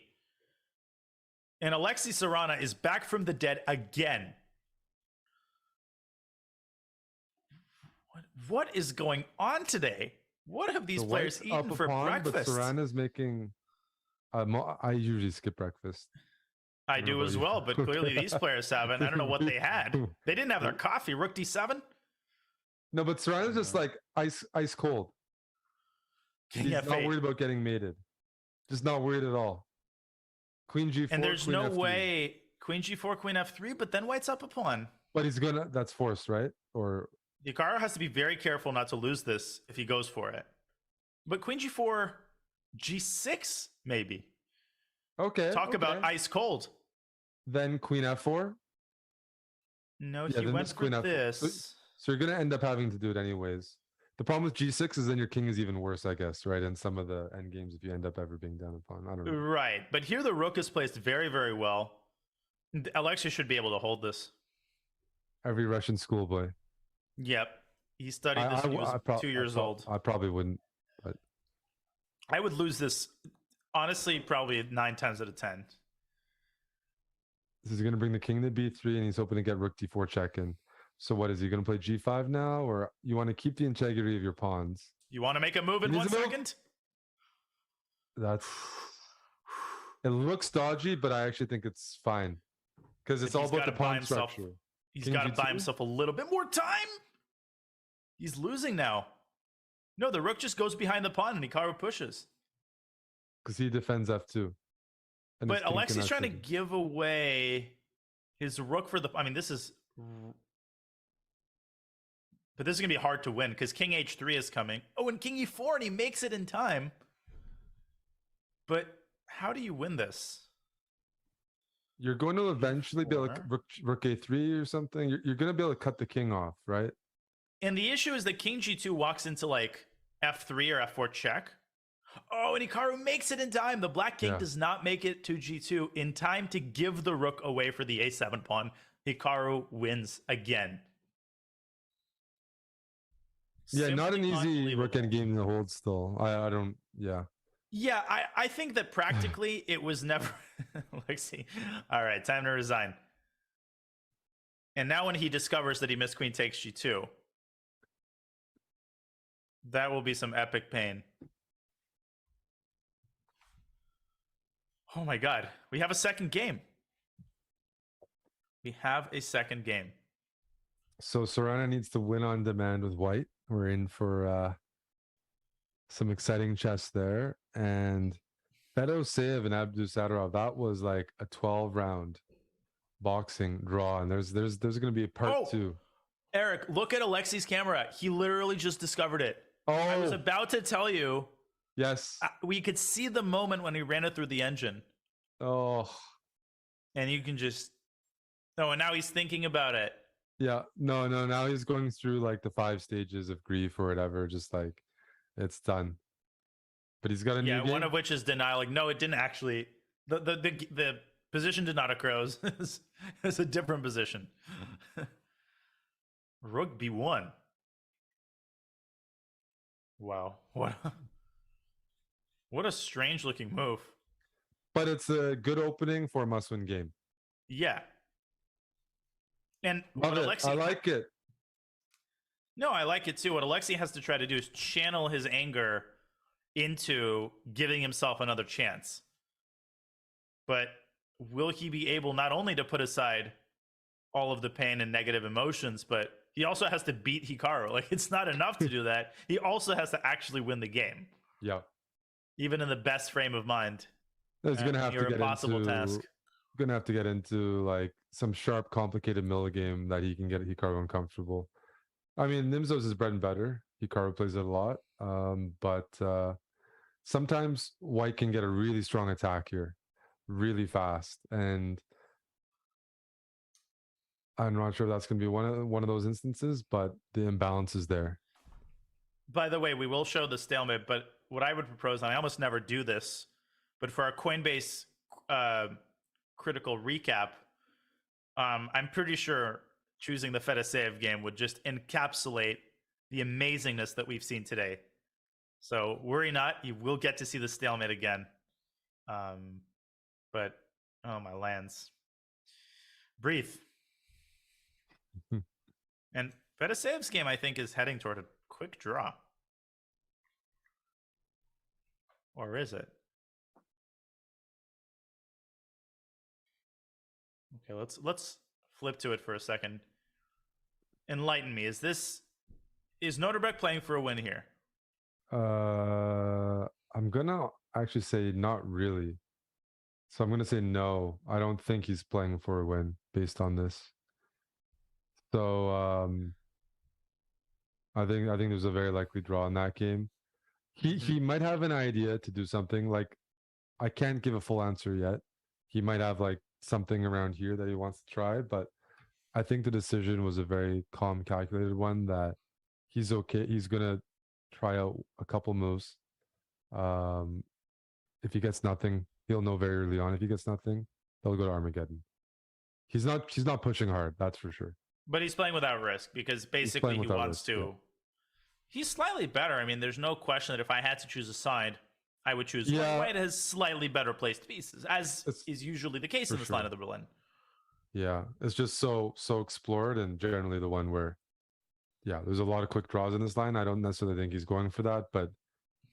and Alexei Sarana is back from the dead again. What is going on today? What have these players eaten for breakfast? But Sarana's making. I usually skip breakfast. I do as well, but clearly these players haven't. I don't know what they had. They didn't have their coffee. Rook d7. No, but Sarana's just like ice cold. He's not worried about getting mated. Just not worried at all. Queen g4. And there's queen no f3. way Queen g4, Queen f3. But then White's up a pawn. But he's gonna. That's forced, right? Or Hikaru has to be very careful not to lose this if he goes for it. But Queen g4, g6 maybe. Okay. Talk about ice cold. Then Queen f4. No, he went for this. So you're going to end up having to do it anyways. The problem with g6 is then your king is even worse, I guess, right? In some of the end games, if you end up ever being down a pawn. I don't know. Right. But here the rook is placed very, very well. Alexei should be able to hold this. Every Russian schoolboy. Yep. He studied this when he was 2 years old. I probably wouldn't. But I would lose this, honestly, probably 9 times out of 10. This is going to bring the king to b3, and he's hoping to get rook d4 check in. So what is he going to play g5 now, or you want to keep the integrity of your pawns? You want to make a move in 1 second? That's. It looks dodgy, but I actually think it's fine because it's all about the pawn structure. He's got to buy himself a little bit more time. He's losing now. No, the rook just goes behind the pawn and Hikaru pushes. Because he defends f2. But Alexei's trying to give away his rook for the... I mean, this is... But this is going to be hard to win because king h3 is coming. Oh, and king e4, and he makes it in time. But how do you win this? You're going to eventually be able to rook a3 or something. You're going to be able to cut the king off, right? And the issue is that king g2 walks into like f3 or f4 check. Oh, and Hikaru makes it in time. The black king does not make it to g2 in time to give the rook away for the a7 pawn. Hikaru wins again. Yeah, not an easy rook endgame to hold still. I don't, Yeah, I think that practically it was never... Let's see. All right, time to resign. And now when he discovers that he missed queen takes g2, that will be some epic pain. Oh my god, we have a second game. We have a second game. So Sarana needs to win on demand with white. We're in for some exciting chess there. And Fedoseev and Abdusadarov, that was like a 12-round boxing draw. And there's going to be a part 2. Eric, look at Alexei's camera. He literally just discovered it. Oh, I was about to tell you. Yes. We could see the moment when he ran it through the engine. Oh. And you can just... Oh, and now he's thinking about it. Yeah. No. Now he's going through like the 5 stages of grief or whatever. Just like, it's done. But he's got a new game. One of which is denial. Like, no, it didn't actually... The position did not occur. It's a different position. Rook b1. Wow. What a strange looking move. But it's a good opening for a must-win game. Yeah. And I like it. No, I like it too. What Alexei has to try to do is channel his anger into giving himself another chance. But will he be able not only to put aside all of the pain and negative emotions, but he also has to beat Hikaru. Like, it's not enough to do that. He also has to actually win the game. Yeah. Even in the best frame of mind. He's going to have to get impossible task. Going to have to get into like some sharp, complicated middle game that he can get Hikaru uncomfortable. I mean, Nimzos is bread and butter. Hikaru plays it a lot. But sometimes white can get a really strong attack here, really fast. And I'm not sure if that's going to be one of those instances, but the imbalance is there. By the way, we will show the stalemate, but what I would propose, and I almost never do this, but for our Coinbase critical recap, I'm pretty sure choosing the Fedoseev game would just encapsulate the amazingness that we've seen today. So worry not, you will get to see the stalemate again. But oh my lands, breathe. And Fedoseev's game, I think, is heading toward a quick draw. Or is it? Okay, let's flip to it for a second. Enlighten me. Is Noterbeck playing for a win here? I'm gonna actually say not really. So I'm gonna say no. I don't think he's playing for a win based on this. So I think there's a very likely draw in that game. He might have an idea to do something. Like, I can't give a full answer yet. He might have like something around here that he wants to try, but I think the decision was a very calm, calculated one that he's okay. He's gonna try out a couple moves. If he gets nothing, he'll know very early on. If he gets nothing, he'll go to Armageddon. He's not pushing hard, that's for sure. But he's playing without risk because basically he wants to. Yeah. He's slightly better. I mean, there's no question that if I had to choose a side, I would choose White has slightly better placed pieces, as is usually the case in this line of the Berlin. Yeah, it's just so explored, and generally the one where, yeah, there's a lot of quick draws in this line. I don't necessarily think he's going for that, but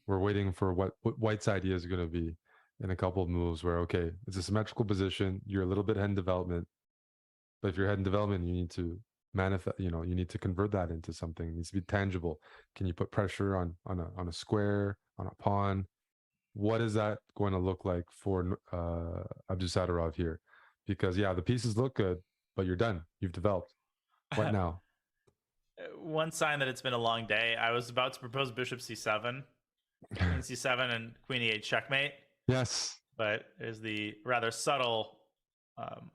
we're waiting for what White's idea is going to be in a couple of moves where, okay, it's a symmetrical position. You're a little bit head in development, but if you're head in development, you need to manifest. You need to convert that into something. It needs to be tangible. Can you put pressure on a square, on a pawn? What is that going to look like for Abdusadarov here? Because yeah, the pieces look good, but you're done. You've developed. What now? One sign that it's been a long day. I was about to propose Bishop C7, Queen C7, and Queen E8 checkmate. Yes, but there's the rather subtle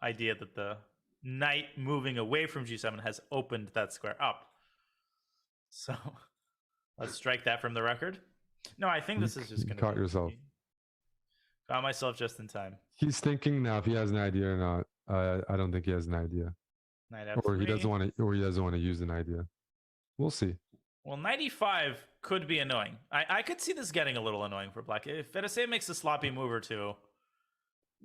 idea that the knight moving away from G7 has opened that square up. So let's strike that from the record. No, I think this is just going to caught yourself. Caught myself just in time. He's thinking now if he has an idea or not. I don't think he has an idea, or he doesn't want to use an idea. We'll see. Well, 95 could be annoying. I could see this getting a little annoying for Black. If Fedoseev makes a sloppy move or two,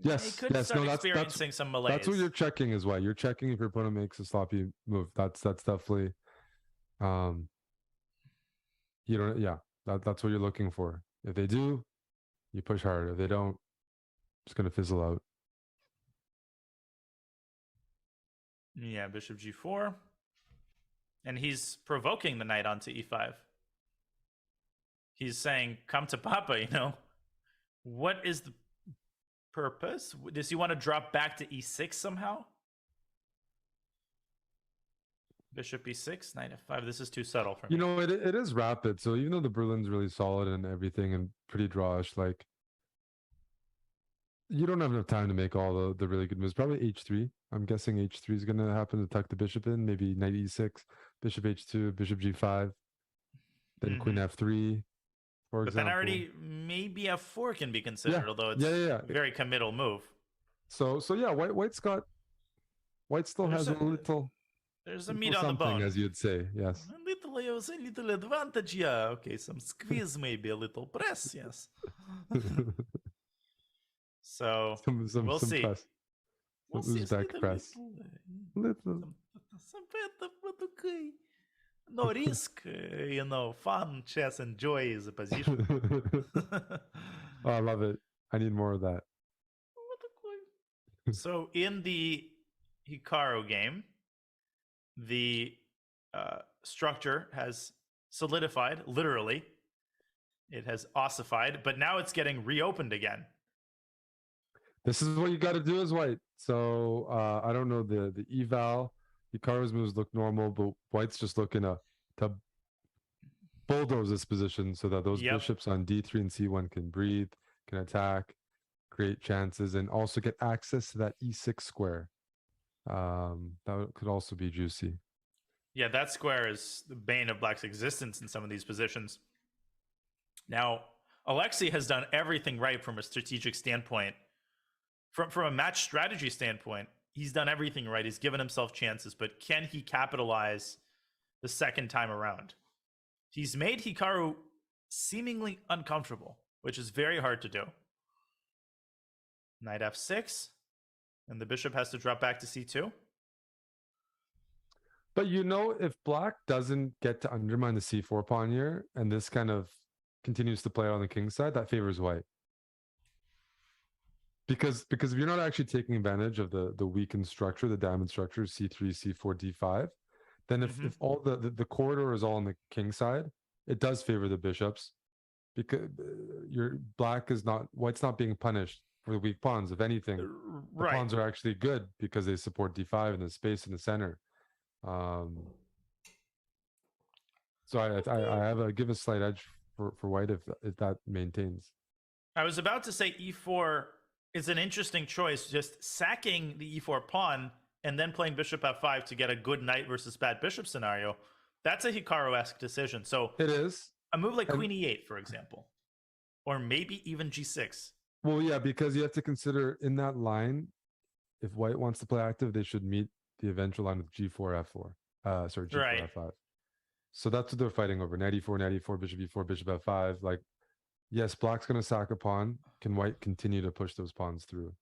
he could start experiencing some malaise. That's what you're checking as well. You're checking if your opponent makes a sloppy move. That's definitely, that's what you're looking for. If they do, you push hard. If they don't, it's going to fizzle out. Yeah, Bishop G4. And he's provoking the knight onto E5. He's saying, come to Papa, What is the purpose? Does he want to drop back to E6 somehow? Bishop E6, knight F5. This is too subtle for me. It is rapid. So even though the Berlin's really solid and everything and pretty drawish, like, you don't have enough time to make all the really good moves. Probably H3. I'm guessing H3 is going to happen to tuck the bishop in. Maybe knight E6, bishop H2, bishop G5, then Queen F3, for example. But then already maybe F4 can be considered, although it's a very committal move. So yeah, White still has a little. There's a meat on the bone, as you'd say. Yes. A little advantage, yeah. Okay, some squeeze, maybe a little press, yes. So we'll see. Press. We'll see. Back press. Little. No risk, fun, chess, and joy is a position. Oh, I love it. I need more of that. So in the Hikaru game, the structure has solidified, literally. It has ossified, but now it's getting reopened again. This is what you got to do as White. So I don't know the eval. Hikaru's moves look normal, but White's just looking to bulldoze this position so that those bishops on D3 and C1 can breathe, can attack, create chances, and also get access to that E6 square. That could also be juicy. Yeah, that square is the bane of Black's existence in some of these positions. Now, Alexei has done everything right from a strategic standpoint from a match strategy standpoint, he's done everything right. He's given himself chances, but can he capitalize the second time around? He's made Hikaru seemingly uncomfortable, which is very hard to do. Knight f6, and the bishop has to drop back to c2. But if black doesn't get to undermine the c4 pawn here, and this kind of continues to play on the king side, that favors white. Because if you're not actually taking advantage of the weakened structure, the diamond structure, c3, c4, d5, then if all the corridor is all on the king side, it does favor the bishops, because white's not being punished for the weak pawns. If anything, the pawns are actually good because they support d5 and the space in the center. So I give a slight edge for white if that maintains. I was about to say e4 is an interesting choice, just sacking the e4 pawn and then playing bishop f5 to get a good knight versus bad bishop scenario. That's a Hikaru-esque decision. So it is a move like queen e8, for example, or maybe even g6. Well, yeah, because you have to consider in that line, if white wants to play active, they should meet the eventual line with g4 f4. G4 f5. So that's what they're fighting over. Knight e4, bishop e4, bishop f5. Like, yes, black's going to sack a pawn. Can white continue to push those pawns through?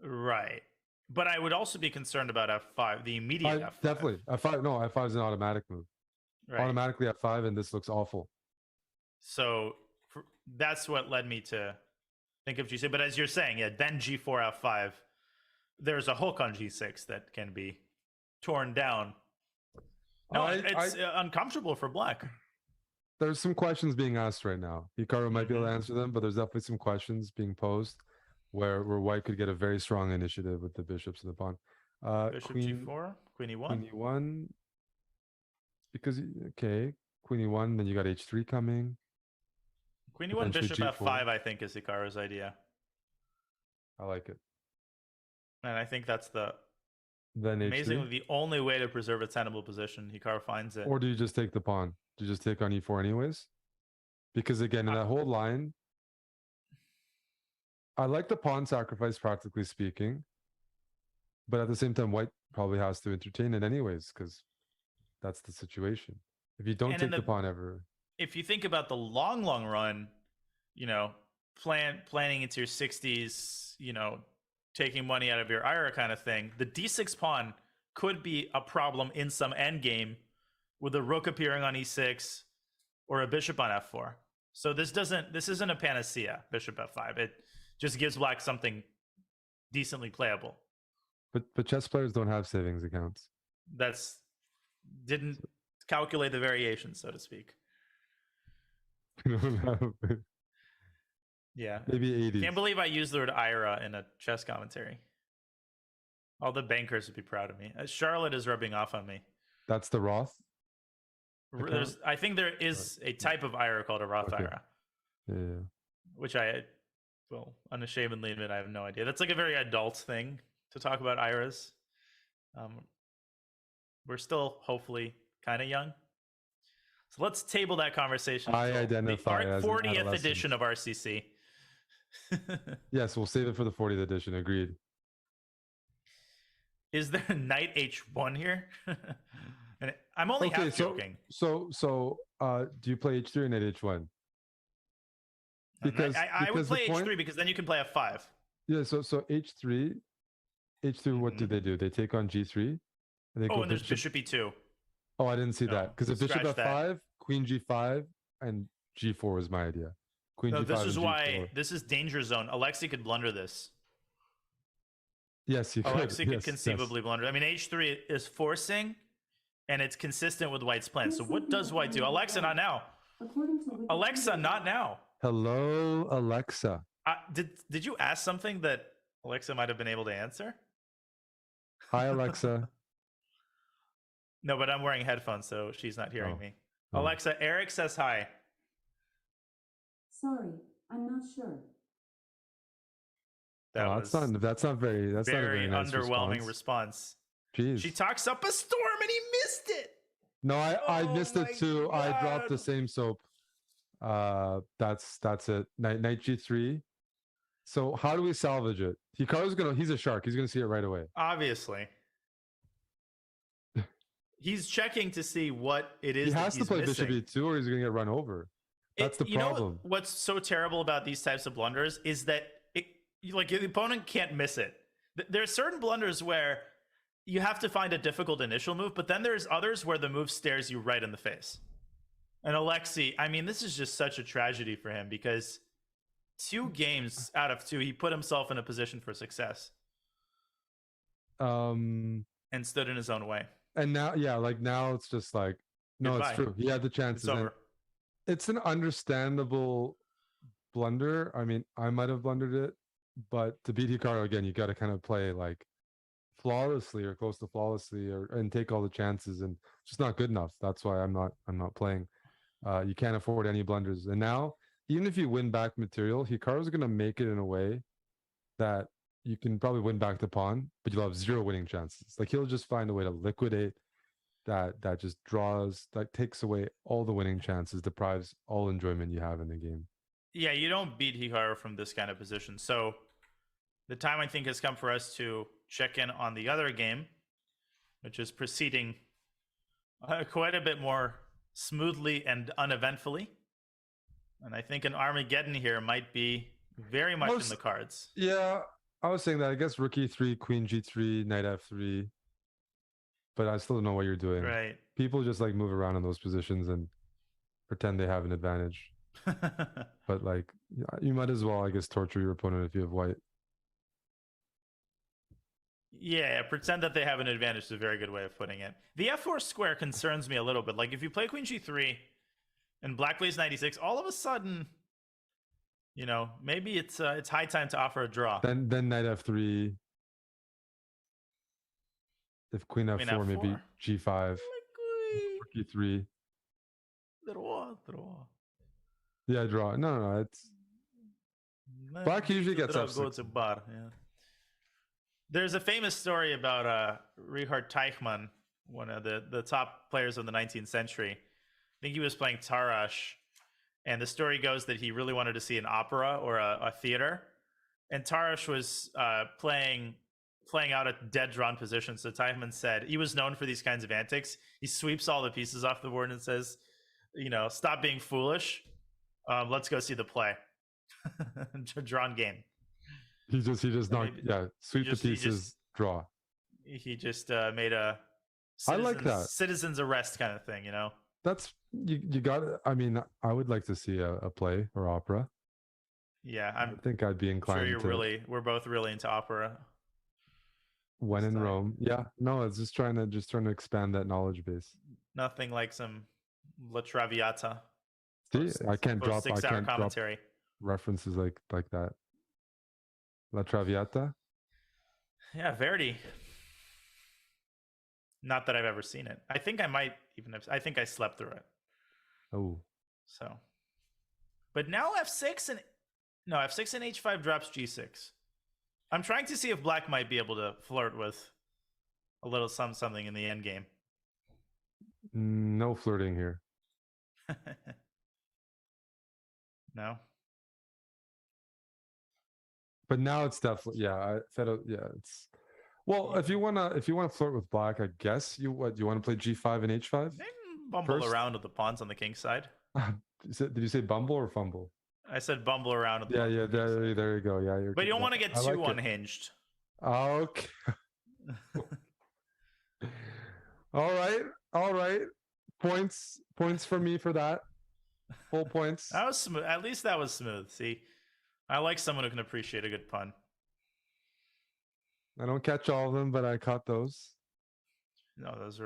Right. But I would also be concerned about f5, the immediate f5. Definitely. f5. No, f5 is an automatic move. Right. Automatically f5, and this looks awful. So that's what led me to think of g6. But as you're saying, then g4, f5. There's a hook on g6 that can be torn down. No, it's uncomfortable for black. There's some questions being asked right now. Hikaru might be able to answer them, but there's definitely some questions being posed where white could get a very strong initiative with the bishops and the pawn. Bishop g4, queen e1. Queen e1. Because, queen e1, then you got h3 coming. Queen e1, bishop f5, I think, is Hikaru's idea. I like it. And I think that's then amazingly the only way to preserve a tenable position. Hikaru finds it. Or do you just take the pawn? Do you just take on e4 anyways? Because again, in that whole line, I like the pawn sacrifice, practically speaking. But at the same time, white probably has to entertain it anyways, because that's the situation. If you don't take the pawn ever. If you think about the long run, planning into your 60s, taking money out of your IRA kind of thing, the d6 pawn could be a problem in some endgame with a rook appearing on e6 or a bishop on f4. So this isn't a panacea, bishop f5. It just gives black something decently playable. But chess players don't have savings accounts. Didn't calculate the variations, so to speak. Yeah. Maybe 80s. Can't believe I used the word IRA in a chess commentary. All the bankers would be proud of me. Charlotte is rubbing off on me. That's the Roth? I think there is a type of IRA called a Roth IRA. Yeah. Which I will unashamedly admit I have no idea. That's like a very adult thing to talk about IRAs. We're still hopefully kind of young. So let's table that conversation. I identify as 40th edition of RCC. Yes, we'll save it for the 40th edition. Agreed. Is there knight h1 here? And I'm only half joking. So, do you play h3 or knight h1? Because I would play h3 because then you can play f5. Yeah. So h3. What do? They take on g3. And there's bishop e2. Oh, I didn't see that, because if bishop f5, queen g5, and g4 was my idea. Queen g5. This is why this is danger zone. Alexei could blunder this. Yes, he could. Alexei could conceivably blunder. I mean, h3 is forcing, and it's consistent with white's plan. So what does white do? Alexa, not now. Alexa, not now. Hello, Alexa. Did you ask something that Alexa might have been able to answer? Hi, Alexa. No, but I'm wearing headphones, so she's not hearing me. Alexa, Eric says hi. Sorry, I'm not sure. That's not a very nice underwhelming response. Jeez. She talks up a storm and he missed it. No, I missed it too. God. I dropped the same soap. That's it. Knight g3. So how do we salvage it? He's a shark. He's gonna see it right away. Obviously. He's checking to see what it is. He has to play missing. bishop e2 or he's gonna get run over. That's the problem. Know what's so terrible about these types of blunders is that the opponent can't miss it. There are certain blunders where you have to find a difficult initial move, but then there's others where the move stares you right in the face. And Alexei, I mean, this is just such a tragedy for him because 2 games out of 2, he put himself in a position for success. And stood in his own way. And now, now it's just like, no, Goodbye. It's true. He had the chances. It's over. It's an understandable blunder. I mean, I might have blundered it, but to beat Hikaru again, you got to kind of play like flawlessly or close to flawlessly and take all the chances, and it's just not good enough. That's why I'm not playing. You can't afford any blunders. And now, even if you win back material, Hikaru's going to make it in a way that you can probably win back the pawn, but you'll have 0 winning chances. Like he'll just find a way to liquidate that just draws, that takes away all the winning chances, deprives all enjoyment you have in the game. Yeah, you don't beat Hikaru from this kind of position. So the time I think has come for us to check in on the other game, which is proceeding quite a bit more smoothly and uneventfully. And I think an Armageddon here might be very much in the cards. Yeah, I was saying that. I guess rook e3, queen g3, knight f3. But I still don't know what you're doing. Right. People just like move around in those positions and pretend they have an advantage. But like, you might as well, I guess, torture your opponent if you have white. Yeah, pretend that they have an advantage is a very good way of putting it. The f4 square concerns me a little bit. Like if you play queen g3 and black plays 96, all of a sudden, you know, maybe it's high time to offer a draw. Then knight f3. If queen f4, maybe g5. Rook e3. Draw. Yeah, draw. No, it's black usually gets Go f6. to bar. Yeah. There's a famous story about Richard Teichmann, one of the top players of the 19th century. I think he was playing Tarash, and the story goes that he really wanted to see an opera or a theater, and Tarash was playing out a dead drawn position. So Teichmann said he was known for these kinds of antics. He sweeps all the pieces off the board and says, you know, stop being foolish. Let's go see the play. Drawn game. He just sweep the pieces, draw. He just made a I like that citizen's arrest kind of thing, you know. That's you got. I mean, I would like to see a play or opera. Yeah, I think I'd be inclined. Sure, we're both really into opera. When in Rome, yeah. No, it's just trying to expand that knowledge base. Nothing like some La Traviata. See, I can't drop commentary. References like that. La Traviata. Yeah, Verdi. Not that I've ever seen it. I think I might even have. I think I slept through it. Oh. So. But now f6 and h5 drops g6. I'm trying to see if black might be able to flirt with a little something in the end game. No flirting here. No. But now it's definitely it's well, if you wanna flirt with black, I guess you want to play g5 and h5? Bumble first? Around with the pawns on the king side. Did you say bumble or fumble? I said bumble around with the there you go. Yeah, but you don't want to get too unhinged. Okay. All right. Points for me for that. Full points. That was smooth. At least that was smooth. See, I like someone who can appreciate a good pun. I don't catch all of them, but I caught those. No, those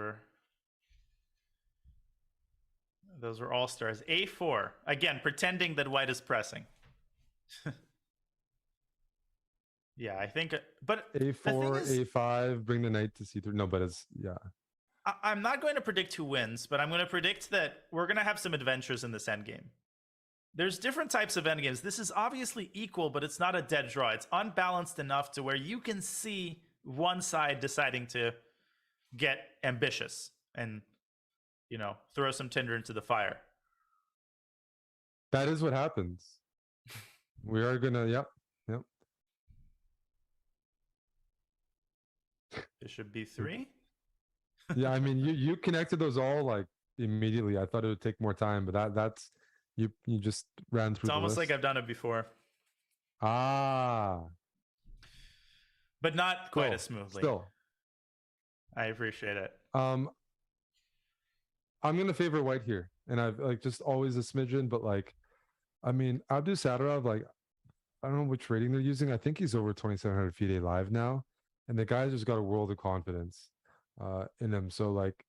were all stars. A4 again, pretending that white is pressing. Yeah, I think. But A4, A5, bring the knight to C3. No, but it's I'm not going to predict who wins, but I'm going to predict that we're going to have some adventures in this endgame. There's different types of endgames. This is obviously equal, but it's not a dead draw. It's unbalanced enough to where you can see one side deciding to get ambitious and, you know, throw some tinder into the fire. That is what happens. We are going to, yep. Bishop b3. Yeah, I mean, you connected those all like immediately. I thought it would take more time, but that's you just ran through It's the almost list. like I've done it before, Ah, but not quite as smoothly. Still, I appreciate it. I'm gonna favor white here, and I've like just always a smidgen, but like, I mean, Abdusattorov, like, I don't know which rating they're using. I think he's over 2,700 FIDE live now, and the guy's just got a world of confidence in him. So like,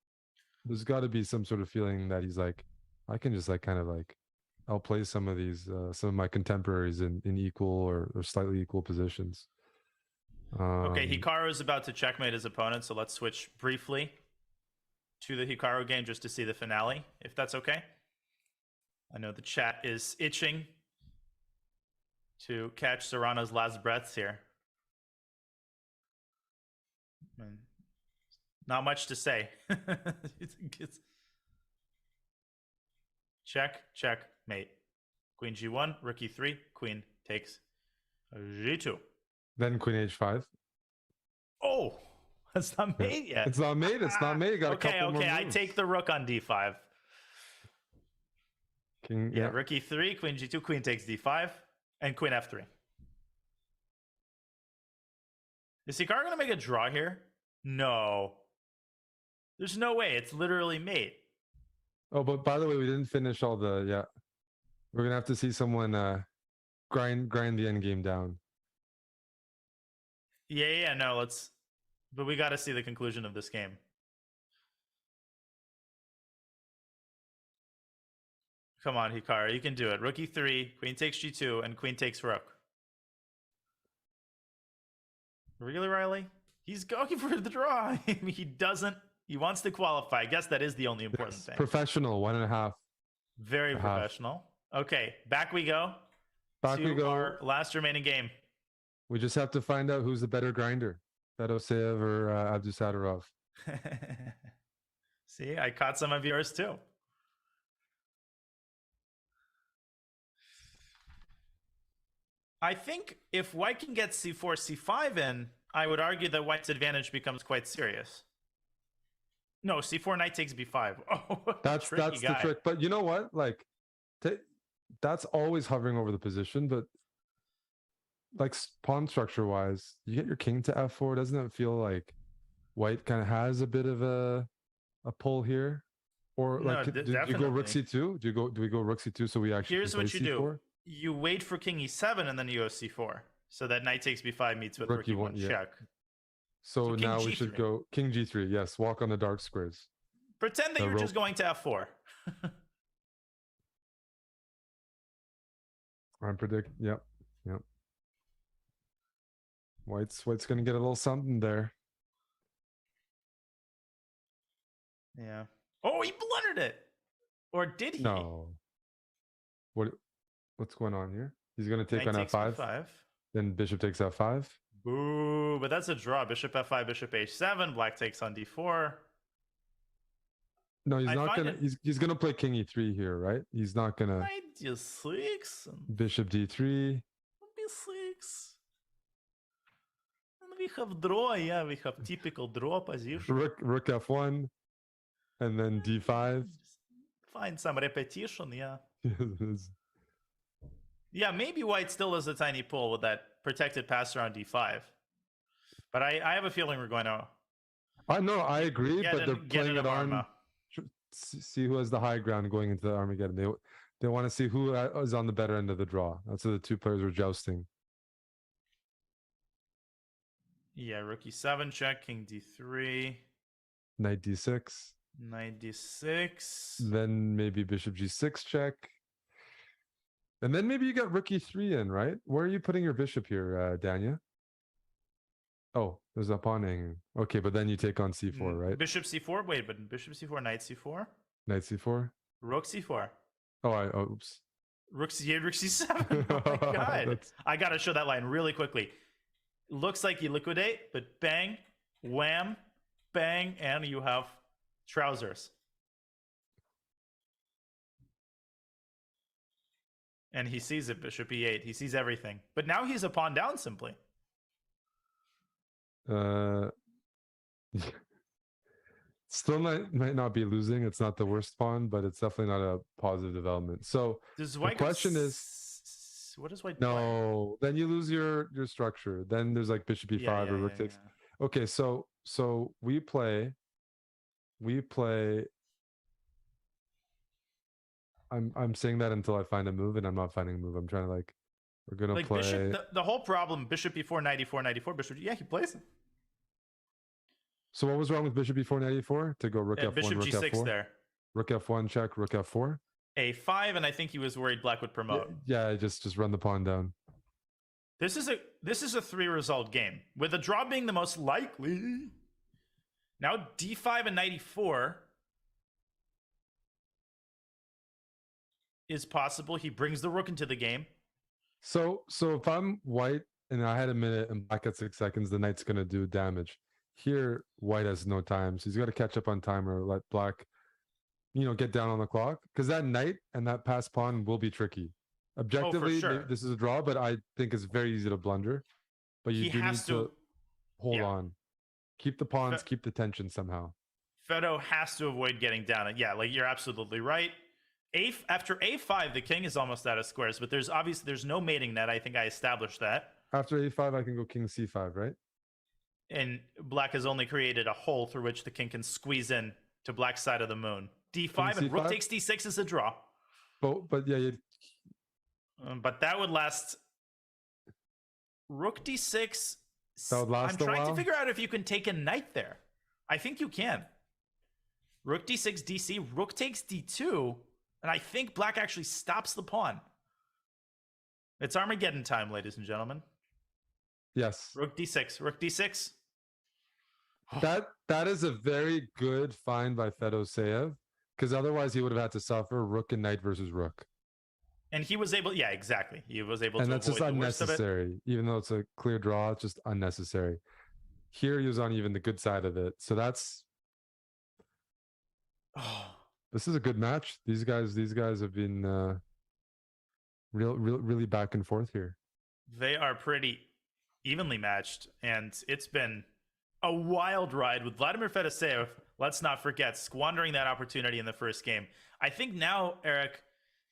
there's got to be some sort of feeling that he's like, I can just like kind of like outplay some of these some of my contemporaries in equal or slightly equal positions. Okay, Hikaru is about to checkmate his opponent, so let's switch briefly to the Hikaru game just to see the finale, if that's okay. I know the chat is itching to catch Sarana's last breaths here. Not much to say. Check, check, mate. Queen g1, rook e3, queen takes g2. Then queen h5. Oh, it's not made yet. It's not made. It's not made. Got okay, a couple more I moves. take the rook on d5. King, yeah, rook e3, queen g2, queen takes d5, and queen f3. Is Hikaru going to make a draw here? No. There's no way. It's literally mate. Oh, but by the way, we didn't finish all the, yeah. We're going to have to see someone grind the end game down. Yeah, no, let's, but we got to see the conclusion of this game. Come on, Hikaru, you can do it. Rook e3, queen takes g2, and queen takes rook. Really, Riley? He's going for the draw. He doesn't. He wants to qualify. I guess that is the only important thing. Professional, 1.5. Very professional. Okay, back we go. Back we go. Our last remaining game. We just have to find out who's the better grinder, Fedoseev or Abdusattorov. See, I caught some of yours too. I think if white can get c4, c5 in, I would argue that white's advantage becomes quite serious. No, c4 knight takes b5. Oh, that's the trick. But you know what? Like, that's always hovering over the position. But like pawn structure wise, you get your king to f4. Doesn't it feel like white kind of has a bit of a pull here? Or like, no, do you go rook c2? Do we go rook c2 so we actually? Here's what you c4? do. You wait for king e7 and then you go c4. So that knight takes b5 meets with rook e1 check. So now we should go king g3. Yes, walk on the dark squares. Pretend that you're just going to f4. I'm predict. Yep. White's gonna get a little something there. Yeah. Oh, he blundered it. Or did he? No. What's going on here? He's gonna take knight on takes f5. b5. Then bishop takes f5. Boo, but that's a draw. Bishop f5, bishop h7, black takes on d4. No, he's not gonna. He's gonna play king e3 here, right? He's not gonna. Knight d6. Bishop d3. b6. And we have draw. Yeah, we have typical draw position. Rook f1, and then d5. Find some repetition. Yeah. Yeah, maybe white still has a tiny pull with that protected passer on d5. But I have a feeling we're going to... I know, I agree, but they're playing it on... See who has the high ground going into the Armageddon. They want to see who is on the better end of the draw. That's what the two players were jousting. Yeah, rook e7 check, king d3. Knight d6. Knight d6. Then maybe bishop g6 check. And then maybe you got rook e3 in, right? Where are you putting your bishop here, Danya? Oh, there's a pawn hanging. Okay, but then you take on c4, right? Bishop c4? Wait, but bishop c4, knight c4? Knight c4? Rook c4. Oops. Rook c7. Oh my god. I got to show that line really quickly. Looks like you liquidate, but bang, wham, bang, and you have trousers. And he sees it, bishop e8. He sees everything. But now he's a pawn down simply. Still might not be losing. It's not the worst pawn, but it's definitely not a positive development. So Does the White question is, what does White play? no, then you lose your structure. Then there's like bishop e5 Yeah, or rook takes. Okay, so we play. I'm saying that until I find a move, and I'm not finding a move. I'm trying to like, we're gonna Like play bishop, the whole problem, bishop e4, knight e4, knight e4, bishop. Yeah, he plays it. So what was wrong with bishop e4, knight e4 to go rook f1, Bishop rook g6 f4, there. rook f1 check, rook f4. A5, and I think he was worried black would promote. Yeah, just run the pawn down. This is a 3-result game with a draw being the most likely. Now d5 and knight e4 is possible. He brings the rook into the game. So if I'm white and I had a minute and black at 6 seconds, the knight's gonna do damage. Here, white has no time, so he's got to catch up on time or let black, get down on the clock, because that knight and that pass pawn will be tricky. Objectively, sure. this is a draw, but I think it's very easy to blunder. But you do need to hold on, keep the pawns, keep the tension somehow. Fedo has to avoid getting down. Yeah, like you're absolutely right. After a5, the king is almost out of squares, but there's no mating net. I think I established that. After a5, I can go king c5, right? And black has only created a hole through which the king can squeeze in to black's side of the moon. d5 and rook takes d6 is a draw. But yeah, but that would last. Rook d6. That would last I'm trying a while? to figure out if you can take a knight there. I think you can. Rook d6 dc. Rook takes d2, and I think black actually stops the pawn. It's Armageddon time, ladies and gentlemen. Yes. Rook d6. Rook d6. That is a very good find by Fedoseev, because otherwise he would have had to suffer rook and knight versus rook. And he was able, yeah, exactly. He was able and to that's avoid just the worst of it. unnecessary. Even though it's a clear draw, it's just unnecessary. Here he was on even the good side of it. So that's this is a good match. These guys have been really back and forth here. They are pretty evenly matched, and it's been a wild ride with Vladimir Fedoseev. Let's not forget squandering that opportunity in the first game. I think now, Eric,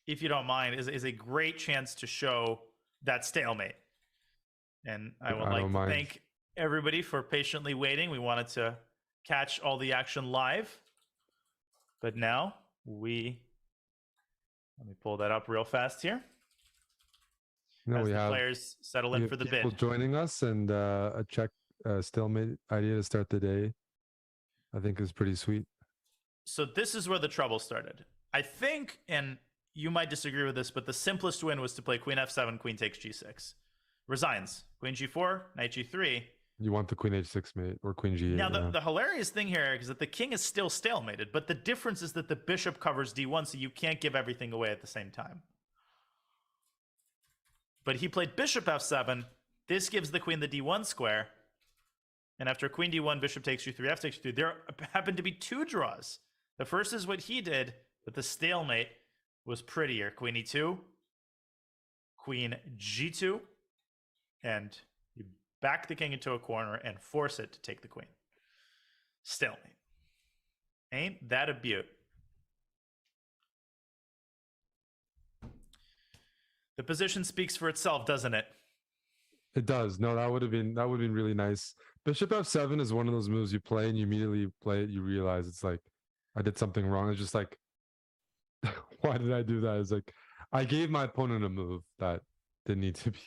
if you don't mind, is a great chance to show that stalemate. And I would like to thank everybody for patiently waiting. We wanted to catch all the action live, but now let me pull that up real fast here. No, as we the have players settle in for the people bid. joining us, and a check stalemate idea to start the day, I think, is pretty sweet. So this is where the trouble started. I think, and you might disagree with this, but the simplest win was to play queen f7, queen takes g6. Resigns. Queen g4, knight g3. You want the queen h6 mate or queen g8. Now, the hilarious thing here, Eric, is that the king is still stalemated, but the difference is that the bishop covers d1, so you can't give everything away at the same time. But he played bishop f7. This gives the queen the d1 square. And after queen d1, bishop takes g3, f takes g3, there happened to be 2 draws. The first is what he did, but the stalemate was prettier. Queen e2, queen g2, and you back the king into a corner and force it to take the queen. Stalemate. Ain't that a beaut? The position speaks for itself, doesn't it? It does. No, that would have been really nice. Bishop f7 is one of those moves you play and you immediately play it. You realize it's like, I did something wrong. It's just like, why did I do that? It's like, I gave my opponent a move that didn't need to be.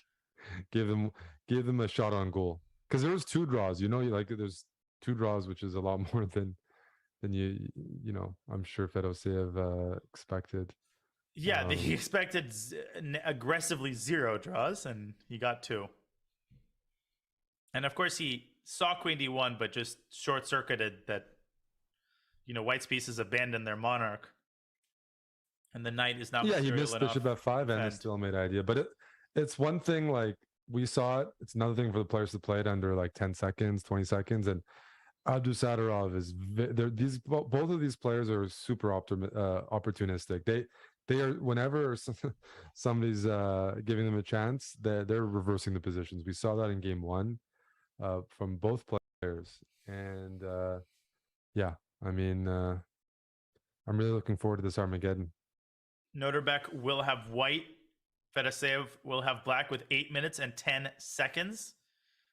Give them a shot on goal. Because there was 2 draws. There's 2 draws, which is a lot more than I'm sure Fedoseev expected. Yeah, he expected aggressively 0 draws, and he got 2. And of course, he saw queen d1, but just short-circuited that, White's pieces abandoned their monarch. And the knight is not he missed bishop f5 and a stalemate idea. But it's one thing, like, we saw it. It's another thing for the players to play it under, like, 10 seconds, 20 seconds. And Abdusattorov is... both of these players are super opportunistic. They are, whenever somebody's giving them a chance, they're reversing the positions. We saw that in game 1 from both players. players. And yeah, I mean, I'm really looking forward to this Armageddon. Noterbeck will have white. Fedoseev will have black with 8 minutes and 10 seconds.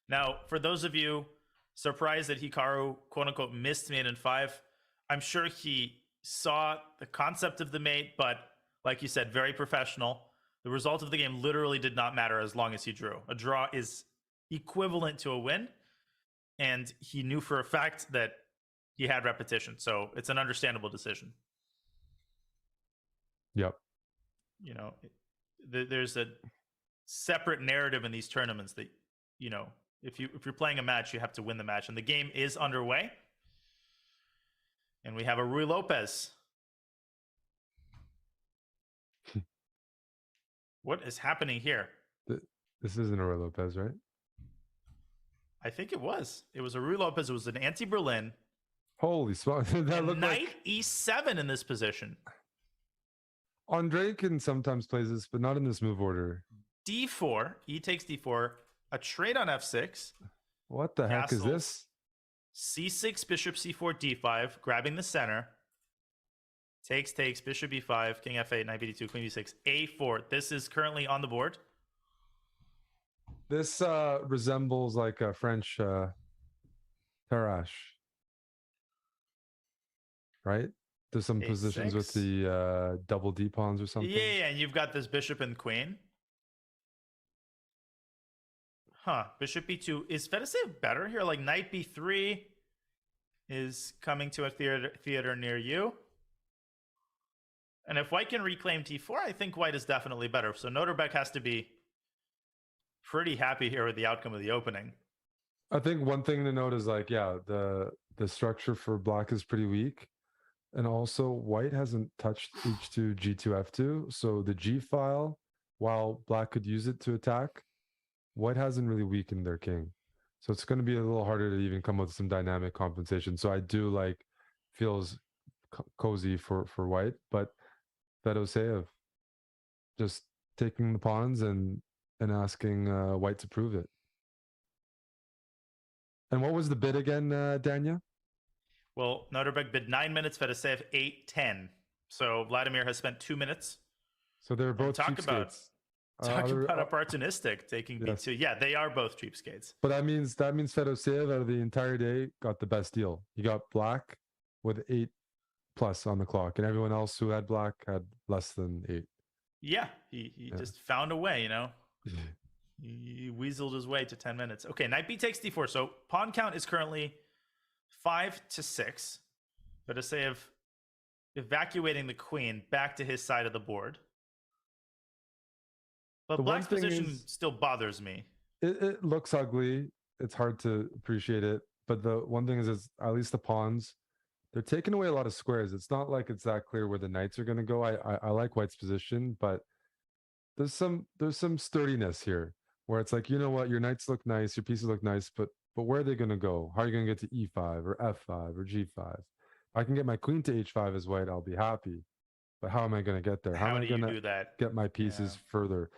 Now, for those of you surprised that Hikaru, quote unquote, missed mate in 5, I'm sure he saw the concept of the mate, but like you said, very professional. The result of the game literally did not matter as long as he drew. A draw is equivalent to a win, and he knew for a fact that he had repetition, so it's an understandable decision. Yep. You know, there's a separate narrative in these tournaments that, you know, if you're playing a match, you have to win the match, and the game is underway. And we have a Rui Lopez. What is happening here? This isn't a Rui Lopez, right? I think it was. It was a Rui Lopez. It was an anti-Berlin. Holy smokes. That looked Knight like... E7 in this position. Andre can sometimes play this, but not in this move order. D4. E takes D4. A trade on F6. What the heck is Castle. this? C6, bishop C4, D5. Grabbing the center. Takes, bishop B5, king F8, knight BD2, queen B6, A4. This is currently on the board. This resembles like a French Tarrasch. Right? There's some positions with the double D pawns or something. Yeah, and you've got this bishop and queen. Huh, bishop B2. Is Fedoseev better here? Like knight B3 is coming to a theater near you. And if white can reclaim T4, I think white is definitely better. So Noterbeck has to be pretty happy here with the outcome of the opening. I think one thing to note is like, yeah, the structure for black is pretty weak. And also white hasn't touched H2, G2, F2. So the G file, while black could use it to attack, white hasn't really weakened their king. So it's going to be a little harder to even come up with some dynamic compensation. So I do like, feels cozy for white, but Fedoseev just taking the pawns and asking white to prove it. And what was the bid again, Danya? Well, Noterbeck bid 9 minutes, Fedoseev 8-10. So Vladimir has spent 2 minutes. So they're both talk about opportunistic taking yes. B2. Yeah, they are both cheapskates. But that means Fedoseev out of the entire day got the best deal. He got black with 8+ on the clock, and everyone else who had black had less than 8. Yeah, he just found a way, you know. He weaseled his way to 10 minutes. Okay, knight B takes D4. So pawn count is currently 5-6. Fedoseev evacuating the queen back to his side of the board. But black's position still bothers me. It looks ugly. It's hard to appreciate it. But the one thing is at least the pawns, they're taking away a lot of squares. It's not like it's that clear where the knights are going to go. I like white's position, but there's some sturdiness here where it's like, you know what, your knights look nice, your pieces look nice, but where are they going to go? How are you going to get to E5 or F5 or G5? If I can get my queen to H5 as white, I'll be happy. But how am I going to get there? How am I going to get my pieces further?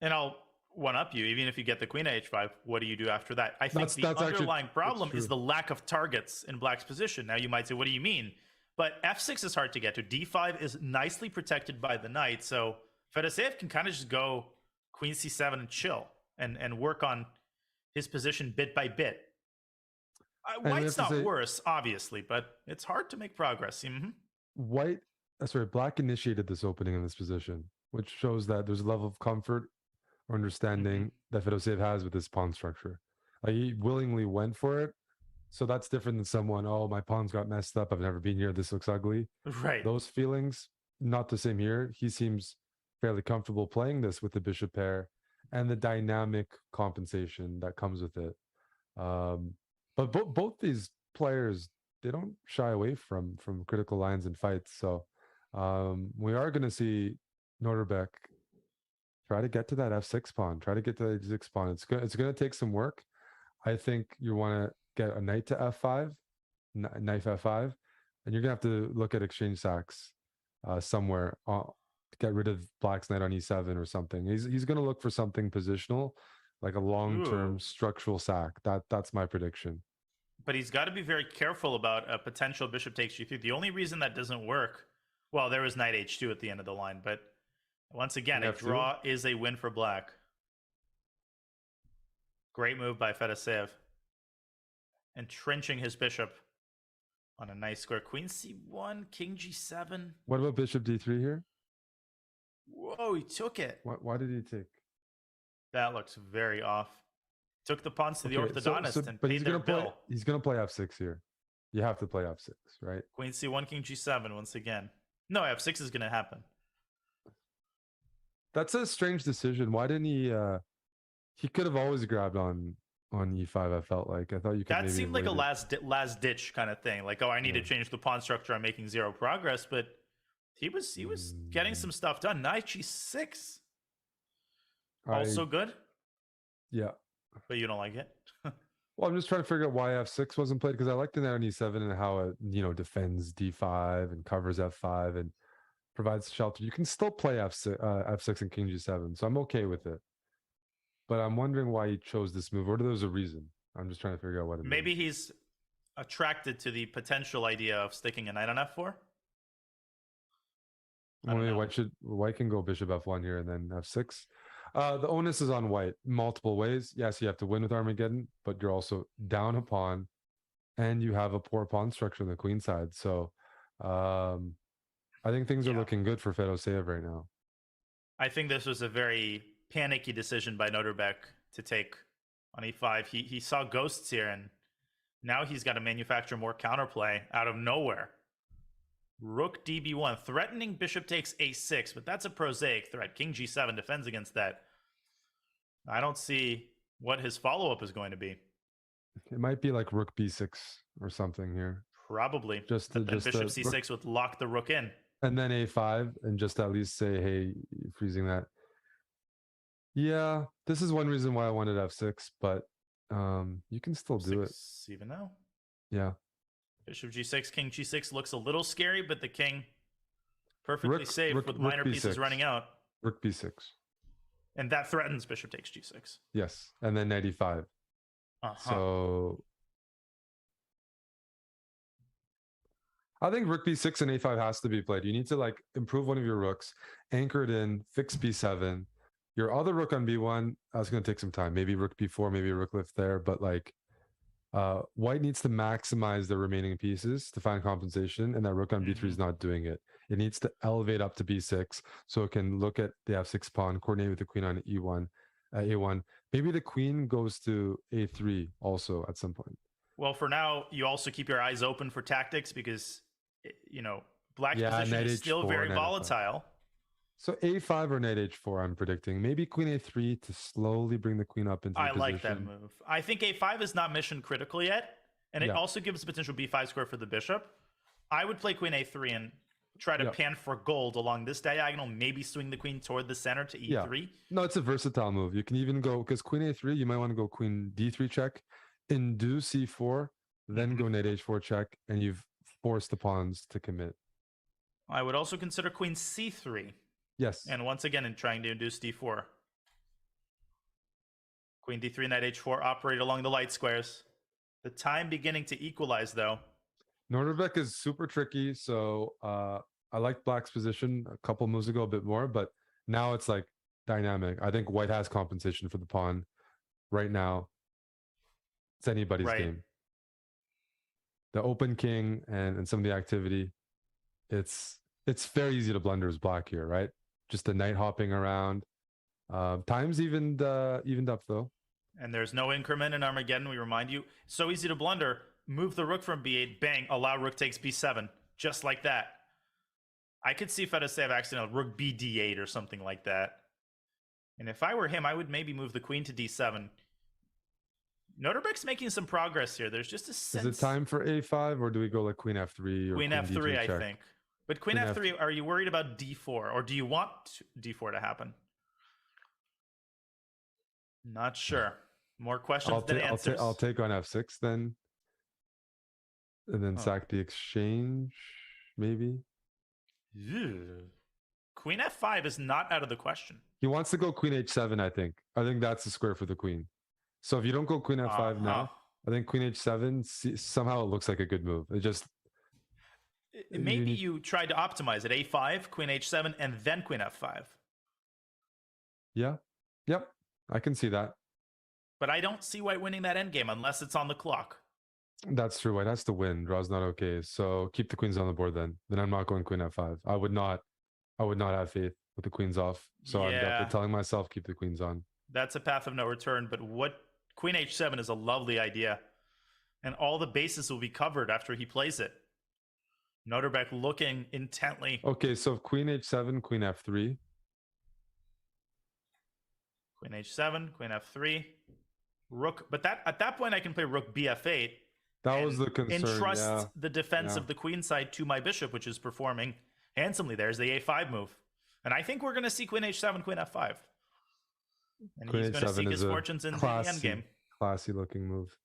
And I'll one-up you. Even if you get the queen to H5, what do you do after that? I think the underlying problem is the lack of targets in black's position. Now you might say, what do you mean? But F6 is hard to get to. D5 is nicely protected by the knight. So Fedoseev can kind of just go queen C7 and chill and work on his position bit by bit. White's not worse, obviously, but it's hard to make progress. Black initiated this opening in this position, which shows that there's a level of comfort or understanding that Fedoseev has with this pawn structure. Like he willingly went for it. So that's different than someone, oh, my pawns got messed up, I've never been here, this looks ugly. Right. Those feelings, not the same here. He seems fairly comfortable playing this with the bishop pair and the dynamic compensation that comes with it. But both these players, they don't shy away from critical lines and fights. So we are going to see Noterbeck try to get to that F6 pawn, try to get to the H6 pawn. It's going to take some work. I think you want to get a knight to F5, knight F5, and you're going to have to look at exchange sacks somewhere to get rid of black's knight on E7 or something. He's going to look for something positional like a long-term structural sack. That's my prediction. But he's got to be very careful about a potential bishop takes g3. The only reason that doesn't work, well, there was knight h2 at the end of the line, but once again, a draw is a win for black. Great move by Fedoseev. Entrenching his bishop on a nice square. Queen c1, king g7. What about bishop d3 here? Whoa, he took it. Why did he take? That looks very off. Took the pawns to the orthodontist and paid their bill. He's going to play f6 here. You have to play f6, right? Queen c1, king g7 once again. No, f6 is going to happen. That's a strange decision. Why didn't he? He could have always grabbed on e5. I felt like I thought you could. That seemed like a last ditch kind of thing. Like, oh, I need to change the pawn structure. I'm making zero progress, but he was getting some stuff done. Knight g6, also good. Yeah, but you don't like it. Well, I'm just trying to figure out why f6 wasn't played, because I liked the knight on e7 and how it defends d5 and covers f5 and provides shelter. You can still play f6 and king g7, so I'm okay with it. But I'm wondering why he chose this move, or there's a reason. I'm just trying to figure out what it Maybe he's attracted to the potential idea of sticking a knight on f4. Well, maybe white can go bishop f1 here and then f6. The onus is on white multiple ways. Yes, you have to win with Armageddon, but you're also down a pawn, and you have a poor pawn structure on the queen side. So I think things are looking good for Fedoseev right now. I think this was a very panicky decision by Noterbeck to take on e5. He saw ghosts here, and now he's got to manufacture more counterplay out of nowhere. Rook db1, threatening bishop takes a6, but that's a prosaic threat. King g7 defends against that. I don't see what his follow-up is going to be. It might be like rook b6 or something here. Probably. Just bishop c6 would lock the rook in. And then a5, and just at least say, hey, freezing that. Yeah, this is one reason why I wanted f6, but you can still do it. Even now. Yeah. Bishop g6, king g6 looks a little scary, but the king perfectly safe with minor pieces running out. Rook b6. And that threatens bishop takes g6. Yes, and then knight e5. So I think rook b6 and a5 has to be played. You need to improve one of your rooks, anchor it in, fix b7. Your other rook on b1, that's going to take some time. Maybe rook b4, maybe a rook lift there, but white needs to maximize the remaining pieces to find compensation, and that rook on b3 is not doing it. It needs to elevate up to b6 so it can look at the f6 pawn, coordinate with the queen on a1. Maybe the queen goes to a3 also at some point. Well, for now, you also keep your eyes open for tactics because, black's position is still very volatile. So a5 or knight h4, I'm predicting. Maybe queen a3 to slowly bring the queen up into the position. I like that move. I think a5 is not mission critical yet, and it also gives the potential b5 square for the bishop. I would play queen a3 and try to pan for gold along this diagonal, maybe swing the queen toward the center to e3. Yeah. No, it's a versatile move. You can even go, because queen a3, you might want to go queen d3 check, induce c4, then go knight h4 check, and you've forced the pawns to commit. I would also consider queen c3. Yes. And once again, in trying to induce d4. Queen d3, knight h4, operate along the light squares. The time beginning to equalize, though. Noterbeck is super tricky, so I liked black's position a couple moves ago a bit more, but now it's dynamic. I think white has compensation for the pawn right now. It's anybody's game. The open king and some of the activity, it's very easy to blunder as black here, right? Just the knight hopping around. Time's evened up though. And there's no increment in Armageddon, we remind you. So easy to blunder. Move the rook from b8, bang, allow rook takes b7. Just like that. I could see Fedoseev accidentally rook b d8 or something like that. And if I were him, I would maybe move the queen to d7. Noterbeck's making some progress here. There's just a sense. Is it time for a5, or do we go queen f3 or queen f3, I think. But queen f3, are you worried about d4, or do you want d4 to happen? Not sure. More questions than answers. I'll take on f6 then. And then sack the exchange, maybe. Ew. Queen f5 is not out of the question. He wants to go queen h7, I think. I think that's the square for the queen. So if you don't go queen f5 now, I think queen h7, somehow it looks like a good move. It just... Maybe you tried to optimize it. a5, queen h7, and then queen f5. Yeah. Yep. I can see that. But I don't see white winning that endgame unless it's on the clock. That's true. White has to win. Draw's not okay. So keep the queens on the board then. Then I'm not going queen f5. I would not have faith with the queens off. So I'm definitely telling myself keep the queens on. That's a path of no return. But queen h7 is a lovely idea. And all the bases will be covered after he plays it. Noterbeck looking intently. Okay, so queen h7, queen f3. Queen h7, queen f3. Rook. But at that point, I can play rook bf8. That was the concern. Entrust the defense of the queen side to my bishop, which is performing handsomely. There's the a5 move. And I think we're going to see queen h7, queen f5. And queen he's going to seek his fortunes in the endgame. Classy looking move.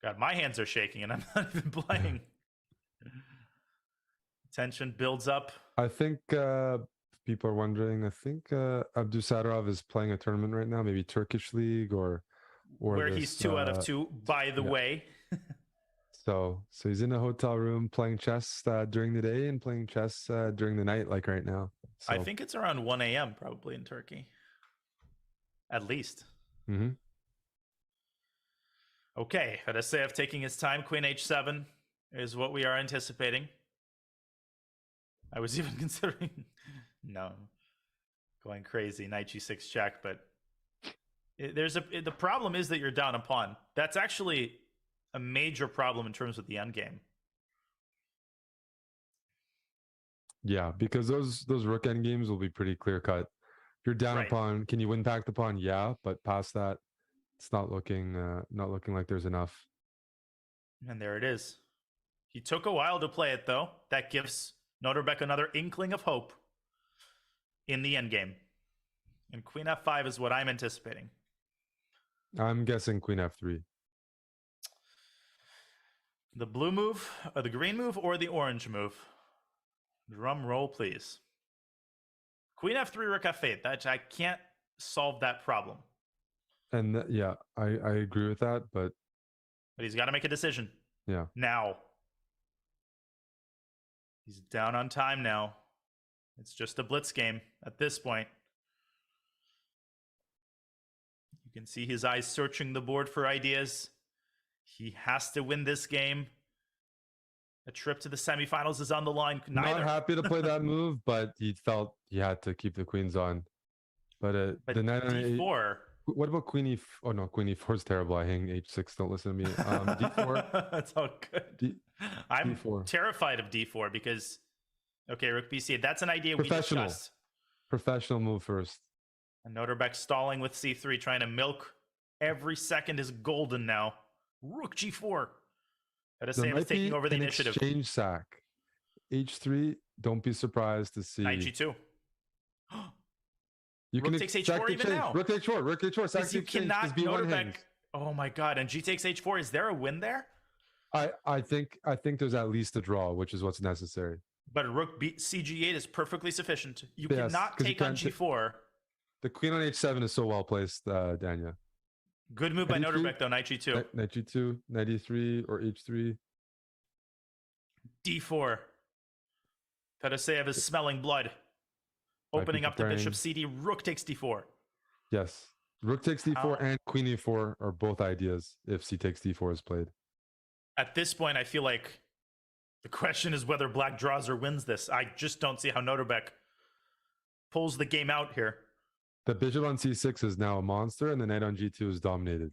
God, my hands are shaking and I'm not even playing. Tension builds up. I think people are wondering, I think Abdusattorov is playing a tournament right now, maybe Turkish League or where he's 2 out of 2, by the way. So he's in a hotel room playing chess during the day and playing chess during the night, like right now. So. I think it's around 1 a.m. probably in Turkey. At least. Mm-hmm. Okay, Fedoseev taking his time. Queen h7 is what we are anticipating. I was even considering... No. Going crazy. Knight g6 check, but... The problem is that you're down a pawn. That's actually a major problem in terms of the endgame. Yeah, because those rook endgames will be pretty clear cut. If you're down a pawn, can you win back the pawn? Yeah, but past that, it's not looking like there's enough. And there it is. He took a while to play it, though. That gives Noterbeck another inkling of hope in the endgame. And queen f5 is what I'm anticipating. I'm guessing queen f3. The blue move, or the green move, or the orange move? Drum roll, please. Queen f3, rook f8. I can't solve that problem. And I agree with that, but he's got to make a decision. Yeah. Now. He's down on time now. It's just a blitz game at this point. You can see his eyes searching the board for ideas. He has to win this game. A trip to the semifinals is on the line. Not happy to play that move, but he felt he had to keep the queens on. But the knight on d4. What about queen e? Oh no, queen e4 is terrible. I hang h6. Don't listen to me. D4. That's all good. I'm D4. Terrified of d4 because rook bc. That's an idea we discussed. Professional move first. And Noterbeck stalling with c3, trying to milk every second is golden now. Rook g4. Fedoseev is taking over the initiative. Exchange sack. h3. Don't be surprised to see. Knight g2. Rook takes h4 even now. Rook h4. Rook h4. Sack you cannot Noterbeck. Oh my god! And g takes h4. Is there a win there? I think there's at least a draw, which is what's necessary. But rook cg8 is perfectly sufficient. You cannot take on g4. The queen on h7 is so well placed, Danya. Good move by Noterbeck, though. Knight g2. Knight g2, knight e3 or h3. d4. Fedoseev is smelling blood. Opening up the bishop cd. Rook takes d4. Yes. Rook takes d4 and queen e4 are both ideas if c takes d4 is played. At this point, I feel like the question is whether black draws or wins this. I just don't see how Noterbeck pulls the game out here. The bishop on c6 is now a monster, and the knight on g2 is dominated.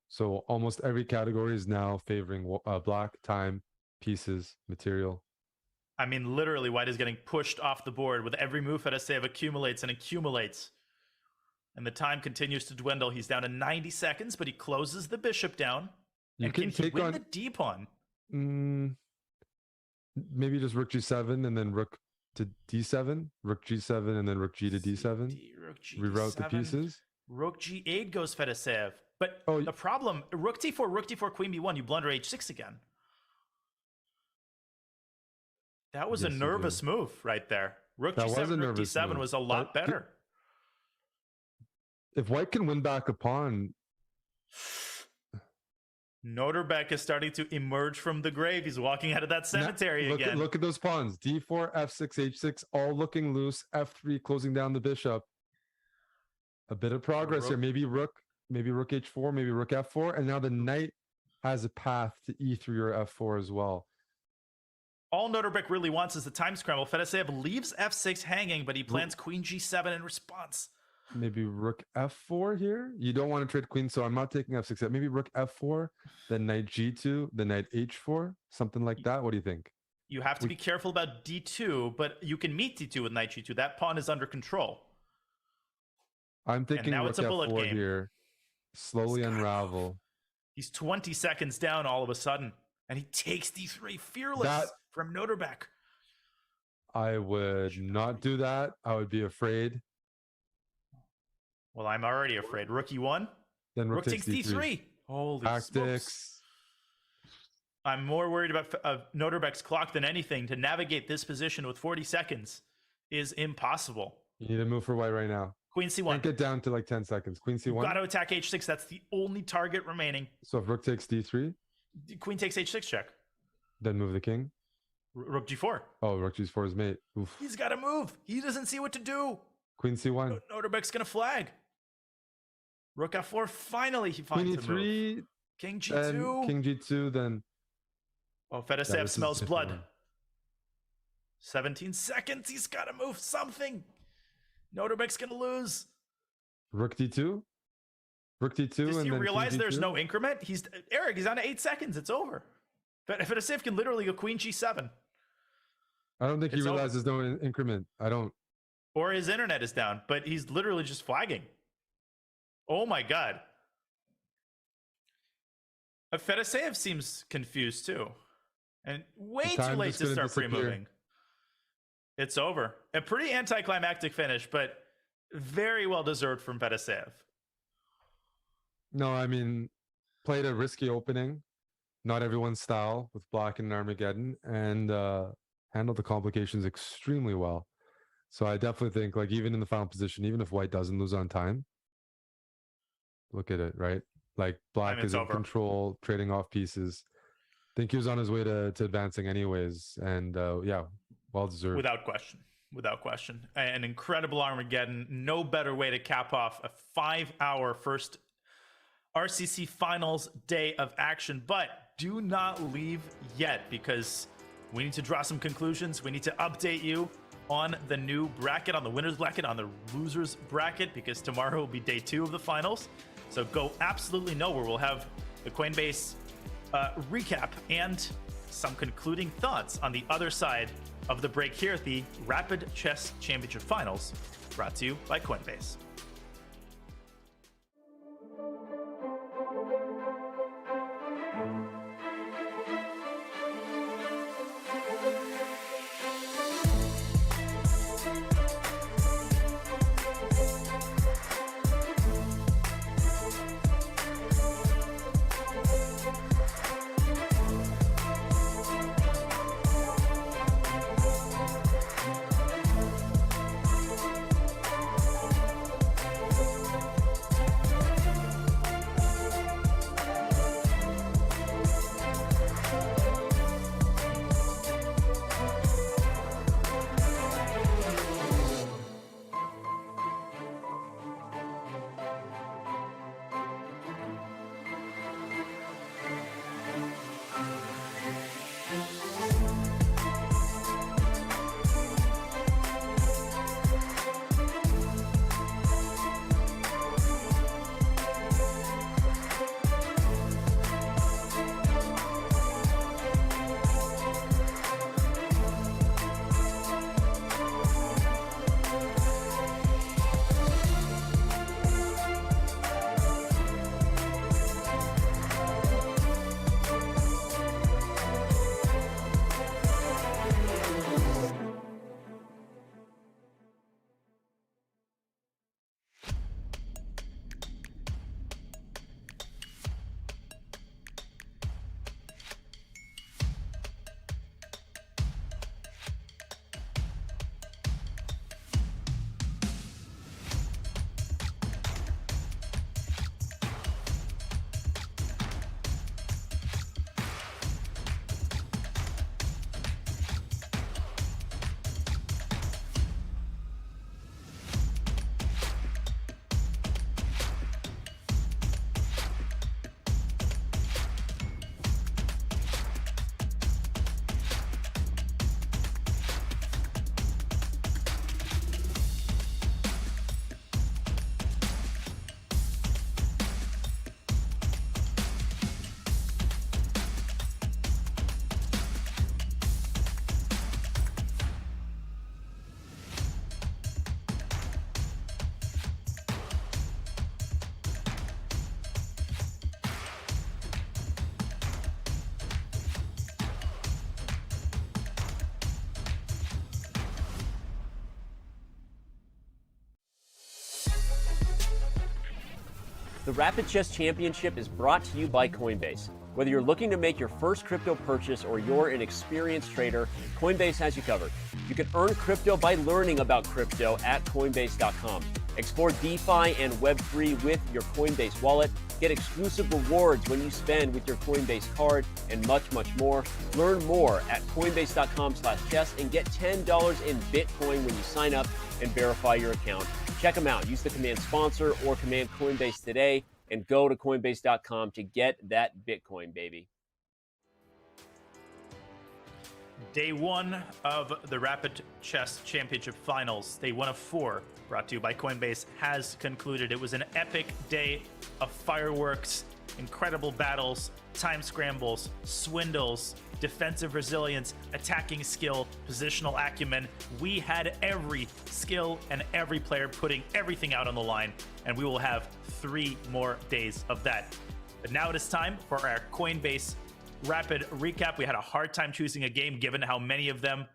So almost every category is now favoring black: time, pieces, material. I mean, literally, white is getting pushed off the board with every move Fedoseev accumulates and accumulates. And the time continues to dwindle. He's down to 90 seconds, but he closes the bishop down. And can he win the d-pawn? Maybe just rook g7 and then rook to d7, rook g7 and then rook g to d7. Reroute the pieces. Rook g8 goes Fedoseev. But the problem, rook d4, queen b1, you blunder h6 again. That was a nervous move right there. Rook That G7, was a Rook nervous D7 move. was a lot But better. If White can win back a pawn, Noterbeck is starting to emerge from the grave. He's walking out of that cemetery again. Look at those pawns. D4, F6, H6, all looking loose. F3 closing down the bishop. A bit of progress here. Maybe Rook H4, maybe Rook F4, and now the knight has a path to E3 or F4 as well. All Noterbeck really wants is the time scramble. Fedoseev leaves F6 hanging, but he plans Queen G7 in response. Maybe Rook F4 here. You don't want to trade queen, so I'm not taking F6 yet. Maybe Rook F4, then Knight G2, then Knight H4, something like that. What do you think? You have to be careful about D2, but you can meet D2 with Knight G2. That pawn is under control. I'm thinking now Rook it's a bullet F4 game. here. Slowly unravel. He's 20 seconds down all of a sudden, and he takes D3 fearless from Noterbeck. I would not do that. I would be afraid. Well, I'm already afraid. Rook E1. Then Rook takes D3. Holy Tactics. smokes. I'm more worried about Noterbeck's clock than anything. To navigate this position with 40 seconds is impossible. You need to move for White right now. Queen C1. Can't get down to like 10 seconds. Queen C1. Got to attack H6. That's the only target remaining. So if Rook takes D3, Queen takes H6 check. then move the king. Rook G4. Oh, Rook G4 is mate. Oof. He's got to move. He doesn't see what to do. Queen C1. Noterbeck's going to flag. Rook F4. Finally, he Queen finds a move. E3. King G2. Then King G2. Then. Oh, Fedoseev this is smells a blood. different one. 17 seconds. He's got to move something. Noterbeck's going to lose. Rook D2. Rook D2. Does and he then realize King there's G2? no increment? Eric, he's down to 8 seconds. It's over. Fedoseev can literally go Queen G7. I don't think he It's over. realizes no increment. I don't. Or his internet is down, but he's literally just flagging. Oh my god. Fedoseev seems confused too. And way too time late just to gonna start disappear. pre-moving. It's over. A pretty anticlimactic finish, but very well deserved from Fedoseev. No, I mean, played a risky opening. Not everyone's style with Black and Armageddon, and handled the complications extremely well. So I definitely think, like, even in the final position, even if White doesn't lose on time, look at it, right? Like, Black it's is in over. control, trading off pieces. Think he was on his way to advancing anyways, and yeah, well deserved. Without question. Without question. An incredible Armageddon. No better way to cap off a 5-hour first RCC Finals day of action. But do not leave yet, because we need to draw some conclusions. We need to update you on the new bracket, on the winner's bracket, on the loser's bracket, because tomorrow will be day 2 of the finals. So go absolutely nowhere. We'll have the Coinbase recap and some concluding thoughts on the other side of the break here at the Rapid Chess Championship Finals, brought to you by Coinbase. The Rapid Chess Championship is brought to you by Coinbase. Whether you're looking to make your first crypto purchase or you're an experienced trader, Coinbase has you covered. You can earn crypto by learning about crypto at Coinbase.com. Explore DeFi and Web3 with your Coinbase wallet. Get exclusive rewards when you spend with your Coinbase card and much, much more. Learn more at Coinbase.com/chess and get $10 in Bitcoin when you sign up and verify your account. Check them out. Use the command sponsor or command Coinbase today and go to Coinbase.com to get that Bitcoin, baby. Day one of the Rapid Chess Championship Finals, day one of 4, brought to you by Coinbase, has concluded. It was an epic day of fireworks, incredible battles, time scrambles, swindles, defensive resilience, attacking skill, positional acumen. We had every skill and every player putting everything out on the line, and we will have 3 more days of that. But now it is time for our Coinbase Rapid recap. We had a hard time choosing a game given how many of them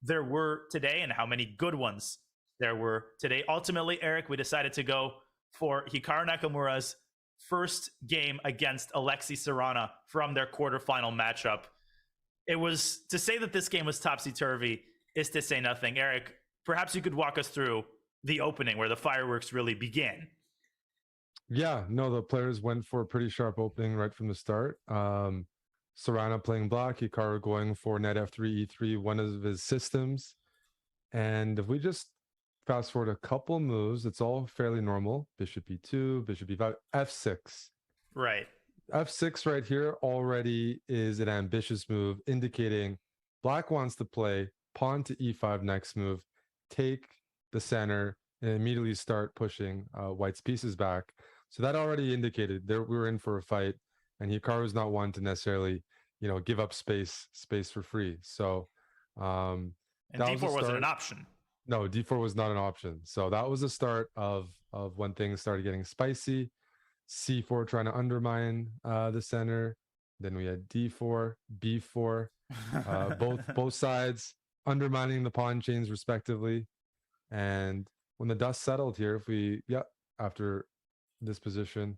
there were today and how many good ones there were today. Ultimately, Eric, we decided to go for Hikaru Nakamura's first game against Alexei Sarana from their quarterfinal matchup. It was, to say that this game was topsy-turvy is to say nothing. Eric, perhaps you could walk us through the opening where the fireworks really began. Yeah, no, the players went for a pretty sharp opening right from the start. Sarana playing black, Hikaru going for net f3, e3, one of his systems. And if we just fast forward a couple moves, it's all fairly normal. Bishop e2, bishop e5, f6. Right. f6 right here already is an ambitious move, indicating black wants to play pawn to e5 next move, take the center, and immediately start pushing white's pieces back. So that already indicated we were in for a fight. And Hikaru's not one to necessarily, give up space for free. So, and d4 wasn't an option. No, d4 was not an option. So that was the start of when things started getting spicy. c4 trying to undermine the center. Then we had d4, b4, both sides undermining the pawn chains respectively. And when the dust settled here, after this position.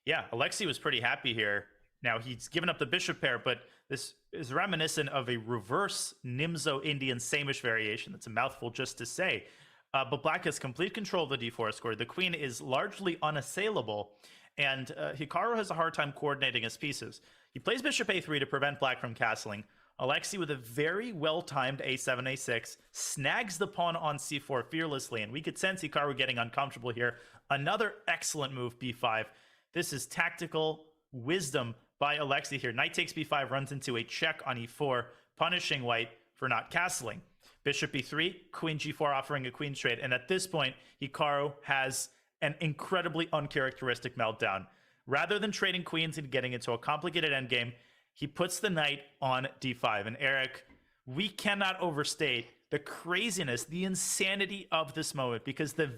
Yeah, Alexei was pretty happy here. Now, he's given up the bishop pair, but this is reminiscent of a reverse Nimzo Indian Samish variation. That's a mouthful just to say. But black has complete control of the d4 square. The queen is largely unassailable, and Hikaru has a hard time coordinating his pieces. He plays bishop a3 to prevent black from castling. Alexei, with a very well-timed a7, a6, snags the pawn on c4 fearlessly, and we could sense Hikaru getting uncomfortable here. Another excellent move, b5. This is tactical wisdom by Alexei here. Knight takes b5, runs into a check on e4, punishing white for not castling. Bishop e3, queen g4 offering a queen trade, and at this point, Hikaru has an incredibly uncharacteristic meltdown. Rather than trading queens and getting into a complicated endgame, he puts the knight on d5. And Eric, we cannot overstate the craziness, the insanity of this moment, because the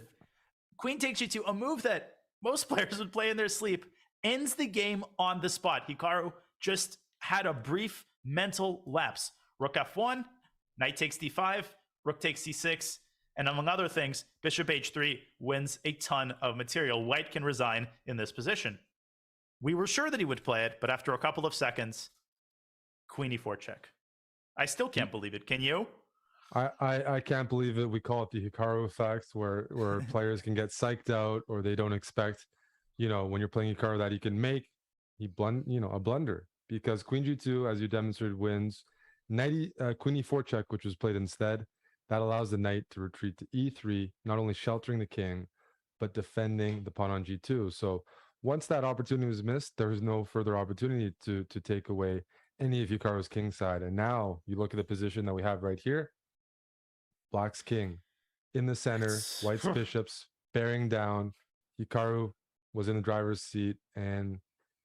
queen takes g2, a move that most players would play in their sleep, ends the game on the spot. Hikaru just had a brief mental lapse. Rook f1, knight takes d5, rook takes c6, and among other things, bishop h3 wins a ton of material. White can resign in this position. We were sure that he would play it, but after a couple of seconds, queen e4 check. I still can't believe it. Can you? I can't believe it. We call it the Hikaru effect, where players can get psyched out, or they don't expect, when you're playing Hikaru, that he can make a blunder, because queen g2, as you demonstrated, wins. Queen e4 check, which was played instead, that allows the knight to retreat to e3, not only sheltering the king, but defending the pawn on g2. So once that opportunity was missed, there was no further opportunity to take away any of Hikaru's king side. And now you look at the position that we have right here. Black's king in the center, white's bishops bearing down. Hikaru was in the driver's seat, and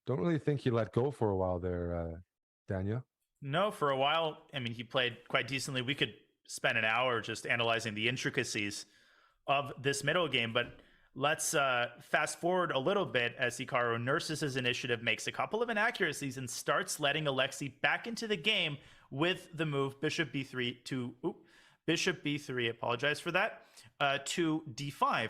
don't really think he let go for a while there, Daniel. No, for a while, he played quite decently. We could spend an hour just analyzing the intricacies of this middle game, but let's fast forward a little bit as Hikaru nurses his initiative, makes a couple of inaccuracies, and starts letting Alexei back into the game with the move bishop b3 to apologize for that, to d5.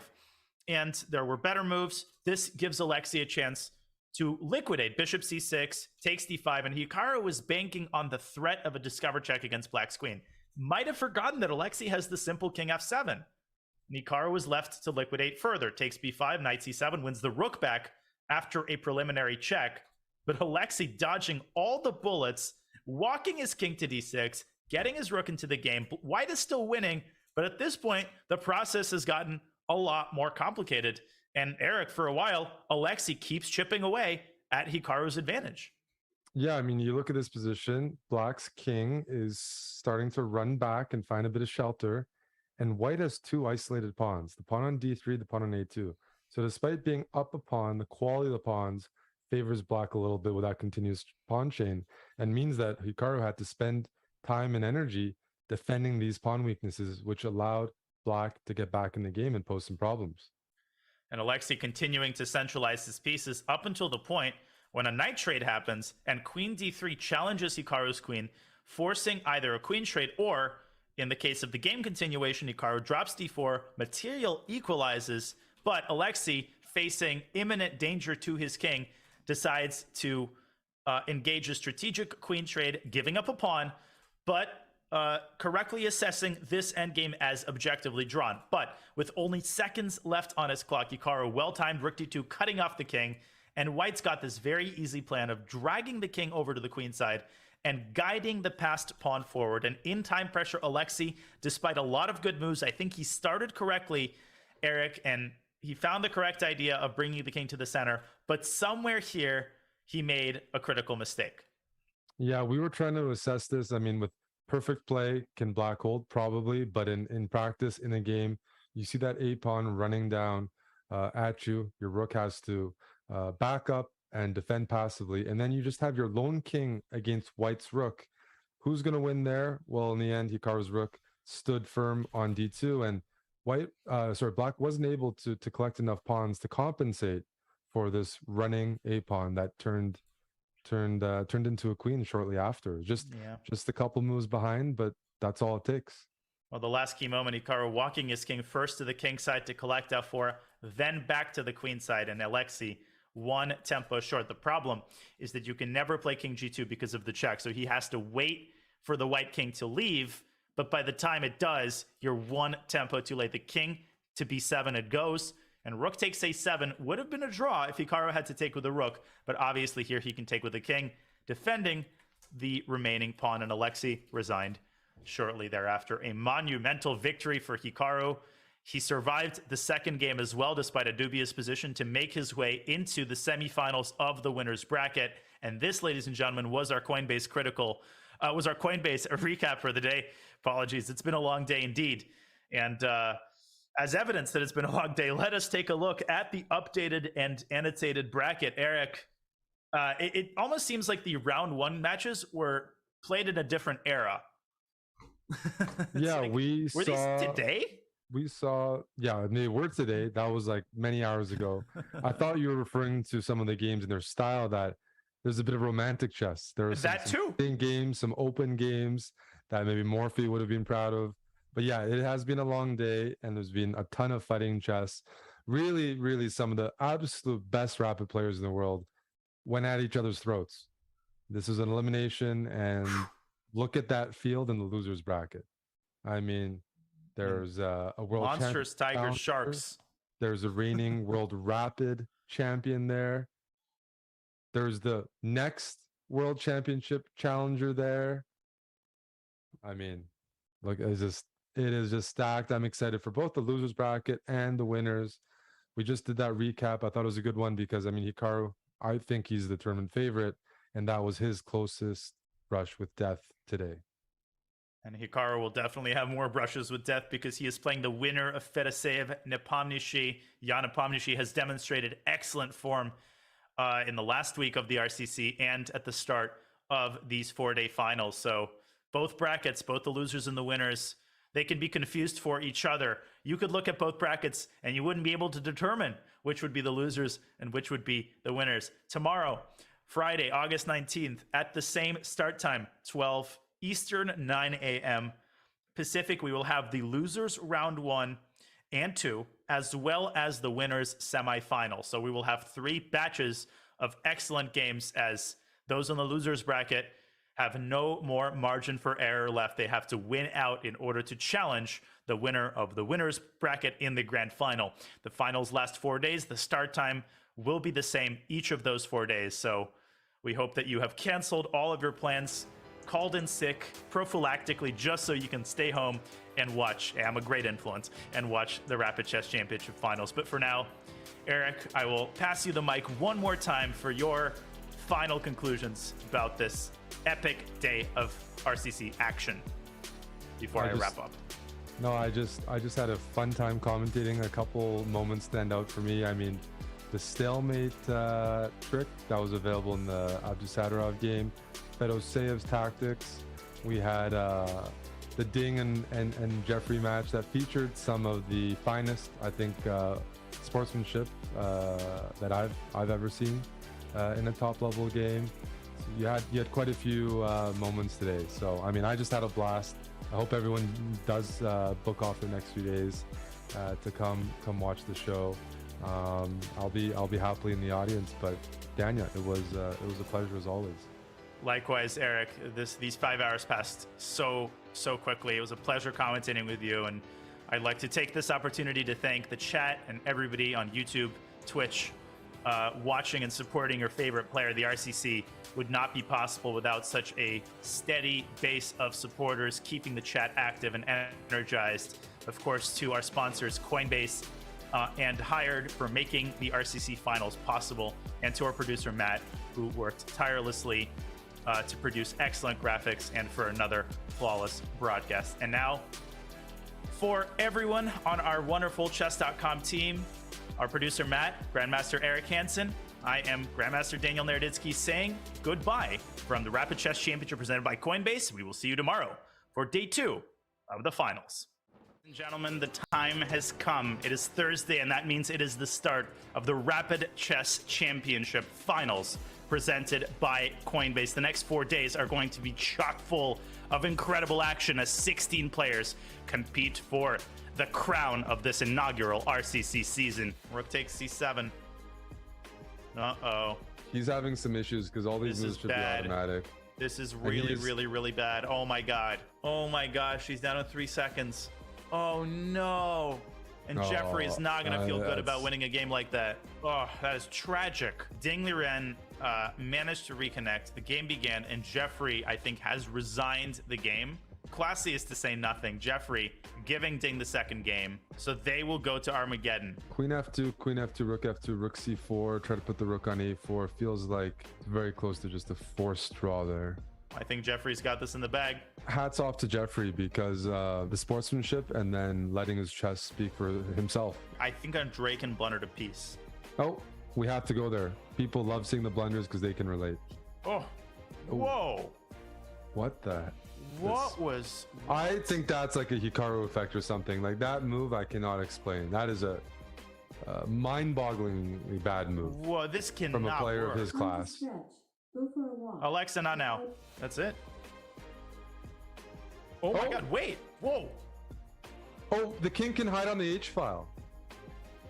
and there were better moves. This gives Alexei a chance to liquidate. Bishop c6, takes d5, and Hikaru was banking on the threat of a discover check against Black's queen. Might have forgotten that Alexei has the simple king f7. Hikaru was left to liquidate further. Takes b5, knight c7, wins the rook back after a preliminary check. But Alexei dodging all the bullets, walking his king to d6, getting his rook into the game. White is still winning, but at this point, the process has gotten a lot more complicated. And Eric, for a while, Alexei keeps chipping away at Hikaru's advantage. Yeah, I mean, you look at this position, Black's king is starting to run back and find a bit of shelter, and White has two isolated pawns, the pawn on d3, the pawn on a2. So despite being up a pawn, the quality of the pawns favors Black a little bit with that continuous pawn chain, and means that Hikaru had to spend time and energy defending these pawn weaknesses, which allowed Black to get back in the game and pose some problems. And Alexei continuing to centralize his pieces up until the point when a knight trade happens and queen d3 challenges Hikaru's queen, forcing either a queen trade or, in the case of the game continuation, Hikaru drops d4, material equalizes, but Alexei, facing imminent danger to his king, decides to engage a strategic queen trade, giving up a pawn, but correctly assessing this endgame as objectively drawn. But with only seconds left on his clock, Hikaru well-timed rook d2, cutting off the king, and White's got this very easy plan of dragging the king over to the queen side and guiding the passed pawn forward. And in time pressure, Alexei, despite a lot of good moves, I think he started correctly, Eric, and he found the correct idea of bringing the king to the center, but somewhere here, he made a critical mistake. Yeah, we were trying to assess this. I mean, with perfect play, can Black hold? Probably, but in practice, in a game, you see that a pawn running down at you. Your rook has to back up and defend passively, and then you just have your lone king against White's rook. Who's going to win there? Well, in the end, Hikaru's rook stood firm on d2, and Black wasn't able to collect enough pawns to compensate for this running a pawn that turned into a queen shortly after. Just a couple moves behind, but that's all it takes. Well, the last key moment, Hikaru walking his king first to the king side to collect f4, then back to the queen side, and Alexei one tempo short. The problem is that you can never play king g2 because of the check, so he has to wait for the white king to leave, but by the time it does, you're one tempo too late. The king to b7 it goes, and rook takes a7 would have been a draw if Hikaru had to take with the rook, but obviously here he can take with the king, defending the remaining pawn, and Alexei resigned shortly thereafter. A monumental victory for Hikaru. He survived the second game as well, despite a dubious position, to make his way into the semifinals of the winner's bracket. And this, ladies and gentlemen, was our Coinbase recap for the day. Apologies, it's been a long day indeed. And as evidence that it's been a long day, let us take a look at the updated and annotated bracket. Eric, it almost seems like the round one matches were played in a different era. Yeah, like, were these today? We saw, yeah, they were today. That was like many hours ago. I thought you were referring to some of the games in their style that there's a bit of romantic chess. There was some games, some open games that maybe Morphe would have been proud of. But yeah, it has been a long day, and there's been a ton of fighting chess. Really, really some of the absolute best rapid players in the world went at each other's throats. This was an elimination, and look at that field in the loser's bracket. I mean, there's a world monsters, tigers, sharks. There's a reigning world rapid champion there. There's the next world championship challenger there. I mean, look, it is just stacked. I'm excited for both the losers bracket and the winners. We just did that recap. I thought it was a good one because, I mean, Hikaru, I think he's the tournament favorite, and that was his closest brush with death today. And Hikaru will definitely have more brushes with death because he is playing the winner of Fedoseev, Nepomniachtchi. Jan Nepomniachtchi has demonstrated excellent form in the last week of the RCC and at the start of these 4-day finals. So both brackets, both the losers and the winners, they can be confused for each other. You could look at both brackets and you wouldn't be able to determine which would be the losers and which would be the winners. Tomorrow, Friday, August 19th, at the same start time, 12 Eastern, 9 a.m. Pacific, we will have the losers round 1 and 2 as well as the winners semifinal. So we will have 3 batches of excellent games, as those on the losers bracket have no more margin for error left. They have to win out in order to challenge the winner of the winners bracket in the grand final. The finals last 4 days. The start time will be the same each of those 4 days. So we hope that you have canceled all of your plans, called in sick prophylactically, just so you can stay home and watch. I'm a great influence, and watch the Rapid Chess Championship finals. But for now, Eric, I will pass you the mic one more time for your final conclusions about this epic day of RCC action before I wrap up. No, I just had a fun time commentating. A couple moments stand out for me. I mean, the stalemate trick that was available in the Abdusadarov game, Fedoseyev's tactics. We had the Ding and Jeffrey match that featured some of the finest, I think, sportsmanship that I've ever seen in a top level game. So you had quite a few moments today. So I mean, I just had a blast. I hope everyone does book off the next few days to come watch the show. I'll be happily in the audience. But Dania, it was a pleasure as always. Likewise, Eric. These 5 hours passed so quickly. It was a pleasure commentating with you, and I'd like to take this opportunity to thank the chat and everybody on YouTube, Twitch, watching and supporting your favorite player. The RCC would not be possible without such a steady base of supporters, keeping the chat active and energized. Of course, to our sponsors, Coinbase and Hired, for making the RCC Finals possible, and to our producer, Matt, who worked tirelessly to produce excellent graphics and for another flawless broadcast. And now, for everyone on our wonderful chess.com team, our producer Matt, Grandmaster Eric Hansen, I am Grandmaster Daniel Naroditsky saying goodbye from the Rapid Chess Championship presented by Coinbase. We will see you tomorrow for day 2 of the finals. Ladies and gentlemen, the time has come. It is Thursday, and that means it is the start of the Rapid Chess Championship finals presented by Coinbase. The next 4 days are going to be chock full of incredible action as 16 players compete for the crown of this inaugural RCC season. Rook takes c7. Uh-oh. He's having some issues because all these moves should be automatic. This is really bad. Oh my god. Oh my gosh, he's down to 3 seconds. Oh no. And Jeffrey is not going to feel good about winning a game like that. Oh, that is tragic. Ding Liren managed to reconnect. The game began, and Jeffrey, I think, has resigned the game. Classy is to say nothing. Jeffrey giving Ding the second game. So they will go to Armageddon. Queen F2, Queen F2, Rook F2, Rook C4. Try to put the Rook on A4. Feels like very close to just a forced draw there. I think Jeffrey's got this in the bag. Hats off to Jeffrey because the sportsmanship and then letting his chess speak for himself. I think Andre can blunder to piece. Oh, we have to go there. People love seeing the blunders because they can relate. Oh, whoa. What the? I think that's like a Hikaru effect or something. Like that move, I cannot explain. That is a mind-bogglingly bad move. Whoa, this cannot from a player work. of his class. Go for a walk. Alexa, not now. That's it. Oh my god, wait. Whoa. Oh, the king can hide on the H file.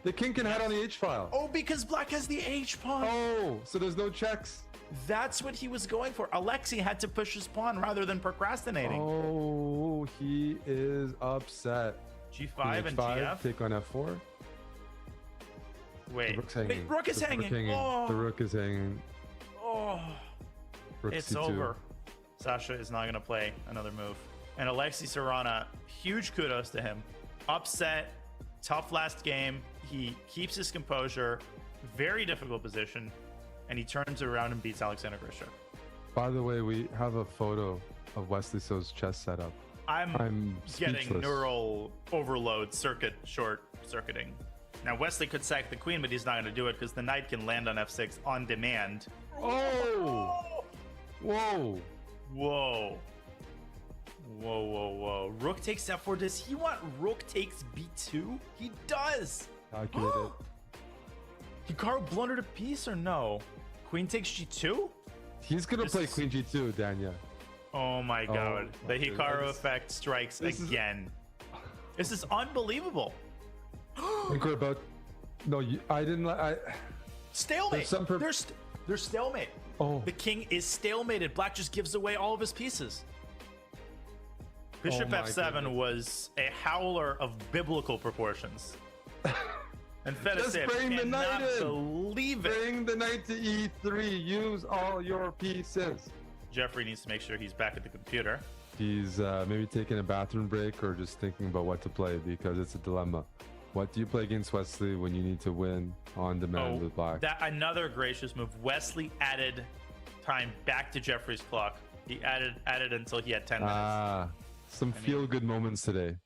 The king can hide on the H file. Oh, because black has the H pawn. Oh, so there's no checks. That's what he was going for. Alexei had to push his pawn rather than procrastinating. Oh, he is upset. G5 and H5, GF. take on F4. Wait, rook's hanging. wait, rook is hanging. Oh. The rook is hanging. Oh, Rook it's C2. over. Sasha is not going to play another move. And Alexei Sarana, huge kudos to him. Upset, tough last game. He keeps his composure. Very difficult position. And he turns around and beats Alexander Grischuk. By the way, we have a photo of Wesley So's chess setup. I'm getting speechless. neural overload short circuiting. Now Wesley could sack the queen, but he's not going to do it because the knight can land on f6 on demand. Oh! Whoa! Whoa. Whoa, whoa, whoa. Rook takes f4. Does he want rook takes b2? He does! Calculated. Hikaru blundered a piece or no? Queen takes g2? He's gonna play Queen G2, Dania. Oh my god. The my Hikaru goodness. effect strikes again. This is unbelievable. I think we're about. No, I didn't. Stalemate. They're stalemate. Oh. The king is stalemated. Black just gives away all of his pieces. Bishop my f7 goodness. was a howler of biblical proportions. And Fedosey, bring the knight cannot in. believe it. Bring the knight to e3. Use all your pieces. Jeffrey needs to make sure he's back at the computer. He's maybe taking a bathroom break or just thinking about what to play because it's a dilemma. What do you play against Wesley when you need to win on demand with Black? That another gracious move. Wesley added time back to Jeffrey's clock. He added until he had 10 minutes. Some feel-good moments today.